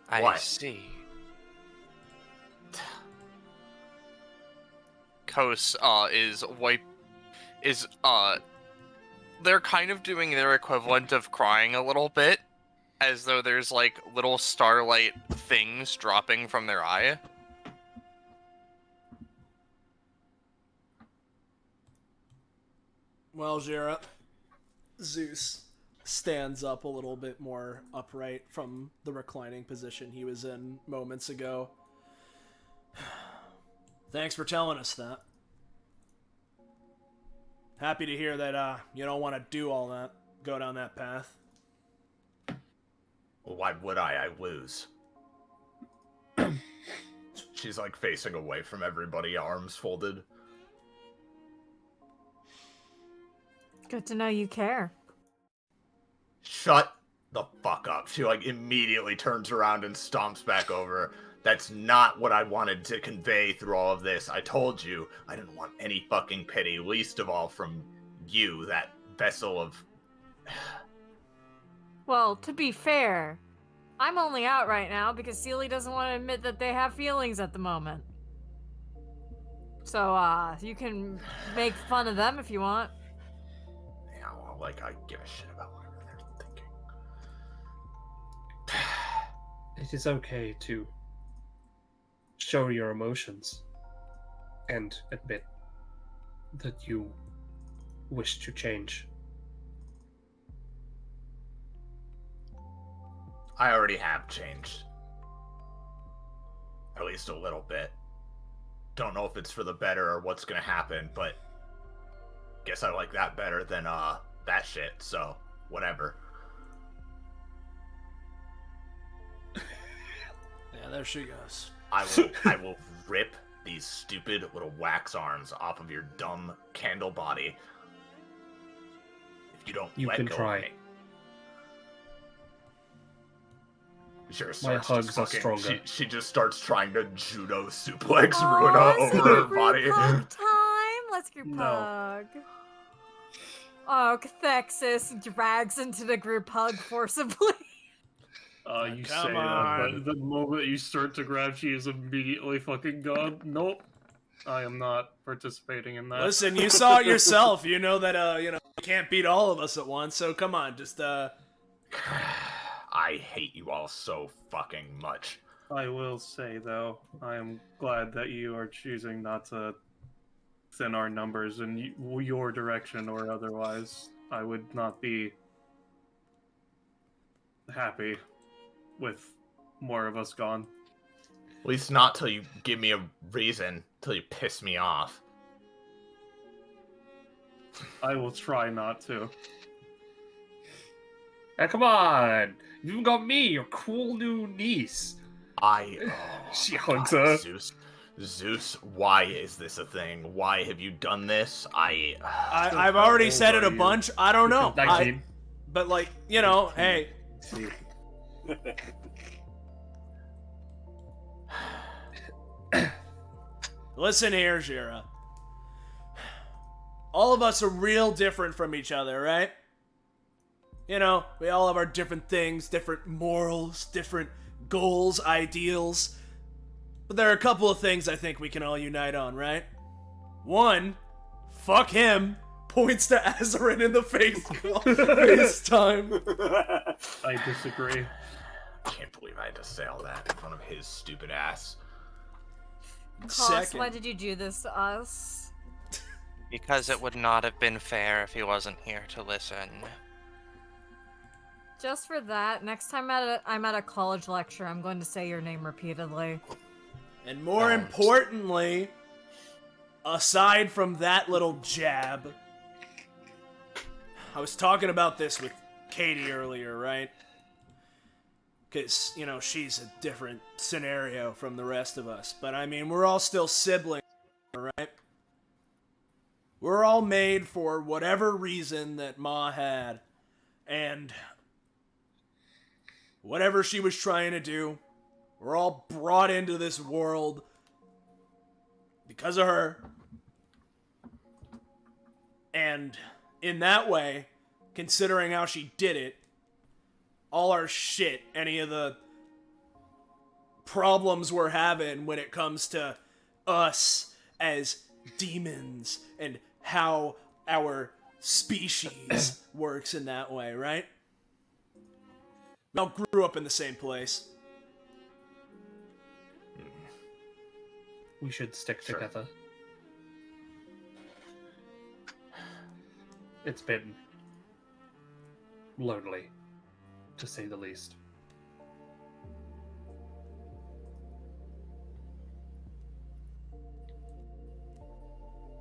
I see. Kos they're kind of doing their equivalent of crying a little bit, as though there's like little starlight things dropping from their eye. Well, Jira, Zeus stands up a little bit more upright from the reclining position he was in moments ago. Thanks for telling us that. Happy to hear that you don't want to do all that, go down that path. Well, why would I lose? She's like facing away from everybody, arms folded. Good to know you care. Shut the fuck up. She like immediately turns around and stomps back over. That's not what I wanted to convey through all of this. I told you I didn't want any fucking pity, least of all from you, that vessel of... Well, to be fair, I'm only out right now because Sealy doesn't want to admit that they have feelings at the moment. So, you can make fun of them if you want. Yeah, well, like, I give a shit about whatever they're thinking. It is okay to show your emotions and admit that you wish to change. I already have changed. At least a little bit. Don't know if it's for the better or what's gonna happen, but guess I like that better than that shit, so whatever. Yeah, there she goes. I will rip these stupid little wax arms off of your dumb candle body if you don't let go of me. Sure, My hugs are stronger. She just starts trying to judo suplex Runa over her body. Pug time! Let's group hug. Oh, Cathexis drags into the group hug forcibly. You say that, but the moment you start to grab, she is immediately fucking gone. Nope. I am not participating in that. Listen, you saw it yourself. You know that, you can't beat all of us at once, so come on, just, I hate you all so fucking much. I will say, though, I am glad that you are choosing not to thin our numbers in your direction or otherwise. I would not be happy with more of us gone. At least not till you give me a reason, till you piss me off. I will try not to. Now, come on! You've got me, your cool new niece. She hugs her. Zeus, why is this a thing? Why have you done this? I've already said it a bunch. I don't know. 19. But like, you know, hey. Listen here, Jira. All of us are real different from each other, right? You know, we all have our different things, different morals, different goals, ideals. But there are a couple of things I think we can all unite on, right? One, fuck him. Points to Azarin in the face. Face time. I disagree. I can't believe I had to say all that in front of his stupid ass. Koss, why did you do this to us? Because it would not have been fair if he wasn't here to listen. Just for that, next time I'm at a college lecture, I'm going to say your name repeatedly. And more importantly, aside from that little jab, I was talking about this with Katie earlier, right? Because, you know, she's a different scenario from the rest of us. But, I mean, we're all still siblings, right? We're all made for whatever reason that Ma had. And whatever she was trying to do, we're all brought into this world because of her. And in that way, considering how she did it, all our shit, any of the problems we're having when it comes to us as demons and how our species works in that way, right? We all grew up in the same place. We should stick together. It's been lonely, to say the least.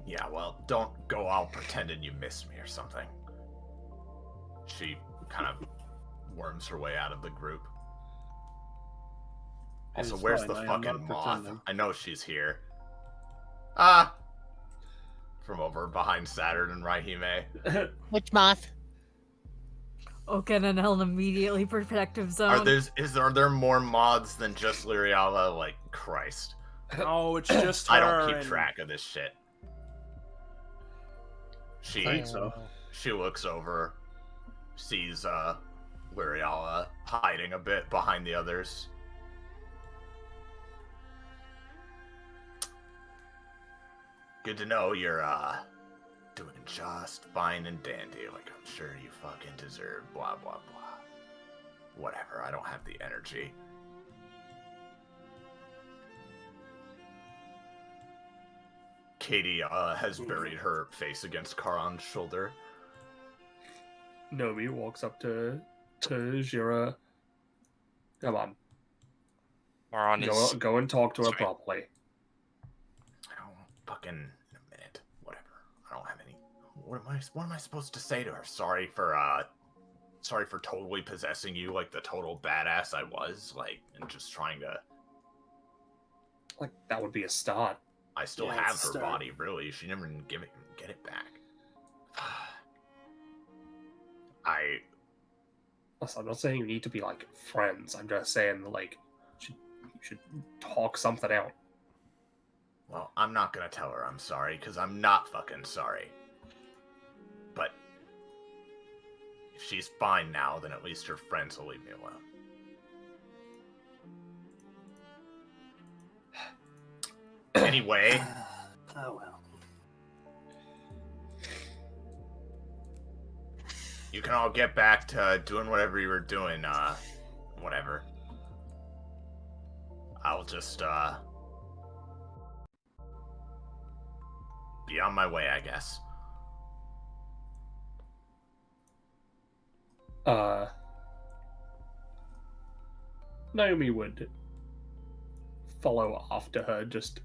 Yeah, well, don't go all pretending you miss me or something. She kind of worms her way out of the group. Also, where's the fucking moth? I know she's here. From over behind Saturn and Raihime. Which moth? Oken and Helen immediately protective zone. Are there more mods than just Lyriala? Like, Christ. Oh, it's just her. I don't keep track of this shit. She looks over, sees Lyriala hiding a bit behind the others. Good to know you're doing just fine and dandy, like I'm sure you fucking deserve, blah blah blah. Whatever, I don't have the energy. Katie has buried her face against Karan's shoulder. Nomi walks up to Jira. Come on. Go and talk to her properly. Fucking in a minute. Whatever. I don't have any. What am I supposed to say to her? Sorry for totally possessing you like the total badass I was, like, and just trying to. Like, that would be a start. I still have her body, really. She never didn't get it back. I'm not saying you need to be like friends. I'm just saying, like, you should talk something out. Well, I'm not gonna tell her I'm sorry, because I'm not fucking sorry. But if she's fine now, then at least her friends will leave me alone. Anyway. Oh well. You can all get back to doing whatever you were doing, whatever. I'll just, be on my way, I guess. Naomi would follow after her, just...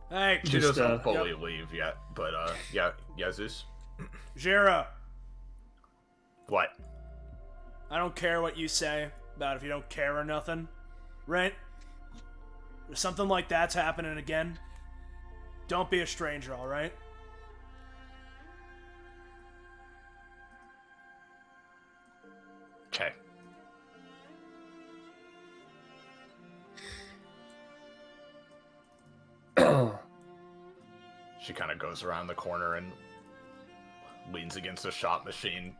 Hey, she doesn't fully leave yet, but, yeah, Zeus? Jira. What? I don't care what you say, about if you don't care or nothing, right? If something like that's happening again, don't be a stranger, all right? Okay. She kind of goes around the corner and leans against a slot machine.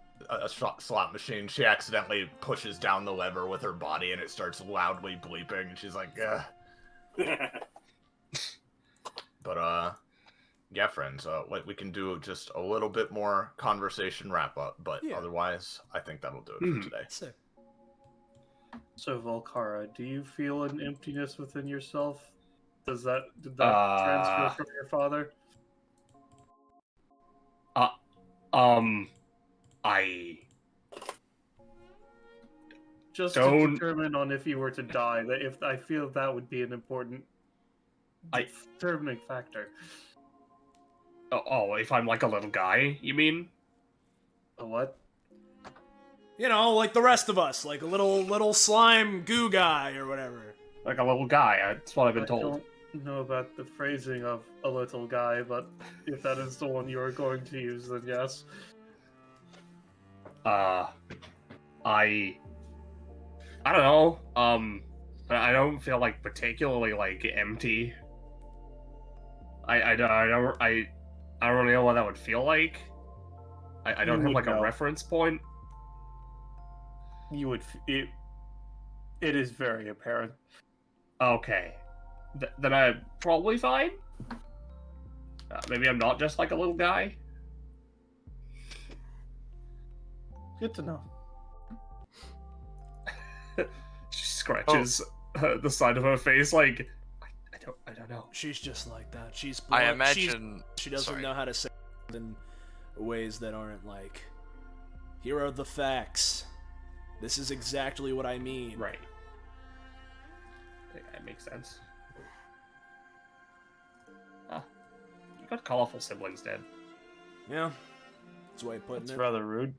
Slot machine. She accidentally pushes down the lever with her body, and it starts loudly bleeping. And she's like, "Ugh." But yeah, friends. What we can do just a little bit more conversation wrap up, but otherwise, I think that'll do it for today. Sick. So, Volkara, do you feel an emptiness within yourself? Did that transfer from your father? I just don't to determine on if you were to die. That if I feel that would be an important determining factor. Oh, if I'm like a little guy, you mean? A what? You know, like the rest of us, like a little slime goo guy or whatever. Like a little guy. That's what I've been I told. don't know about the phrasing of a little guy, but if that is the one you are going to use, then yes. I don't know. I don't feel like particularly like empty. I don't really know what that would feel like. I don't have like a reference point. You would. It is very apparent. Okay, then I'm probably fine. Maybe I'm not just like a little guy. Good to know. She scratches the side of her face like I don't know. She's just like that. She's I imagine she doesn't know how to say it in ways that aren't like, here are the facts. This is exactly what I mean. Right. That makes sense. You got colorful siblings, Dad. Yeah. That's the way of putting That's it. rather rude.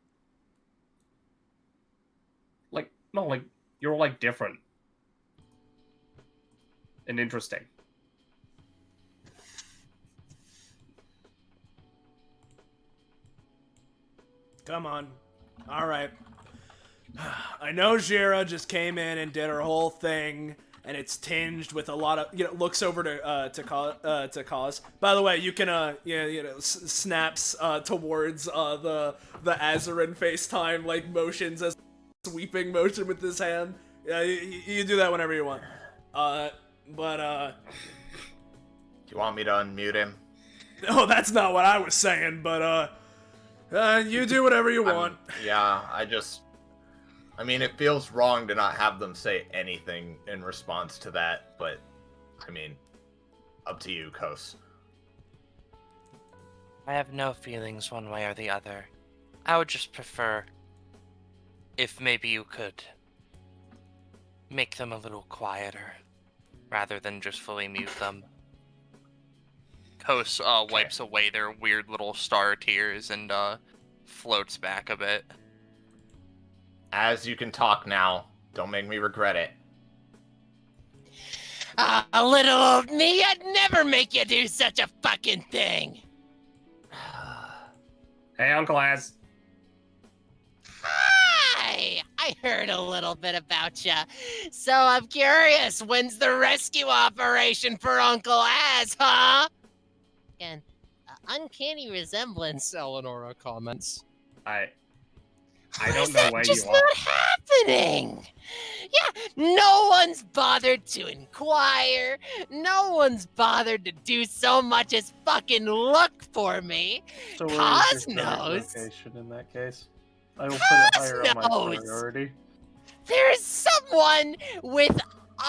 Like you're like different and interesting. Come on. All right. I know Jira just came in and did her whole thing, and it's tinged with a lot of, looks over to Cause. By the way, you can snaps towards the Azarin FaceTime like motions as sweeping motion with his hand. Yeah, you do that whenever you want. Do you want me to unmute him? No, that's not what I was saying, but you do whatever you want. I mean, it feels wrong to not have them say anything in response to that, but, I mean, up to you, Kos. I have no feelings one way or the other. I would just prefer if maybe you could make them a little quieter, rather than just fully mute them. Kos wipes away their weird little star tears and floats back a bit. As you can talk now, don't make me regret it. A little old me, I'd never make you do such a fucking thing. Hey, Uncle Az. Hi! I heard a little bit about ya. So I'm curious, when's the rescue operation for Uncle Az, huh? Again, uncanny resemblance, Eleonora comments. I don't know where you are. Just not happening. Yeah, no one's bothered to inquire. No one's bothered to do so much as fucking look for me. So Cause knows. Location in that case, I will put it higher on my knows. priority. There's someone with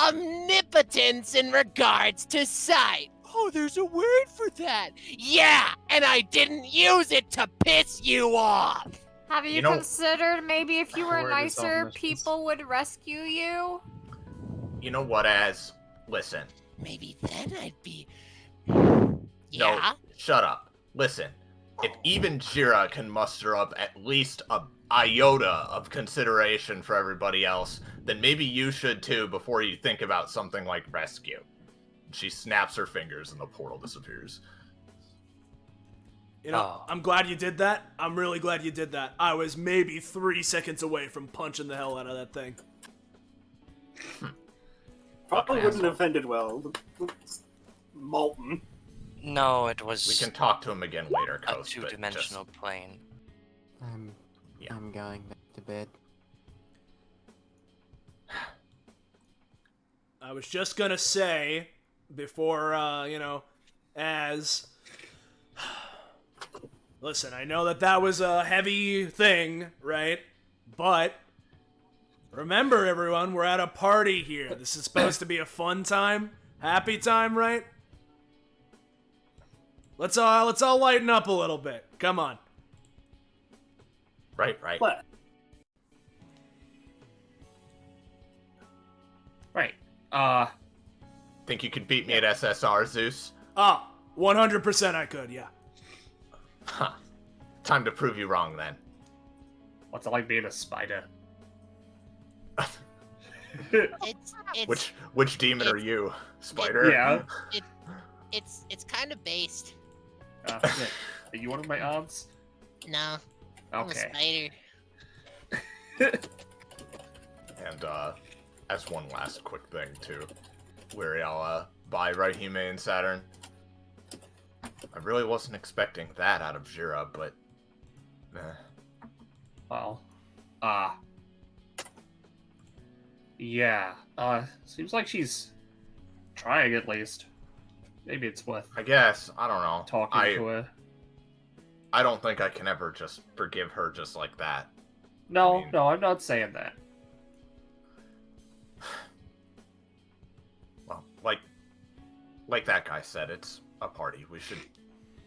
omnipotence in regards to sight. Oh, there's a word for that. Yeah, and I didn't use it to piss you off. Have you considered maybe if you were nicer, people would rescue you? You know what, Az? Listen. Maybe then I'd be... No, shut up. Listen. if even Jira can muster up at least a iota of consideration for everybody else, then maybe you should too before you think about something like rescue. She snaps her fingers and the portal disappears. You know, I'm glad you did that. I'm really glad you did that. I was maybe 3 seconds away from punching the hell out of that thing. Probably wouldn't have ended well. Molten. No, it was. We can talk to him again later, a Coast. two-dimensional plane. I'm going back to bed. I was just gonna say, before, as... Listen, I know that was a heavy thing, right? But remember, everyone, we're at a party here. This is supposed to be a fun time, happy time, right? Let's all lighten up a little bit. Come on. Right. What? Right. Think you could beat me at SSR, Zeus? 100% I could, yeah. Huh. Time to prove you wrong, then. What's it like being a spider? It's Which demon are you? Spider? Yeah. it's kind of based. Are you one of my aunts? No. I'm a Okay. spider. And, as one last quick thing, too, Liriel, bye, right, Humane Saturn? I really wasn't expecting that out of Jira, but... Well, yeah, seems like she's trying at least. Maybe it's worth I guess, I don't know. talking to her. I don't think I can ever just forgive her just like that. No, I'm not saying that. Well, like that guy said, it's a party. We should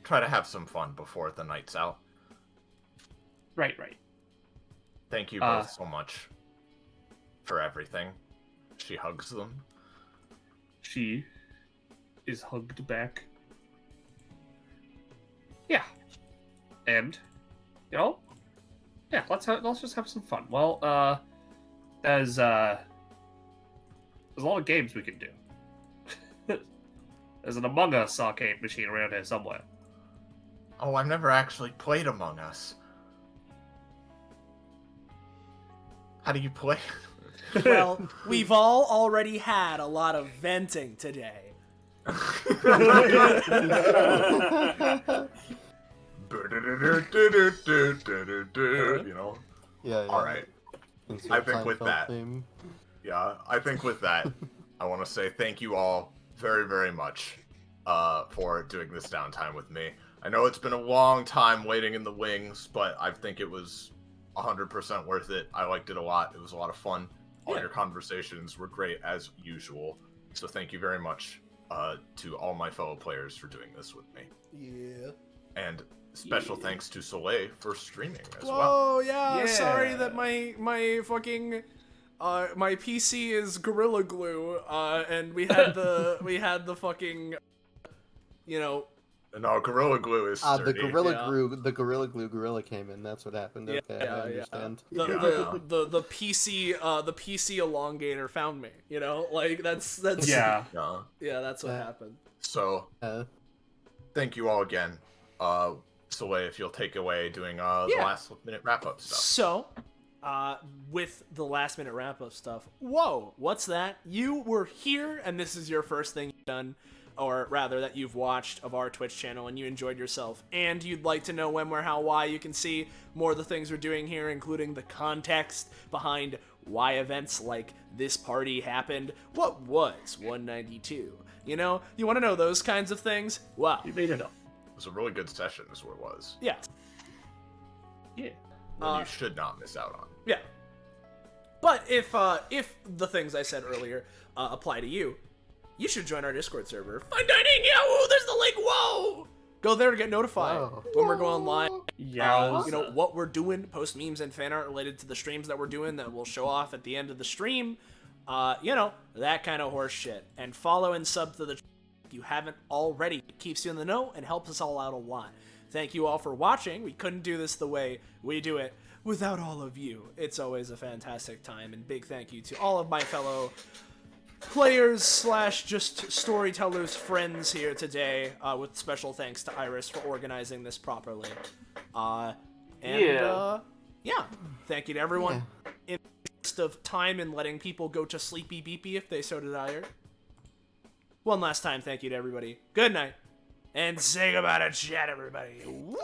try to have some fun before the night's out. Right. Thank you both so much for everything. She hugs them. She is hugged back. Yeah. And, let's just have some fun. Well, there's a lot of games we can do. There's an Among Us arcade machine around here somewhere. Oh, I've never actually played Among Us. How do you play? Well, we've all already had a lot of venting today. You know? Yeah. All right. I think with that. Yeah, I think with that, I want to say thank you all very, very much for doing this downtime with me. I know it's been a long time waiting in the wings, but I think it was 100% worth it. I liked it a lot. It was a lot of fun. All your conversations were great as usual. So thank you very much to all my fellow players for doing this with me. Yeah. And special thanks to Soleil for streaming as well. Oh yeah. Sorry that my fucking my PC is Gorilla Glue, and we had the fucking, No, Gorilla Glue is sturdy. The Gorilla Glue gorilla came in. That's what happened. Okay, I understand. The PC elongator found me. That's yeah. Yeah, that's what happened. So, thank you all again. Soleil, if you'll take away doing the last minute wrap up stuff. So, with the last minute wrap up stuff. Whoa, what's that? You were here, and this is your first thing you've done, or rather that you've watched of our Twitch channel, and you enjoyed yourself, and you'd like to know when, where, how, why. You can see more of the things we're doing here, including the context behind why events like this party happened. What was 192? You want to know those kinds of things? Wow. You made it up. It was a really good session, is what it was. Yeah. Yeah. One you should not miss out on. Yeah. But if the things I said earlier apply to you, you should join our Discord server. Fine dining, yo! There's the link. Whoa! Go there to get notified when we're going live. Yeah. What we're doing. Post memes and fan art related to the streams that we're doing that we'll show off at the end of the stream. That kind of horse shit. And follow and sub to the if you haven't already. It keeps you in the know and helps us all out a lot. Thank you all for watching. We couldn't do this the way we do it without all of you. It's always a fantastic time, and big thank you to all of my fellow players slash just storytellers friends here today, with special thanks to Iris for organizing this properly. Yeah, thank you to everyone in the interest of time and letting people go to sleepy beepy if they so desire. One last time, thank you to everybody. Good night, and say goodbye to chat, everybody. Woo!